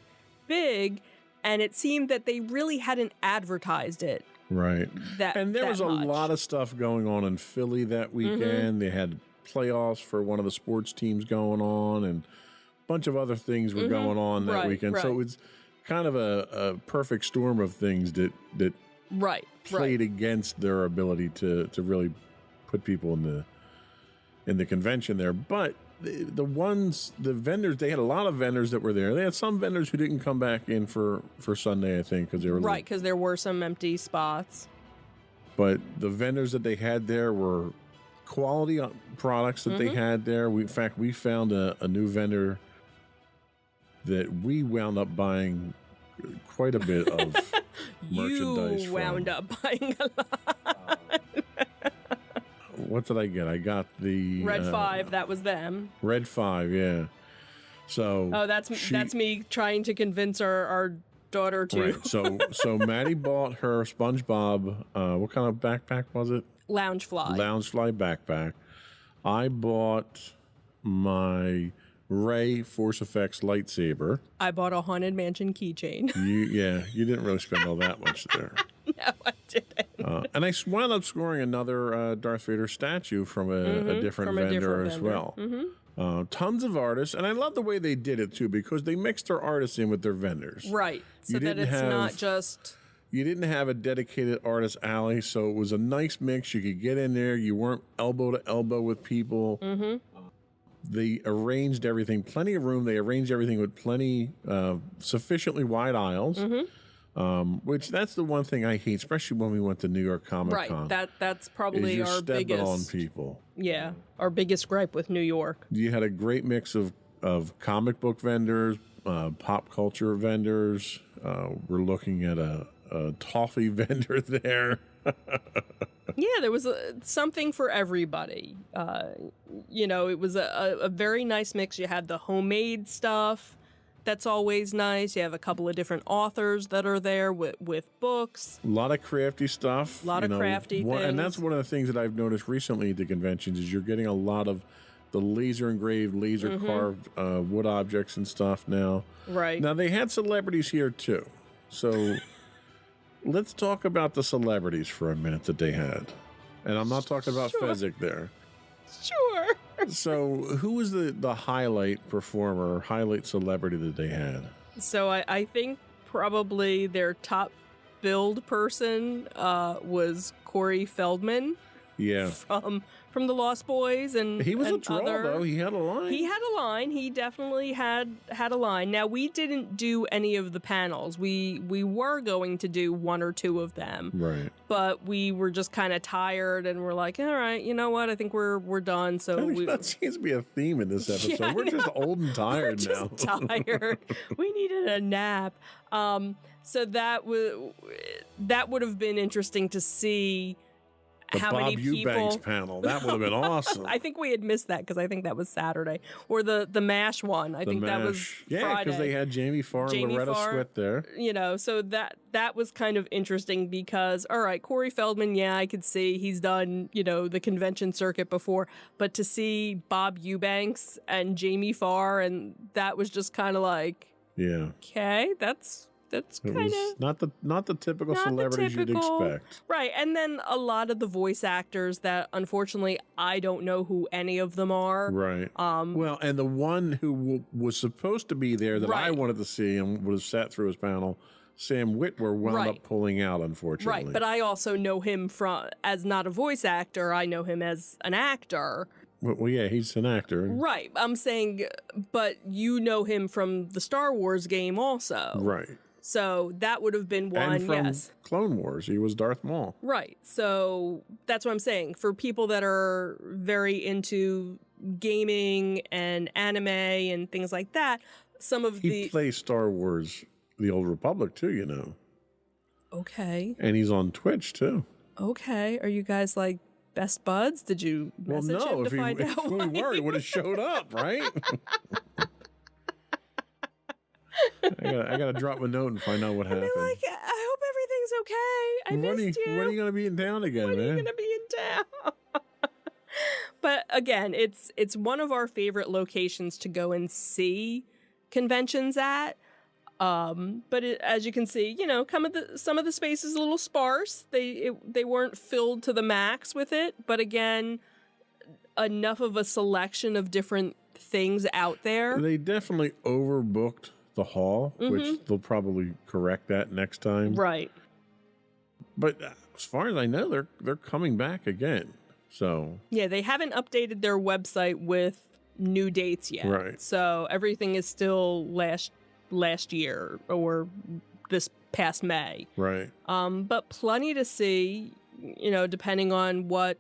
S1: big, and it seemed that they really hadn't advertised it.
S3: Right. And there was a
S1: much.
S3: lot of stuff going on in Philly that weekend. They had playoffs for one of the sports teams going on, and a bunch of other things were going on that weekend.
S1: Right.
S3: So it's kind of a perfect storm of things that played against their ability to really put people in the convention there. But the vendors, they had a lot of vendors that were there. They had some vendors who didn't come back in for Sunday, I think, because they were
S1: because there were some empty spots.
S3: But the vendors that they had there were quality products that they had there. In fact, we found a new vendor that we wound up buying quite a bit of merchandise
S1: You wound
S3: from.
S1: up buying a lot.
S3: What did I get? I got the
S1: Red 5, that was them.
S3: Red 5, yeah. So
S1: that's me trying to convince our daughter to.
S3: Right. So Maddie bought her SpongeBob. What kind of backpack was it?
S1: Loungefly.
S3: Loungefly backpack. I bought my Rey Force Effects lightsaber.
S1: I bought a Haunted Mansion keychain.
S3: You didn't really spend all that much there.
S1: No, I didn't.
S3: And I wound up scoring another Darth Vader statue from a different vendor as well. Tons of artists, and I love the way they did it too, because they mixed their artists in with their vendors.
S1: Right, so that it's not just...
S3: You didn't have a dedicated artist alley, so it was a nice mix. You could get in there. You weren't elbow to elbow with people. They arranged everything, plenty of room. They arranged everything with sufficiently wide aisles. Which that's the one thing I hate, especially when we went to New York Comic Con.
S1: Right, that's probably our biggest
S3: on people.
S1: Yeah, our biggest gripe with New York.
S3: You had a great mix of comic book vendors, pop culture vendors. We're looking at a toffee vendor there.
S1: Yeah, there was something for everybody. It was a very nice mix. You had the homemade stuff. That's always nice. You have a couple of different authors that are there with books.
S3: A lot of crafty stuff.
S1: A lot of crafty things.
S3: And that's one of the things that I've noticed recently at the conventions is you're getting a lot of the laser engraved, laser carved wood objects and stuff now.
S1: Right.
S3: Now, they had celebrities here too. So let's talk about the celebrities for a minute that they had. And I'm not talking about Fezzik there.
S1: Sure.
S3: So who was the highlight performer, highlight celebrity that they had?
S1: So I think probably their top billed person was Corey Feldman.
S3: Yeah.
S1: From the Lost Boys, and
S3: he was
S1: and
S3: a draw
S1: other...
S3: though. He had a line.
S1: He had a line. He definitely had a line. Now, we didn't do any of the panels. We were going to do one or two of them,
S3: right?
S1: But we were just kind of tired, and we're like, all right, you know what? I think we're done. So
S3: that seems to be a theme in this episode.
S1: Yeah,
S3: we're just old and tired
S1: we're
S3: now.
S1: just tired. We needed a nap. So that would have been interesting to see.
S3: The
S1: how
S3: Bob
S1: many people...
S3: Eubanks panel. That would have been awesome.
S1: I think we had missed that because I think that was Saturday. Or the MASH one. I think that was Friday.
S3: Yeah, because they had Jamie Farr and Loretta Swit there.
S1: You know, so that was kind of interesting because, all right, Corey Feldman, yeah, I could see he's done, you know, the convention circuit before. But to see Bob Eubanks and Jamie Farr, and that was just kind of like,
S3: yeah,
S1: okay, that's kind of
S3: not the typical celebrities you'd expect.
S1: Right. And then a lot of the voice actors that unfortunately I don't know who any of them are.
S3: Right. Well, and the one who was supposed to be there that I wanted to see and would have sat through his panel, Sam Witwer, wound up pulling out, unfortunately.
S1: Right. But I also know him as not a voice actor. I know him as an actor.
S3: Well, yeah, he's an actor.
S1: Right. I'm saying, but you know him from the Star Wars game also.
S3: Right.
S1: So that would have been one,
S3: and from
S1: yes.
S3: Clone Wars, he was Darth Maul.
S1: Right. So that's what I'm saying. For people that are very into gaming and anime and things like that, some of
S3: he plays Star Wars, The Old Republic, too, you know.
S1: Okay.
S3: And he's on Twitch, too.
S1: Okay. Are you guys like best buds? Did you message him to find out?
S3: If we were, he would have showed up, right? I gotta drop a note and find out what happened.
S1: Like, I hope everything's okay. I missed you.
S3: When are you gonna be in town again, man?
S1: When are you gonna be in town? But again, it's one of our favorite locations to go and see conventions at. But as you can see, you know, some of the space is a little sparse. They weren't filled to the max with it. But again, enough of a selection of different things out there.
S3: They definitely overbooked the hall, which they'll probably correct that next time.
S1: Right.
S3: But as far as I know, they're coming back again. So
S1: yeah, they haven't updated their website with new dates yet.
S3: Right.
S1: So everything is still last year or this past May.
S3: Right.
S1: But plenty to see, you know, depending on what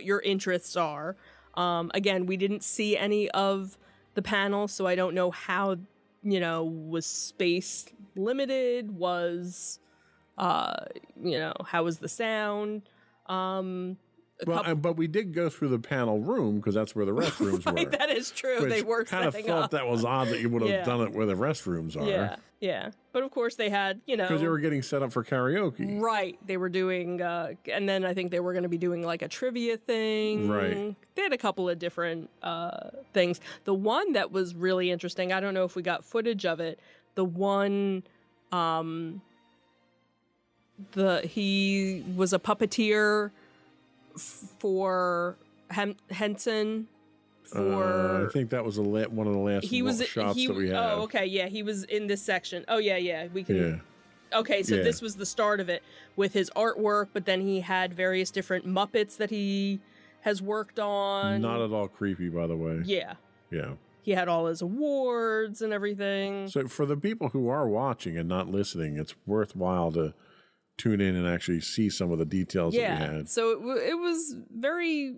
S1: your interests are. Again, we didn't see any of the panels, so I don't know how, you know, was space limited, was, you know, how was the sound?
S3: But we did go through the panel room because that's where the restrooms
S1: right,
S3: were.
S1: That is true. They were
S3: kind of felt that was odd that you would have done it where the restrooms are.
S1: Yeah. But of course they had, you know,
S3: because they were getting set up for karaoke.
S1: Right. They were doing, and then I think they were going to be doing like a trivia thing.
S3: Right.
S1: They had a couple of different things. The one that was really interesting, I don't know if we got footage of it. The one, he was a puppeteer for Henson.
S3: I think that was one of the last shots that we had.
S1: Oh, okay, yeah, he was in this section. Oh, yeah, we can.
S3: Yeah.
S1: Okay, so this was the start of it with his artwork, but then he had various different Muppets that he has worked on.
S3: Not at all creepy, by the way.
S1: Yeah.
S3: Yeah.
S1: He had all his awards and everything.
S3: So for the people who are watching and not listening, it's worthwhile to tune in and actually see some of the details that we had.
S1: So it was very,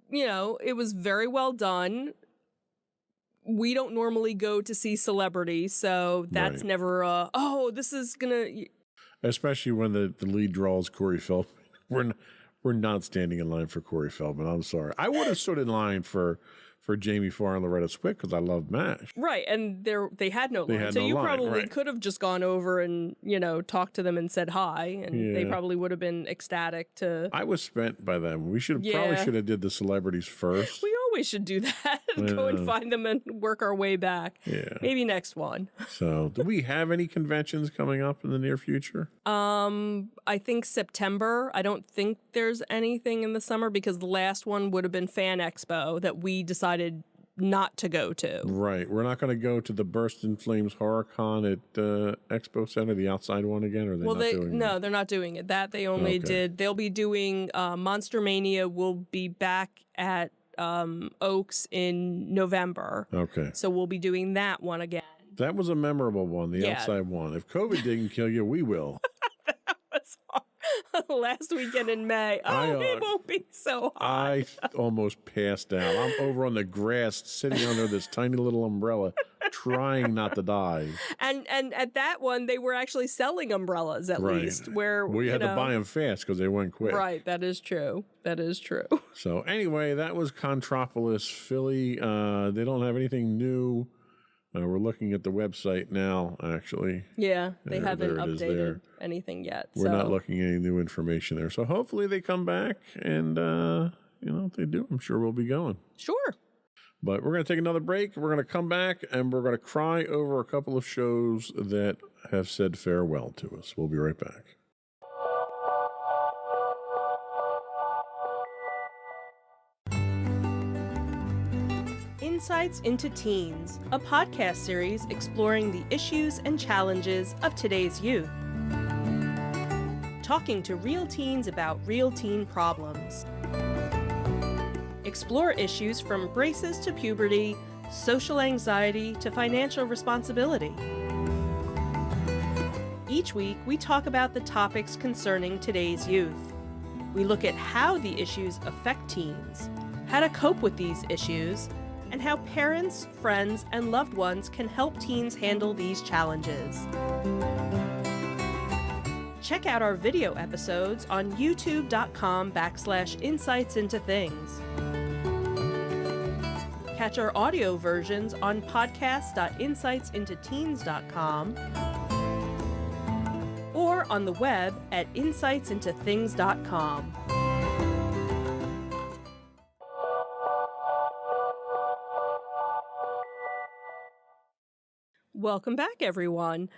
S1: you know, it was very well done. We don't normally go to see celebrities, so that's never, this is gonna...
S3: Especially when the lead draw is Corey Feldman. We're not standing in line for Corey Feldman. I'm sorry. I would have stood in line for for Jamie Farr and Loretta Swit because I love MASH.
S1: Right, and they had no line,
S3: had
S1: so
S3: no
S1: you
S3: line,
S1: probably
S3: right.
S1: could have just gone over and talked to them and said hi, and they
S3: Yeah.
S1: probably would have been ecstatic to.
S3: I was spent by them. We probably
S1: Yeah.
S3: should have did the celebrities first.
S1: We always should do that. Go and
S3: Yeah.
S1: find them and work our way back.
S3: Yeah.
S1: Maybe next one.
S3: So, do we have any conventions coming up in the near future?
S1: I think September. I don't think there's anything in the summer because the last one would have been Fan Expo that we decided not to go to.
S3: Right. We're not going to go to the Burst in Flames HorrorCon at Expo Center, the outside one again, or are they not doing that?
S1: they're not doing it. That they only
S3: Okay.
S1: did. They'll be doing Monster Mania. Will be back at Oaks in November.
S3: Okay.
S1: So we'll be doing that one again.
S3: That was a memorable one, the
S1: Yeah.
S3: outside one. If COVID didn't kill you, we will.
S1: That's last weekend in May.
S3: I,
S1: It won't be so hot.
S3: I almost passed out. I'm over on the grass, sitting under this tiny little umbrella, trying not to die.
S1: And at that one, they were actually selling umbrellas at
S3: Right.
S1: least. Where
S3: We had to buy them fast because they went quick.
S1: Right, that is true. That is true.
S3: So anyway, that was Contropolis Philly. They don't have anything new. We're looking at the website now, actually.
S1: Yeah, they
S3: There
S1: haven't
S3: it is
S1: updated
S3: there.
S1: anything yet.
S3: We're not looking at any new information there. So hopefully they come back and, if they do, I'm sure we'll be going.
S1: Sure.
S3: But we're going to take another break. We're going to come back and we're going to cry over a couple of shows that have said farewell to us. We'll be right back.
S4: Insights into Teens, a podcast series exploring the issues and challenges of today's youth. Talking to real teens about real teen problems. Explore issues from braces to puberty, social anxiety to financial responsibility. Each week, we talk about the topics concerning today's youth. We look at how the issues affect teens, how to cope with these issues, and how parents, friends, and loved ones can help teens handle these challenges. Check out our video episodes on youtube.com/insightsintothings. Catch our audio versions on podcast.insightsintoteens.com or on the web at insightsintothings.com.
S1: Welcome back, everyone.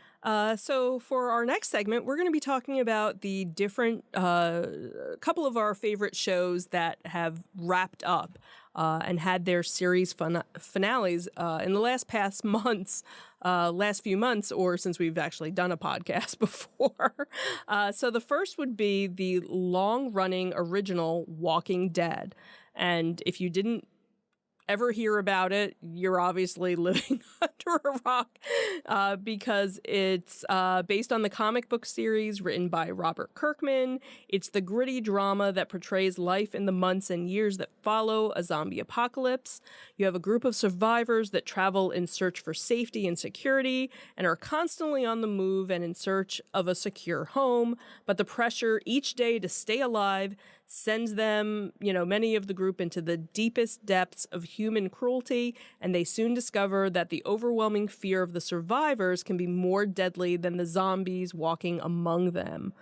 S1: So for our next segment, we're going to be talking about the different couple of our favorite shows that have wrapped up and had their series finales in the last few months, or since we've actually done a podcast before. So the first would be the long-running original Walking Dead. And if you didn't ever hear about it, you're obviously living under a rock because it's based on the comic book series written by Robert Kirkman. It's the gritty drama that portrays life in the months and years that follow a zombie apocalypse. You have a group of survivors that travel in search for safety and security and are constantly on the move and in search of a secure home, but the pressure each day to stay alive sends them, many of the group into the deepest depths of human cruelty, and they soon discover that the overwhelming fear of the survivors can be more deadly than the zombies walking among them.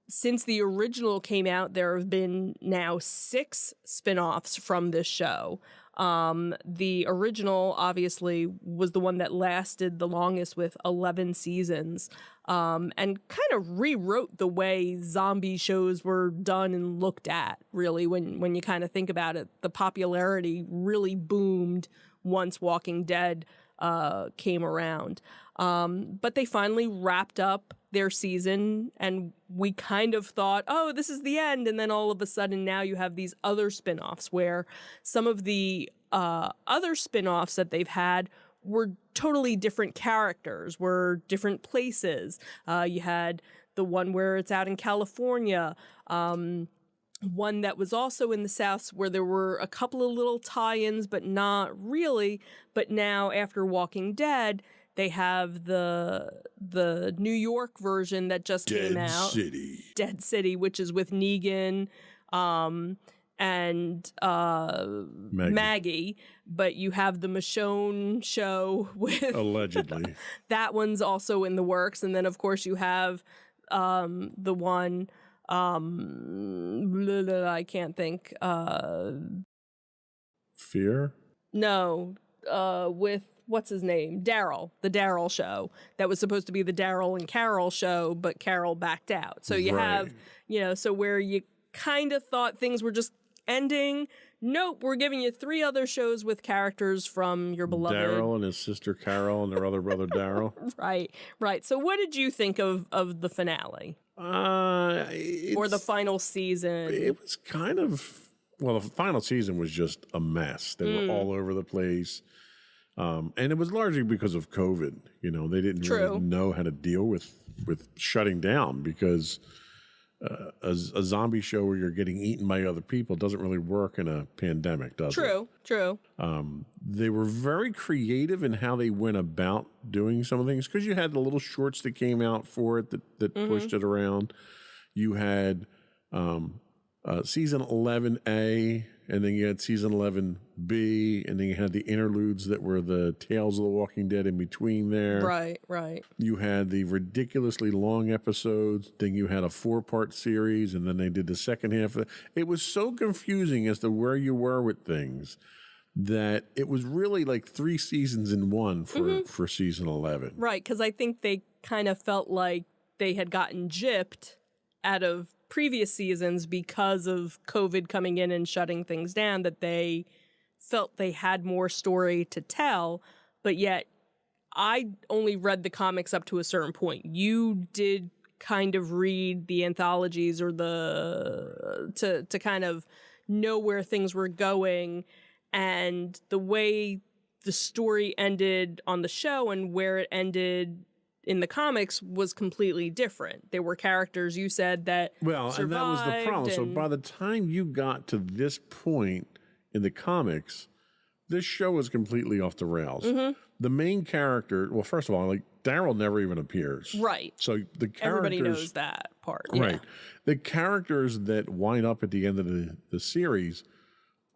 S1: Since the original came out, there have been now 6 spin-offs from this show. The original, obviously, was the one that lasted the longest with 11 seasons, and kind of rewrote the way zombie shows were done and looked at, really, when you kind of think about it. The popularity really boomed once Walking Dead came around. But they finally wrapped up their season, and we kind of thought, oh, this is the end. And then all of a sudden now you have these other spin-offs where some of the other spin-offs that they've had were totally different characters, were different places. You had the one where it's out in California, one that was also in the South where there were a couple of little tie-ins, but not really. But now after Walking Dead, they have the New York version that just came out.
S3: Dead City.
S1: Dead City, which is with Negan. and Maggie, but you have the Michonne show with
S3: Allegedly.
S1: that one's also in the works, and then of course you have the one I can't think
S3: Fear?
S1: no with what's his name, Daryl, the Daryl show that was supposed to be the Daryl and Carol show, but Carol backed out. So you have, so where you kind of thought things were just ending. Nope, we're giving you 3 other shows with characters from your beloved
S3: Daryl and his sister Carol and their other brother Daryl.
S1: Right. So what did you think of the finale? Or the final season?
S3: It was kind of, well, the final season was just a mess. They were all over the place. And it was largely because of COVID. They didn't really know how to deal with shutting down, because a zombie show where you're getting eaten by other people doesn't really work in a pandemic, does it?
S1: True.
S3: They were very creative in how they went about doing some of the things, because you had the little shorts that came out for it that pushed it around. You had season 11A, and then you had season 11B, and then you had the interludes that were the Tales of the Walking Dead in between there.
S1: Right.
S3: You had the ridiculously long episodes, then you had a 4-part series, and then they did the second half. It was so confusing as to where you were with things that it was really like 3 seasons in one for season 11.
S1: Right, because I think they kind of felt like they had gotten gypped out of previous seasons because of COVID coming in and shutting things down, that they felt they had more story to tell, but yet I only read the comics up to a certain point. You did kind of read the anthologies or to kind of know where things were going, and the way the story ended on the show and where it ended in the comics was completely different. There were characters, you said, that survived,
S3: and that was the problem. So by the time you got to this point in the comics, this show was completely off the rails. The main character, well, first of all, like, Daryl never even appears.
S1: Right.
S3: So the characters...
S1: Everybody knows that part.
S3: Right.
S1: Yeah.
S3: The characters that wind up at the end of the series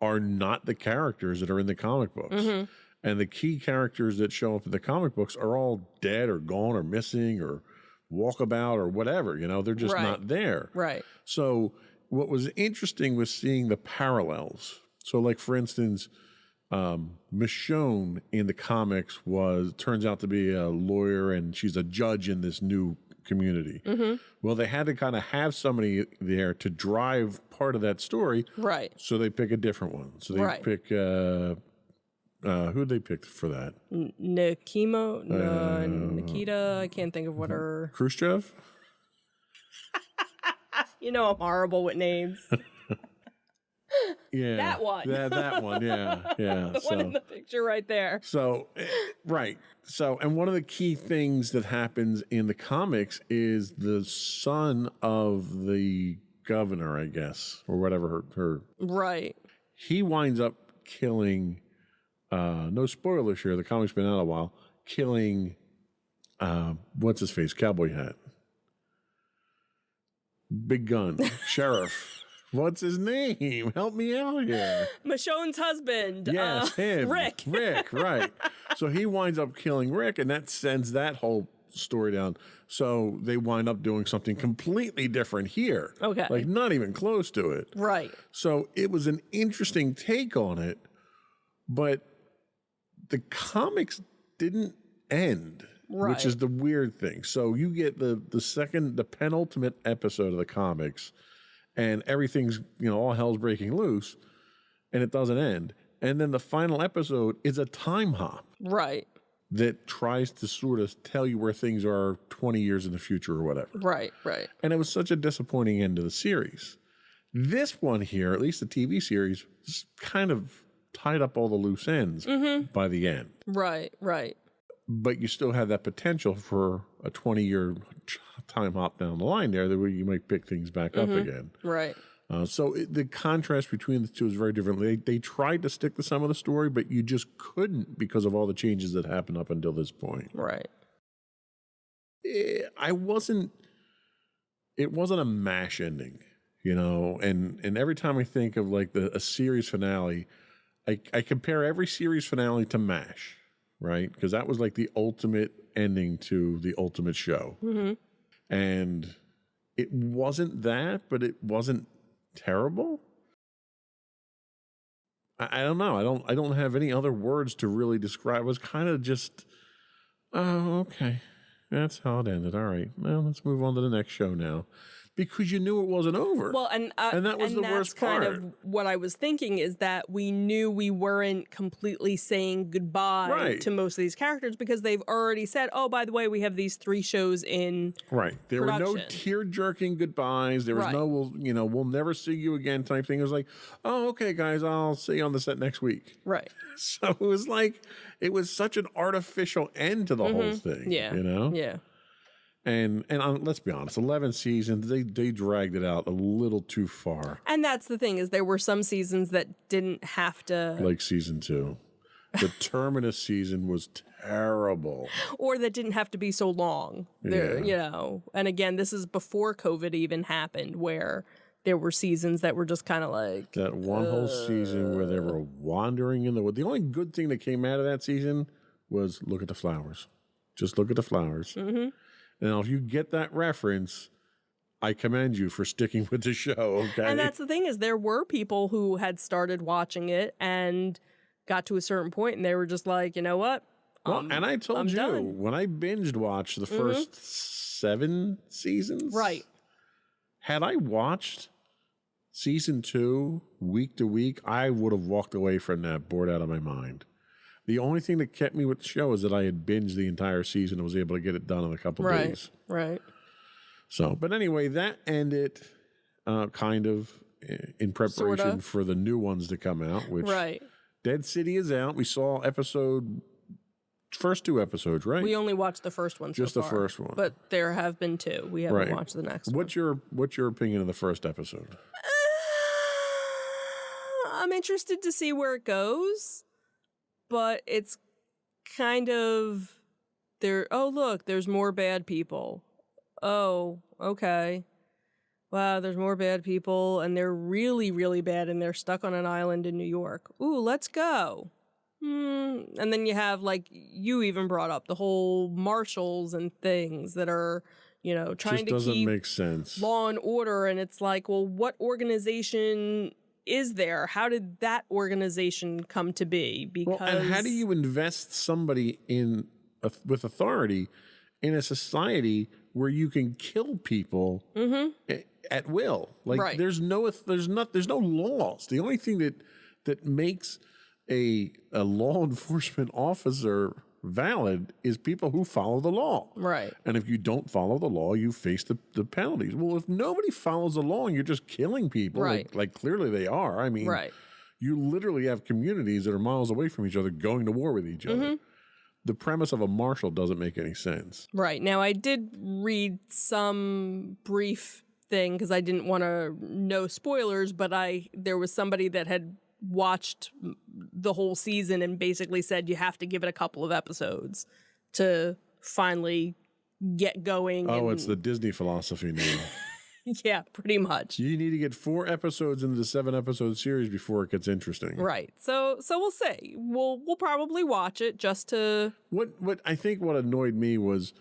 S3: are not the characters that are in the comic books. And the key characters that show up in the comic books are all dead or gone or missing or walkabout or whatever. They're just not there.
S1: Right.
S3: So what was interesting was seeing the parallels. So, like, for instance, Michonne in the comics turns out to be a lawyer, and she's a judge in this new community. Well, they had to kind of have somebody there to drive part of that story.
S1: Right.
S3: So they pick a different one. So they pick... who'd they pick for that?
S1: Nikita. I can't think of what her...
S3: Khrushchev?
S1: I'm horrible with names.
S3: Yeah.
S1: That one.
S3: That one, yeah.
S1: The one in the picture right there.
S3: So, right. So, and one of the key things that happens in the comics is the son of the governor, I guess, or whatever her...
S1: Right.
S3: He winds up killing... no spoilers here. The comic's been out a while. Killing, what's his face? Cowboy hat. Big gun. Sheriff. What's his name? Help me out here.
S1: Michonne's husband.
S3: Yes, him.
S1: Rick.
S3: Rick, right. So he winds up killing Rick, and that sends that whole story down. So they wind up doing something completely different here.
S1: Okay.
S3: Like, not even close to it.
S1: Right.
S3: So it was an interesting take on it, but the comics didn't end, which is the weird thing. So you get the penultimate episode of the comics, and everything's, all hell's breaking loose, and it doesn't end. And then the final episode is a time hop.
S1: Right.
S3: That tries to sort of tell you where things are 20 years in the future or whatever.
S1: Right.
S3: And it was such a disappointing end to the series. This one here, at least the TV series, kind of tied up all the loose ends by the end.
S1: Right.
S3: But you still have that potential for a 20-year time hop down the line there, that way you might pick things back up again.
S1: Right.
S3: So the contrast between the two is very different. They tried to stick to some of the story, but you just couldn't because of all the changes that happened up until this point.
S1: Right.
S3: It wasn't a MASH ending. you know, and every time I think of like a series finale, I compare every series finale to MASH, right? Because that was like the ultimate ending to the ultimate show.
S1: Mm-hmm.
S3: And it wasn't that, but it wasn't terrible. I don't know. I don't have any other words to really describe. It was kind of just, oh, okay. That's how it ended. All right. Well, let's move on to the next show now. Because you knew it wasn't over.
S1: Well, and
S3: that was the
S1: that's
S3: worst
S1: kind
S3: part.
S1: of what I was thinking, is that we knew we weren't completely saying goodbye
S3: Right.
S1: to most of these characters because they've already said, oh, by the way, we have these 3 shows in
S3: Right. There were no
S1: production.
S3: tear-jerking goodbyes. There was
S1: Right.
S3: no, we'll never see you again type thing. It was like, oh, okay, guys, I'll see you on the set next week.
S1: Right.
S3: So it was like, it was such an artificial end to the whole thing.
S1: Yeah.
S3: You know?
S1: Yeah.
S3: And let's be honest, 11 seasons, they dragged it out a little too far.
S1: And that's the thing, is there were some seasons that didn't have to,
S3: Like season 2. The Terminus season was terrible.
S1: or that didn't have to be so long. There,
S3: Yeah.
S1: you know. And again, this is before COVID even happened, where there were seasons that were just kind of like,
S3: That one whole season where they were wandering in the wood. The only good thing that came out of that season was look at the flowers. Just look at the flowers.
S1: mm-hmm.
S3: Now, if you get that reference, I commend you for sticking with the show, okay?
S1: And that's the thing, is there were people who had started watching it and got to a certain point and they were just like, you know what?
S3: Well, and I told
S1: I'm
S3: you,
S1: done.
S3: when I binged watched the first 7 seasons,
S1: Right.
S3: had I watched season 2 week to week, I would have walked away from that bored out of my mind. The only thing that kept me with the show is that I had binged the entire season and was able to get it done in a couple of
S1: Right.
S3: days.
S1: Right.
S3: So, but anyway, that ended kind of in preparation
S1: Sorta.
S3: for the new ones to come out, which
S1: Right.
S3: Dead City is out. We saw first 2 episodes, right?
S1: We only watched the first one
S3: Just
S1: so
S3: the
S1: far,
S3: first one.
S1: But there have been 2. We haven't
S3: Right.
S1: watched the next one.
S3: What's your opinion of the first episode?
S1: I'm interested to see where it goes, but it's kind of there. Oh, look, there's more bad people. Oh, okay. Wow, there's more bad people, and they're really, really bad, and they're stuck on an island in New York. Ooh, let's go. And then you have, like, you even brought up the whole marshals and things that are, you know, trying
S3: Just
S1: to
S3: doesn't
S1: keep
S3: make sense.
S1: law and order, and it's like, well, what organization is there? How did that organization come to be? Because
S3: Well, and how do you invest somebody in with authority in a society where you can kill people at will? Like
S1: Right.
S3: there's no laws. The only thing that makes a law enforcement officer valid is people who follow the law.
S1: Right.
S3: And if you don't follow the law, you face the penalties. Well, if nobody follows the law and you're just killing people,
S1: Right.
S3: like clearly they are. I mean,
S1: Right.
S3: you literally have communities that are miles away from each other going to war with each other. The premise of a marshal doesn't make any sense.
S1: Right. Now, I did read some brief thing because I didn't want to know spoilers, but there was somebody that had watched the whole season and basically said you have to give it a couple of episodes to finally get going.
S3: Oh,
S1: and-
S3: it's the Disney philosophy now.
S1: yeah, pretty much.
S3: You need to get 4 episodes into the 7-episode series before it gets interesting.
S1: Right. So we'll see. We'll probably watch it just to
S3: What I think what annoyed me was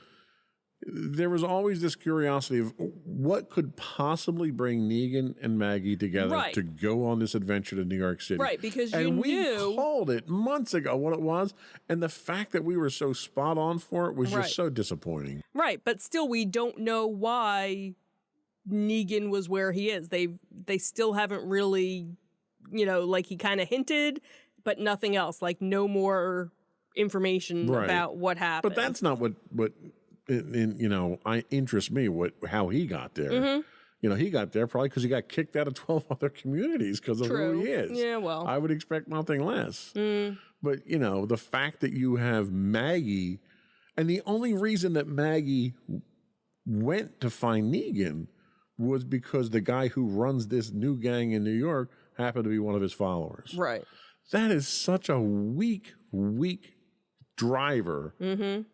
S3: there was always this curiosity of what could possibly bring Negan and Maggie together
S1: Right.
S3: to go on this adventure to New York City.
S1: right, because
S3: And
S1: you
S3: we
S1: knew
S3: called it months ago what it was, and the fact that we were so spot on for it was
S1: Right.
S3: just so disappointing.
S1: right, but still we don't know why Negan was where he is. They still haven't really, you know, like he kind of hinted, but nothing else. Like no more information
S3: Right.
S1: about what happened.
S3: But that's not what I interests me how he got there.
S1: Mm-hmm.
S3: You know, he got there probably because he got kicked out of 12 other communities because of
S1: true.
S3: who he is.
S1: Yeah, well.
S3: I would expect nothing less.
S1: Mm.
S3: But, you know, the fact that you have Maggie, and the only reason that Maggie went to find Negan was because the guy who runs this new gang in New York happened to be one of his followers.
S1: Right.
S3: That is such a weak driver,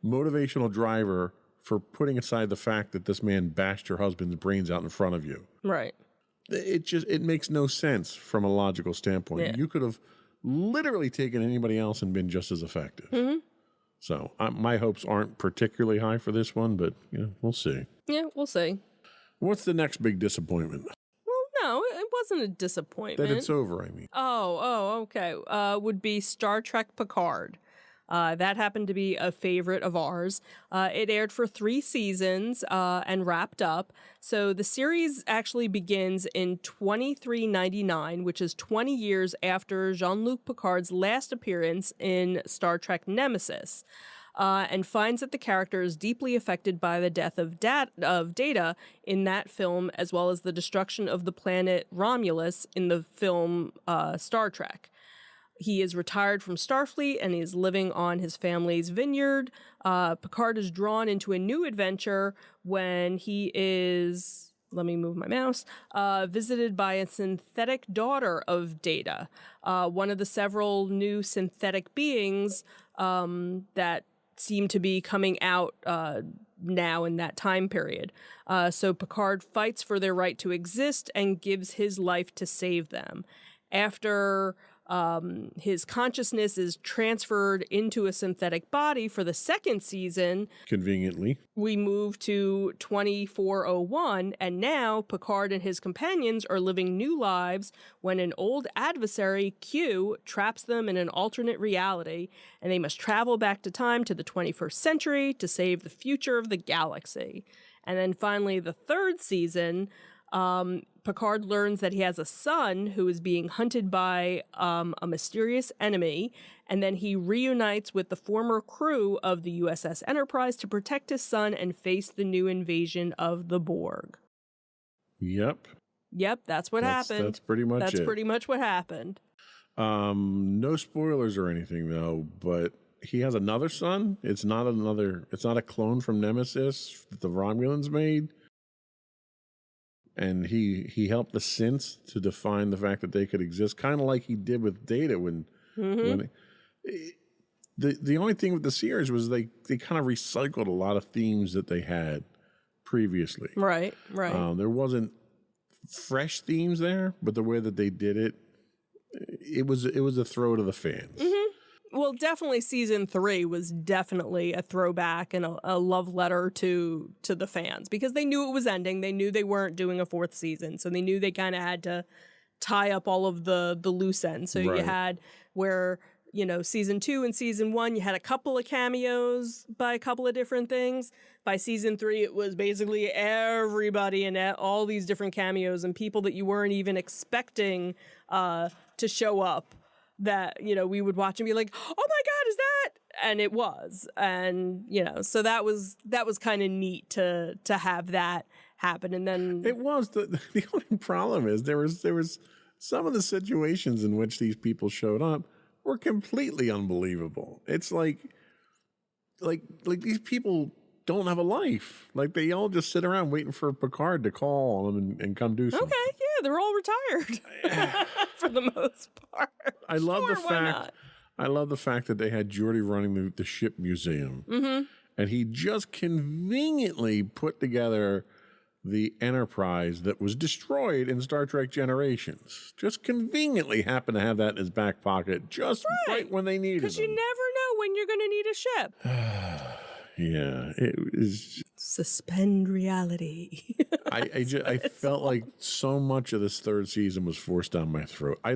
S3: motivational driver for putting aside the fact that this man bashed your husband's brains out in front of you.
S1: Right.
S3: it makes no sense from a logical standpoint.
S1: Yeah.
S3: You could have literally taken anybody else and been just as effective.
S1: Mm-hmm.
S3: So my hopes aren't particularly high for this one, but we'll see.
S1: Yeah, we'll see.
S3: What's the next big disappointment?
S1: Well, no, it wasn't a disappointment.
S3: That it's over, I mean.
S1: Okay. Would be Star Trek Picard. That happened to be a favorite of ours. It aired for 3 seasons and wrapped up. So the series actually begins in 2399, which is 20 years after Jean-Luc Picard's last appearance in Star Trek Nemesis. And finds that the character is deeply affected by the death of Data in that film, as well as the destruction of the planet Romulus in the film Star Trek. He is retired from Starfleet and he is living on his family's vineyard. Picard is drawn into a new adventure when he is, let me move my mouse, visited by a synthetic daughter of Data, one of the several new synthetic beings that seem to be coming out now in that time period. So Picard fights for their right to exist and gives his life to save them. After his consciousness is transferred into a synthetic body for the second season.
S3: Conveniently.
S1: We move to 2401, and now Picard and his companions are living new lives when an old adversary, Q, traps them in an alternate reality, and they must travel back to time to the 21st century to save the future of the galaxy. And then finally, the third season, Picard learns that he has a son who is being hunted by a mysterious enemy, and then he reunites with the former crew of the USS Enterprise to protect his son and face the new invasion of the Borg.
S3: Yep,
S1: that's what happened.
S3: That's pretty much it.
S1: That's pretty much what happened.
S3: No spoilers or anything, though, but he has another son. It's not a clone from Nemesis that the Romulans made. And he helped the synths to define the fact that they could exist, kind of like he did with Data when the only thing with the series was they kind of recycled a lot of themes that they had previously.
S1: Right.
S3: There wasn't fresh themes there, but the way that they did it, it was a throw to the fans.
S1: Mm-hmm. Well, definitely season 3 was definitely a throwback and a love letter to the fans because they knew it was ending. They knew they weren't doing a 4th season, so they knew they kind of had to tie up all of the loose ends. So
S3: Right.
S1: you had where, season 2 and season 1, you had a couple of cameos by a couple of different things. By season 3, it was basically everybody and all these different cameos and people that you weren't even expecting to show up. That, we would watch and be like, oh my God, is that? And it was. And, so that was kind of neat to have that happen. And then
S3: It was. The only problem is there was some of the situations in which these people showed up were completely unbelievable. It's like these people don't have a life. Like they all just sit around waiting for Picard to call them and come do something.
S1: okay, yeah, they're all retired for the most part.
S3: I love
S1: Sure,
S3: the
S1: why
S3: fact.
S1: not?
S3: I love the fact that they had Geordi running the ship museum, and he just conveniently put together the Enterprise that was destroyed in Star Trek Generations. Just conveniently happened to have that in his back pocket, just right when they needed
S1: Because
S3: him.
S1: you never know when you're going to need a ship.
S3: Yeah, it was.
S1: Suspend reality.
S3: I felt like so much of this 3rd season was forced down my throat. I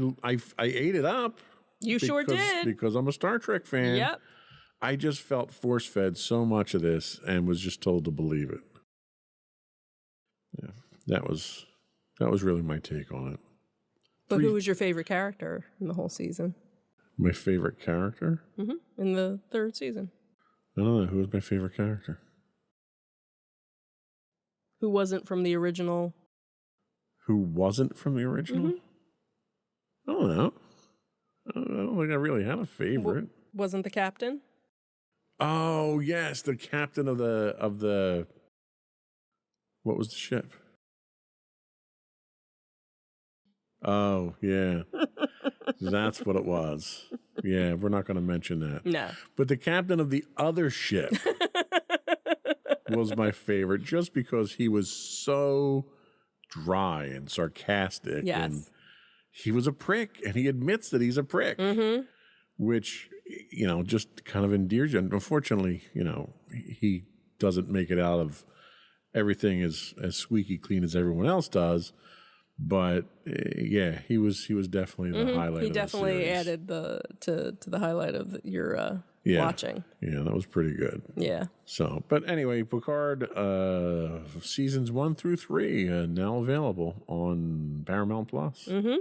S3: ate it up.
S1: You sure did.
S3: Because I'm a Star Trek fan.
S1: Yep.
S3: I just felt force fed so much of this and was just told to believe it. Yeah, that was really my take on it.
S1: But who was your favorite character in the whole season?
S3: My favorite character?
S1: In the 3rd season?
S3: I don't know. Who was my favorite character?
S1: Who wasn't from the original?
S3: Who wasn't from the original? I don't know. I don't think I really had a favorite.
S1: Wasn't the captain?
S3: Oh, yes, the captain of the what was the ship? Oh, yeah. That's what it was. Yeah, we're not going to mention that.
S1: No.
S3: But the captain of the other ship was my favorite just because he was so dry and sarcastic.
S1: Yes.
S3: And he was a prick, and he admits that he's a prick, which, you know, just kind of endears you. And unfortunately, you know, he doesn't make it out of everything as squeaky clean as everyone else does. But yeah, he was definitely the highlight.
S1: He
S3: of
S1: definitely
S3: the series.
S1: added to the highlight of your watching.
S3: Yeah, that was pretty good.
S1: Yeah.
S3: So, but anyway, Picard seasons 1 through 3 now available on Paramount Plus.
S1: Mm-hmm.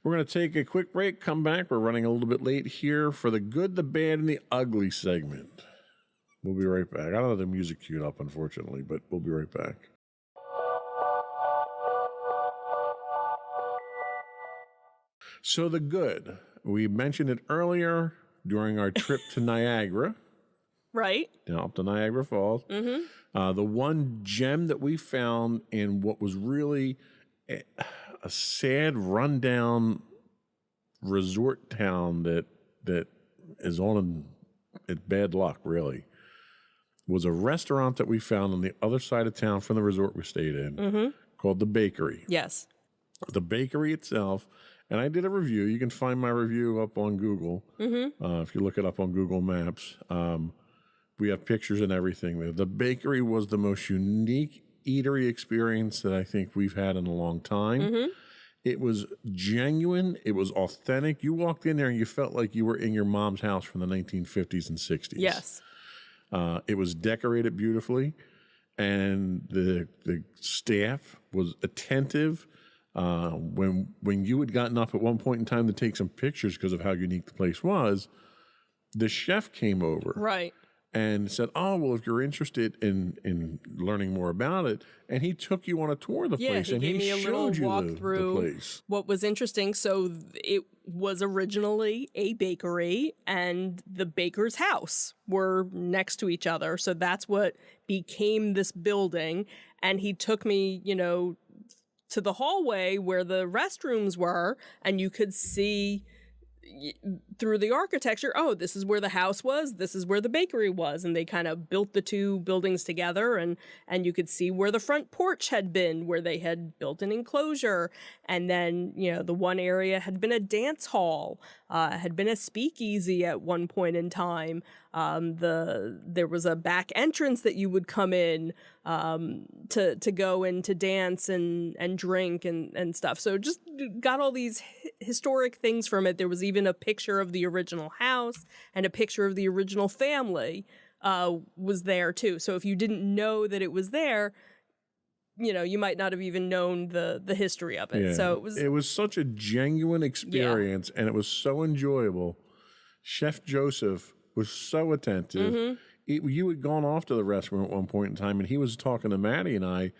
S3: We're going to take a quick break, come back. We're running a little bit late here for the good, the bad, and the ugly segment. We'll be right back. I don't have the music queued up, unfortunately, but we'll be right back. So the good, we mentioned it earlier during our trip to Niagara.
S1: Right.
S3: Down up to Niagara Falls.
S1: Mm-hmm.
S3: The one gem that we found in what was really a sad, rundown resort town that is on at bad luck, really, was a restaurant that we found on the other side of town from the resort we stayed in called The Bakery.
S1: Yes.
S3: The bakery itself, and I did a review. You can find my review up on Google. If you look it up on Google Maps. We have pictures and everything there. The bakery was the most unique eatery experience that I think we've had in a long time. It was genuine. It was authentic. You walked in there and you felt like you were in your mom's house from the 1950s and 60s.
S1: Yes.
S3: It was decorated beautifully, and the staff was attentive. When you had gotten up at one point in time to take some pictures because of how unique the place was, the chef came over.
S1: Right.
S3: And said, "Oh, well, if you're interested in learning more about it," and he took you on a tour of the place,
S1: he
S3: and
S1: gave
S3: he
S1: me a little
S3: showed you
S1: walk
S3: the
S1: through
S3: place.
S1: what was interesting. So it was originally a bakery, and the baker's house were next to each other. So that's what became this building. And he took me, you know, to the hallway where the restrooms were, and you could see through the architecture, oh, this is where the house was, this is where the bakery was, and they kind of built the two buildings together, and you could see where the front porch had been, where they had built an enclosure, and then, you know, the one area had been a dance hall, had been a speakeasy at one point in time. There was a back entrance that you would come in to go and to dance and drink and stuff. So just got all these historic things from it. There was even a picture of the original house, and a picture of the original family was there too. So if you didn't know that it was there, you know, you might not have even known the history of it.
S3: Yeah.
S1: So
S3: it was such a genuine experience, and it was so enjoyable. Chef Joseph was so attentive. You had gone off to the restaurant at one point in time, and he was talking to Maddie and I,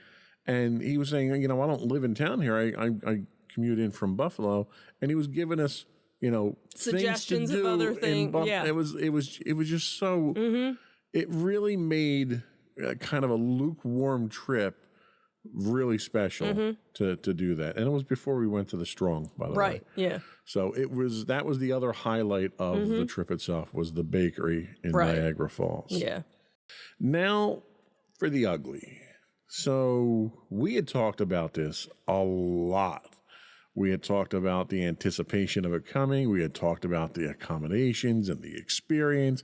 S3: and he was saying, you know, I don't live in town here. I commute in from Buffalo, and he was giving us, you know,
S1: suggestions
S3: things to do
S1: of other things. Yeah.
S3: It was just so. It really made kind of a lukewarm trip really special to do that, and it was before we went to the Strong, by the way.
S1: Right. Yeah.
S3: So that was the other highlight of the trip itself, was the bakery in Niagara Falls.
S1: Yeah.
S3: Now for the ugly. So we had talked about this a lot. We had talked about the anticipation of it coming. We had talked about the accommodations and the experience,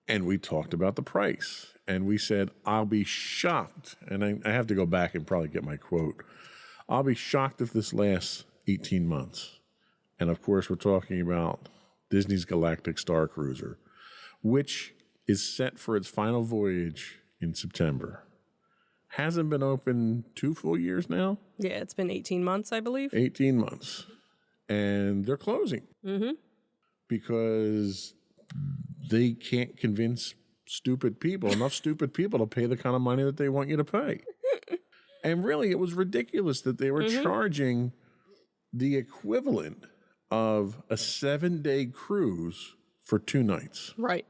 S3: and we talked about the price. And we said, I'll be shocked, and I have to go back and probably get my quote. I'll be shocked if this lasts 18 months. And of course, we're talking about Disney's Galactic Star Cruiser, which is set for its final voyage in September. Hasn't been open 2 full years now?
S1: Yeah, it's been 18 months, I believe.
S3: 18 months. And they're closing because they can't convince enough stupid people to pay the kind of money that they want you to pay. And really, it was ridiculous that they were charging the equivalent of a 7-day cruise for 2 nights.
S1: Right.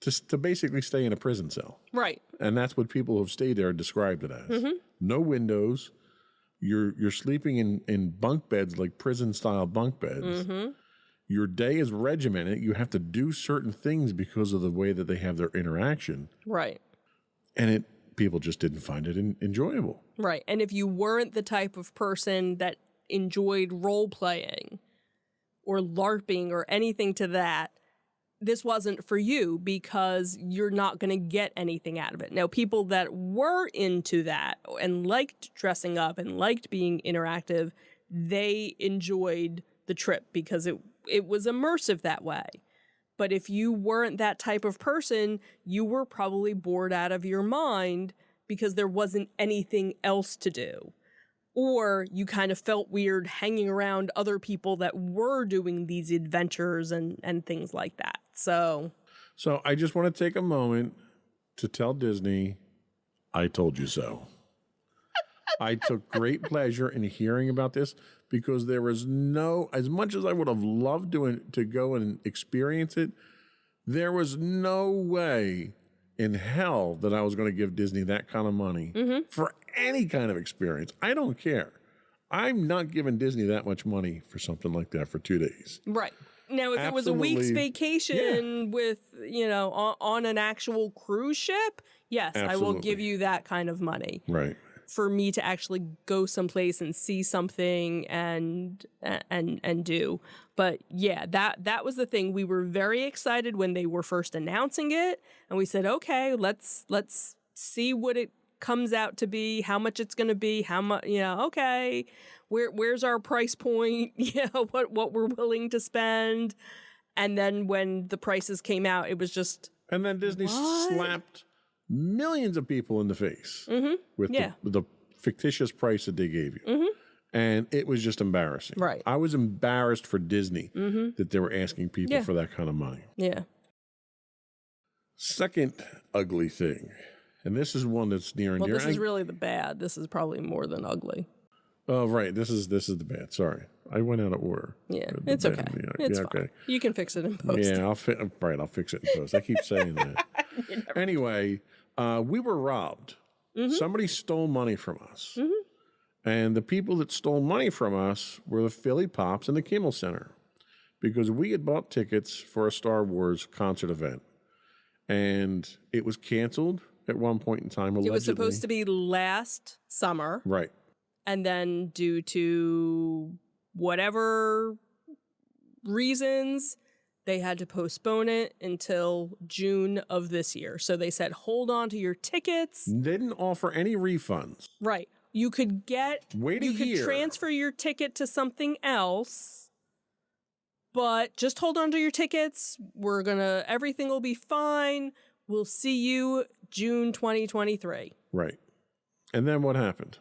S3: To basically stay in a prison cell.
S1: Right.
S3: And that's what people who've stayed there described it as. No windows. You're sleeping in bunk beds, like prison-style bunk beds. Your day is regimented. You have to do certain things because of the way that they have their interaction.
S1: Right.
S3: And it people just didn't find it enjoyable.
S1: Right. And if you weren't the type of person that enjoyed role playing or LARPing or anything to that, this wasn't for you because you're not going to get anything out of it. Now, people that were into that and liked dressing up and liked being interactive, they enjoyed the trip because it was immersive that way. But if you weren't that type of person, you were probably bored out of your mind because there wasn't anything else to do. Or you kind of felt weird hanging around other people that were doing these adventures and things like that. So
S3: I just want to take a moment to tell Disney, I told you so. I took great pleasure in hearing about this because there was as much as I would have loved to go and experience it, there was no way in hell that I was going to give Disney that kind of money for any kind of experience. I don't care. I'm not giving Disney that much money for something like that for 2 days.
S1: right. Now, if it was a week's vacation with, on an actual cruise ship, yes, I will give you that kind of money.
S3: Right.
S1: For me to actually go someplace and see something and do. But yeah, that was the thing. We were very excited when they were first announcing it, and we said, okay, let's see what it comes out to be, how much it's going to be, how much, okay, where's our price point, what we're willing to spend. And then when the prices came out, it was just,
S3: and then Disney slapped millions of people in the face with the fictitious price that they gave you. And it was just embarrassing.
S1: Right.
S3: I was embarrassed for Disney that they were asking people for that kind of money.
S1: Yeah.
S3: Second ugly thing, and this is one that's near and dear.
S1: Well, this is really the bad. This is probably more than ugly.
S3: Oh, right. This is the bad. Sorry. I went out of order.
S1: Yeah, it's okay. It's fine. Okay. You can fix it in post.
S3: Yeah, I'll fix it in post. I keep saying that. Anyway, we were robbed. Somebody stole money from us. And the people that stole money from us were the Philly Pops and the Kimmel Center, because we had bought tickets for a Star Wars concert event. And it was canceled at one point in time, allegedly.
S1: It was supposed to be last summer.
S3: Right.
S1: And then due to whatever reasons, they had to postpone it until June of this year. So they said, hold on to your tickets.
S3: They didn't offer any refunds.
S1: Right. You could transfer your ticket to something else, but just hold on to your tickets. Everything will be fine. We'll see you June 2023.
S3: Right. And then what happened?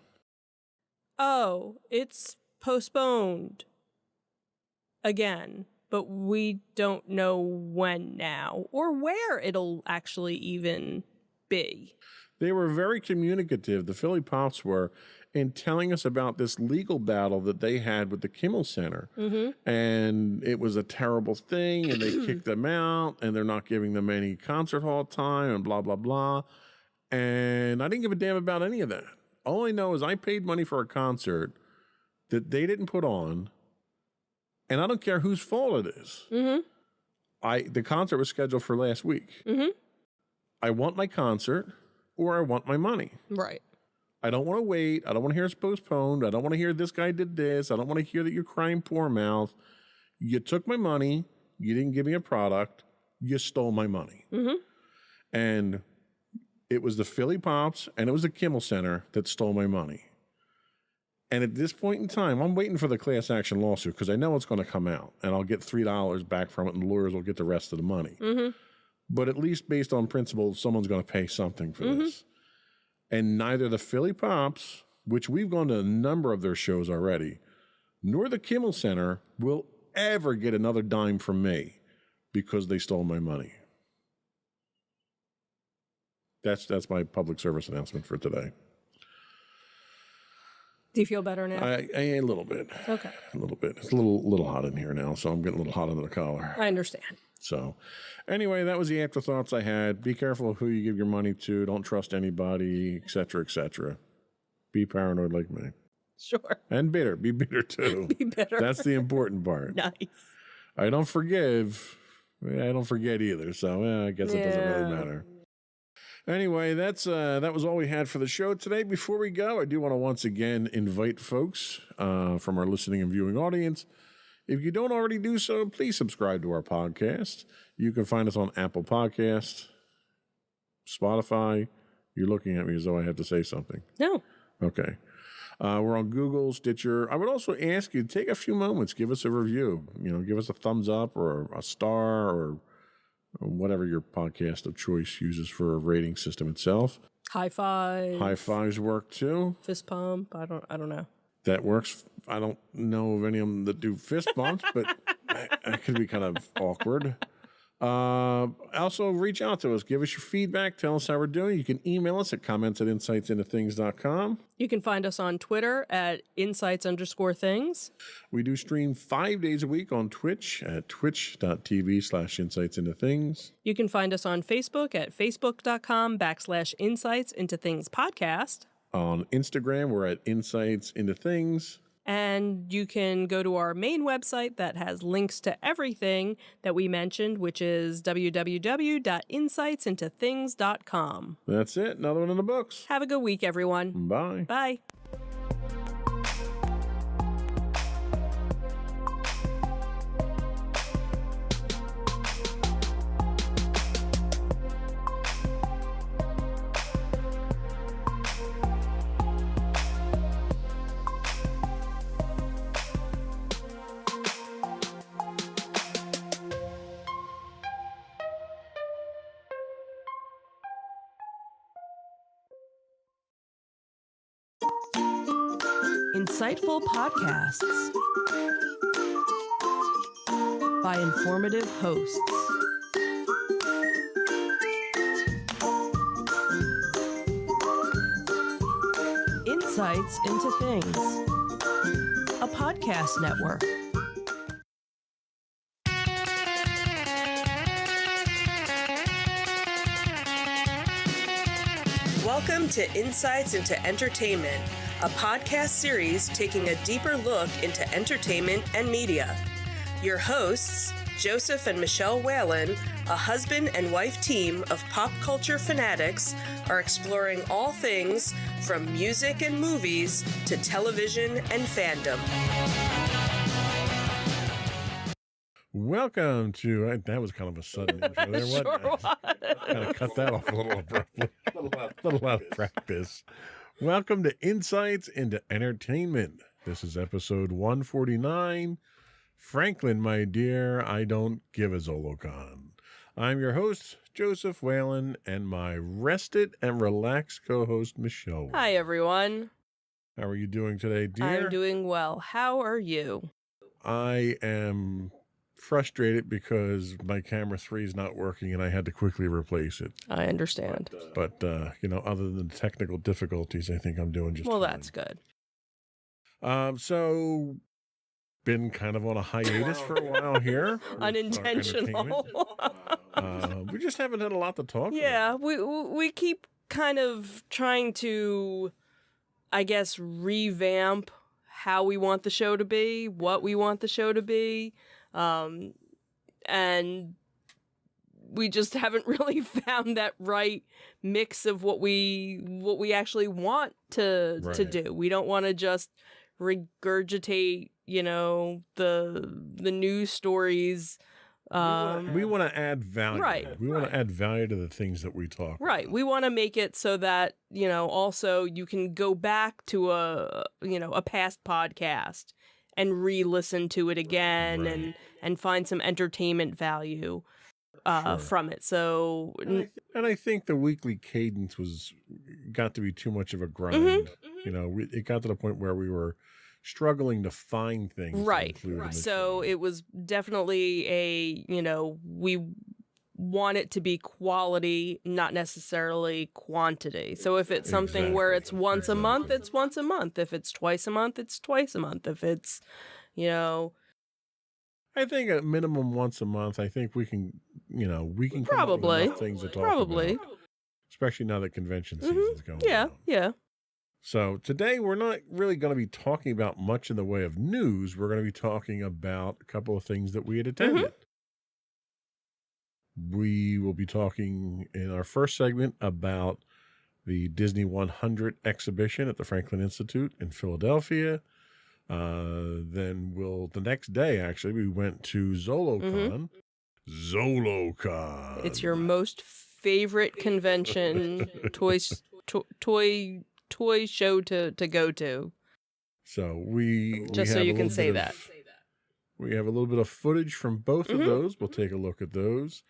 S1: Oh, it's postponed again, but we don't know when now or where it'll actually even be.
S3: They were very communicative, the Philly Pops were, in telling us about this legal battle that they had with the Kimmel Center. And it was a terrible thing, and they kicked them out, and they're not giving them any concert hall time, and blah, blah, blah. And I didn't give a damn about any of that. All I know is I paid money for a concert that they didn't put on, and I don't care whose fault it is. The concert was scheduled for last week. I want my concert, or I want my money.
S1: Right.
S3: I don't want to wait. I don't want to hear it's postponed. I don't want to hear this guy did this. I don't want to hear that you're crying poor mouth. You took my money. You didn't give me a product. You stole my money. And it was the Philly Pops and it was the Kimmel Center that stole my money. And at this point in time, I'm waiting for the class action lawsuit because I know it's going to come out and I'll get $3 back from it and the lawyers will get the rest of the money. But at least based on principle, someone's going to pay something for this. And neither the Philly Pops, which we've gone to a number of their shows already, nor the Kimmel Center will ever get another dime from me because they stole my money. That's my public service announcement for today.
S1: Do you feel better now?
S3: A little bit.
S1: Okay.
S3: A little bit. It's a little hot in here now, so I'm getting a little hot under the collar.
S1: I understand.
S3: So anyway, that was the afterthoughts I had. Be careful of who you give your money to. Don't trust anybody, et cetera, et cetera. Be paranoid like me.
S1: Sure.
S3: And bitter. Be bitter too.
S1: Be bitter.
S3: That's the important part.
S1: Nice.
S3: I don't forgive. I don't forget either. So I guess it doesn't really matter. Anyway, that was all we had for the show today. Before we go, I do want to once again invite folks from our listening and viewing audience. If you don't already do so, please subscribe to our podcast. You can find us on Apple Podcasts, Spotify. You're looking at me as though I have to say something.
S1: No.
S3: Okay. We're on Google, Stitcher. I would also ask you to take a few moments, give us a review. Give us a thumbs up or a star or whatever your podcast of choice uses for a rating system itself.
S1: High five.
S3: High fives work too.
S1: Fist pump. I don't know.
S3: That works. I don't know of any of them that do fist bumps, but that could be kind of awkward. Also, reach out to us. Give us your feedback. Tell us how we're doing. You can email us at comments@insightsintothings.com.
S1: You can find us on Twitter at insights_things.
S3: We do stream 5 days a week on Twitch at twitch.tv/insightsintothings.
S1: You can find us on Facebook at facebook.com/insightsintothingspodcast.
S3: On Instagram, we're at Insights Into Things.
S1: And you can go to our main website that has links to everything that we mentioned, which is www.insightsintothings.com.
S3: That's it. Another one in the books.
S1: Have a good week, everyone.
S3: Bye.
S1: Bye. Insightful podcasts by informative hosts. Insights into Things, a podcast network. Welcome to Insights into Entertainment, a podcast series taking a deeper look into entertainment and media. Your hosts, Joseph and Michelle Whalen, a husband and wife team of pop culture fanatics, are exploring all things from music and movies to television and fandom.
S3: Welcome to, that was kind of a sudden intro there, wasn't
S1: Sure
S3: it?
S1: was.
S3: Kind of cut that off a little abruptly. A little out of practice. Welcome to Insights into Entertainment. This is episode 149. Franklin, my dear, I don't give a Zolocon. I'm your host, Joseph Whalen, and my rested and relaxed co-host, Michelle Whalen.
S1: Hi, everyone.
S3: How are you doing today, dear?
S1: I'm doing well. How are you?
S3: I am frustrated because my camera 3 is not working and I had to quickly replace it.
S1: I understand.
S3: But other than the technical difficulties, I think I'm doing just
S1: Well,
S3: fine.
S1: that's good.
S3: So been kind of on a hiatus for a while here.
S1: Unintentional.
S3: We just haven't had a lot to talk
S1: Yeah,
S3: about.
S1: we keep kind of trying to, I guess, revamp how we want the show to be, what we want the show to be, and we just haven't really found that right mix of what we actually want to
S3: Right.
S1: do. We don't want to just regurgitate, the news stories.
S3: We want to add value.
S1: Right,
S3: We want to add value to the things that we talk
S1: Right.
S3: about.
S1: We want to make it so that, also you can go back to a past podcast and re-listen to it again
S3: Right.
S1: and find some entertainment value
S3: Sure.
S1: from it. So,
S3: And I think the weekly cadence got to be too much of a grind.
S1: Mm-hmm.
S3: It got to the point where we were struggling to find things. to
S1: right.
S3: include in the
S1: So
S3: show.
S1: it was definitely we want it to be quality, not necessarily quantity. So if it's something where it's
S3: Exactly.
S1: once a month, it's once a month. If it's twice a month, it's twice a month. If it's,
S3: I think at minimum once a month. I think we can come up with
S1: Probably.
S3: enough things to talk
S1: Probably.
S3: about, especially now that convention
S1: Mhm.
S3: season's going
S1: Yeah,
S3: on.
S1: yeah.
S3: So today we're not really going to be talking about much in the way of news. We're going to be talking about a couple of things that we had attended. We will be talking in our first segment about the Disney 100 exhibition at the Franklin Institute in Philadelphia. Then the next day, actually, we went to ZoloCon. ZoloCon.
S1: It's your most favorite convention, toy show to go to.
S3: So we
S1: Just
S3: we
S1: so
S3: have
S1: you
S3: a
S1: can
S3: little
S1: say
S3: bit
S1: that.
S3: We have a little bit of footage from both of those. We'll take a look at those.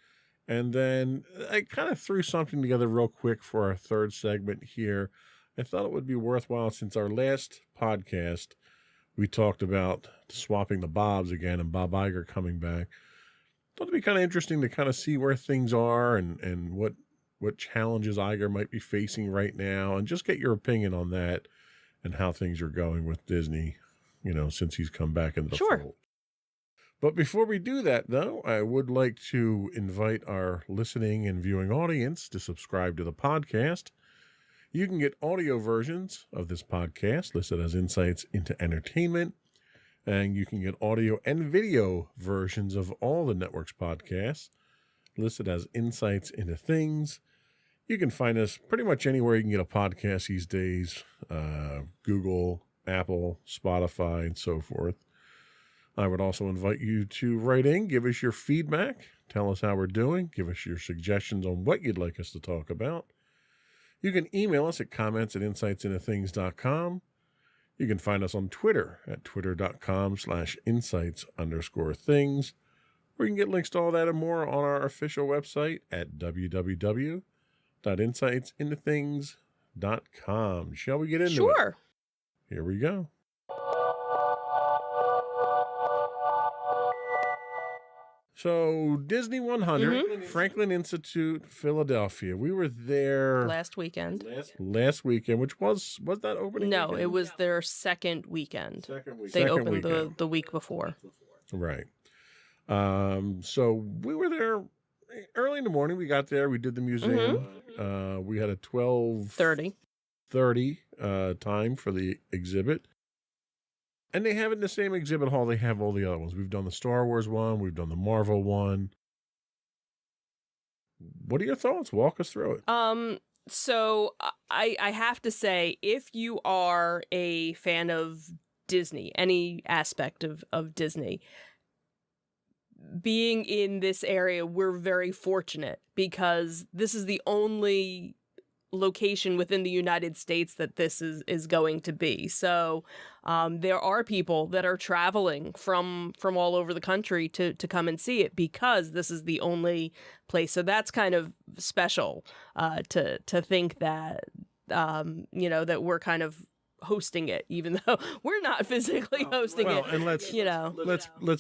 S3: And then I kind of threw something together real quick for our third segment here. I thought it would be worthwhile, since our last podcast, we talked about swapping the Bobs again and Bob Iger coming back. Thought it'd be kind of interesting to kind of see where things are and what challenges Iger might be facing right now, and just get your opinion on that and how things are going with Disney, since he's come back into the fold. But before we do that, though, I would like to invite our listening and viewing audience to subscribe to the podcast. You can get audio versions of this podcast listed as Insights into Entertainment, and you can get audio and video versions of all the network's podcasts listed as Insights into Things. You can find us pretty much anywhere you can get a podcast these days, Google, Apple, Spotify, and so forth. I would also invite you to write in, give us your feedback, tell us how we're doing, give us your suggestions on what you'd like us to talk about. You can email us at comments@insightsintothings.com. You can find us on Twitter at twitter.com/insights_things. Or you can get links to all that and more on our official website at www.insightsintothings.com. Shall we get into it?
S1: Sure.
S3: Here we go. So, Disney 100, Franklin Institute, Philadelphia. We were there
S1: Last weekend.
S3: last weekend, which was that opening
S1: No,
S3: weekend?
S1: it was their second weekend.
S3: Second weekend.
S1: They
S3: Second
S1: opened
S3: weekend.
S1: the week before.
S3: Right. So we were there early in the morning. We got there. We did the museum. We had a 12:30 time for the exhibit. And they have it in the same exhibit hall they have all the other ones. We've done the Star Wars one. We've done the Marvel one. What are your thoughts? Walk us through it.
S1: So I have to say, if you are a fan of Disney, any aspect of Disney, being in this area, we're very fortunate because this is the only location within the United States that this is going to be. So there are people that are traveling from all over the country to come and see it because this is the only place. So that's kind of special to think that that we're kind of hosting it, even though we're not physically hosting it.
S3: And let's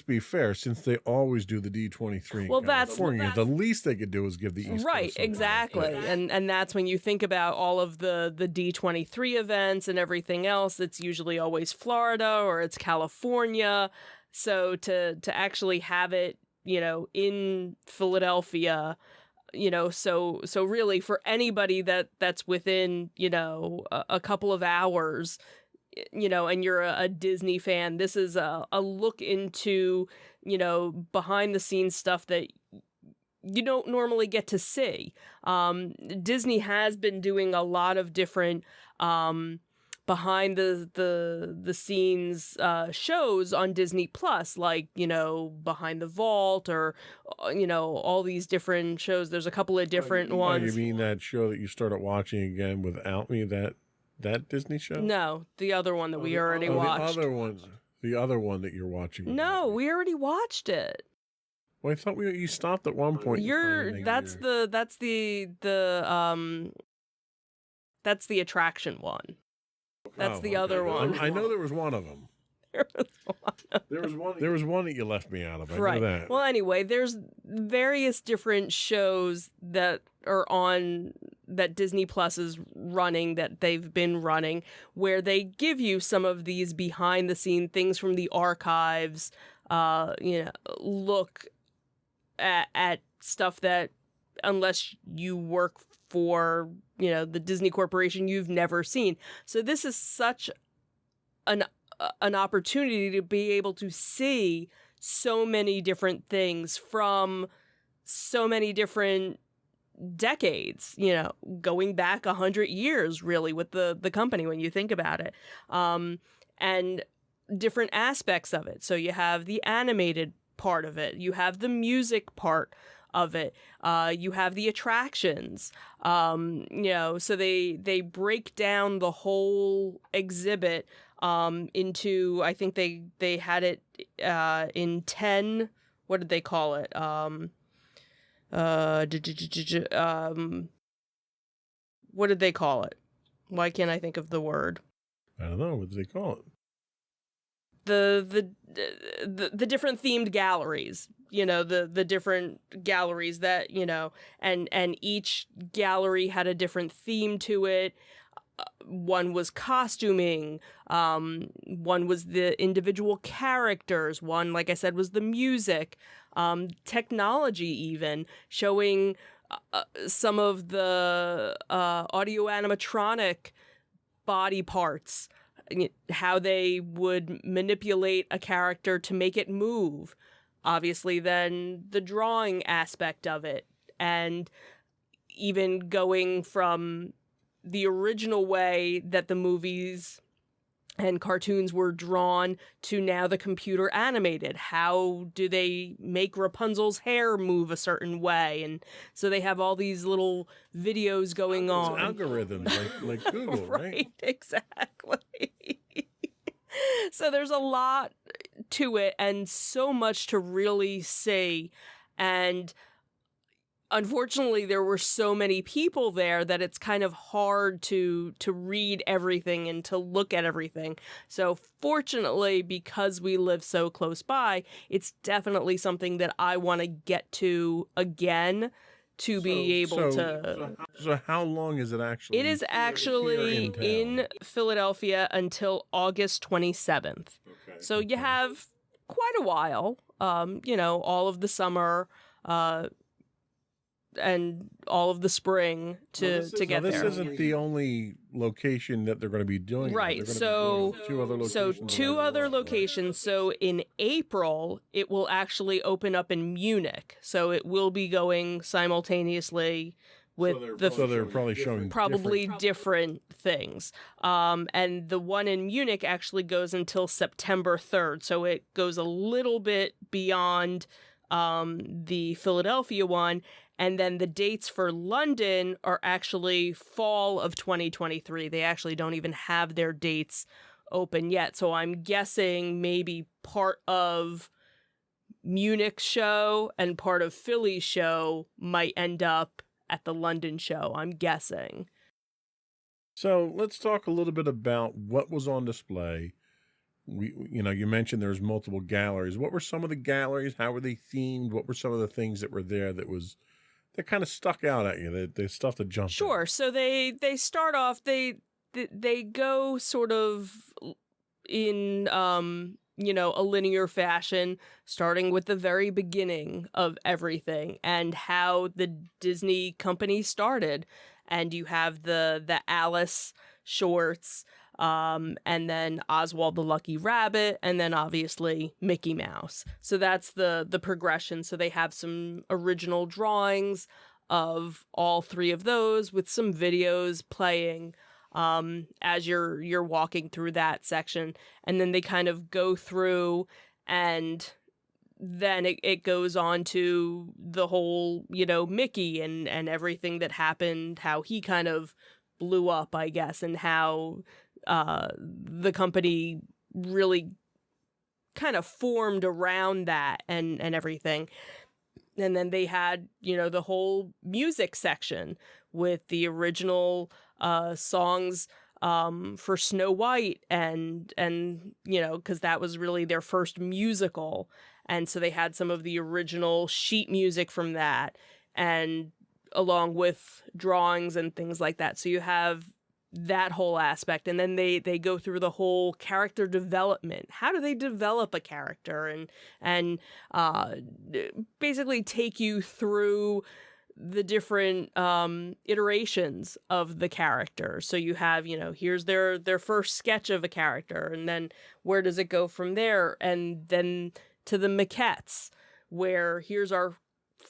S3: be fair, since they always do the D23 in California, the least they could do is give the East
S1: right,
S3: Coast something.
S1: exactly. And that's when you think about all of the D23 events and everything else, it's usually always Florida or it's California. So to actually have it, in Philadelphia, so really for anybody that's within, a couple of hours, and you're a Disney fan, this is a look into, behind the scenes stuff that you don't normally get to see. Disney has been doing a lot of different behind the scenes shows on Disney Plus, like Behind the Vault, or all these different shows. There's a couple of different ones.
S3: You mean that show that you started watching again without me? That Disney show?
S1: No, the other one that we already watched.
S3: The other one that you're watching.
S1: No, we already watched it.
S3: Well, I thought you stopped at one point.
S1: That's the attraction one. That's the other one.
S3: I know there was one of them. There was one that you left me out of. I know that.
S1: Well, anyway, there's various different shows that are on that Disney Plus is running, that they've been running, where they give you some of these behind the scene things from the archives. Look at stuff that, unless you work for the Disney Corporation, you've never seen. So this is such an opportunity to be able to see so many different things, from so many different decades, going back 100 years really with the company when you think about it, and different aspects of it. So you have the animated part of it, you have the music part of it, you have the attractions, so they break down the whole exhibit into, I think they had it in 10, what did they call it? What did they call it? Why can't I think of the word?
S3: I don't know. What do they call it?
S1: The different themed galleries, the different galleries that, and each gallery had a different theme to it. One was costuming, one was the individual characters, one, like I said, was the music, technology, even showing some of the audio animatronic body parts, how they would manipulate a character to make it move. Obviously, then the drawing aspect of it, and even going from the original way that the movies and cartoons were drawn to now the computer animated. How do they make Rapunzel's hair move a certain way? And so they have all these little videos going on.
S3: Algorithms like Google, right?
S1: Exactly. So there's a lot to it and so much to really see. And unfortunately, there were so many people there that it's kind of hard to read everything and to look at everything. So fortunately, because we live so close by, it's definitely something that I want to get to again to be able to...
S3: So how long is it actually?
S1: It is actually in Philadelphia until August 27th. Okay. So you have quite a while, all of the summer, and all of the spring to get there.
S3: This isn't the only location that they're going to be doing.
S1: Right. So two other locations. So in April, it will actually open up in Munich. So it will be going simultaneously with
S3: so they're probably showing
S1: different things. And the one in Munich actually goes until September 3rd. So it goes a little bit beyond the Philadelphia one. And then the dates for London are actually fall of 2023. They actually don't even have their dates open yet. So I'm guessing maybe part of Munich show and part of Philly show might end up at the London show, I'm guessing.
S3: So let's talk a little bit about what was on display. You mentioned there's multiple galleries. What were some of the galleries? How were they themed? What were some of the things that were there that kind of stuck out at you? They stuff that jumped.
S1: Sure.
S3: Out.
S1: So they start off. They go sort of in a linear fashion, starting with the very beginning of everything and how the Disney company started. And you have the Alice shorts, and then Oswald the Lucky Rabbit, and then obviously Mickey Mouse. So that's the progression. So they have some original drawings of all three of those with some videos playing as you're walking through that section. And then they kind of go through, and then it goes on to the whole, Mickey and everything that happened, how he kind of blew up, I guess, and how the company really kind of formed around that and everything. And then they had, the whole music section with the original songs for Snow White and because that was really their first musical. And so they had some of the original sheet music from that, and along with drawings and things like that. So you have that whole aspect. And then they go through the whole character development. How do they develop a character and basically take you through the different iterations of the character. So you have, here's their first sketch of a character, and then where does it go from there? And then to the maquettes, where here's our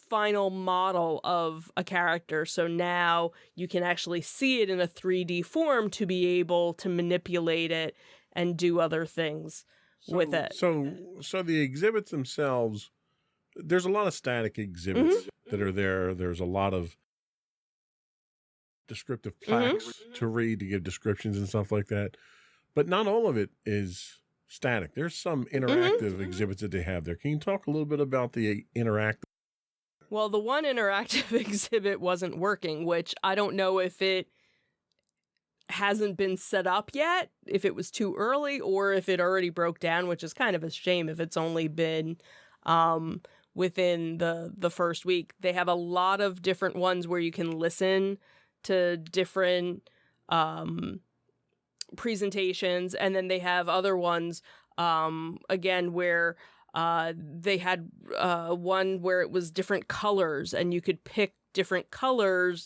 S1: final model of a character. So now you can actually see it in a 3D form to be able to manipulate it and do other things with it.
S3: So the exhibits themselves, there's a lot of static exhibits that are there. There's a lot of descriptive plaques to read to give descriptions and stuff like that. But not all of it is static. There's some interactive exhibits that they have there. Can you talk a little bit about the interactive?
S1: Well, the one interactive exhibit wasn't working, which I don't know if it hasn't been set up yet, if it was too early, or if it already broke down, which is kind of a shame if it's only been within the first week. They have a lot of different ones where you can listen to different presentations, and then they have other ones again where they had one where it was different colors, and you could pick different color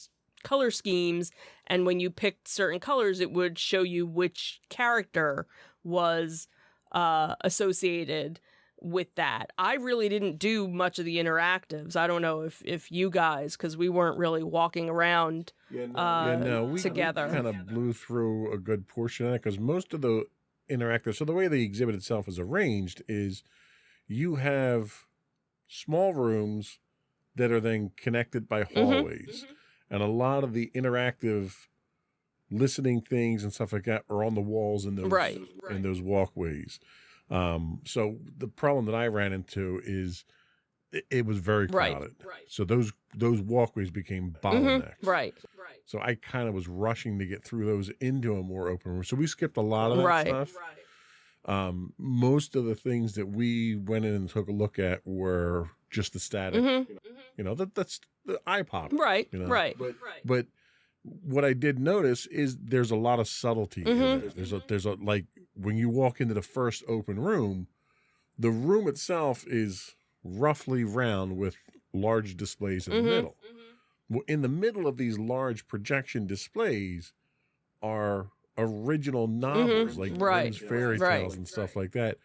S1: schemes, and when you picked certain colors it would show you which character was associated with that. I really didn't do much of the interactives. I don't know if you guys, because we weren't really walking around
S3: We
S1: together.
S3: kind of blew through a good portion of that because most of the interactive, so the way the exhibit itself is arranged is you have small rooms that are then connected by hallways. And a lot of the interactive listening things and stuff like that are on the walls in those, in those walkways. So the problem that I ran into is it was very crowded. So those walkways became bottlenecks. So I kind of was rushing to get through those into a more open room. So we skipped a lot of that stuff. Most of the things that we went in and took a look at were just the static. You know, that's the eye pop. You know? But what I did notice is there's a lot of subtlety in there. There's a like when you walk into the first open room, the room itself is roughly round with large displays in the middle. Well, in the middle of these large projection displays are original novels like Grimm's fairy tales and stuff like that,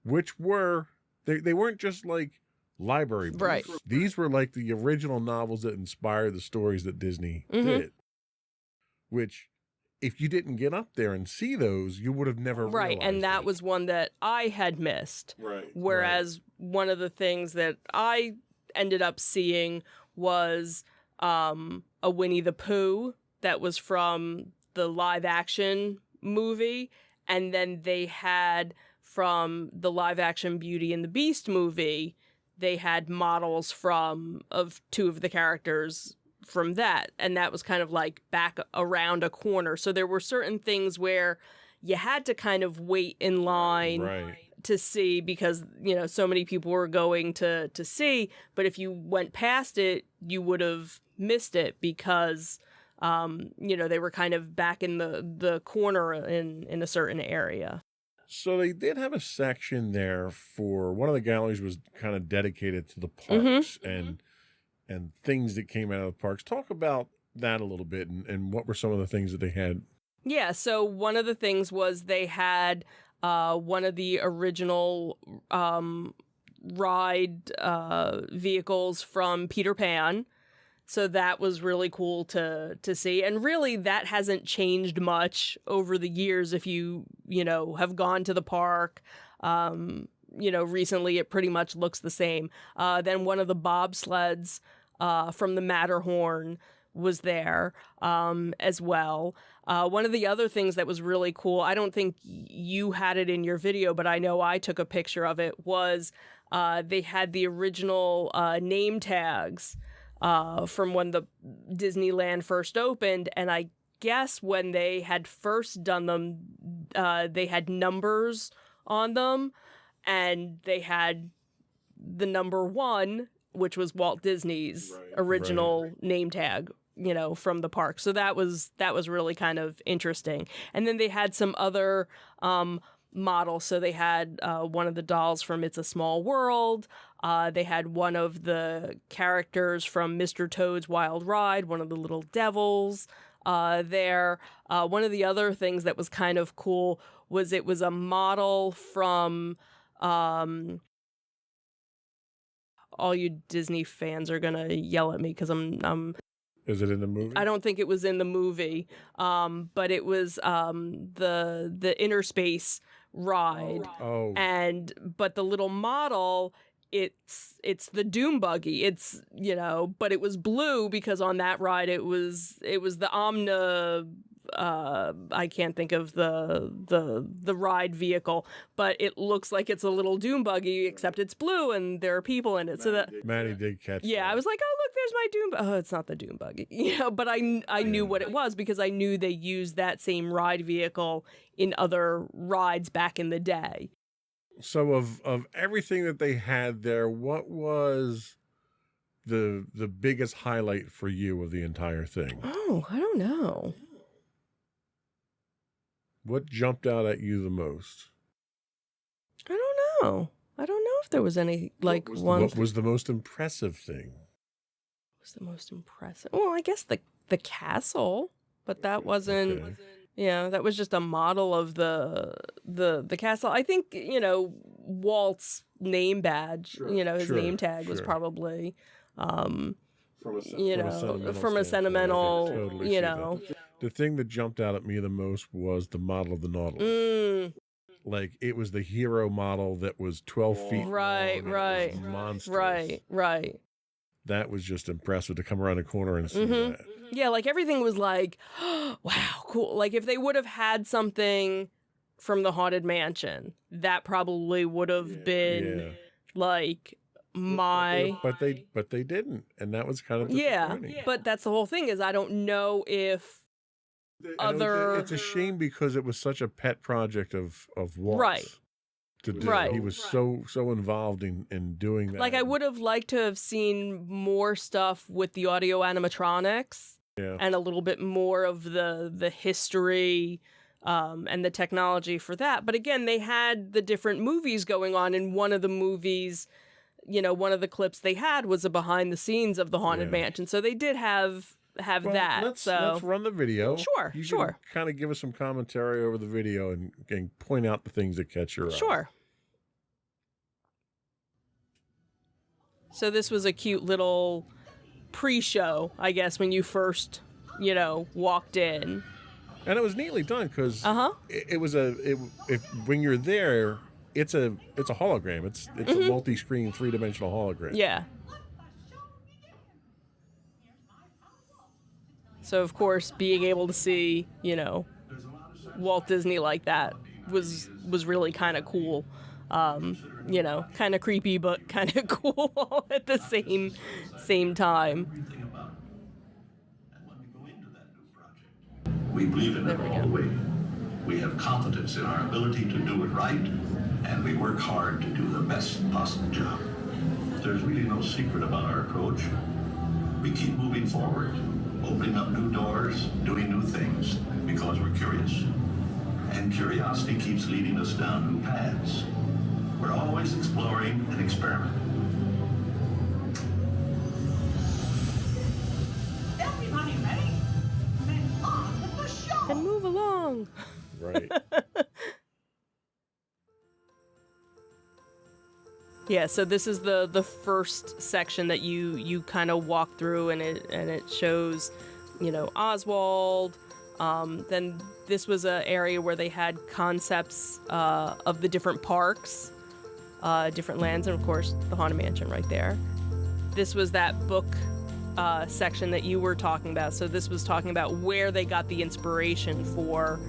S3: which were they weren't just like library books. These were like the original novels that inspired the stories that Disney did, which if you didn't get up there and see those, you would have never realized.
S1: And that was one that I had missed. Whereas one of the things that I ended up seeing was a Winnie the Pooh that was from the live action movie, and then they had from the live action Beauty and the Beast movie, they had models of two of the characters from that, and that was kind of like back around a corner. So there were certain things where you had to kind of wait in line to see because, you know, so many people were going to see, but if you went past it, you would have missed it because you know, they were kind of back in the corner in a certain area.
S3: So they did have a section there for one of the galleries was kind of dedicated to the parks and things that came out of the parks. Talk about that a little bit and what were some of the things that they had?
S1: Yeah, so one of the things was they had one of the original ride vehicles from Peter Pan. So that was really cool to see. And really, that hasn't changed much over the years. If you know, have gone to the park, you know, recently, it pretty much looks the same. Then one of the bobsleds from the Matterhorn was there as well. One of the other things that was really cool, I don't think you had it in your video, but I know I took a picture of it, was they had the original name tags from when the Disneyland first opened, and I guess when they had first done them, they had numbers on them, and they had the number 1, which was Walt Disney's original name tag, you know, from the park. So that was really kind of interesting. And then they had some other models. So they had one of the dolls from It's a Small World. They had one of the characters from Mr. Toad's Wild Ride, one of the little devils there. One of the other things that was kind of cool was it was a model from all you Disney fans are gonna yell at me because I'm.
S3: Is it in the movie?
S1: I don't think it was in the movie, but it was the Inner Space ride,
S3: Oh,
S1: but the little model, it's the Doom buggy. It's but it was blue because on that ride it was the Omna. I can't think of the ride vehicle, but it looks like it's a little Doom buggy, except it's blue and there are people in it. So that
S3: Maddie did catch
S1: yeah,
S3: that.
S1: I was like, oh look, there's my Doom. Oh, it's not the Doom buggy, but I knew what it was because I knew they used that same ride vehicle in other rides back in the day.
S3: So of everything that they had there, what was the biggest highlight for you of the entire thing?
S1: Oh, I don't know.
S3: What jumped out at you the most?
S1: I don't know. I don't know if there was any like one.
S3: What was the most impressive thing?
S1: Was the most impressive? Well, I guess the castle, but that wasn't.
S3: Okay.
S1: Yeah, that was just a model of the castle. I think Walt's name badge.
S3: Sure,
S1: His
S3: sure,
S1: name tag was
S3: sure.
S1: probably.
S3: From
S1: From a
S3: standpoint,
S1: sentimental.
S3: I can totally see that. The thing that jumped out at me the most was the model of the Nautilus.
S1: Mm,
S3: Like it was the hero model that was 12 feet
S1: Right,
S3: long.
S1: right,
S3: and it was monstrous.
S1: right.
S3: That was just impressive to come around the corner and see
S1: Mhm.
S3: that.
S1: Yeah, like everything was like, wow, cool. Like if they would have had something from the Haunted Mansion, that probably would have been
S3: Yeah.
S1: like my
S3: But they didn't, and that was kind of disappointing.
S1: But that's the whole thing is I don't know if
S3: It's a shame because it was such a pet project of Walt's.
S1: Right.
S3: To do.
S1: Right.
S3: He was so involved in doing that.
S1: like I would have liked to have seen more stuff with the audio animatronics
S3: Yeah.
S1: and a little bit more of the history and the technology for that. But again, they had the different movies going on. In one of the movies, one of the clips they had was a behind the scenes of the Haunted
S3: Yeah.
S1: Mansion. So they did have
S3: Well,
S1: that.
S3: let's run the video.
S1: Sure,
S3: You
S1: sure.
S3: can kind of give us some commentary over the video and point out the things that catch your eye.
S1: Sure. So this was a cute little pre-show, I guess, when you first, walked in.
S3: And it was neatly done because
S1: Uh-huh.
S3: it was when you're there, it's a hologram. It's a multi-screen 3-dimensional hologram.
S1: Yeah. So of course, being able to see, Walt Disney like that was really kind of cool. Kind of creepy, but kind of cool all at the same time.
S6: We believe in
S1: There
S6: it
S1: we
S6: all
S1: go.
S6: the way. We have confidence in our ability to do it right, and we work hard to do the best possible job. There's really no secret about our approach. We keep moving forward, opening up new doors, doing new things, because we're curious. And curiosity keeps leading us down new paths. We're always exploring and experimenting.
S7: Everybody ready? Then on with the show!
S1: And move along.
S3: Right.
S1: Yeah, so this is the first section that you kind of walk through, and it shows, Oswald. Then this was an area where they had concepts of the different parks, different lands, and of course the Haunted Mansion right there. This was that book section that you were talking about. So this was talking about where they got the inspiration for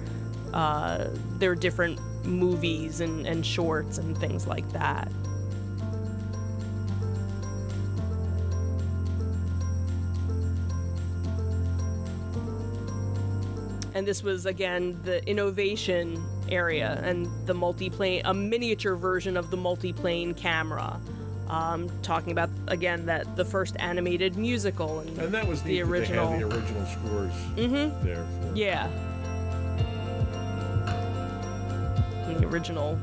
S1: their different movies and shorts and things like that. And this was, again, the innovation area and the multiplane, a miniature version of the multiplane camera. Talking about, again, that the first animated musical and
S3: And that was
S1: the
S3: neat that
S1: original.
S3: They had the original scores
S1: Mm-hmm.
S3: there. For it.
S1: Yeah. And the original,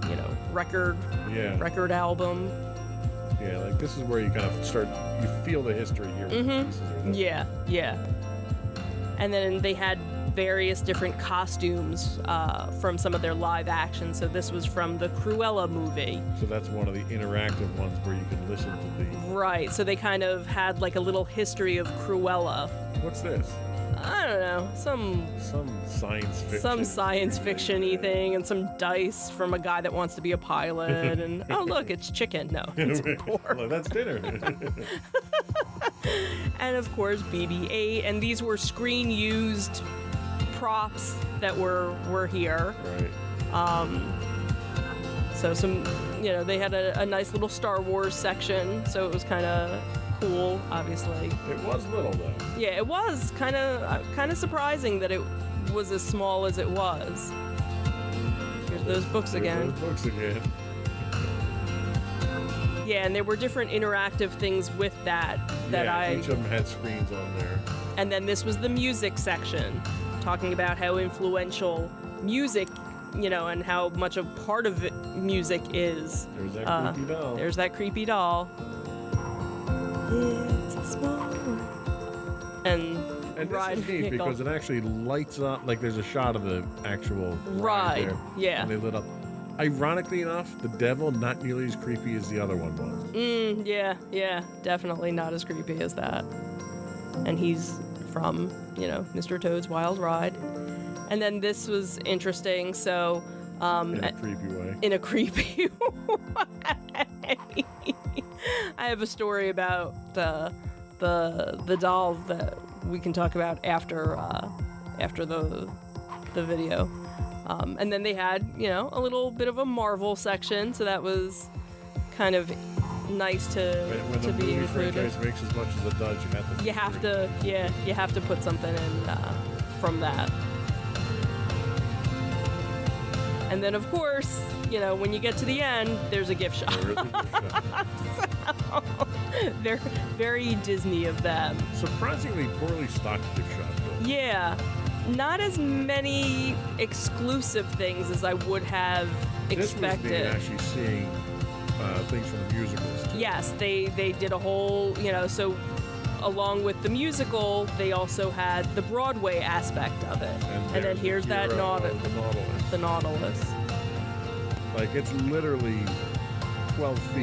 S1: record
S3: Yeah.
S1: album.
S3: Yeah. Like this is where you kind of you feel the history here. When the pieces are there.
S1: Yeah. And then they had various different costumes from some of their live action. So this was from the Cruella movie.
S3: So that's one of the interactive ones where you can listen to the...
S1: Right, so they kind of had like a little history of Cruella.
S3: What's this?
S1: I don't know, some
S3: science fiction.
S1: Some science fiction-y thing, and some dice from a guy that wants to be a pilot, and oh look, it's chicken. No, it's pork.
S3: Well, that's dinner.
S1: And of course BB-8, and these were screen-used props that were here.
S3: Right.
S1: So some, they had a nice little Star Wars section, so it was kind of cool, obviously.
S3: It was little though.
S1: Yeah, it was kind of surprising that it was as small as it was. Here's those books again.
S3: Those books again.
S1: Yeah, and there were different interactive things with that
S3: each of them had screens on there.
S1: And then this was the music section, talking about how influential music, and how much a part of music is.
S3: There's that creepy doll.
S1: There's that creepy doll. It's a small world. And
S3: this is neat because it actually lights up, like there's a shot of the actual ride there,
S1: yeah.
S3: And they lit up. Ironically enough, the devil not nearly as creepy as the other one was.
S1: Yeah, definitely not as creepy as that. And he's from, Mr. Toad's Wild Ride. And then this was interesting, so...
S3: in a creepy way.
S1: In a creepy way. I have a story about the doll that we can talk about after the video. And then they had, a little bit of a Marvel section, so that was kind of nice to
S3: when the
S1: be
S3: movie
S1: included.
S3: franchise makes as much as it does,
S1: you have to put something in from that. And then, of course, when you get to the end, there's a gift shop.
S3: There is a gift shop.
S1: So, they're very Disney of them.
S3: Surprisingly poorly stocked gift shop, though.
S1: Yeah. Not as many exclusive things as I would have expected.
S3: This was actually seeing things from the musicals, too.
S1: Yes, they did a whole, so along with the musical, they also had the Broadway aspect of it. And then here's that
S3: the
S1: Nautilus.
S3: Like, it's literally 12 feet